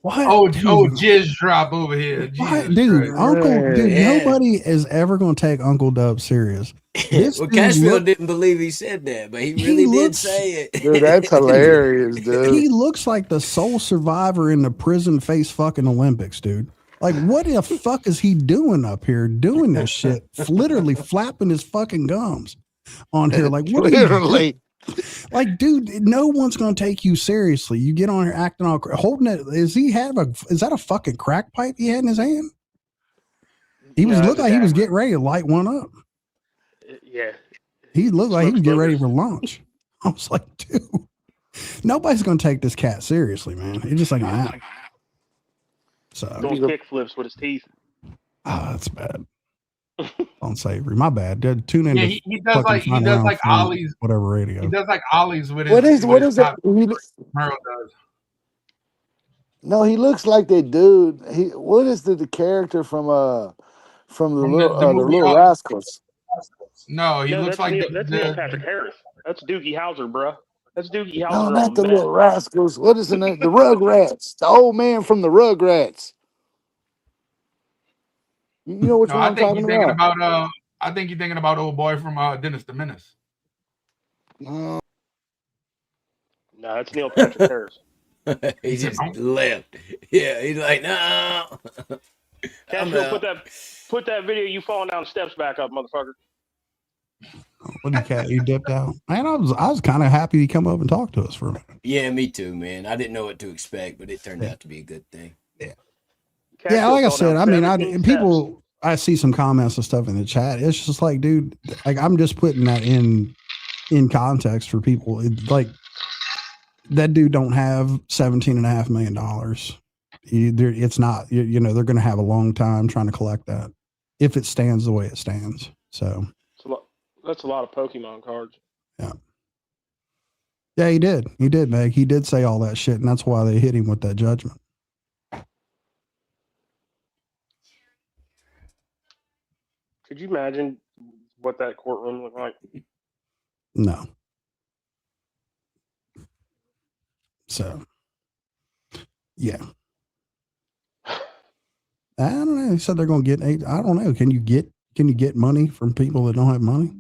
What? Oh, jizz drop over here. What? Jesus Dude, Christ. Uncle, dude, Yeah. nobody is ever going to take Uncle Dub serious. This Well, dude Cashville didn't believe he said that, but he really did say it. Dude, that's hilarious, dude. He looks like the sole survivor in the prison face fucking Olympics, dude. Like, what the fuck is he doing up here doing this shit? Literally flapping his fucking gums on here. Like, what are you Literally. like, dude, no one's gonna take you seriously. You get on here acting all holding it. Is that a fucking crack pipe he had in his hand? He was looked like he was getting ready to light one up. Yeah. He looked like he was getting ready for lunch. I was like, dude, nobody's gonna take this cat seriously, man. It just ain't gonna happen. So Doing kick flips with his teeth. oh, that's bad. Unsavory. My bad. Tune in. Yeah, he does like Ollie's whatever radio. He does like Ollie's with his. What is with his that? top. Merle does. No, he looks like that dude. What is the character from the Little Rascals? No, he looks like that's Neil Patrick Harris. That's Doogie Howser, bro. That's Doogie Howser. No, on not the meth. Little Rascals. What is the name? The Rugrats. The old man from the Rugrats. You know which No, one I I'm think talking you're thinking about? about I think you're thinking about old boy from Dennis the Menace. No, that's Neil Patrick Harris. He just left. Yeah, he's like, no. Cashville, put that video you falling down the steps back up, motherfucker. What he dipped out. Man, I was kind of happy he come up and talk to us for a minute. Yeah, me too, man. I didn't know what to expect, but it turned out to be a good thing. Yeah. Yeah, like I said, I mean, I see some comments and stuff in the chat. It's just like, dude, like I'm just putting that in context for people. It's like that dude don't have $17.5 million. It's not, you know, they're going to have a long time trying to collect that if it stands the way it stands. So that's a lot of Pokemon cards. Yeah, he did, Meg. He did say all that shit, and that's why they hit him with that judgment. Could you imagine what that courtroom looked like? No. So, yeah. I don't know. They said they're going to get I don't know. Can you get money from people that don't have money?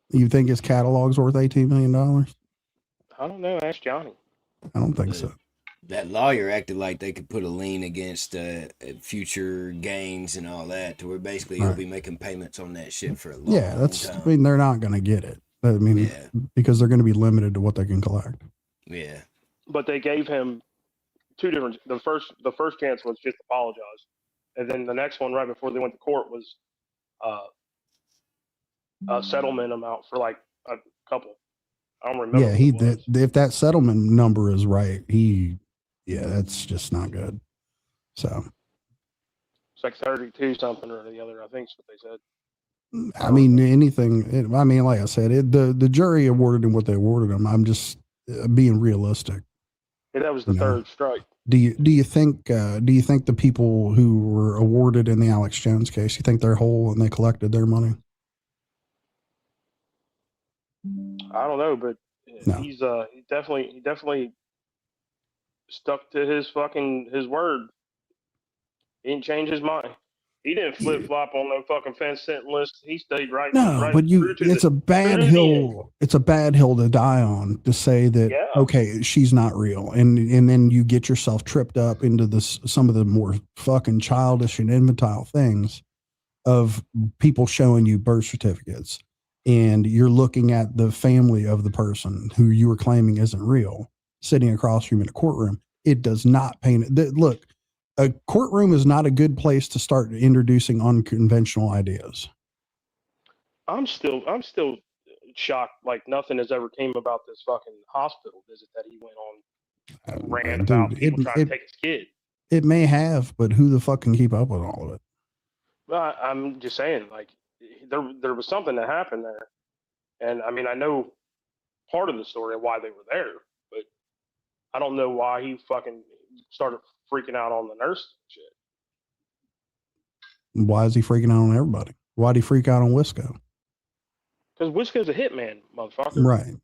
You think his catalog's worth $18 million? I don't know. Ask Johnny. I don't think so. That lawyer acted like they could put a lien against future gains and all that, to where basically he'll be making payments on that shit for a long time. I mean, they're not going to get it. I mean, because they're going to be limited to what they can collect. Yeah. But they gave him two different. The first chance was just apologize, and then the next one right before they went to court was a settlement amount for like a couple. I don't remember. Yeah, if that settlement number is right, that's just not good. So it's like 32 something or the other. I think is what they said. I mean, anything. I mean, like I said, the jury awarded him what they awarded him. I'm just being realistic. Yeah, that was the third strike. Do you think the people who were awarded in the Alex Jones case, you think they're whole and they collected their money? I don't know, but No. He's he definitely stuck to his word. He didn't change his mind. He didn't flip flop on no fucking fence sitting list. He stayed right. No, right but true to it's a bad true to the end. hill. It's a bad hill to die on to say that, Yeah. okay, she's not real. And then you get yourself tripped up into some of the more fucking childish and infantile things of people showing you birth certificates. And you're looking at the family of the person who you were claiming isn't real sitting across from you in a courtroom. It does not paint it. Look, a courtroom is not a good place to start introducing unconventional ideas. I'm still shocked. Like nothing has ever came about this fucking hospital visit that he went on, ran about Dude, people trying to take his kid. It may have, but who the fuck can keep up with all of it? Well, I'm just saying, like there was something that happened there, and I mean I know part of the story of why they were there, but I don't know why he fucking started freaking out on the nurse and shit. Why is he freaking out on everybody? Why'd he freak out on Wisco? Because Wisco's a hitman, motherfucker. Right.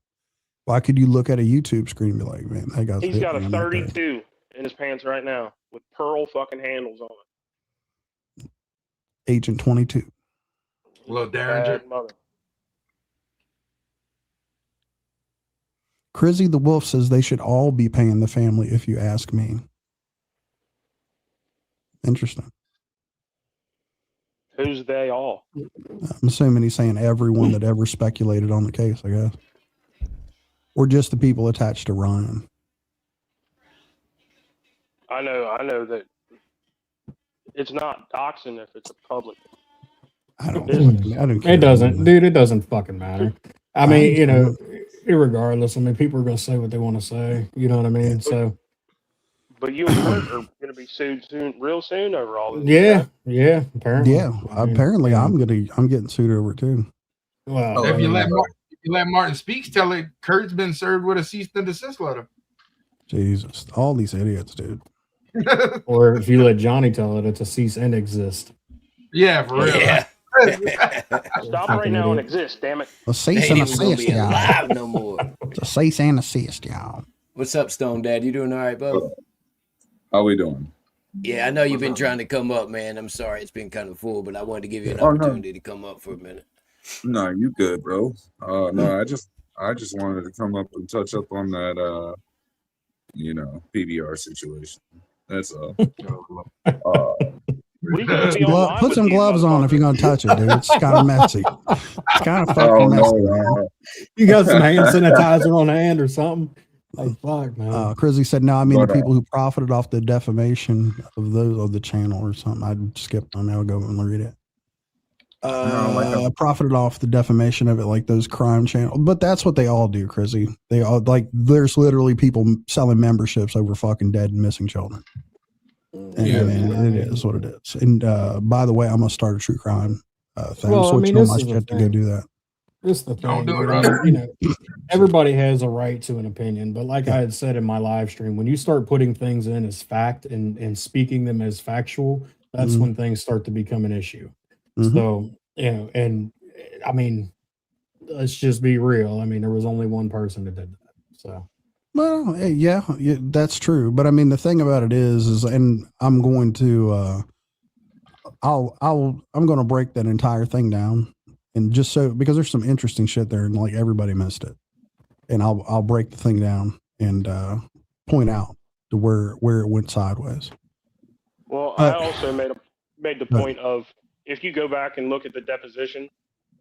Why could you look at a YouTube screen and be like, man, that guy's He's got a hitman right there. 32 in his pants right now with pearl fucking handles on it. Agent 22. Little Derringer. Bad mother. Crizzy the Wolf says they should all be paying the family, if you ask me. Interesting. Who's they all? I'm assuming he's saying everyone that ever speculated on the case, I guess. Or just the people attached to Ryan. I know that it's not doxing if it's a public. I don't It doesn't, dude. It doesn't fucking matter. I mean, you know, irregardless. I mean, people are gonna say what they want to say. You know what I mean? So. But you and Curt are going to be sued real soon over all this. Yeah. Apparently. Yeah. Apparently, I'm getting sued over it too. Well, if you let Martin Speaks tell it, Curt's been served with a cease and desist letter. Jesus, all these idiots, dude. Or if you let Johnny tell it, it's a cease and exist. Yeah, for real. Yeah. Stop right now and exist, damn it. A cease and assist, y'all. Alive no more. It's a cease and assist, y'all. What's up, Stone Dad? You doing all right, bud? How we doing? Yeah, I know you've been trying to come up, man. I'm sorry it's been kind of full, but I wanted to give you an Oh, no. opportunity to come up for a minute. No, you good, bro. No, I just wanted to come up and touch up on that PBR situation. That's all. Put some gloves on if you're gonna touch it, dude. It's kind of messy. It's kind of fucking messy. Man. You got some hand sanitizer on hand or something? Like fuck, man. Crizzy said, "No, I mean the people who profited off the defamation of the channel or something." I skipped on. I'll go and read it. Profited off the defamation of it, like those crime channels. But that's what they all do, Crizzy. They all there's literally people selling memberships over fucking dead and missing children. And it is what it is. And by the way, I'm gonna start a true crime thing. Well, I'm switching I mean, on my shit to go do that. This is the thing. Don't do it, I Robert. mean, everybody has a right to an opinion, but like I had said in my live stream, when you start putting things in as fact and speaking them as factual, that's when things start to become an issue. So, and I mean, let's just be real. I mean, there was only one person that did that. So, well, yeah, that's true. But I mean, the thing about it is, and I'm going to, I'm going to break that entire thing down. And just so, because there's some interesting shit there and like everybody missed it. And I'll break the thing down and point out to where it went sideways. Well, I also made the point of if you go back and look at the deposition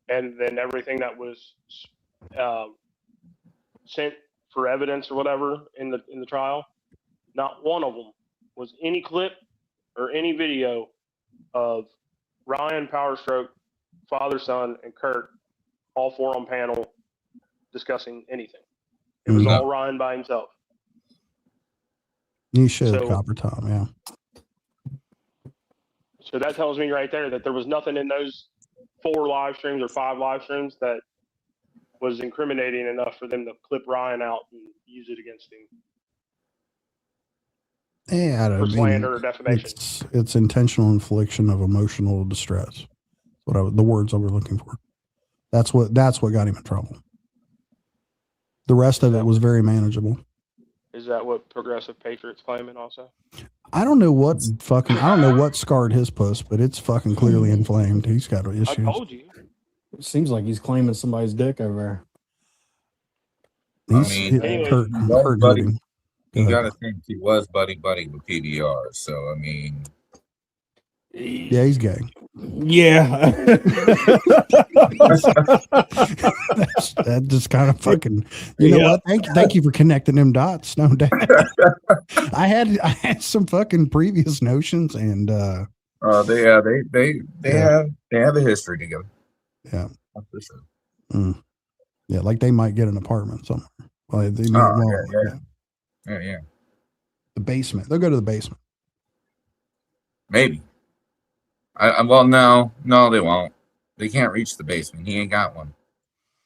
and then everything that was sent for evidence or whatever in the trial, not one of them was any clip or any video of Ryan, Powerstroke, father, son, and Curt, all four on panel discussing anything. It was all Ryan by himself. You should, Copper Tom, yeah. So that tells me right there that there was nothing in those 4 live streams or 5 live streams that was incriminating enough for them to clip Ryan out and use it against him. Yeah, I don't for slander or defamation. It's intentional infliction of emotional distress. The words I were looking for. That's what got him in trouble. The rest of it was very manageable. Is that what Progressive Patriot's claiming also? I don't know what scarred his puss, but it's fucking clearly inflamed. He's got issues. I told you. It seems like he's claiming somebody's dick over I He's mean, Curt he was hurt buddy. him. You Go got ahead. to think he was buddy with PBR. So I mean, Yeah, he's gay. Yeah. That just kind of fucking. You know what? Thank you for connecting them dots. No doubt. I had some fucking previous notions, and they have a history together. Yeah. That's for sure. Yeah, like they might get an apartment somewhere. Like they might, Yeah. The basement. They'll go to the basement. Maybe. Well, no, they won't. They can't reach the basement. He ain't got one.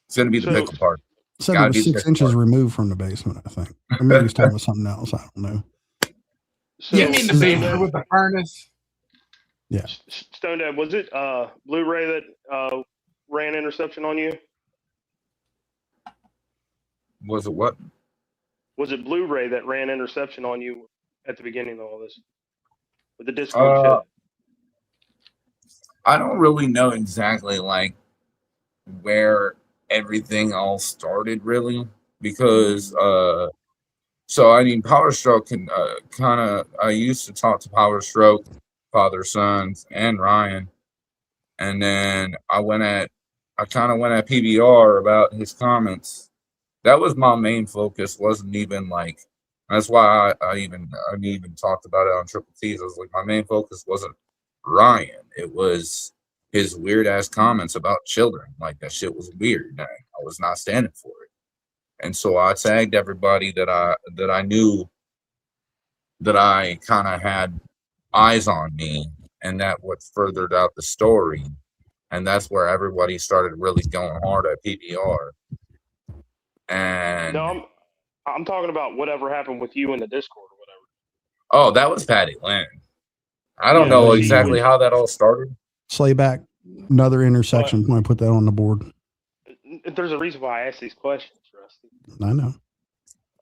It's gonna be the pickle part. Said it was 6 inches removed from the basement, I think. Or maybe he's talking about something else. I don't know. So, You mean the basement with the furnace? Yeah. Stone Dad, was it Blu-ray that ran interception on you? Was it what? Was it Blu-ray that ran interception on you at the beginning of all this? With the Discord shit? I don't really know exactly like where everything all started really, because so I mean Power Stroke can kind of, I used to talk to Power Stroke, Father Sons, and Ryan, and then I kind of went at PBR about his comments. That was my main focus. Wasn't even like, that's why I even talked about it on Triple T's. I was like, my main focus wasn't Ryan. It was his weird ass comments about children. Like, that shit was weird. I was not standing for it. And so I tagged everybody that I knew that I kind of had eyes on me, and that what furthered out the story. And that's where everybody started really going hard at PBR. And No, I'm talking about whatever happened with you in the Discord or whatever. oh, that was Patty Lynn. I don't know exactly how that all started. Slayback, another intersection. I'm going to put that on the board. There's a reason why I ask these questions, Rusty. I know.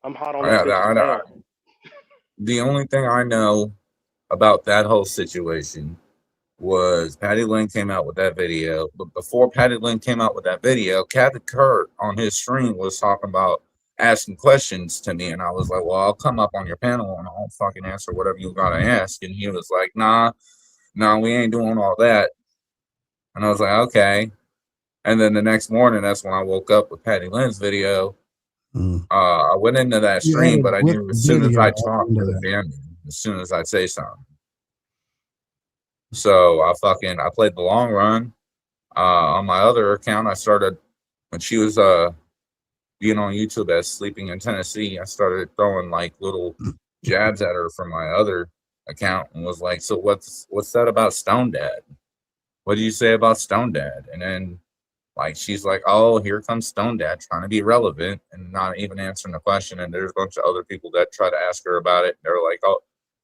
I'm hot on that. I know. The only thing I know about that whole situation was Patty Lynn came out with that video. But before Patty Lynn came out with that video, Captain Curt on his stream was talking about asking questions to me. And I was like, well, I'll come up on your panel and I'll fucking answer whatever you got to ask. And he was like, nah, we ain't doing all that. And I was like, okay. And then the next morning, that's when I woke up with Patty Lynn's video. I went into that stream, but I knew as soon as I talked to the family, as soon as I say something. So I played the long run. On my other account, I started, when she was being on YouTube as Sleeping in Tennessee, I started throwing like little jabs at her from my other account and was like, so what's that about Stone Dad? What do you say about Stone Dad? And then like she's like, oh, here comes Stone Dad trying to be relevant and not even answering the question. And there's a bunch of other people that try to ask her about it. They're like, oh,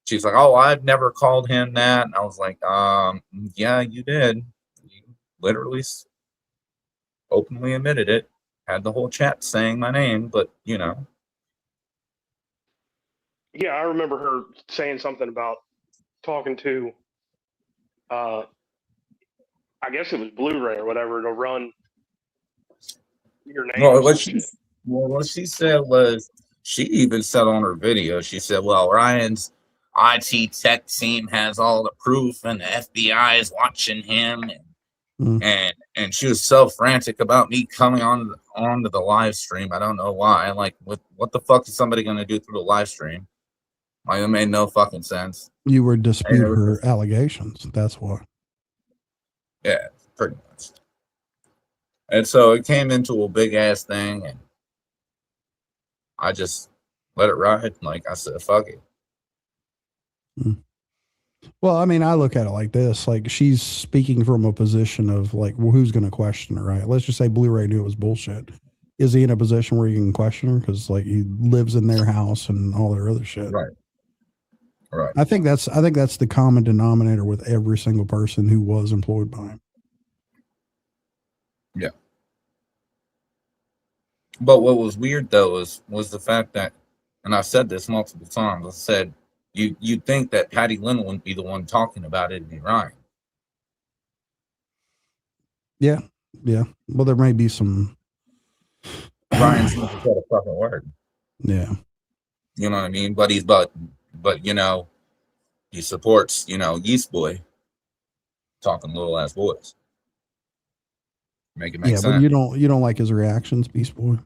she's like, oh, I've never called him that. And I was like, yeah, you did. You literally openly admitted it. Had the whole chat saying my name, but you know. Yeah, I remember her saying something about talking to, I guess it was Blu-ray or whatever, to run your name. Well, what she said was, she even said on her video, she said, well, Ryan's IT tech team has all the proof and the FBI is watching him. And she was so frantic about me coming onto the live stream. I don't know why. Like, what the fuck is somebody going to do through the live stream? Like, it made no fucking sense. You were dispute her allegations. That's why. Yeah, pretty much. And so it came into a big ass thing, and I just let it ride. Like I said, fuck it. Well, I mean, I look at it like this: like she's speaking from a position of like, well, who's going to question her, right? Let's just say Blu-ray knew it was bullshit. Is he in a position where you can question her because like he lives in their house and all their other shit? Right. Right. I think that's the common denominator with every single person who was employed by him. Yeah. But what was weird though was the fact that, and I've said this multiple times. I said you'd think that Patty Lynn wouldn't be the one talking about it, it'd be Ryan. Yeah. Well, there may be some. Ryan's never said a fucking word. Yeah. You know what I mean? But you know, he supports, you know, Yeast Boy talking little ass boys. Make it make Yeah, sense. but you don't like his reactions, Beast Boy.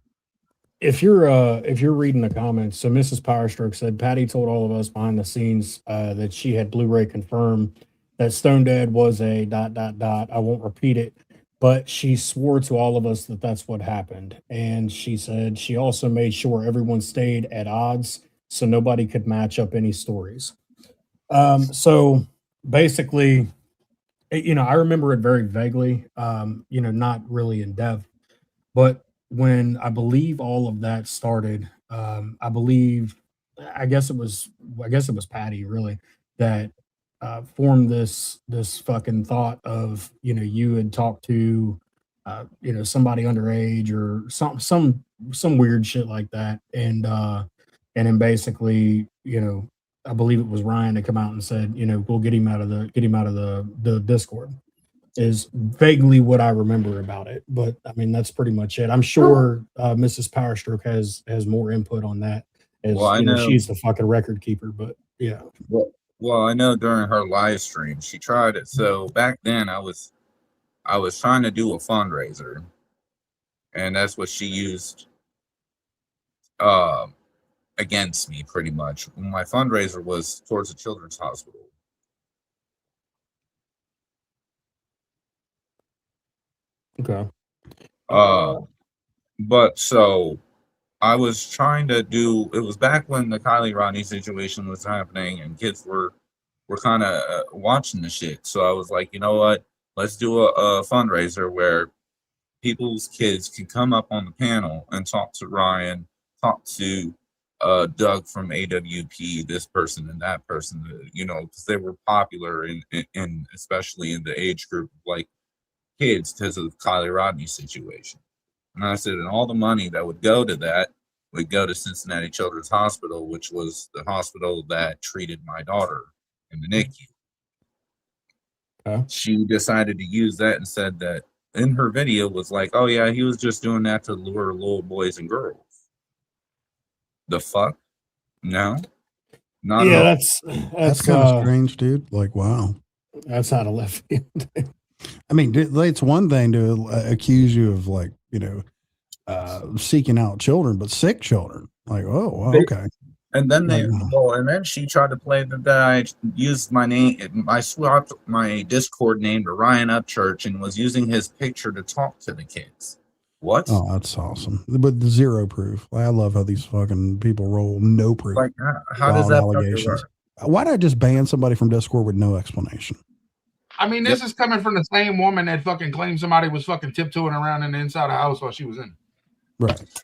If you're reading the comments, so Mrs. Powerstroke said Patty told all of us behind the scenes that she had Blu-ray confirmed that Stone Dead was a ... I won't repeat it, but she swore to all of us that that's what happened. And she said she also made sure everyone stayed at odds so nobody could match up any stories. So basically, you know, I remember it very vaguely, you know, not really in depth, but when I believe all of that started, I guess it was Patty really that formed this fucking thought of, you know, you had talked to you know, somebody underage or some weird shit like that, and then basically, you know, I believe it was Ryan that come out and said, you know, we'll get him out of the Discord. Is vaguely what I remember about it, but I mean that's pretty much it. I'm sure Mrs. Powerstroke has more input on that, as Well, I you know, know. she's the fucking record keeper. But yeah, Well, I know during her live stream she tried it. So back then I was trying to do a fundraiser, and that's what she used against me pretty much. My fundraiser was towards a children's hospital. okay. But so I was trying to do. It was back when the Kylie Rodney situation was happening, and kids were kind of watching the shit. So I was like, you know what? Let's do a fundraiser where people's kids can come up on the panel and talk to Ryan, talk to Doug from AWP, this person and that person, you know, because they were popular in especially in the age group of like kids because of the Kylie Rodney situation. And I said, and all the money that would go to that would go to Cincinnati Children's Hospital, which was the hospital that treated my daughter in the NICU. She decided to use that and said that in her video was like, oh yeah, he was just doing that to lure little boys and girls. The fuck? No. Not Yeah, at all. that's kind of strange, dude. Like, wow. That's out of left field. I mean, it's one thing to accuse you of like, you know, seeking out children, but sick children. Like, oh, well, okay. And then Like, and then she tried to play that I used my name. I swapped my Discord name to Ryan Upchurch and was using his picture to talk to the kids. What? oh, that's awesome. But zero proof. I love how these fucking people roll. No proof. Like, how does Wild that allegations. work? Why did I just ban somebody from Discord with no explanation? I mean, this is coming from the same woman that fucking claimed somebody was fucking tiptoeing around in the inside of the house while she was in. Right.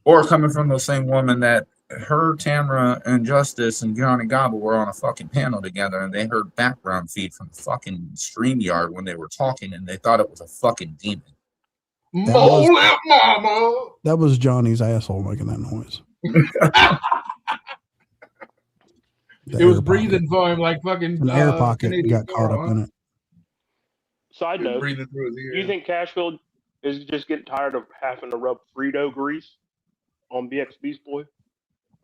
Or coming from the same woman that her, Tamara, and Justice and Johnny Gobble were on a fucking panel together, and they heard background feed from the fucking StreamYard when they were talking, and they thought it was a fucking demon. That was Johnny's asshole making that noise. It was breathing for him like fucking an air pocket Canadian got caught up in it. Side note, breathing through his ear. do you think Cashfield is just getting tired of having to rub Frito grease on BX Beast Boy?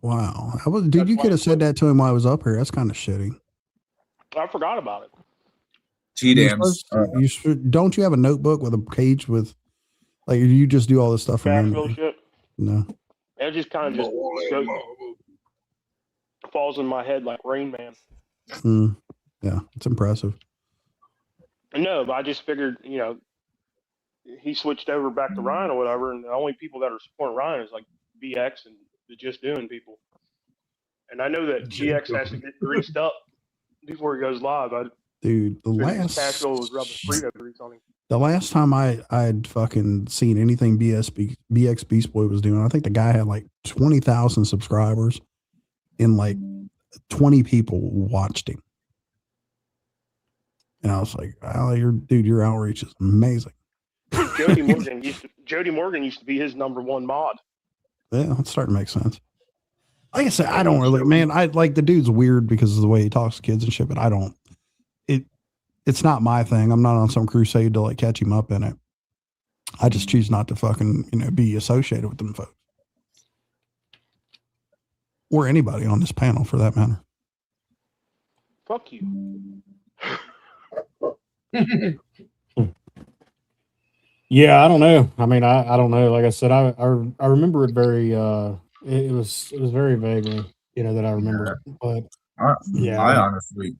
Wow. Dude, you could have said that to him while I was up here. That's kind of shitty. I forgot about it. Don't you have a notebook with a page with, like, you just do all this stuff from Cashfield memory? shit. No. It just kind of falls in my head like Rain Man. Yeah, it's impressive. No, but I just figured, you know, he switched over back to Ryan or whatever, and the only people that are supporting Ryan is like BX and the Just Doing people. And I know that GX has to get greased up before he goes live. Dude, Cashfield was rubbing Frito grease on him. the last time I'd fucking seen anything BX Beast Boy was doing, I think the guy had like 20,000 subscribers and like 20 people watched him. And I was like, oh, your outreach is amazing. Jody Morgan used to be his #1 mod. Yeah, that's starting to make sense. Like I said, I don't really, man. I like the dude's weird because of the way he talks to kids and shit, but I don't. It's not my thing. I'm not on some crusade to like catch him up in it. I just choose not to fucking be associated with them folks or anybody on this panel for that matter. Fuck you. Yeah, I don't know. I mean, I don't know. Like I said, I remember it very. It was very vaguely, that I remember. But yeah, I honestly,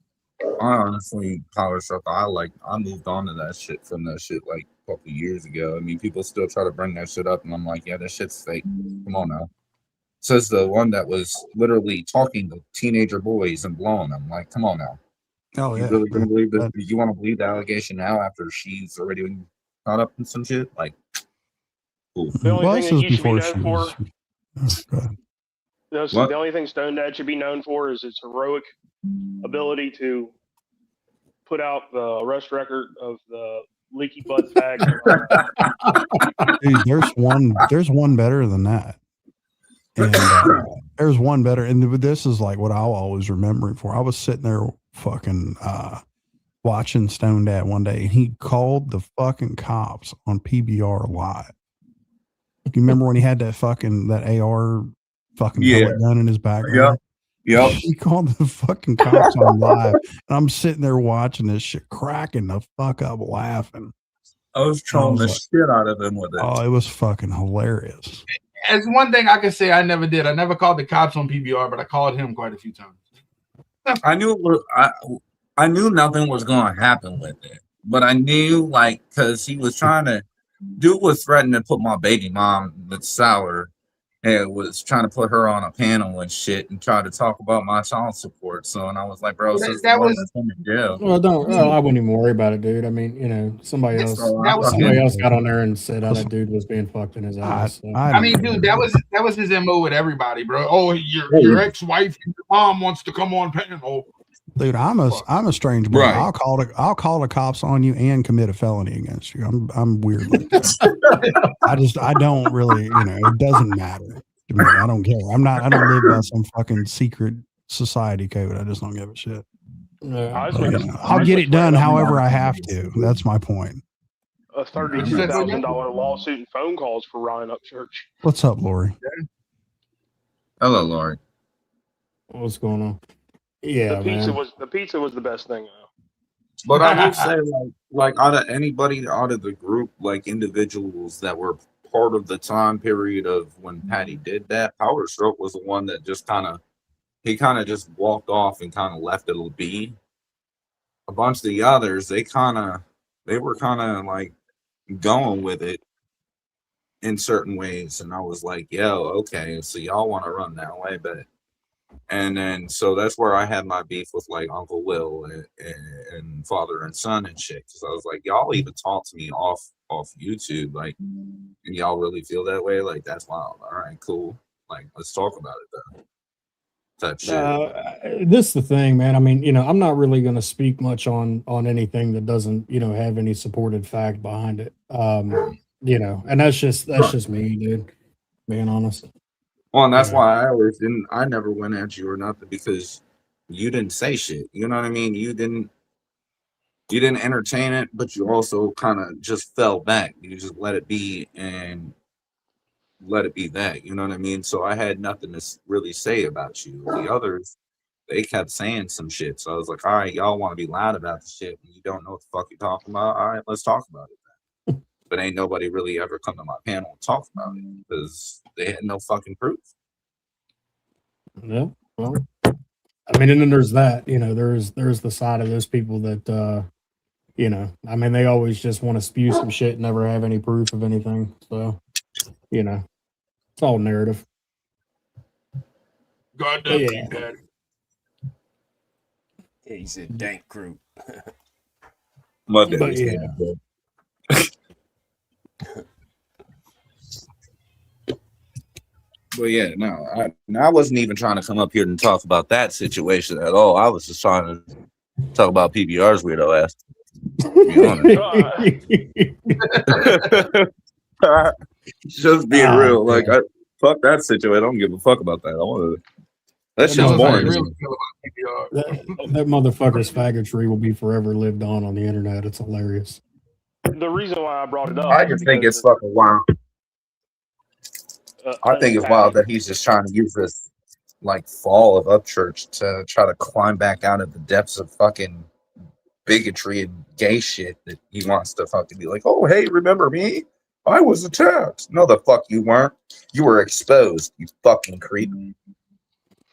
Power Struck. I moved on to that shit from that shit like a couple years ago. I mean, people still try to bring that shit up, and I'm like, yeah, that shit's fake. Come on now. Says the one that was literally talking to teenager boys and blowing them. Like, come on now. Oh yeah. You really gonna believe this? You want to believe the allegation now after she's already been caught up in some shit? Like, cool. The only thing that you should be known for. What? The only thing Stone Dad should be known for is its heroic ability to put out the arrest record of the leaky butt fag. Dude, there's one better than that. And there's one better. And this is like what I'll always remember it for. I was sitting there fucking watching Stone Dad one day, and he called the fucking cops on PBR live. You remember when he had that AR fucking pellet gun in his background? Yeah. He called the fucking cops on live, and I'm sitting there watching this shit, cracking the fuck up laughing. I was trolling the shit out of him with it. Oh, it was fucking hilarious. As one thing I can say I never did. I never called the cops on PBR, but I called him quite a few times. I knew nothing was going to happen with it, but I knew because he was trying to, dude was threatening to put my baby mom that's sour, and was trying to put her on a panel and shit and try to talk about my child support. So, and I was like, bro, that was in jail. Well, I wouldn't even worry about it, dude. I mean, somebody else got on there and said how that dude was being fucked in his ass. So. I mean, dude, that was his MO with everybody, bro. Oh, your ex-wife, your mom wants to come on panel. Dude, I'm a strange boy. Right. I'll call the cops on you and commit a felony against you. I'm weird like that. I don't really, it doesn't matter to me. I don't care. I don't live by some fucking secret society code. I just don't give a shit. I'll get it done however I have to. That's my point. A $32,000 lawsuit and phone calls for Ryan Upchurch. What's up, Lori? Hello, Lori. What's going on? Yeah, the pizza was the best thing though. But I would say like out of anybody out of the group, like individuals that were part of the time period of when Patty did that, Power Stroke was the one that just kind of just walked off and kind of left it be. A bunch of the others, they were kind of like going with it in certain ways, and I was like, yo, okay, so y'all want to run that way, but. And then, so that's where I had my beef with like Uncle Will and father and son and shit. Cause I was like, y'all even talk to me off YouTube. Like, and y'all really feel that way? Like, that's wild. All right, cool. Like, let's talk about it then. Type shit. This is the thing, man. I mean, I'm not really going to speak much on anything that doesn't, have any supported fact behind it. And that's just me, dude, being honest. Well, and that's why I never went at you or nothing, because you didn't say shit. You know what I mean? You didn't entertain it, but you also kind of just fell back. You just let it be and let it be that. You know what I mean? So I had nothing to really say about you. The others, they kept saying some shit. So I was like, all right, y'all want to be loud about the shit and you don't know what the fuck you're talking about? All right, let's talk about it then. But ain't nobody really ever come to my panel and talk about it because they had no fucking proof. Yeah, well, I mean, and then there's that, there's the side of those people that, I mean, they always just want to spew some shit and never have any proof of anything. So, it's all narrative. Goddamn, yeah. Daddy. Yeah, he said dank crew. But yeah. But yeah, no, I wasn't even trying to come up here and talk about that situation at all. I was just trying to talk about PBR's weirdo ass. Just being Ah, real, like man. fuck that situation. I don't give a fuck about that. I want to. That shit's Tell us how you boring. really feel about PBR. That motherfucker's faggotry will be forever lived on the internet. It's hilarious. The reason why I brought it up. I is just think because it's fucking wild. I think it's Patty. wild that he's just trying to use this like fall of Upchurch to try to climb back out of the depths of fucking bigotry and gay shit that he wants to fucking be like, oh hey, remember me? I was attacked. No, the fuck you weren't. You were exposed. You fucking creep.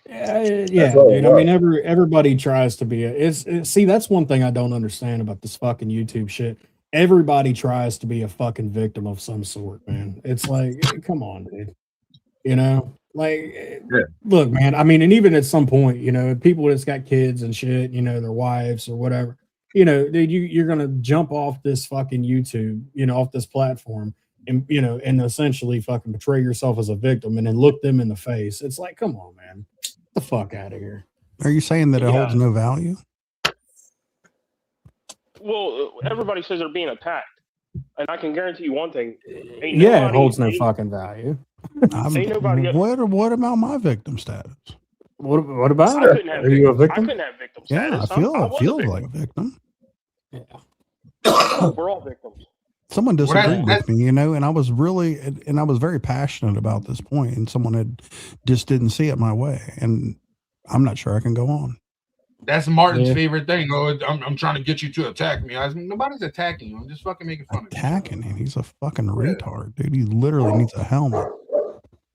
Yeah, That's all it dude. I mean, was. everybody tries to be. See, that's one thing I don't understand about this fucking YouTube shit. Everybody tries to be a fucking victim of some sort, man. It's like, come on, dude. You know, like, look, man. I mean, and even at some point, you know, people that's got kids and shit, you know, their wives or whatever, you know, dude, you're gonna jump off this fucking YouTube, you know, off this platform, and you know, and essentially fucking portray yourself as a victim, and then look them in the face. It's like, come on, man. Get the fuck out of here. Are you saying that it holds no value? Well, everybody says they're being attacked, and I can guarantee you one thing: ain't Yeah, it nobody- holds no fucking value. Ain't nobody. What about my victim status? What about I it? couldn't have Are you a I victim? couldn't have victim Yeah, status. I feel was a victim. like a victim. We're all victims. Someone Well, disagreed with me, you know, and I was very passionate about this point, and someone had just didn't see it my way, and I'm not sure I can go on. That's Martin's Yeah. favorite thing. Oh, I'm trying to get you to attack me. Nobody's attacking you. I'm just fucking making fun of you. Attacking him, he's a fucking retard, dude. He literally needs a helmet.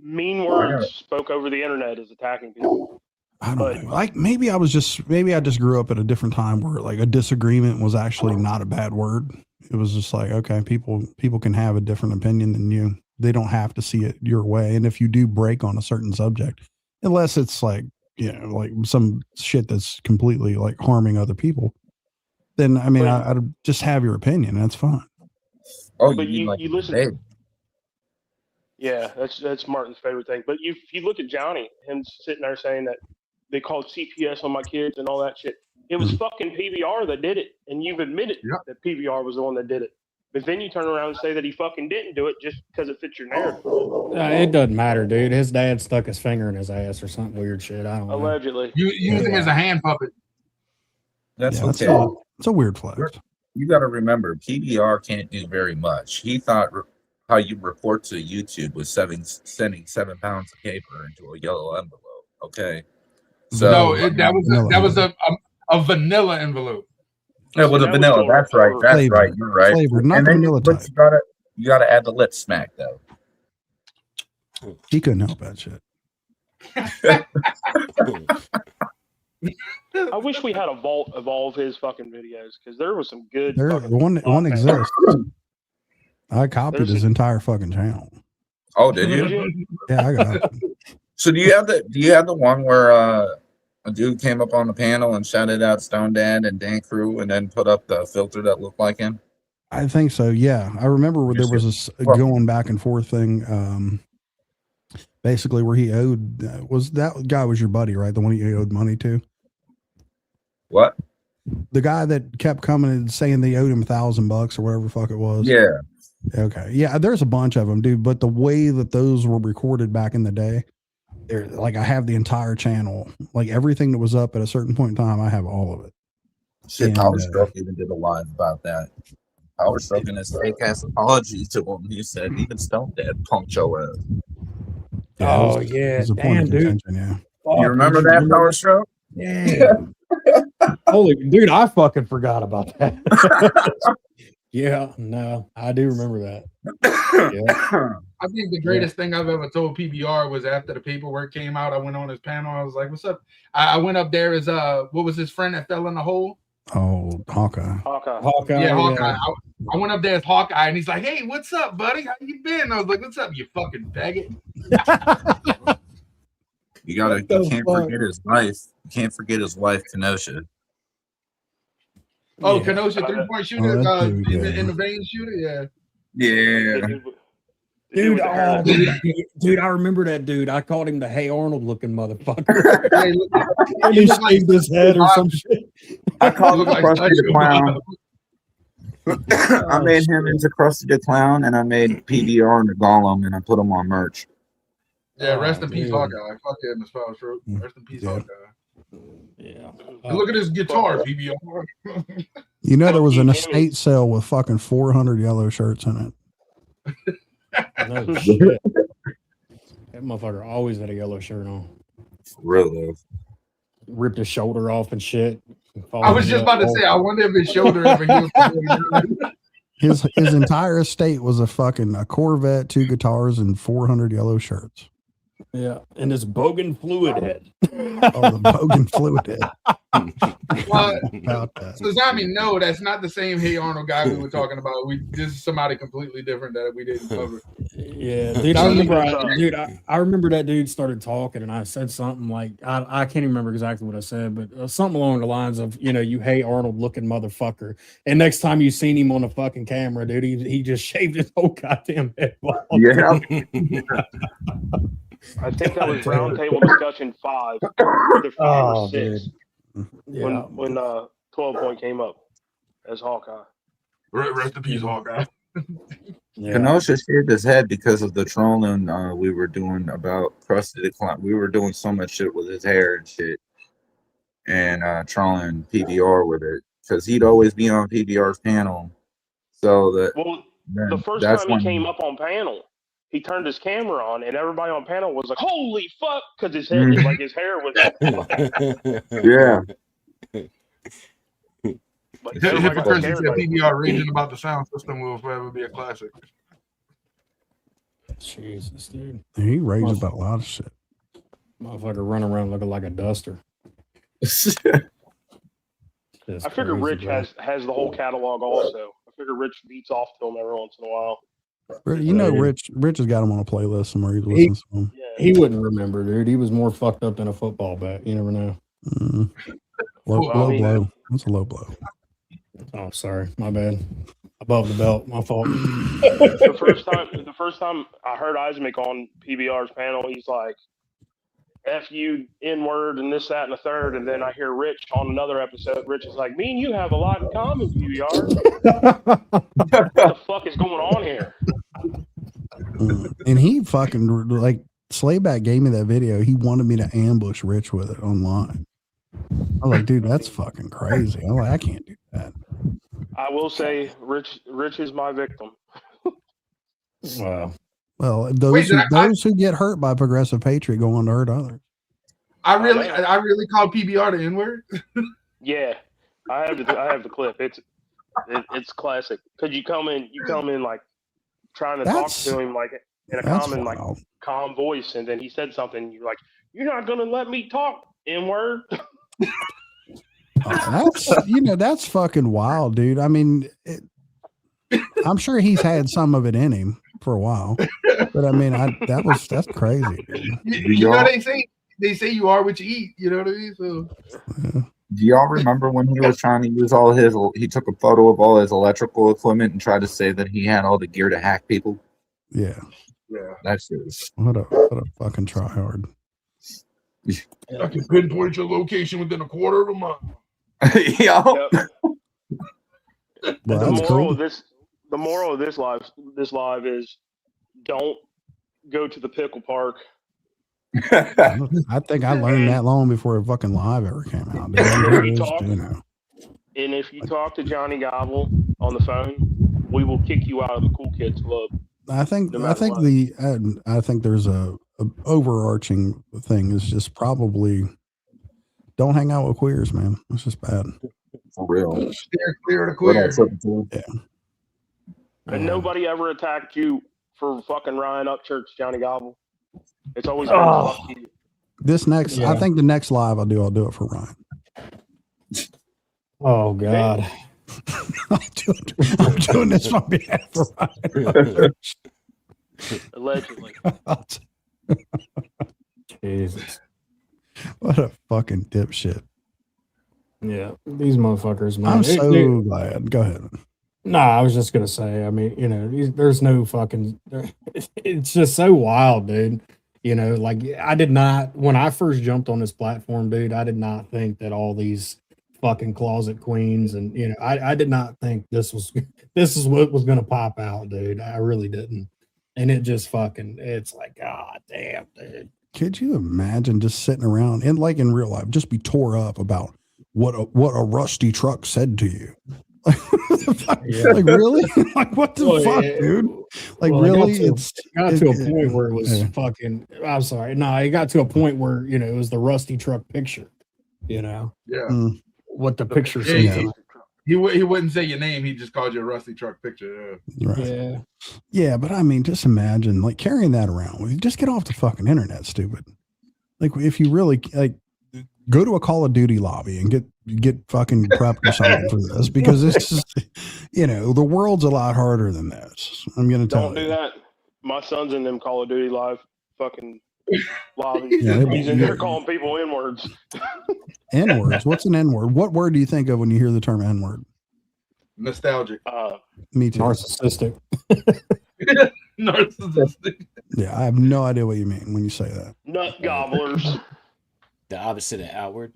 Mean words spoke over the internet is attacking people. I don't know. Like maybe I just grew up at a different time where like a disagreement was actually not a bad word. It was just like, okay, people can have a different opinion than you. They don't have to see it your way. And if you do break on a certain subject, unless it's like, you know, like some shit that's completely like harming other people, then I mean, I'd just have your opinion. That's fine. Oh, But you mean like you listen. Yeah, that's Martin's favorite thing. But if you look at Johnny, him sitting there saying that they called CPS on my kids and all that shit. It was fucking PBR that did it, and you've admitted that PBR was the one that did it. But then you turn around and say that he fucking didn't do it just because it fits your narrative. It doesn't matter, dude. His dad stuck his finger in his ass or something weird shit. I don't know. Allegedly. You use him as a hand puppet. That's Yeah, okay. it's a weird flex. You got to remember, PBR can't do very much. He thought how you report to YouTube was sending 7 pounds of paper into a yellow envelope. Okay. So No, that was a vanilla envelope. Yeah, with the vanilla. That's right. That's Flavored. right. You're right. Flavored, not and the then vanilla but you gotta add the lip smack though. He couldn't help that shit. I wish we had a vault of all of his fucking videos because there was some good. There, one exists. I copied his entire fucking channel. Oh, did you? Yeah, I got it. So do you have the one where a dude came up on the panel and shouted out Stone Dad and Dan Crew and then put up the filter that looked like him? I think so. Yeah, I remember where there was a going back and forth thing. Basically, where he owed was that guy was your buddy, right? The one he owed money to. What? The guy that kept coming and saying they owed him $1,000 or whatever the fuck it was. Yeah. Okay. Yeah, there's a bunch of them, dude. But the way that those were recorded back in the day, they're like I have the entire channel, like everything that was up at a certain point in time. I have all of it. Shit, And, Power Stroke even did a live about that. Power Stroke in his fake ass apology to him. He said, "Even Stone Dad punked your ass." Yeah, Oh, yeah. It was a point Damn, of dude. contention, yeah. Fuck, You remember dude, that, Power Stroke? Yeah. Holy dude, I fucking forgot about that. Yeah, no, I do remember that. Yeah. I think the greatest thing I've ever told PBR was after the paperwork came out. I went on his panel. I was like, "What's up?" I went up there as what was his friend that fell in the hole? Oh, Hawkeye. Hawkeye. Yeah, Hawkeye. I went up there as Hawkeye, and he's like, "Hey, what's up, buddy? How you been?" I was like, "What's up, you fucking faggot?" You can't forget his wife. You can't forget his wife, Kenosha. Oh, Yeah. Kenosha 3-point shooter, that dude, in the vein shooter, yeah. Yeah. Dude, dude, I remember that dude. I called him the Hey Arnold looking motherfucker. And he shaved his head or some shit. I called him Looked Krusty like the Clown. I made him into Krusty the Clown, and I made PBR and the Golem, and I put them on merch. Yeah, rest in peace, dude. Hawkeye. Fuck him, as far as true. Rest in peace, Hawkeye. Yeah. And look at his guitar, PBR. You know, there was an estate sale with fucking 400 yellow shirts in it. No shit. That motherfucker always had a yellow shirt on. For real though. Ripped his shoulder off and shit. I was just about to say, I wonder if his shoulder ever healed. His entire estate was a Corvette, 2 guitars, and 400 yellow shirts. Yeah, and this bogan fluid head. Oh, the bogan fluid head. So Zami, no, that's not the same Hey Arnold guy we were talking about. This is somebody completely different that we didn't cover. Yeah, dude, I remember that dude started talking, and I said something like, I can't even remember exactly what I said, but something along the lines of, you Hey Arnold looking motherfucker. And next time you seen him on the fucking camera, dude, he just shaved his whole goddamn head off. Yeah. I think that was roundtable discussion 5, either 5 or 6, yeah. when 12 Point came up as Hawkeye. Rest in peace, Hawkeye. Kenosha shaved his head because of the trolling we were doing about Krusty the Clown. We were doing so much shit with his hair and shit, and trolling PBR with it because he'd always be on PBR's panel. So The first time he came up on panel, he turned his camera on, and everybody on panel was like, "Holy fuck!" Because his head, like his hair was. Yeah. Hypocrite said PBR raging about the sound system will forever be a classic. Jesus, dude. He raves about a lot of shit. Motherfucker running around looking like a duster. I figure Rich has the whole catalog also. I figure Rich beats off to him every once in a while. You know, Rich has got him on a playlist somewhere. He listens to him. He wouldn't remember, dude. He was more fucked up than a football bat. You never know. Low blow. That's a low blow. Oh, sorry. My bad. Above the belt. My fault. The first time I heard Isaac on PBR's panel, he's like, F you, N-word, and this, that, and the third. And then I hear Rich on another episode. Rich is like, me and you have a lot in common, PBR. What the fuck is going on here? And he fucking, like, Slayback gave me that video. He wanted me to ambush Rich with it online. I was like, dude, that's fucking crazy. I'm like, I can't do that. I will say, Rich is my victim. Wow. Well, those who get hurt by Progressive Patriot go on to hurt others. I really call PBR the N-word. Yeah, I have the clip. It's classic because you come in like trying to talk to him like in a common like calm voice, and then he said something. You're like, you're not gonna let me talk, N-word. That's fucking wild, dude. I mean, I'm sure he's had some of it in him for a while, but I mean, that's crazy. You know, they say you are what you eat. You know what I mean? So. Do y'all remember when he was trying to use he took a photo of all his electrical equipment and tried to say that he had all the gear to hack people? Yeah. That shit is. What a fucking tryhard. I can pinpoint your location within a quarter of a mile. Yeah. Well, the moral of this live is don't go to the pickle park. I think I learned that long before a fucking live ever came out. And if you talk to Johnny Gobble on the phone, we will kick you out of the Cool Kids Club. I think there's a overarching thing is just probably don't hang out with queers, man. It's just bad. For real. Steer clear of the queer. Yeah. And nobody ever attacked you for fucking Ryan Upchurch, Johnny Gobble. It's always been fuck you. I think the next live I'll do it for Ryan. Oh God. I'm doing this on behalf of Ryan. Allegedly. Jesus. What a fucking dipshit. Yeah, these motherfuckers, man. I'm so glad. Go ahead. Nah, I was just gonna say, I mean, there's no fucking, it's just so wild, dude. Like I did not, when I first jumped on this platform, dude, I did not think that all these fucking closet queens, and you know, I did not think this is what was gonna pop out, dude. I really didn't, and it just fucking, it's like, god damn, dude. Could you imagine just sitting around and like in real life, just be tore up about what a rusty truck said to you? Like really? Like what the fuck, dude? Like really? It got to a point where it was fucking. I'm sorry, no, it got to a point where you know it was the rusty truck picture. You know, what the picture said. Yeah. He wouldn't say your name. He just called you a rusty truck picture. Right. Yeah, but I mean, just imagine like carrying that around with you. Just get off the fucking internet, stupid. Like if you really like, go to a Call of Duty lobby and get fucking prepped or something for this, because it's just, you know, the world's a lot harder than this. I'm gonna tell you. Don't do that. My son's in them Call of Duty live fucking lobbies. Yeah, He's in there calling people N-words. N-words? What's an N-word? What word do you think of when you hear the term N-word? Nostalgic. Me too. Narcissistic. Narcissistic. Yeah, I have no idea what you mean when you say that. Nut gobblers. The opposite of outward.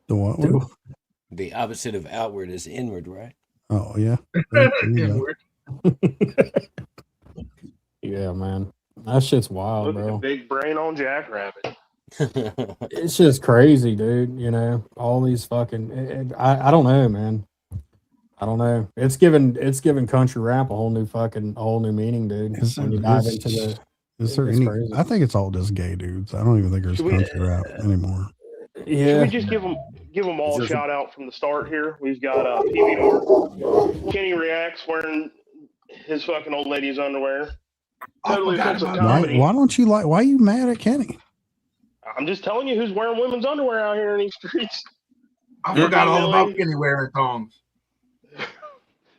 The what word? The opposite of outward is inward, right? Oh yeah. Inward. Yeah, man, that shit's wild, Look at the bro. big brain on JackRabbit. It's just crazy, dude. You know, all these fucking. I don't know, man. I don't know. It's given country rap a whole new meaning, dude. When you dive into the. Is there any? Crazy. I think it's all just gay dudes. I don't even think there's country rap anymore. Yeah. Should we just give them all a shout out from the start here? We've got PV Kenny Reacts wearing his fucking old lady's underwear. Totally offensive comedy. Why don't you like? Why are you mad at Kenny? I'm just telling you who's wearing women's underwear out here in these streets. I forgot all about Kenny wearing thongs.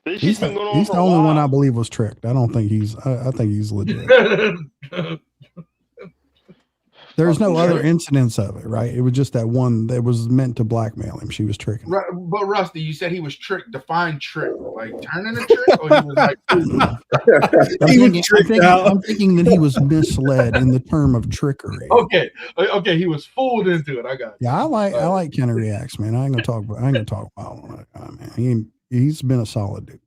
He's the only one I believe was tricked. I don't think he's. I think he's legit. There's no other incidents of it, right? It was just that one that was meant to blackmail him. She was tricking him. But Rusty, you said he was tricked. Define trick. Like turning a trick, or he was like. I'm thinking that he was misled in the term of trickery. Okay, he was fooled into it. I got it. Yeah, I like Kenny Reacts, man. I ain't gonna talk about that guy, man. He's been a solid dude.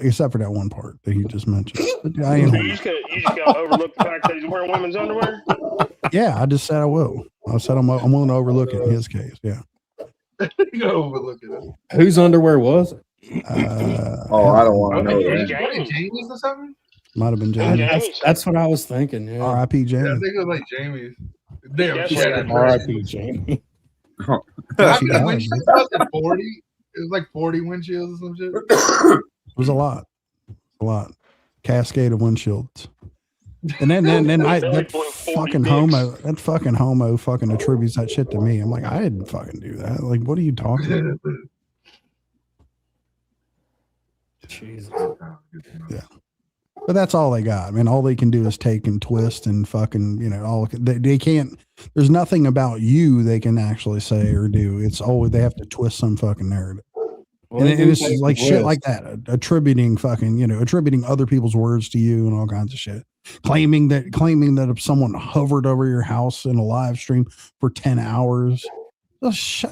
Except for that one part that he just mentioned. You just gotta overlook the fact that he's wearing women's underwear? Yeah, I just said I will. I said I'm willing to overlook it in his case. Yeah. You gotta overlook it. Whose underwear was it? I don't want to know that. Jamie's or something? Might have been Jamie. That's what I was thinking. Yeah. R.I.P. Jamie. Yeah, I think it was like Jamie's. Damn, R.I.P. Jamie. Windshield wasn't 40. It was like 40 windshields or some shit. It was a lot. Cascade of windshields. And then that fucking homo fucking attributes that shit to me. I'm like, I didn't fucking do that. Like, what are you talking about? Jesus. Yeah. But that's all they got. I mean, all they can do is take and twist and fucking, you know, they can't, there's nothing about you they can actually say or do. It's always, they have to twist some fucking narrative. Well, and it's just like shit like that, attributing other people's words to you and all kinds of shit. Claiming that if someone hovered over your house in a live stream for 10 hours,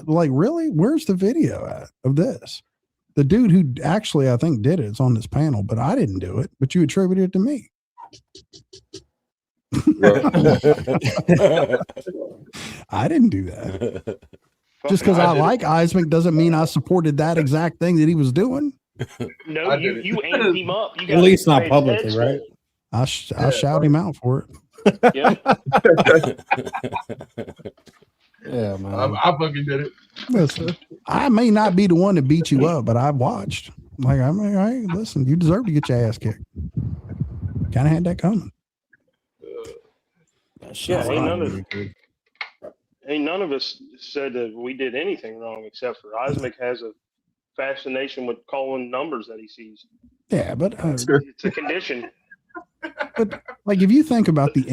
like really, where's the video at of this? The dude who actually I think did it's on this panel, but I didn't do it. But you attributed it to me. I didn't do that. Just because I like Eismic doesn't mean I supported that exact thing that he was doing. No, you amped him up. You at least not publicly, right? I shout him out for it. Yeah. Yeah, man. I fucking did it. Listen, I may not be the one to beat you up, but I've watched. Like, I mean, hey, listen, you deserve to get your ass kicked. Kind of had that coming. Yeah, ain't none of us said that we did anything wrong except for Eismic has a fascination with calling numbers that he sees. Yeah, but it's a condition. But like, if you think about the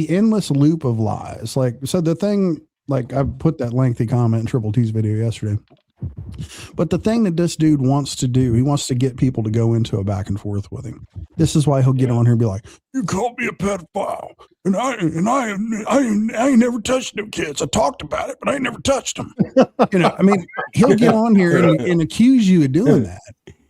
endless loop of lies, like, so the thing, like, I put that lengthy comment in Triple T's video yesterday. But the thing that this dude wants to do, he wants to get people to go into a back and forth with him. This is why he'll get on here and be like, "You called me a pedophile, and I ain't never touched them kids. I talked about it, but I ain't never touched them." I mean, he'll get on here and accuse you of doing that.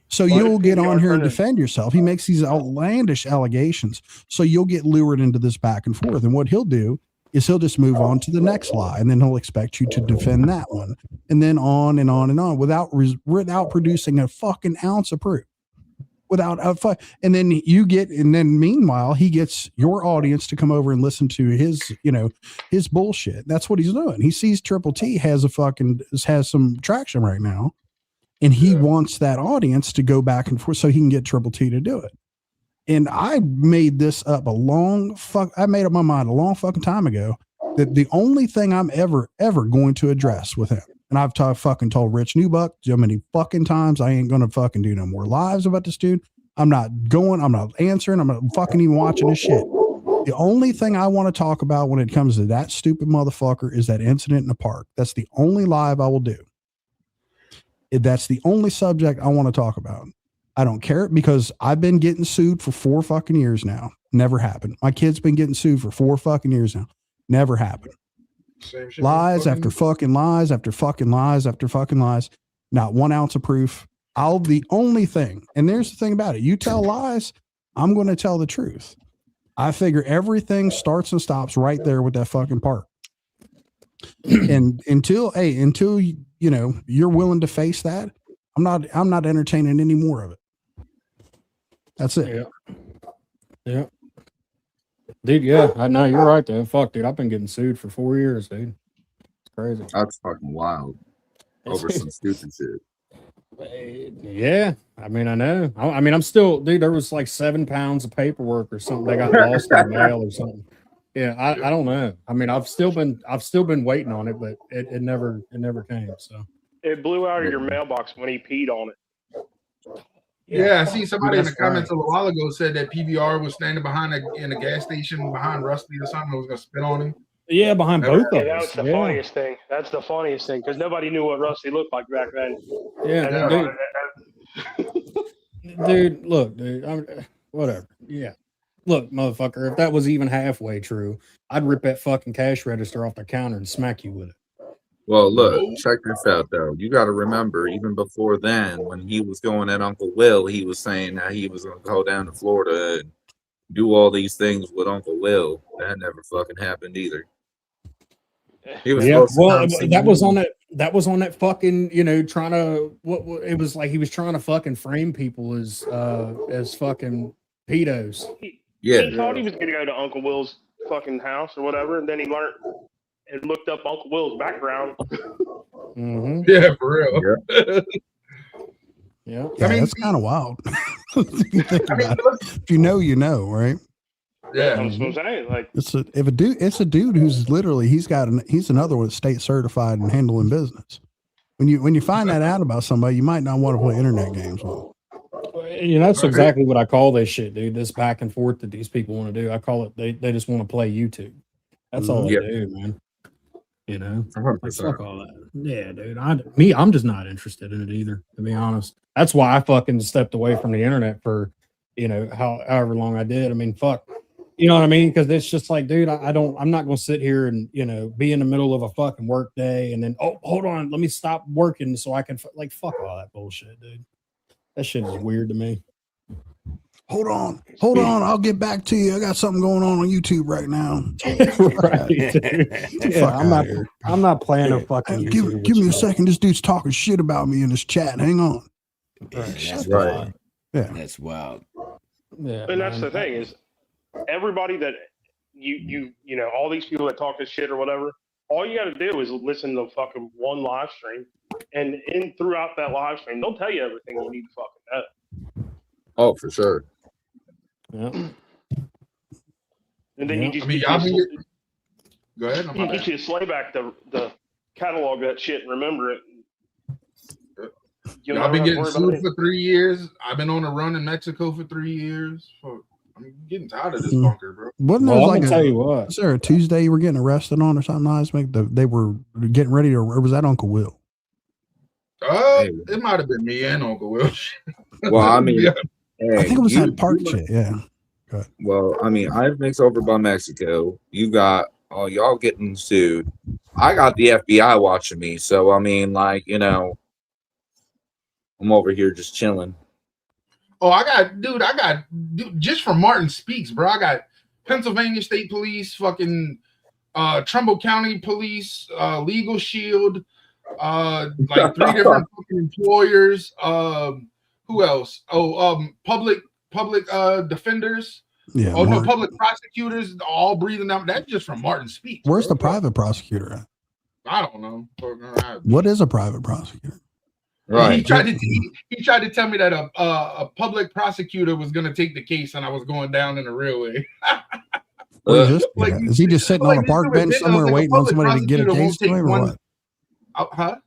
So you'll get on here and defend yourself. He makes these outlandish allegations. So you'll get lured into this back and forth. And what he'll do is he'll just move on to the next lie, and then he'll expect you to defend that one, and then on and on and on without producing a fucking ounce of proof. And then meanwhile, he gets your audience to come over and listen to his bullshit. That's what he's doing. He sees Triple T has some traction right now, and he wants that audience to go back and forth so he can get Triple T to do it. And I made this up I made up my mind a long fucking time ago that the only thing I'm ever going to address with him, and I've fucking told Rich Newbuck so many fucking times, I ain't going to fucking do no more lives about this dude. I'm not answering. I'm not fucking even watching this shit. The only thing I want to talk about when it comes to that stupid motherfucker is that incident in the park. That's the only live I will do. That's the only subject I want to talk about. I don't care because I've been getting sued for 4 fucking years now. Never happened. My kid's been getting sued for 4 fucking years now. Never happened. Lies after fucking lies after fucking lies after fucking lies. Not 1 ounce of proof. The only thing, and there's the thing about it. You tell lies, I'm going to tell the truth. I figure everything starts and stops right there with that fucking park. And until you're willing to face that, I'm not entertaining any more of it. That's it. Yeah. Dude, yeah, I know you're right though. Fuck, dude, I've been getting sued for 4 years, dude. It's crazy. That's fucking wild. Over some stupid shit. Yeah, I mean, I know. I mean, I'm still, dude. There was like 7 pounds of paperwork or something. They got lost in the mail or something. Yeah, I don't know. I mean, I've still been waiting on it, but it never came. So it blew out of your mailbox when he peed on it. Yeah, I see somebody in the comments a while ago said that PBR was standing in a gas station behind Rusty or something that was gonna spit on him. Yeah, behind both of us. That was the funniest thing. That's the funniest thing because nobody knew what Rusty looked like back then. Yeah, dude. Look, dude. Whatever. Yeah. Look, motherfucker. If that was even halfway true, I'd rip that fucking cash register off the counter and smack you with it. Well, look, check this out, though. You got to remember, even before then, when he was going at Uncle Will, he was saying that he was going to go down to Florida and do all these things with Uncle Will. That never fucking happened either. He was that was on that fucking, trying to, it was like he was trying to fucking frame people as fucking pedos. He thought he was going to go to Uncle Will's fucking house or whatever, and then he learned and looked up Uncle Will's background. Mm-hmm. Yeah, for real. Yeah. I mean, that's kind of wild. If you know, right? Yeah, that's what I'm saying. Like, it's a dude who's literally he's another one that's state certified in handling business. When you find that out about somebody, you might not want to play internet games with them. That's exactly what I call this shit, dude. This back and forth that these people want to do. I call it they just want to play YouTube. That's all they do, man. Like, fuck all that. Yeah, dude. I'm just not interested in it either, to be honest. That's why I fucking stepped away from the internet for, however long I did. I mean, fuck. You know what I mean? Because it's just like, dude, I'm not going to sit here and, be in the middle of a fucking work day and then, oh, hold on, let me stop working so I can, fuck all that bullshit, dude. That shit is weird to me. Hold on, I'll get back to you. I got something going on YouTube right now. Right, dude. I'm not playing a fucking YouTube. Give me a second. This dude's talking shit about me in this chat. Hang on. That's right. Yeah, that's wild. Yeah, and that's the thing is, everybody that you all these people that talk this shit or whatever, all you got to do is listen to fucking one live stream, and throughout that live stream, they'll tell you everything you need to fucking know. Oh, for sure. Yeah. And then you just go ahead. You get you to slay back the catalog that shit and remember it. I've been getting sued for 3 years. I've been on a run in Mexico for 3 years. I'm getting tired of this bunker, bro. Tell you what. Was there a Tuesday you were getting arrested on or something last week? They were getting ready to, or was that Uncle Will? It might have been me and Uncle Will. Well, I mean, I think it was you, that park you- shit. Yeah. well, I mean, Ivemix over by Mexico. You got y'all getting sued. I got the FBI watching me, so I mean, like, I'm over here just chilling. Oh, I got just from Martin Speaks, bro. I got Pennsylvania State Police, fucking Trumbull County Police, Legal Shield, like 3 different fucking employers. Who else? Oh, public defenders. Yeah. Oh no, Mark. public prosecutors all breathing down. That's just from Martin Speaks. Where's bro. the private prosecutor at? I don't know. What is a private prosecutor? Right. He tried to tell me that a public prosecutor was going to take the case, and I was going down in a real way. Where is this dude at? Is he just sitting on a park bench somewhere waiting on somebody to get a case to him, or what? Huh?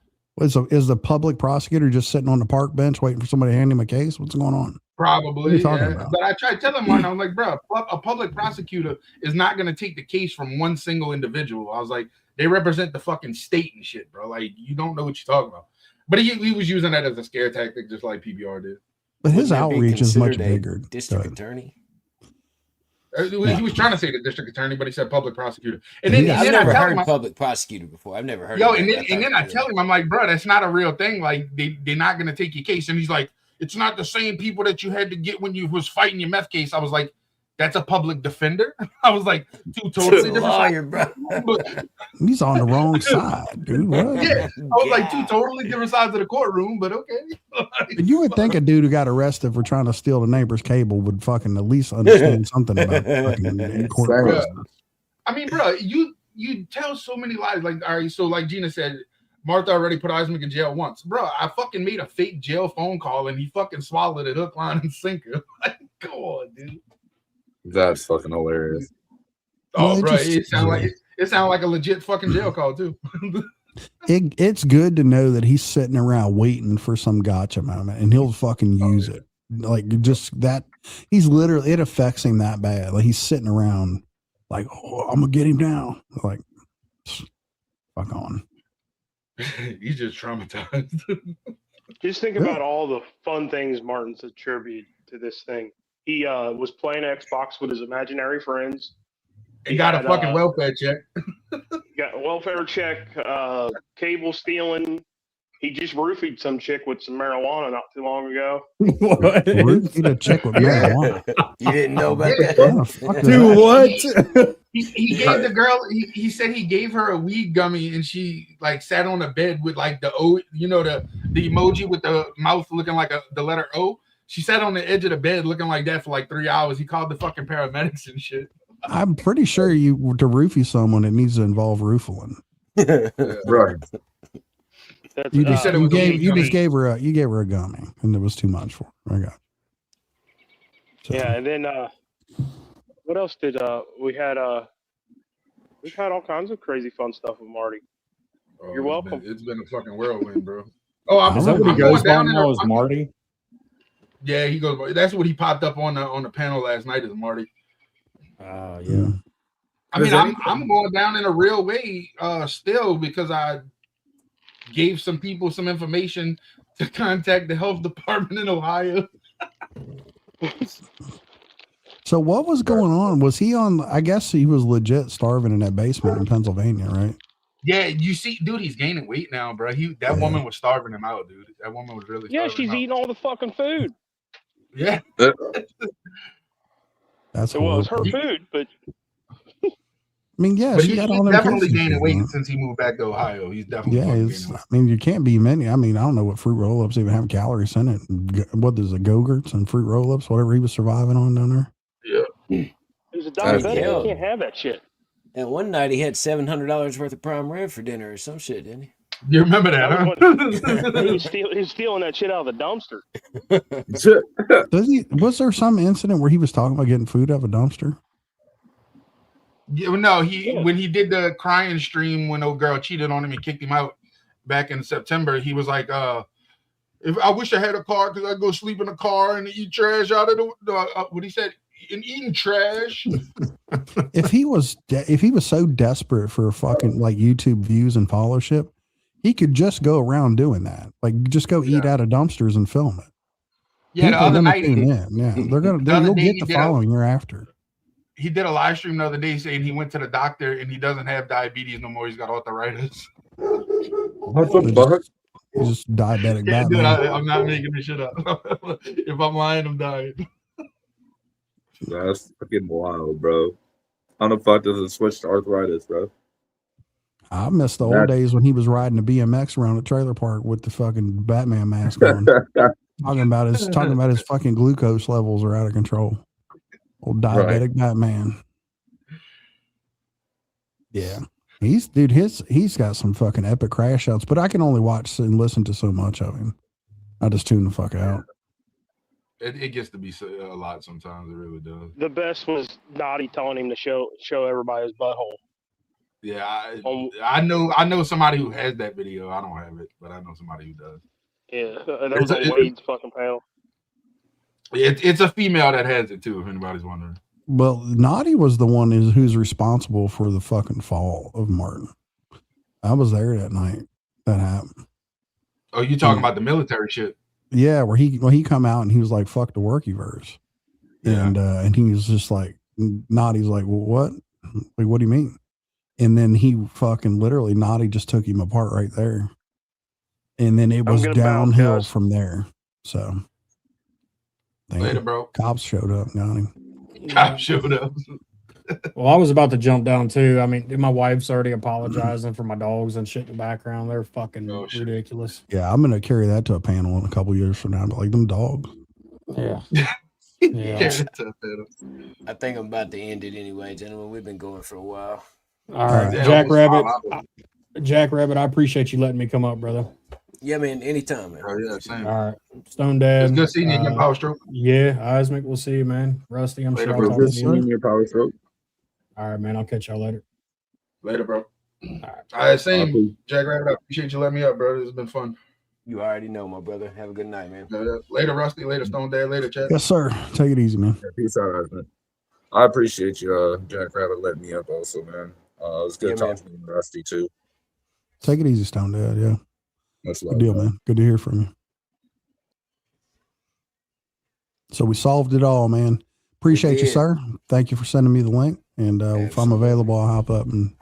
Is the public prosecutor just sitting on the park bench waiting for somebody to hand him a case? What's going on? Probably. What are you talking Yeah. about? But I tried telling him, I was like, bro, a public prosecutor is not going to take the case from one single individual. I was like, they represent the fucking state and shit, bro. Like, you don't know what you're talking about. But he was using that as a scare tactic, just like PBR did. But his outreach is much bigger. District attorney. He was trying to say the district attorney, but he said public prosecutor. And I've then never I tell heard him, public prosecutor before. I've never heard. yo, of and that. then I tell him, I'm like, bro, that's not a real thing. Like, they're not gonna take your case. And he's like, it's not the same people that you had to get when you was fighting your meth case. I was like, that's a public defender. I was like, two totally different lawyer, bro. He's on the wrong side, dude. What? Yeah, I was like two totally different sides of the courtroom, but okay. But you would think a dude who got arrested for trying to steal the neighbor's cable would fucking at least understand something about fucking court process. I mean, bro, you tell so many lies. Like, all right, so like Gina said, Martha already put Isaac in jail once. Bro, I fucking made a fake jail phone call and he fucking swallowed it hook, line, and sinker. Like, come on, dude. That's fucking hilarious. Oh, bro, it sounded like a legit fucking jail call too. It's good to know that he's sitting around waiting for some gotcha moment and he'll fucking use it. Like, just that, he's literally, it affects him that bad. Like, he's sitting around like, oh, I'm gonna get him down. Like, fuck on. He's just traumatized. Just think about all the fun things Martin's attributed to this thing. He was playing Xbox with his imaginary friends. He got a fucking welfare check. Got a welfare check, cable stealing. He just roofied some chick with some marijuana not too long ago. What? Roofied a chick with marijuana. You didn't know about Yeah. that? Do what? He gave the girl. He said he gave her a weed gummy, and she like sat on the bed with like the O, the emoji with the mouth looking like the letter O. She sat on the edge of the bed looking like that for like 3 hours. He called the fucking paramedics and shit. I'm pretty sure to roofie someone, it needs to involve roofing. Right. You just gave her a gummy, and it was too much for her. I got. So. Yeah, and then what else did we had? We've had all kinds of crazy fun stuff with Marty. Oh, You're welcome. It's been a fucking whirlwind, bro. Oh, That's what he goes by now is Marty. Yeah, he goes. That's what he popped up on the panel last night. Is Marty? Yeah. I mean, I'm going down in a real way still because I gave some people some information to contact the health department in Ohio. So what was going on? Was he on? I guess he was legit starving in that basement in Pennsylvania, right? Yeah, you see, dude, he's gaining weight now, bro. That woman was starving him out, dude. That woman was really. Yeah, she's eating all the fucking food. Yeah. That's it was her food, but I mean, yeah, but she he's got all them definitely kids and gaining shit, weight man. since he moved back to Ohio. He's definitely Yeah, fucking it's, gaining I mean, you can't be many. I mean, I don't know what fruit roll-ups even have calories in it. What is it, Go-Gurts and fruit roll-ups, whatever he was surviving on down there? Yeah. He's a diabetic. He can't have that shit. And one night he had $700 worth of prime rib for dinner or some shit, didn't he? You remember that, huh? He was stealing that shit out of the dumpster. Was there some incident where he was talking about getting food out of a dumpster? Yeah, no, when he did the crying stream when old girl cheated on him and kicked him out back in September, he was like, "If I wish I had a car because I'd go sleep in a car and eat trash out of the what he said, and eating trash." If he was so desperate for fucking like YouTube views and followership, he could just go around doing that. Like, just go eat out of dumpsters and film it. Yeah, the People are other gonna night, tune in. Yeah, they're gonna. the other You'll day get he the did following year after. he did a live stream the other day saying he went to the doctor and he doesn't have diabetes no more. He's got arthritis. What the He's fuck? just diabetic Yeah, dude, Batman. I'm not making this shit up. If I'm lying, I'm dying. That's fucking wild, bro. How the fuck does it switch to arthritis, bro? I miss the old days when he was riding a BMX around the trailer park with the fucking Batman mask on. talking about his fucking glucose levels are out of control. Old diabetic Batman. Yeah. He's got some fucking epic crash outs, but I can only watch and listen to so much of him. I just tune the fuck out. It gets to be a lot sometimes. It really does. The best was Naughty telling him to show everybody his butthole. Yeah, I know somebody who has that video. I don't have it, but I know somebody who does. Yeah, that was on Wade's fucking panel. It's a female that has it too, if anybody's wondering. Well, Naughty was the one who's responsible for the fucking fall of Martin. I was there that night that happened. Oh, you talking about the military shit? Yeah, where he come out and he was like, "Fuck the workyverse," and he was just like, Naughty's like, "Well, what? Like, what do you mean?" And then he fucking literally Naughty just took him apart right there, and then it was downhill from there. So later, bro. Cops showed up, got him. Cops showed up. Well, I was about to jump down too. I mean, my wife's already apologizing for my dogs and shit in the background. They're fucking ridiculous. Yeah, I'm gonna carry that to a panel in a couple years from now. But like them dogs. Yeah. I think I'm about to end it anyway, gentlemen. We've been going for a while. All right, JackRabbit, I appreciate you letting me come up, brother. Yeah, man. Anytime, man. Oh, yeah, same. All right, Stone Dad. It's good seeing you again, Power Stroke. Yeah, Eismic, we'll see you, man. Rusty, I'm Later, sure I'll bro. talk Good to seeing you. Your Power Stroke. All right, man. I'll catch y'all later. Later, bro. All right, same. JackRabbit, I appreciate you letting me up, bro. This has been fun. You already know, my brother. Have a good night, man. Later, Rusty. Later, Stone Dad. Later, Chad. Yes, sir. Take it easy, man. Yeah, peace out, man. I appreciate you, JackRabbit, letting me up also, man. It was good talking to you, Rusty, too. Take it easy, Stone Dad. Yeah. Much love, Good deal, man. Good to hear from you. So we solved it all, man. Appreciate you, sir. Thank you for sending me the link. And if I'm available, I'll hop up and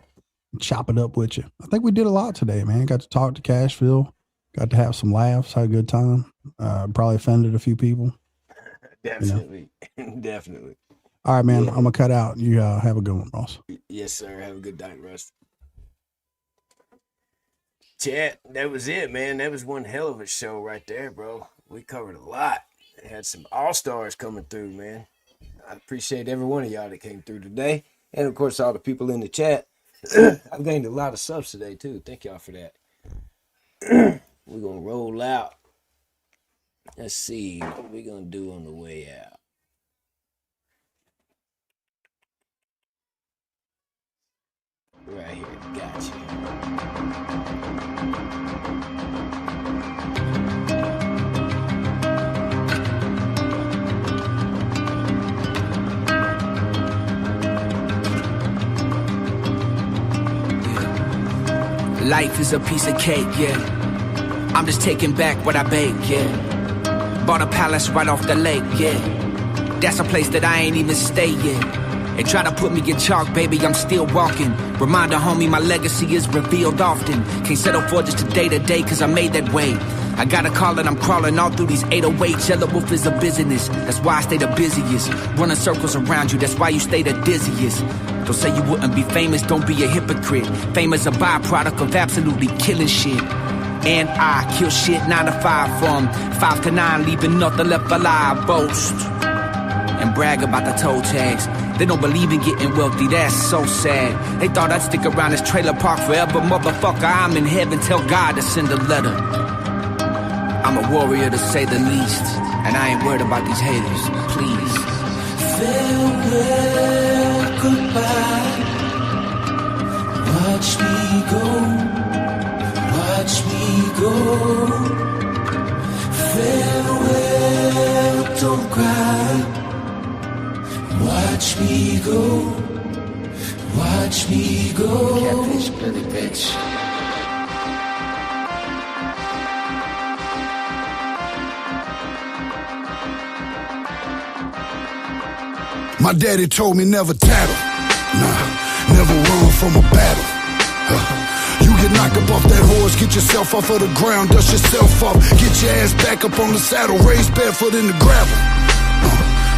chop it up with you. I think we did a lot today, man. Got to talk to Cashville. Got to have some laughs. Had a good time. Probably offended a few people. Definitely. Definitely. All right, man. I'm going to cut out. You have a good one, boss. Yes, sir. Have a good night, Russ. Chat, that was it, man. That was one hell of a show right there, bro. We covered a lot. Had some all-stars coming through, man. I appreciate every one of y'all that came through today. And, of course, all the people in the chat. I've gained a lot of subs today, too. Thank y'all for that. We're going to roll out. Let's see what we're going to do on the way out. Right here. Gotcha. Life is a piece of cake, yeah. I'm just taking back what I baked, yeah. Bought a palace right off the lake, yeah. That's a place that I ain't even stay yet. They try to put me in chalk, baby, I'm still walking. Reminder, homie, my legacy is revealed often. Can't settle for just a day-to-day, cause I made that way. I got a call and I'm crawling all through these 808s. Yellow Wolf is a business, that's why I stay the busiest. Running circles around you, that's why you stay the dizziest. Don't say you wouldn't be famous, don't be a hypocrite. Fame is a byproduct of absolutely killing shit. And I kill shit 9 to 5 from 5 to 9, leaving nothing left alive. Boast and brag about the toe tags. They don't believe in getting wealthy, that's so sad. They thought I'd stick around this trailer park forever. Motherfucker, I'm in heaven, tell God to send a letter. I'm a warrior to say the least, and I ain't worried about these haters, please. Farewell, goodbye. Watch me go, watch me go. Farewell, don't cry. Watch me go, watch me go. Catfish, bloody bitch. My daddy told me never tattle. Nah, never run from a battle. You get knocked up off that horse, get yourself off of the ground, dust yourself off, get your ass back up on the saddle, raise barefoot in the gravel.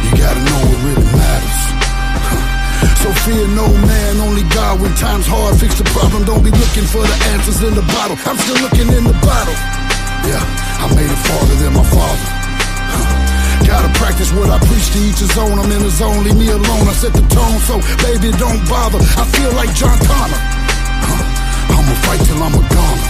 You gotta know what really matters. So fear no man, only God. When time's hard, fix the problem. Don't be looking for the answers in the bottle. I'm still looking in the bottle. Yeah, I made it farther than my father. Gotta practice what I preach, to each his own. I'm in the zone, leave me alone. I set the tone, so baby don't bother. I feel like John Connor. I'ma fight till I'm a goner.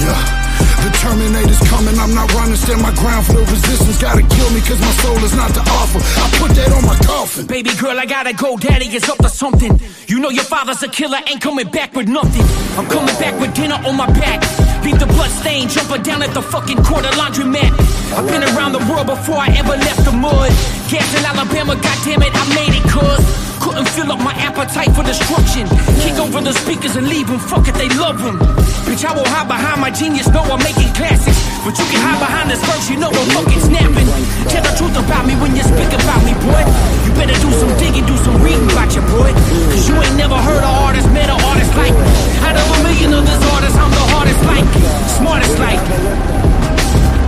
Yeah. The Terminator's coming, I'm not running, stand my ground for the resistance. Gotta kill me cause my soul is not to offer. I put that on my coffin. Baby girl, I gotta go, daddy is up to something. You know your father's a killer, ain't coming back with nothing. I'm coming back with dinner on my back. Beat the blood stain, jumping down at the fucking quarter laundromat. I've been around the world before I ever left the mud. Gas in Alabama, goddammit, I made it cuz. Couldn't fill up my appetite for destruction. Kick over the speakers and leave them, fuck it, they love them. Bitch, I will hide behind my genius, know I'm making classics. But you can hide behind this verse, you know I'm fucking snapping. Tell the truth about me when you speak about me, boy. You better do some digging, do some reading about your boy. Cause you ain't never heard an artist, met an artist like me. Out of a million of this artists, I'm the hardest like me. Smartest like me.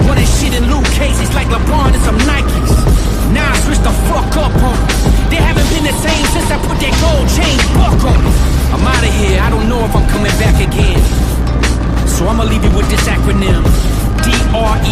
One that shit in Luke cases like LeBron and some Nikes. Now I switch the fuck up on them. They haven't been the same since I put that gold chain buck on them. I'm out of here, I don't know if I'm coming back again. So I'ma leave you with this acronym. DRE